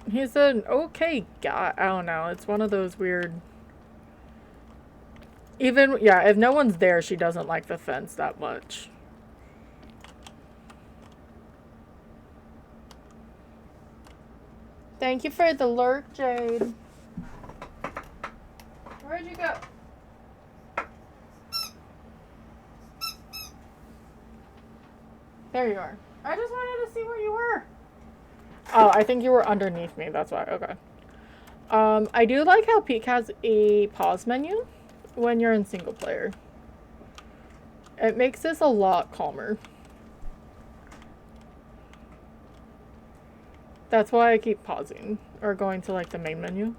S1: he's an okay guy. I don't know. It's one of those weird. Even, yeah, if no one's there, she doesn't like the fence that much. Thank you for the lurk, Jade. Where'd you go? There you are. I just wanted to see where you were. Oh, I think you were underneath me. That's why. Okay. I do like how Peak has a pause menu when you're in single player. It makes this a lot calmer. That's why I keep pausing or going to like the main menu.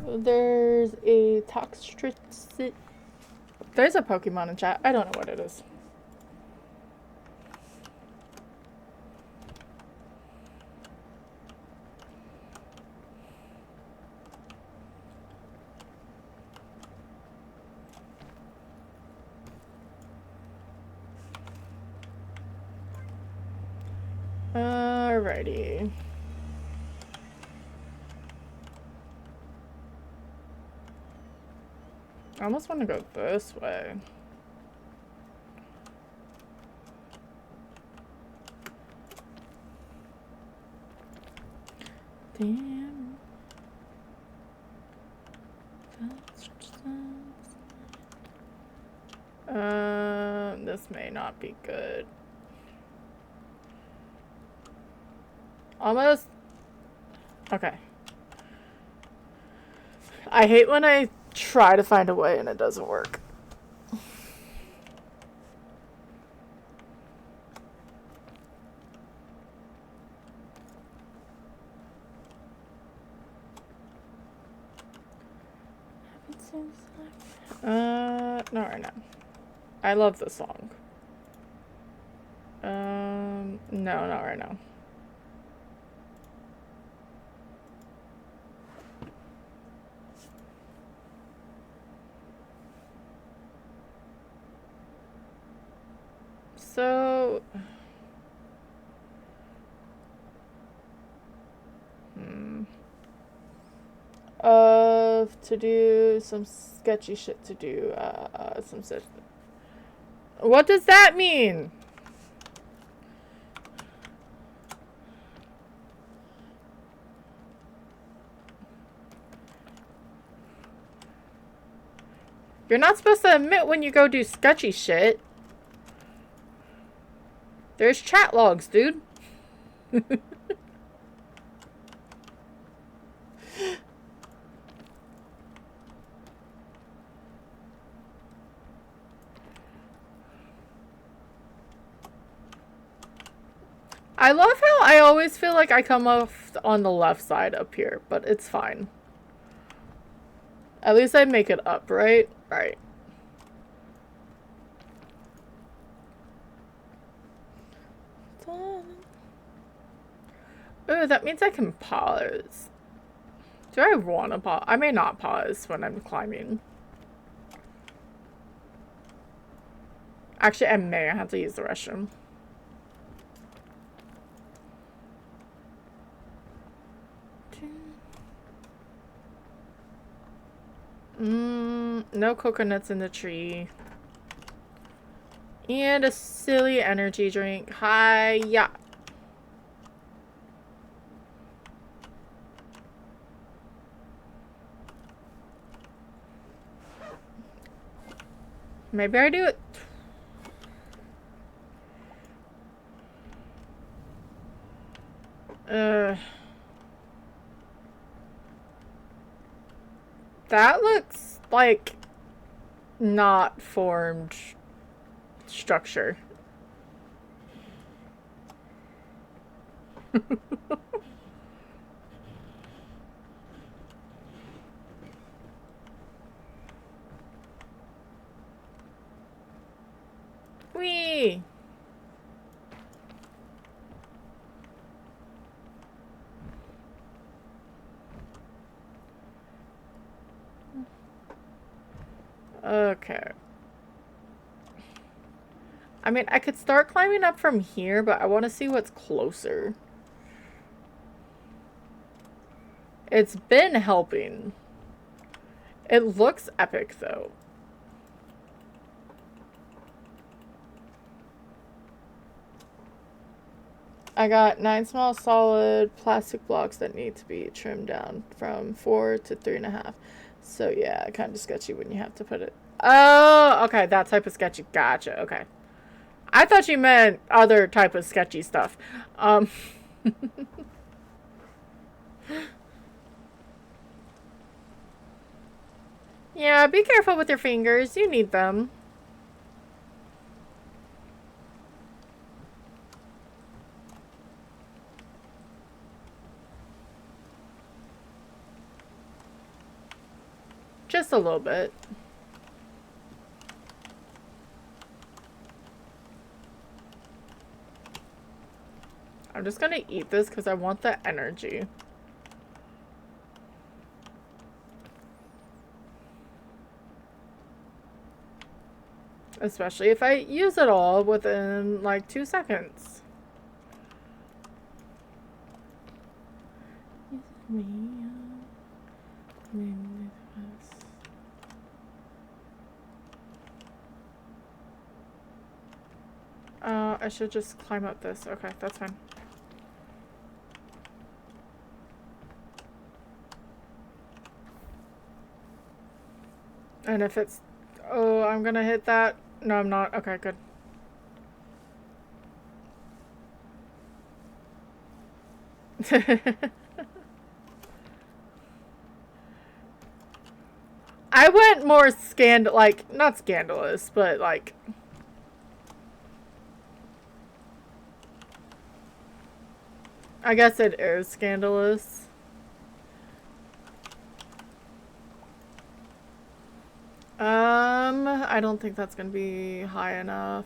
S1: There's a Toxtricity. There's a Pokemon in chat. I don't know what it is. Alrighty. I almost want to go this way. Damn. This may not be good. Almost. Okay. I hate when I try to find a way and it doesn't work. Not right now. I love the song. No, not right now. So... to do some sketchy shit to do, some such... What does that mean? You're not supposed to admit when you go do sketchy shit. There's chat logs, dude. I love how I always feel like I come off on the left side up here, but it's fine. At least I make it up, right? Right. Oh, that means I can pause. Do I want to pause? I may not pause when I'm climbing. Actually, I may have to use the restroom. No coconuts in the tree. And a silly energy drink. Hi-ya. Maybe I do it. That looks like not formed structure. Whee! Okay. I mean, I could start climbing up from here, but I want to see what's closer. It's been helping. It looks epic, though. I got 9 small solid plastic blocks that need to be trimmed down from 4 to 3.5. So yeah, kind of sketchy when you have to put it. Oh, okay, that type of sketchy. Gotcha. Okay, I thought you meant other type of sketchy stuff. Yeah, be careful with your fingers. You need them. Just a little bit. I'm just gonna eat this because I want the energy. Especially if I use it all within like 2 seconds. I should just climb up this. Okay, that's fine. And if it's... Oh, I'm gonna hit that. No, I'm not. Okay, good. I went more not scandalous, but like... I guess it is scandalous. I don't think that's gonna be high enough.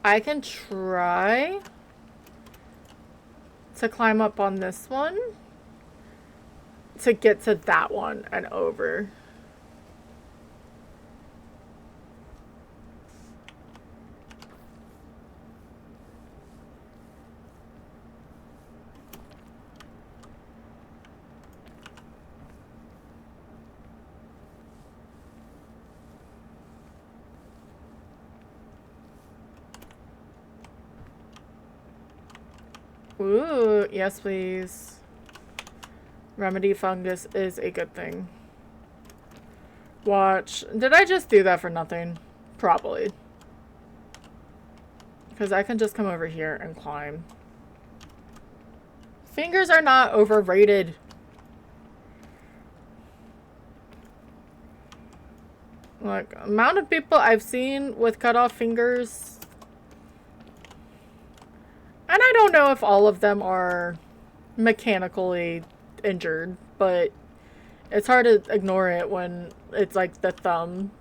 S1: I can try to climb up on this one to get to that one and over. Ooh, yes please. Remedy fungus is a good thing. Watch. Did I just do that for nothing? Probably. Because I can just come over here and climb. Fingers are not overrated. Like, amount of people I've seen with cut off fingers. And I don't know if all of them are mechanically injured, but it's hard to ignore it when it's like the thumb.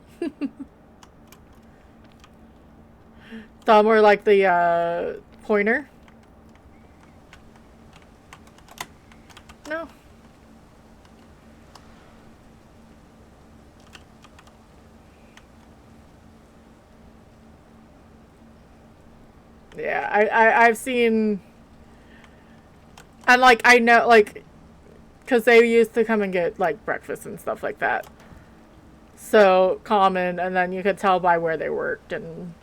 S1: Thumb or like the pointer. No. Yeah, I've seen, and like I know, like, because they used to come and get like breakfast and stuff like that. So common, and then you could tell by where they worked. And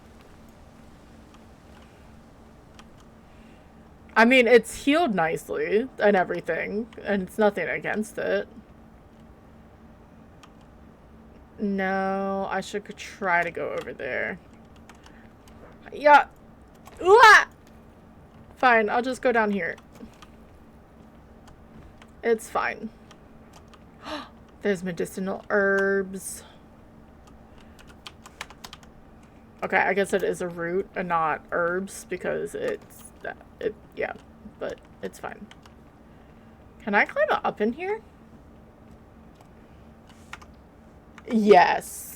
S1: I mean, it's healed nicely and everything, and it's nothing against it. No, I should try to go over there. Yeah. Ooh! Fine, I'll just go down here. It's fine. There's medicinal herbs. Okay, I guess it is a root and not herbs because yeah, but it's fine. Can I climb up in here? Yes.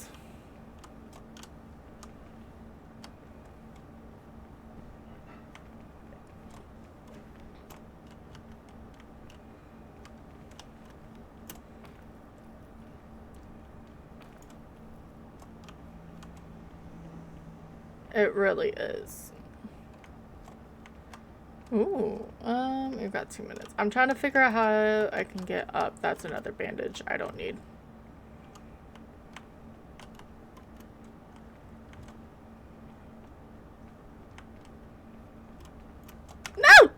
S1: It really is. Ooh, we've got 2 minutes. I'm trying to figure out how I can get up. That's another bandage I don't need. No!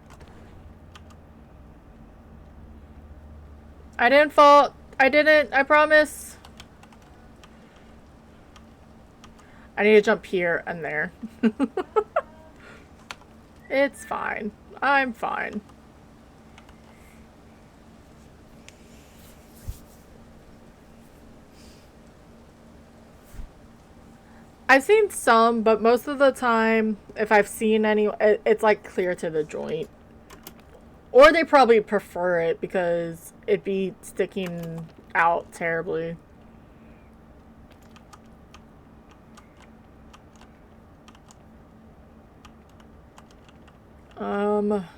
S1: I didn't fall. I didn't. I promise. I need to jump here and there. It's fine. I'm fine. I've seen some, but most of the time, if I've seen any, it's like clear to the joint. Or they probably prefer it because it'd be sticking out terribly. Yeah.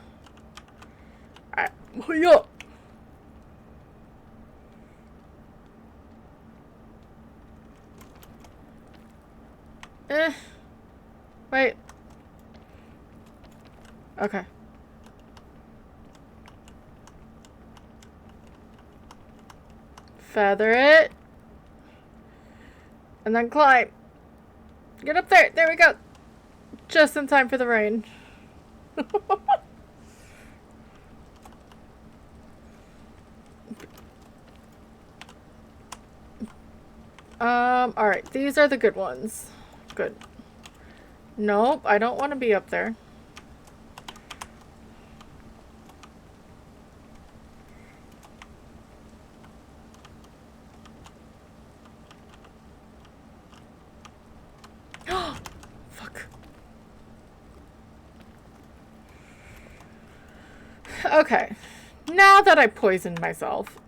S1: Eh. Wait. Okay. Feather it. And then climb. Get up there. There we go. Just in time for the rain. Alright. These are the good ones. Good. Nope, I don't want to be up there. Fuck. Okay. Now that I poisoned myself,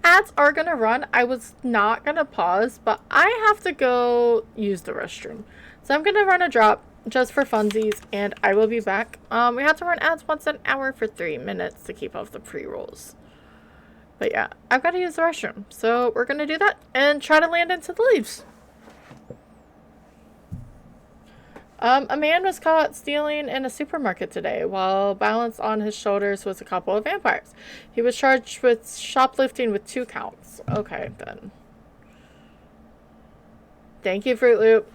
S1: ads are gonna run. I was not gonna pause, but I have to go use the restroom. So I'm gonna run a drop just for funsies, and I will be back. We have to run ads once an hour for 3 minutes to keep off the pre-rolls. But yeah, I've got to use the restroom. So we're gonna do that and try to land into the leaves. A man was caught stealing in a supermarket today, while balanced on his shoulders was a couple of vampires. He was charged with shoplifting with 2 counts. Okay, then. Thank you, Fruit Loop.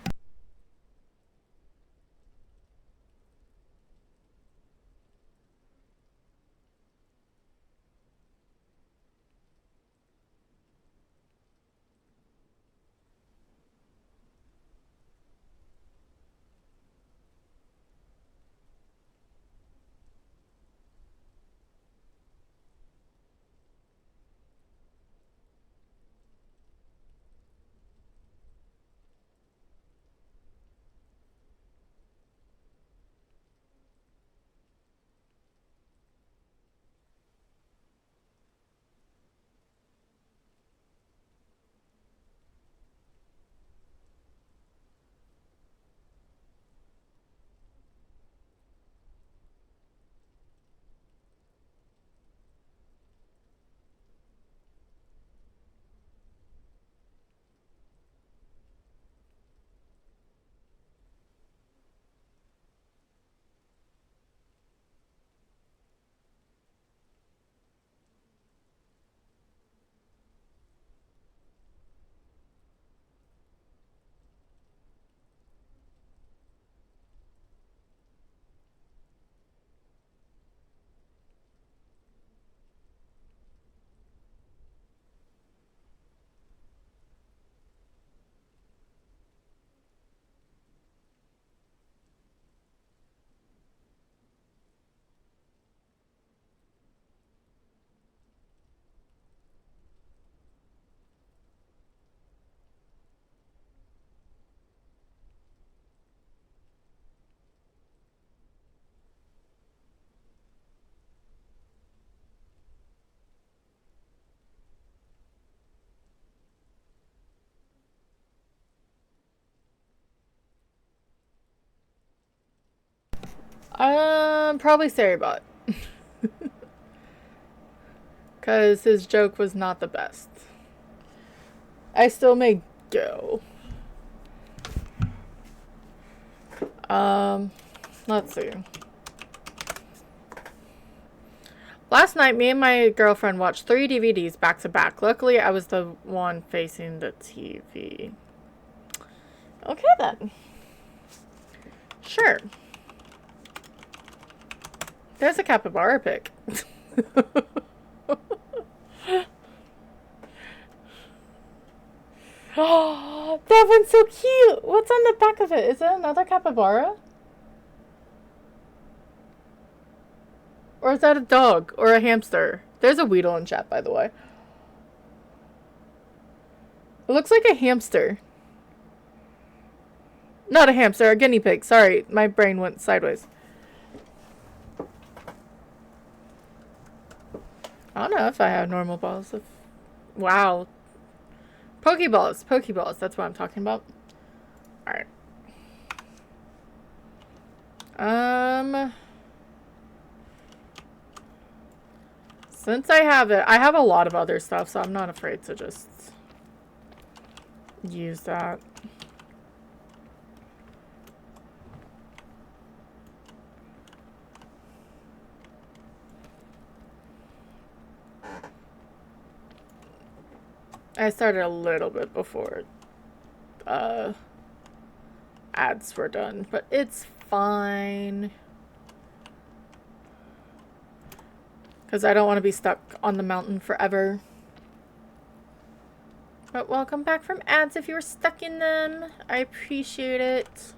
S1: Probably Sarybot. Because his joke was not the best. I still may go. Let's see. Last night, me and my girlfriend watched 3 DVDs back to back. Luckily, I was the one facing the TV. Okay, then. Sure. There's a capybara pic. Oh, that one's so cute. What's on the back of it? Is it another capybara? Or is that a dog or a hamster? There's a Weedle in chat, by the way. It looks like a hamster. Not a hamster, a guinea pig. Sorry, my brain went sideways. I don't know if I have normal balls. If... Wow. Pokeballs. Pokeballs. That's what I'm talking about. Alright. Since I have it, I have a lot of other stuff, so I'm not afraid to just use that. I started a little bit before ads were done, but it's fine. Because I don't want to be stuck on the mountain forever. But welcome back from ads if you were stuck in them. I appreciate it.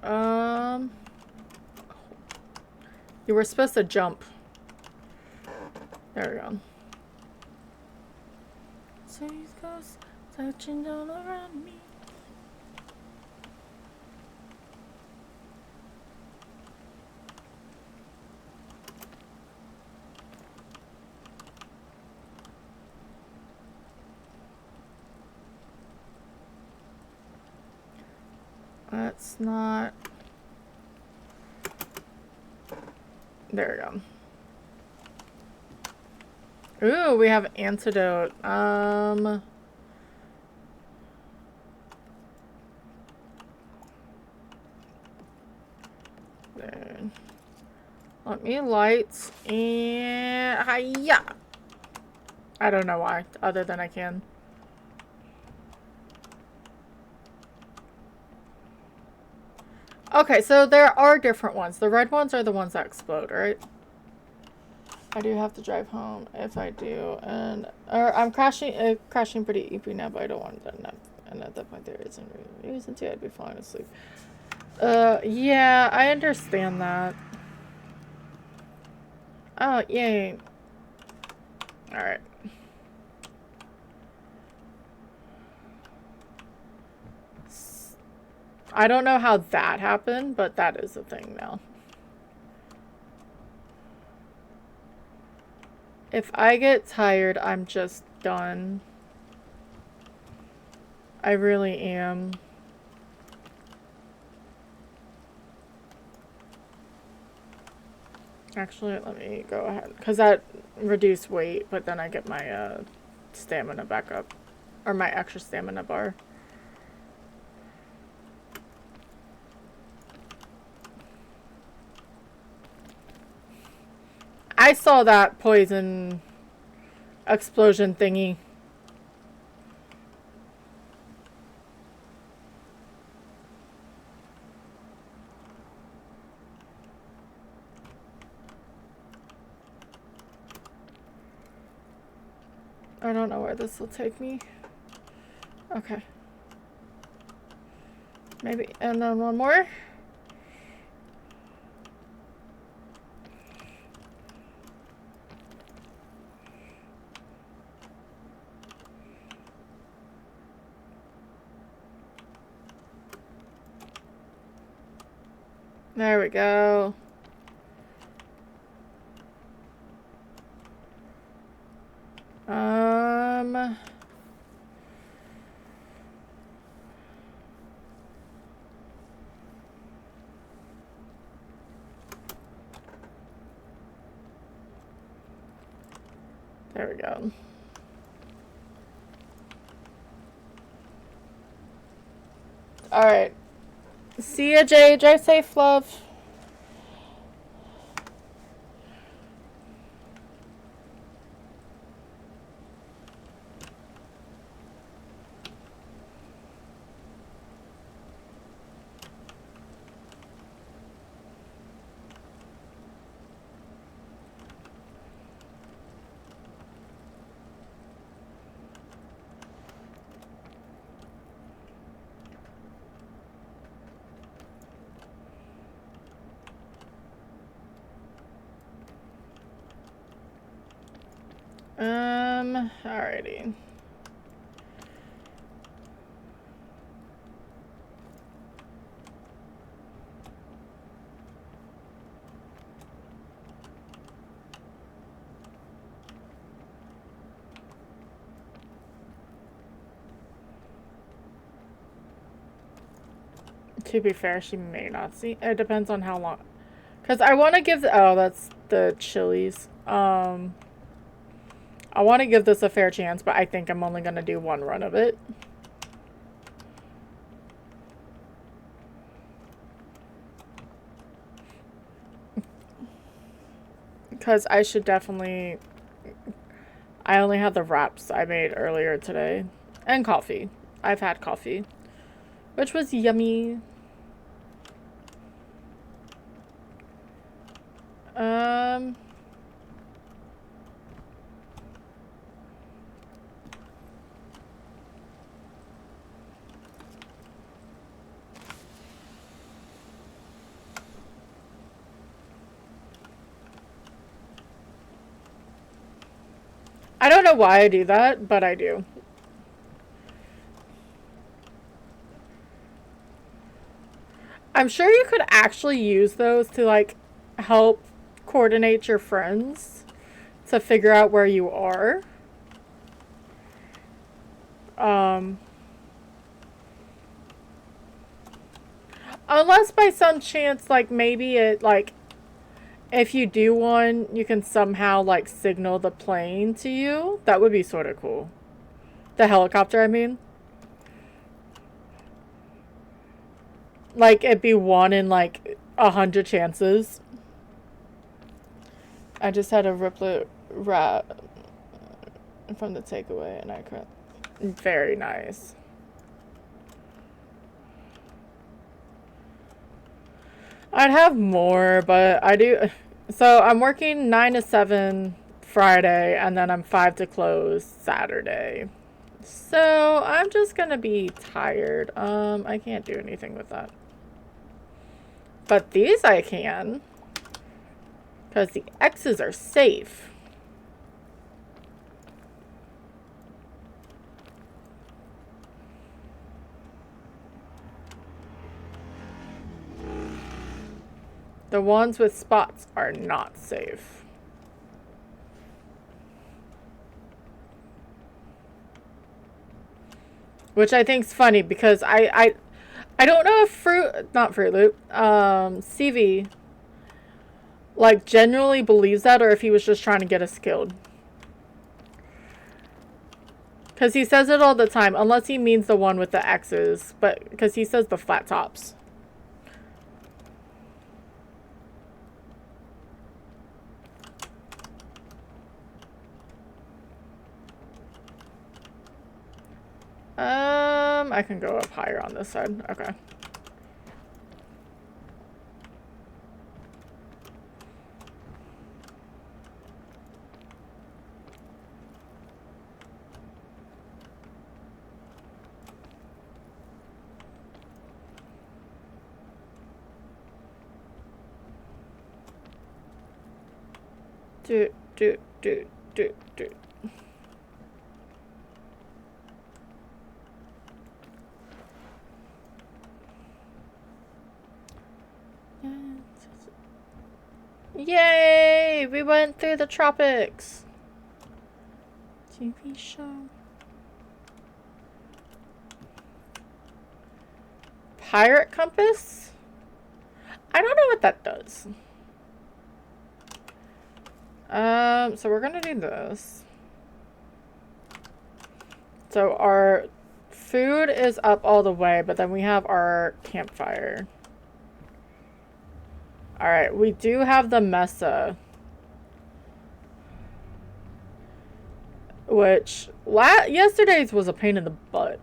S1: You were supposed to jump. There we go. So he goes touching down around me. That's not... There we go. Ooh, we have antidote. There. Let me lights and hiya. I don't know why, other than I can. Okay, so there are different ones. The red ones are the ones that explode, right? I do have to drive home if I do, and or I'm crashing pretty eepy now, but I don't want to end up. And at that point, there isn't really a reason to. I'd be falling asleep. Yeah, I understand that. Oh, yay! All right. I don't know how that happened, but that is a thing now. If I get tired, I'm just done. I really am. Actually, let me go ahead. Because that reduced weight, but then I get my stamina back up. Or my extra stamina bar. I saw that poison explosion thingy. I don't know where this will take me. Okay. Maybe, and then one more. There we go. There we go. Alright. See ya, Jay. Drive safe, love. Alrighty. To be fair, she may not see. It depends on how long. Because I want to give the... Oh, that's the chilies. I want to give this a fair chance, but I think I'm only going to do one run of it. Because I should definitely... I only had the wraps I made earlier today. And coffee. I've had coffee. Which was yummy. I don't know why I do that, but I do. I'm sure you could actually use those to, like, help coordinate your friends to figure out where you are. Unless by some chance, like, maybe it, like, if you do one, you can somehow, like, signal the plane to you. That would be sort of cool. The helicopter, I mean. Like, it'd be one in, like, 100 chances. I just had a riplet wrap from the takeaway, and I cried. Very nice. I'd have more, but I do... So, I'm working 9 to 7 Friday, and then I'm 5 to close Saturday. So, I'm just gonna be tired. I can't do anything with that. But these I can. Because the X's are safe. The ones with spots are not safe. Which I think's funny because I don't know if not Fruit Loop, CV, like, genuinely believes that or if he was just trying to get us killed. Because he says it all the time, unless he means the one with the X's, but because he says the flat tops. I can go up higher on this side. Okay. Do. Yay! We went through the tropics. TV show. Pirate compass? I don't know what that does. So we're gonna do this. So our food is up all the way, but then we have our campfire. Alright, we do have the mesa. Which, yesterday's was a pain in the butt.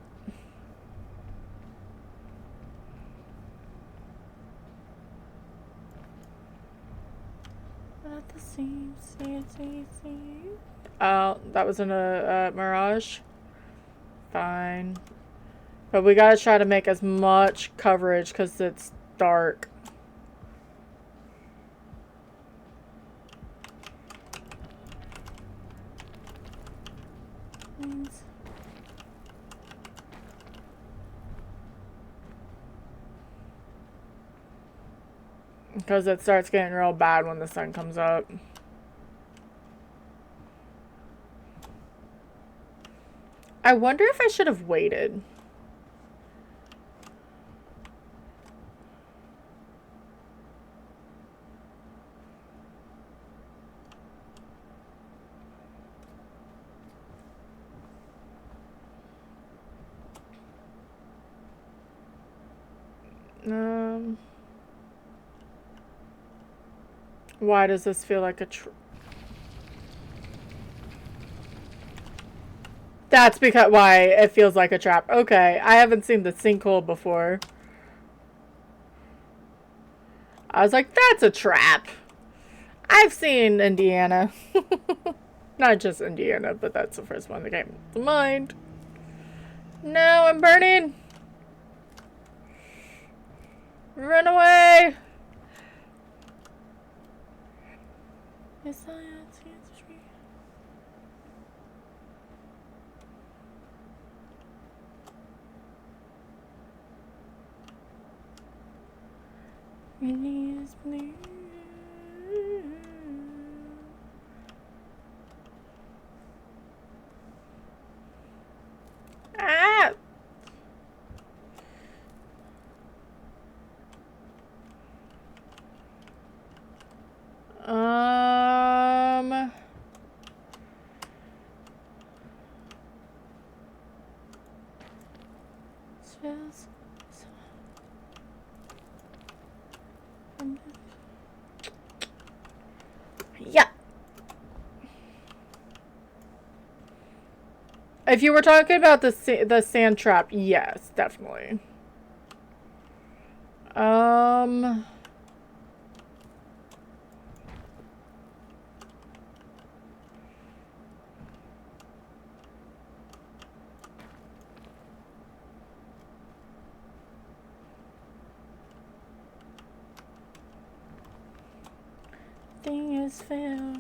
S1: Not the same, see. Oh, that was in a Mirage. Fine. But we gotta try to make as much coverage because it's dark. Because it starts getting real bad when the sun comes up. I wonder if I should have waited. Um, why does this feel like a That's because why it feels like a trap. Okay, I haven't seen the sinkhole before. I was like, that's a trap. I've seen Indiana. Not just Indiana, but that's the first one that came to mind. No, I'm burning. Run away. Release blue. Ah! Um... Yeah. If you were talking about the sand trap, yes, definitely. Thing is filled.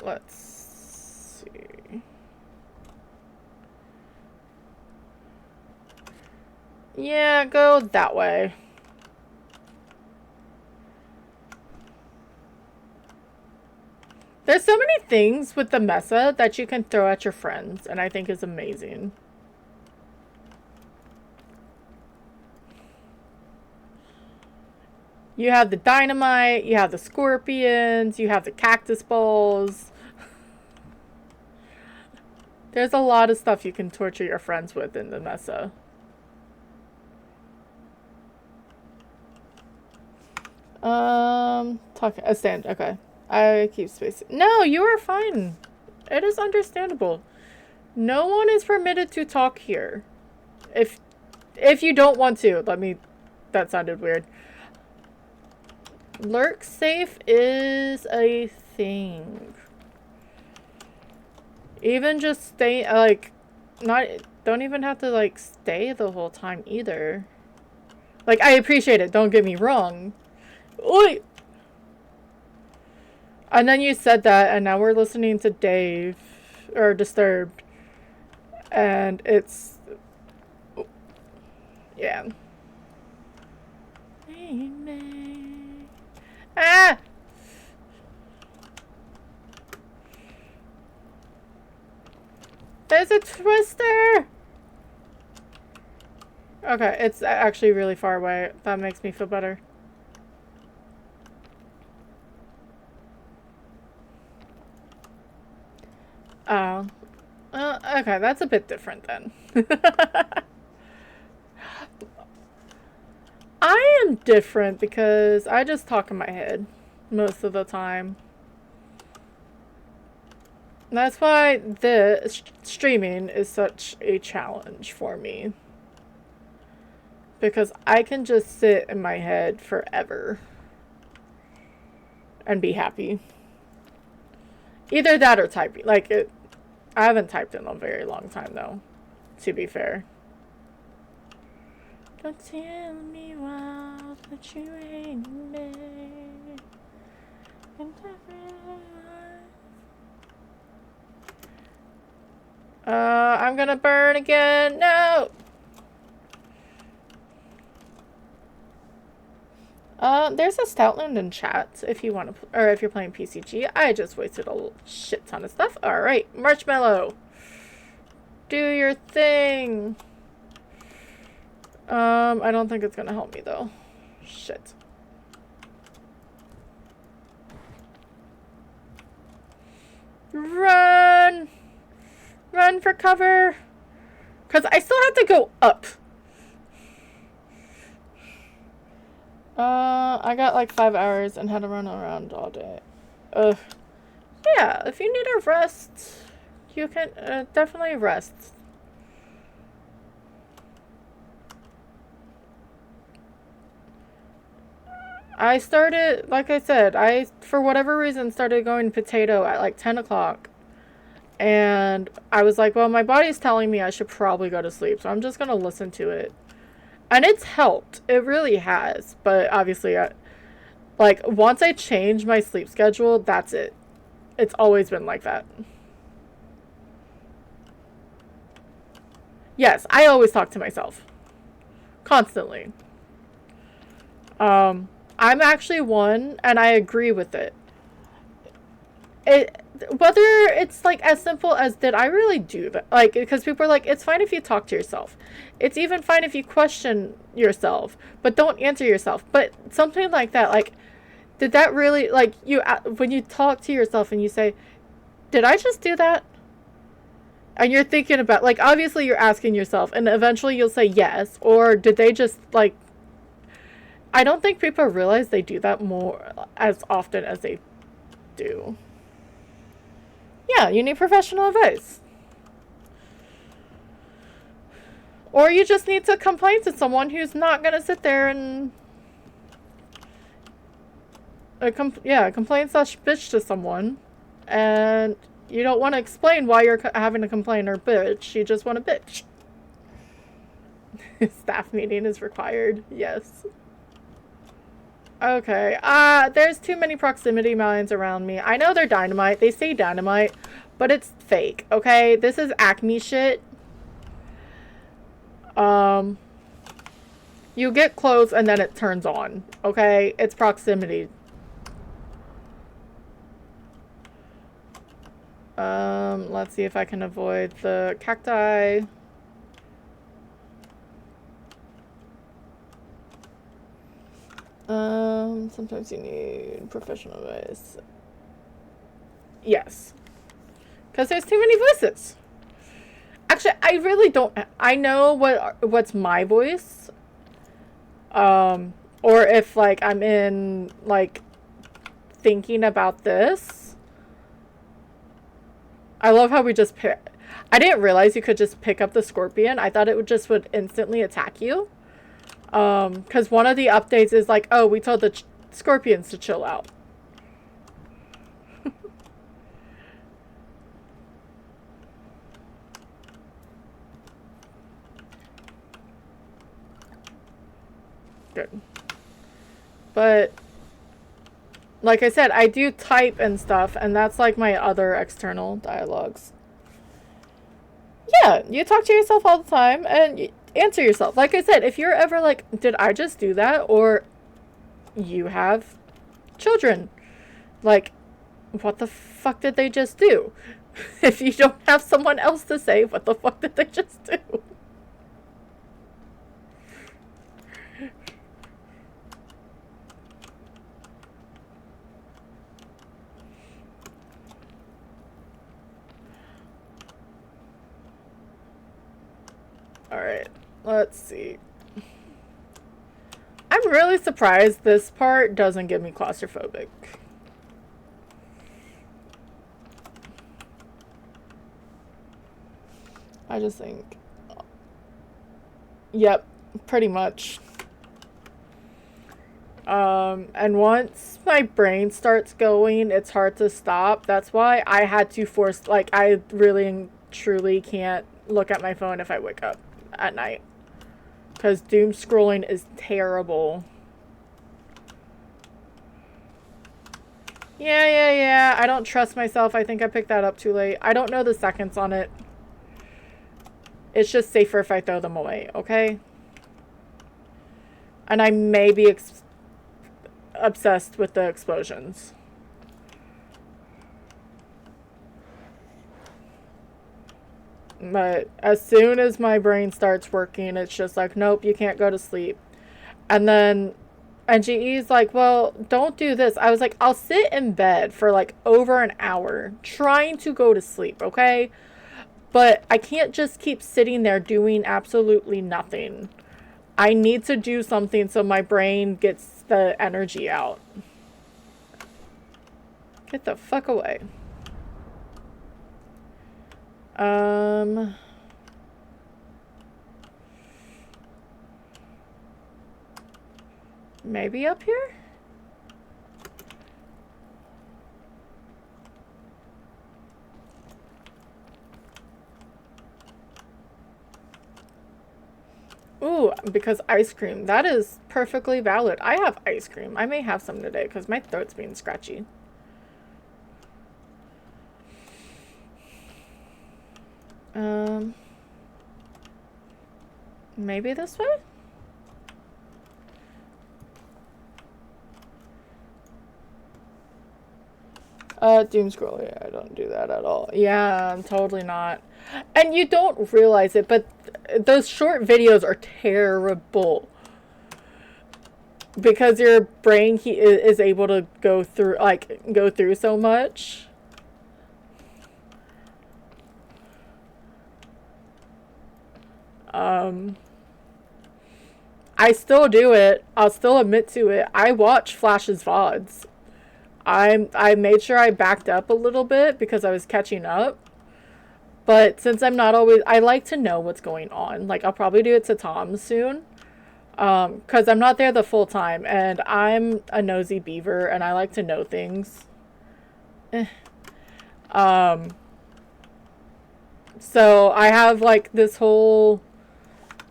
S1: Let's see. Yeah, go that way. There's so many things with the Mesa that you can throw at your friends, and I think is amazing. You have the dynamite, you have the scorpions, you have the cactus balls. There's a lot of stuff you can torture your friends with in the Mesa. Stand, okay. I keep spacing. No, you are fine. It is understandable. No one is permitted to talk here. If you don't want to, that sounded weird. Lurk safe is a thing. Even just stay, don't even have to, stay the whole time either. I appreciate it, don't get me wrong. Oi! And then you said that, and now we're listening to Dave, or Disturbed. And it's... yeah. Ah! There's a twister! Okay, it's actually really far away. That makes me feel better. Oh. Okay, that's a bit different then. I am different because I just talk in my head most of the time. That's why the streaming is such a challenge for me. Because I can just sit in my head forever and be happy. Either that or typing. I haven't typed in a very long time though, to be fair. Don't tell me why that you hate me. I'm gonna burn again. No! There's a Stoutland in chat if you want to, or if you're playing PCG. I just wasted a shit ton of stuff. Alright, Marshmallow. Do your thing. I don't think it's gonna help me though. Shit. Run! Run for cover! Because I still have to go up. I got like 5 hours and had to run around all day. Ugh. Yeah, if you need a rest, you can definitely rest. I started, like I said, I, for whatever reason, started going potato at like 10 o'clock. And I was like, well, my body's telling me I should probably go to sleep, so I'm just going to listen to it. And it's helped. It really has. But obviously, like, once I change my sleep schedule, that's it. It's always been like that. Yes, I always talk to myself. Constantly. I'm actually one, and I agree with it. It whether it's like as simple as did I really do that? Like, because people are like, it's fine if you talk to yourself. It's even fine if you question yourself, but don't answer yourself. But something like that, like, did that really, like, you, when you talk to yourself and you say, did I just do that? And you're thinking about, like, obviously you're asking yourself, and eventually you'll say yes, or did they just, like, I don't think people realize they do that more as often as they do. Yeah, you need professional advice. Or you just need to complain to someone who's not going to sit there and complain slash bitch to someone, and you don't want to explain why you're having to complain or bitch. You just want to bitch. Staff meeting is required. Yes. Okay. There's too many proximity mines around me. I know they're dynamite. They say dynamite, but it's fake. Okay. This is Acme shit. You get close and then it turns on. Okay. It's proximity. Let's see if I can avoid the cacti. Sometimes you need professional advice. Yes. Because there's too many voices. Actually, I really don't. I know what's my voice. Or if, like, I'm in, like, thinking about this. I love how we just pick. I didn't realize you could just pick up the scorpion. I thought it would instantly attack you. Because one of the updates is like, oh, we told the scorpions to chill out. Good. But, like I said, I do type and stuff, and that's like my other external dialogues. Yeah, you talk to yourself all the time, and you answer yourself. Like I said, if you're ever like, did I just do that? Or you have children. Like, what the fuck did they just do? If you don't have someone else to say, what the fuck did they just do? Alright, let's see. I'm really surprised this part doesn't get me claustrophobic. I just think... Yep, pretty much. And once my brain starts going, it's hard to stop. That's why I had to force... Like, I really and truly can't look at my phone if I wake up at night. Because doom scrolling is terrible. Yeah. I don't trust myself. I think I picked that up too late. I don't know the seconds on it. It's just safer if I throw them away, okay? And I may be obsessed with the explosions. But as soon as my brain starts working, it's just like, nope, you can't go to sleep. And then NGE's like, well, don't do this. I was like, I'll sit in bed for like over an hour trying to go to sleep, okay? But I can't just keep sitting there doing absolutely nothing. I need to do something so my brain gets the energy out. Get the fuck away. Maybe up here? Ooh, because ice cream. That is perfectly valid. I have ice cream. I may have some today because my throat's being scratchy. Maybe this way? Doom scroll. Yeah, I don't do that at all. Yeah, I'm totally not. And you don't realize it, but those short videos are terrible. Because your brain is able to go through so much. I still do it. I'll still admit to it. I watch Flash's VODs. I made sure I backed up a little bit because I was catching up. But since I'm not always, I like to know what's going on. Like, I'll probably do it to Tom soon. Because I'm not there the full time, and I'm a nosy beaver, and I like to know things. So I have, like, this whole,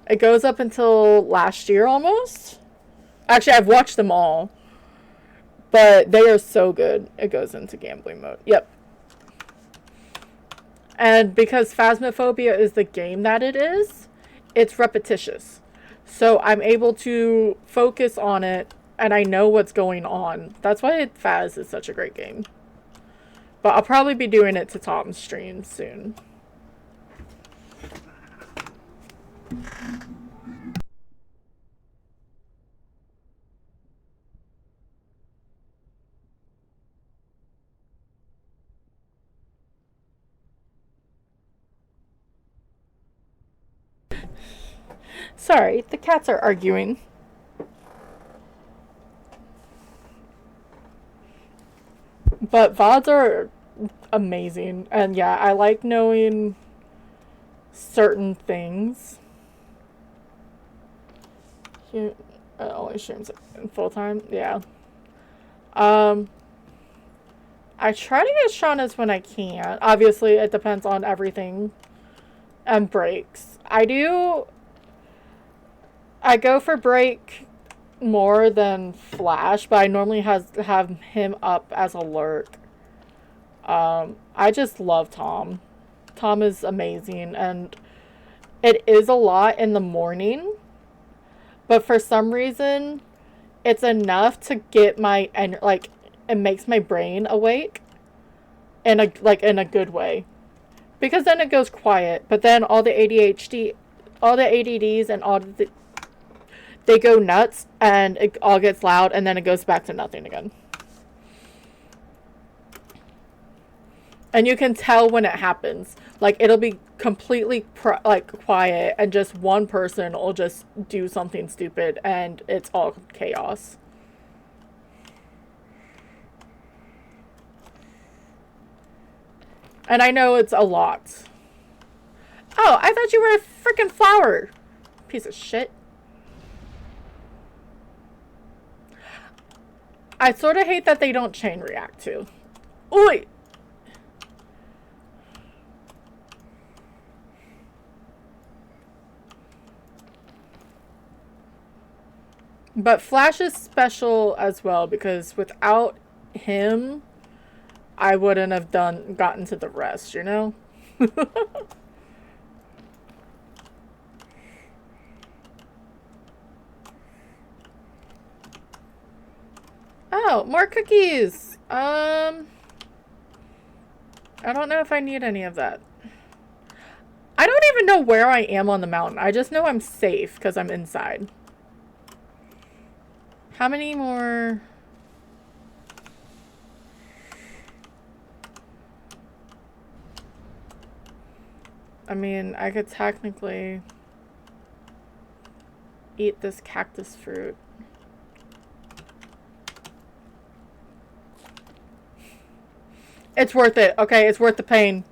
S1: it goes up until last year almost. Actually, I've watched them all. But they are so good. It goes into gambling mode. Yep. And because Phasmophobia is the game that it is, it's repetitious. So I'm able to focus on it and I know what's going on. That's why Phas is such a great game. But I'll probably be doing it to Tom's stream soon. Sorry, the cats are arguing. But VODs are amazing. And yeah, I like knowing certain things. He only streams in full time. Yeah. I try to get Shauna's when I can. Obviously, it depends on everything and breaks. I go for break more than Flash, but I normally have him up as a lurk. I just love Tom. Tom is amazing, and it is a lot in the morning, but for some reason, it's enough to get my it makes my brain awake in a good way. Because then it goes quiet, but then all the ADHD, all the ADDs and they go nuts and it all gets loud and then it goes back to nothing again. And you can tell when it happens. Like, it'll be completely quiet and just one person will just do something stupid and it's all chaos. And I know it's a lot. Oh, I thought you were a freaking flower. Piece of shit. I sort of hate that they don't chain react too. Oi! But Flash is special as well because without him, I wouldn't have gotten to the rest, you know? Oh, more cookies! I don't know if I need any of that. I don't even know where I am on the mountain. I just know I'm safe because I'm inside. How many more? I mean, I could technically eat this cactus fruit. It's worth it, okay? It's worth the pain.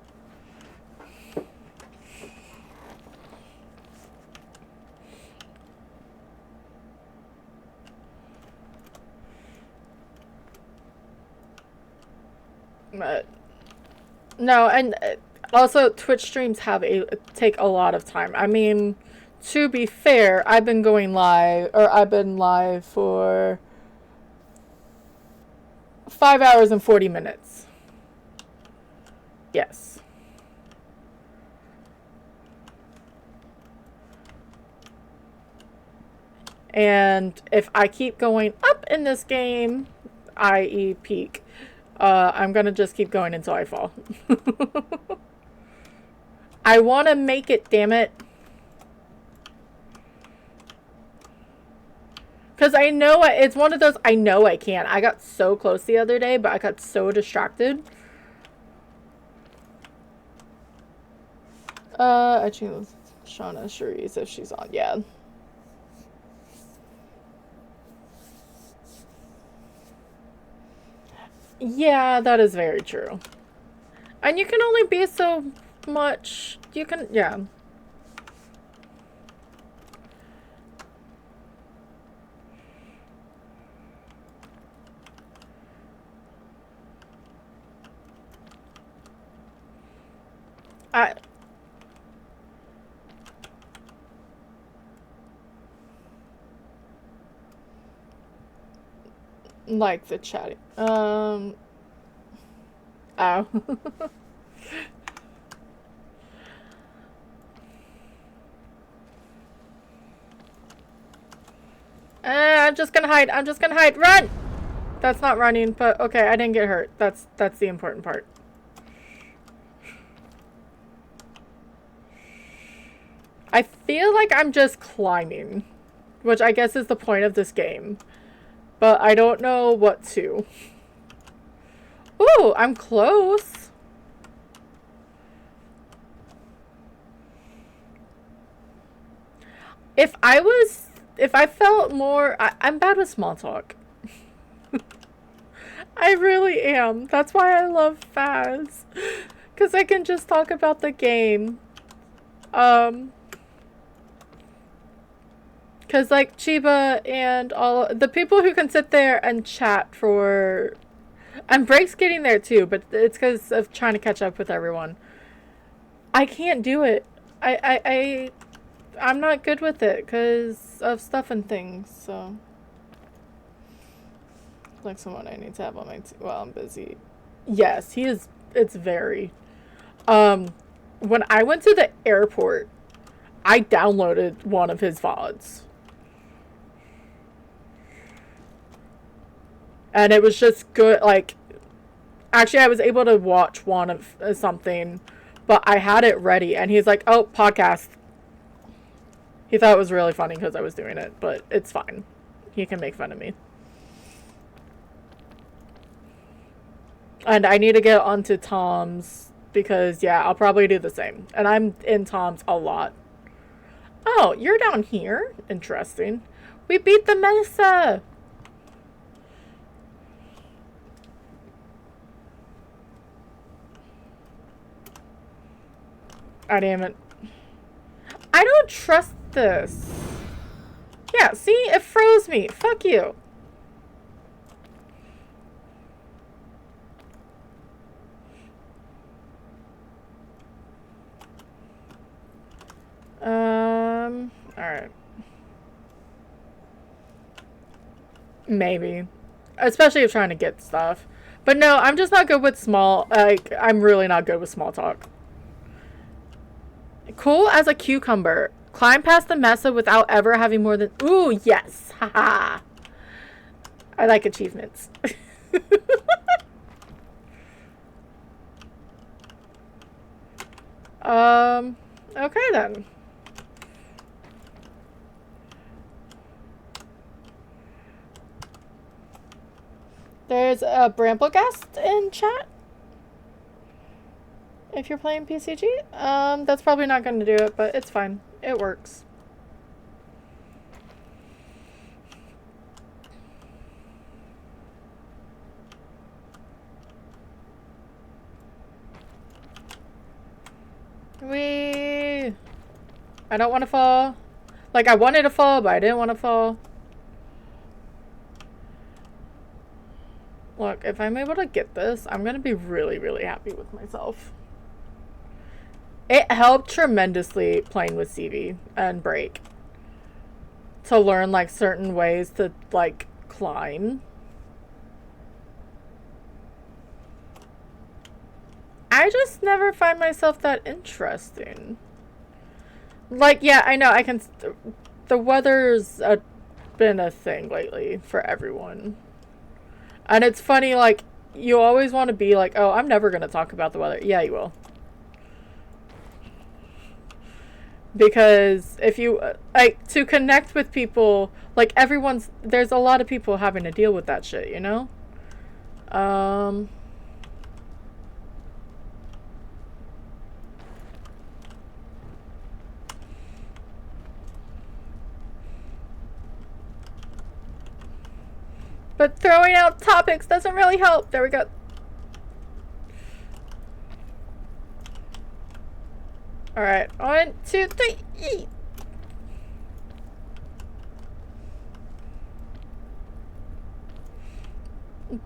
S1: But no, and also Twitch streams take a lot of time. I mean, to be fair, I've been live for 5 hours and 40 minutes. Yes. And if I keep going up in this game, i.e. peak, I'm gonna just keep going until I fall. I want to make it, damn it. Because I know it's one of those, I know I can't. I got so close the other day, but I got so distracted. I choose Shauna Cherise if she's on. Yeah. Yeah, that is very true. And you can only be so much. You can, yeah. I like the chatting. Oh. I'm just gonna hide. I'm just gonna hide. Run! That's not running, but okay, I didn't get hurt. That's the important part. I feel like I'm just climbing, which I guess is the point of this game. But I don't know what to. Ooh, I'm close. If I felt more, I'm bad with small talk. I really am. That's why I love Phas. Because I can just talk about the game. Because, like, Chiba and all the people who can sit there and chat for. And Break's getting there too, but it's because of trying to catch up with everyone. I can't do it. I'm not good with it because of stuff and things, so. Like someone I need to have on my team while I'm busy. Yes, he is. It's very. When I went to the airport, I downloaded one of his VODs. And it was just good, like, actually I was able to watch one of something, but I had it ready, and he's like, oh, podcast. He thought it was really funny because I was doing it, but it's fine. He can make fun of me. And I need to get onto Tom's, because, yeah, I'll probably do the same. And I'm in Tom's a lot. Oh, you're down here? Interesting. We beat the Mesa! Ah, damn it. I don't trust this. Yeah, see? It froze me. Fuck you. Alright. Maybe. Especially if trying to get stuff. But no, I'm just not good with I'm really not good with small talk. Cool as a cucumber. Climb past the mesa without ever having more than... Ooh, yes. Haha. I like achievements. Okay then. There's a Bramblegast in chat. If you're playing PCG, that's probably not going to do it, but it's fine. It works. I don't want to fall. Like, I wanted to fall, but I didn't want to fall. Look, if I'm able to get this, I'm going to be really, really happy with myself. It helped tremendously playing with CV and Break to learn, like, certain ways to, like, climb. I just never find myself that interesting. Like, yeah, I know, I can... The weather's been a thing lately for everyone. And it's funny, like, you always want to be like, oh, I'm never going to talk about the weather. Yeah, you will. Because if you, like, to connect with people, like, there's a lot of people having to deal with that shit, you know? But throwing out topics doesn't really help. There we go. Alright, 1, 2, 3, eat.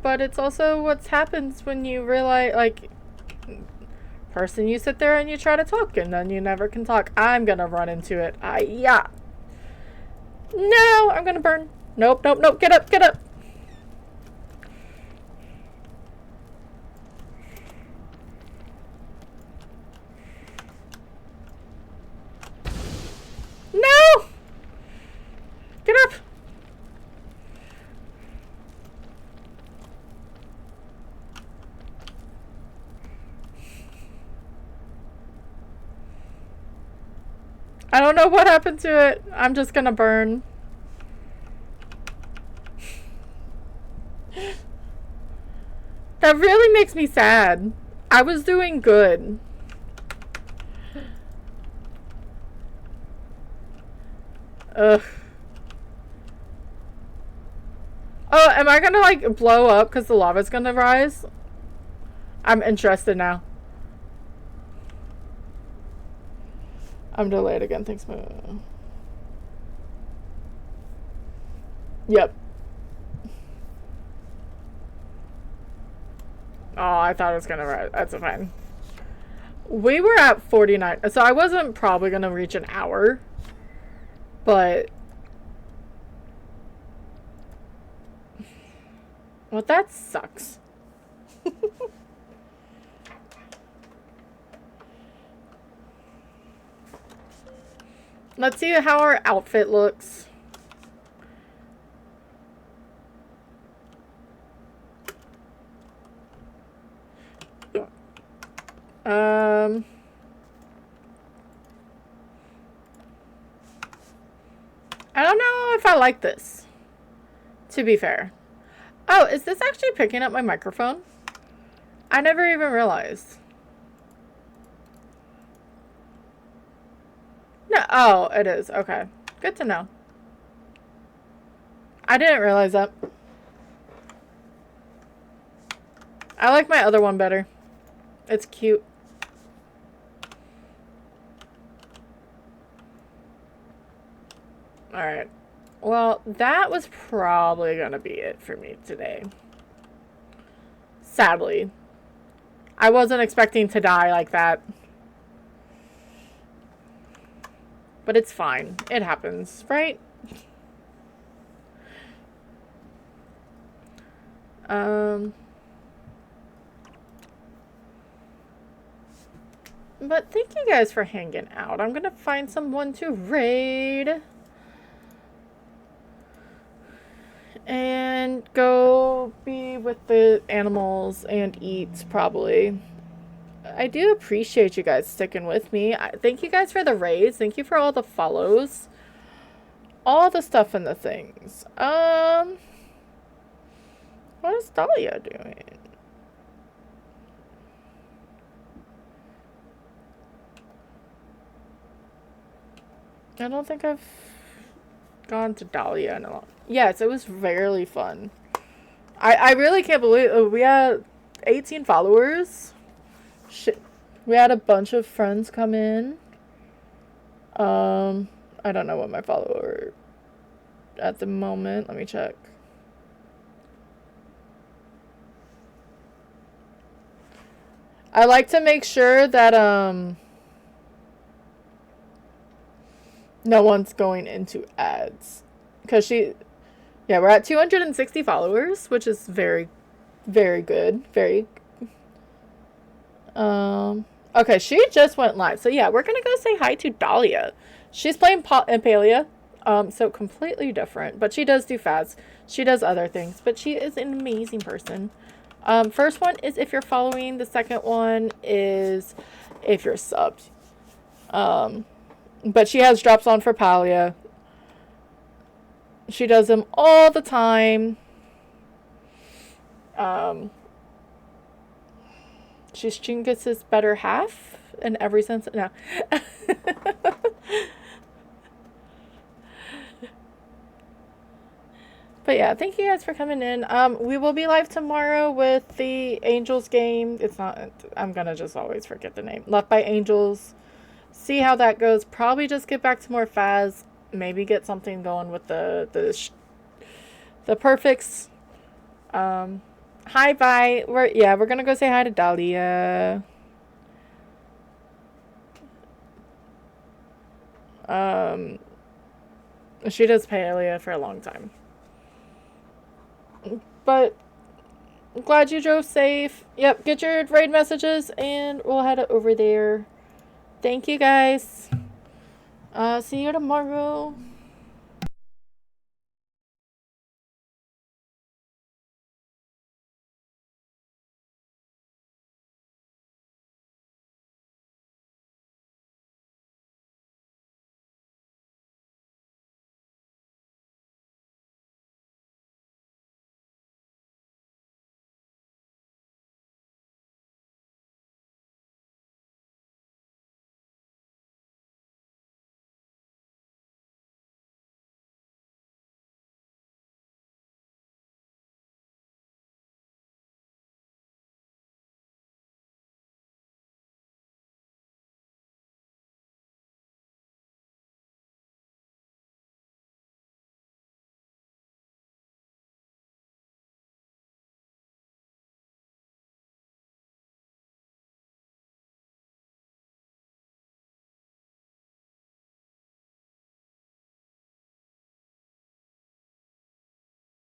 S1: But it's also what happens when you realize, like, person, you sit there and you try to talk and then you never can talk. I'm gonna run into it. Yeah. No, I'm gonna burn. Nope, nope, nope. Get up, get up. No! Get up! I don't know what happened to it. I'm just gonna burn. That really makes me sad. I was doing good. Ugh. Oh, am I gonna, like, blow up because the lava's gonna rise? I'm interested now. I'm delayed again. Thanks, man. Yep. Oh, I thought it was gonna rise. That's fine. We were at 49, so I wasn't probably gonna reach an hour, but well, that sucks. Let's see how our outfit looks. I don't know if I like this, to be fair. Oh, is this actually picking up my microphone? I never even realized. No, oh, it is. Okay. Good to know. I didn't realize that. I like my other one better. It's cute. Alright. Well, that was probably gonna be it for me today. Sadly. I wasn't expecting to die like that. But it's fine. It happens, right? But thank you guys for hanging out. I'm gonna find someone to raid. And go be with the animals and eat, probably. I do appreciate you guys sticking with me. Thank you guys for the raids. Thank you for all the follows. All the stuff and the things. What is Dahlia doing? I don't think I've gone to Dahlia in a long... Yes, it was very fun. I really can't believe we had 18 followers. Shit. We had a bunch of friends come in. I don't know what my follower at the moment. Let me check. I like to make sure that no one's going into ads. Because yeah, we're at 260 followers, which is very, very good. Very. Okay, she just went live. So yeah, we're going to go say hi to Dahlia. She's playing Impalia. So completely different. But she does do Phas. She does other things. But she is an amazing person. First one is if you're following. The second one is if you're subbed. But she has drops on for Palia. She does them all the time. She's Chingis' better half in every sense. No. But yeah, thank you guys for coming in. We will be live tomorrow with the Angels game. It's not, I'm gonna just always forget the name. Left by Angels. See how that goes. Probably just get back to more Phas. Maybe get something going with the perfects. Hi, bye. We're gonna go say hi to Dahlia. She does Paella for a long time. But I'm glad you drove safe. Yep, get your raid messages and we'll head over there. Thank you guys. See you tomorrow.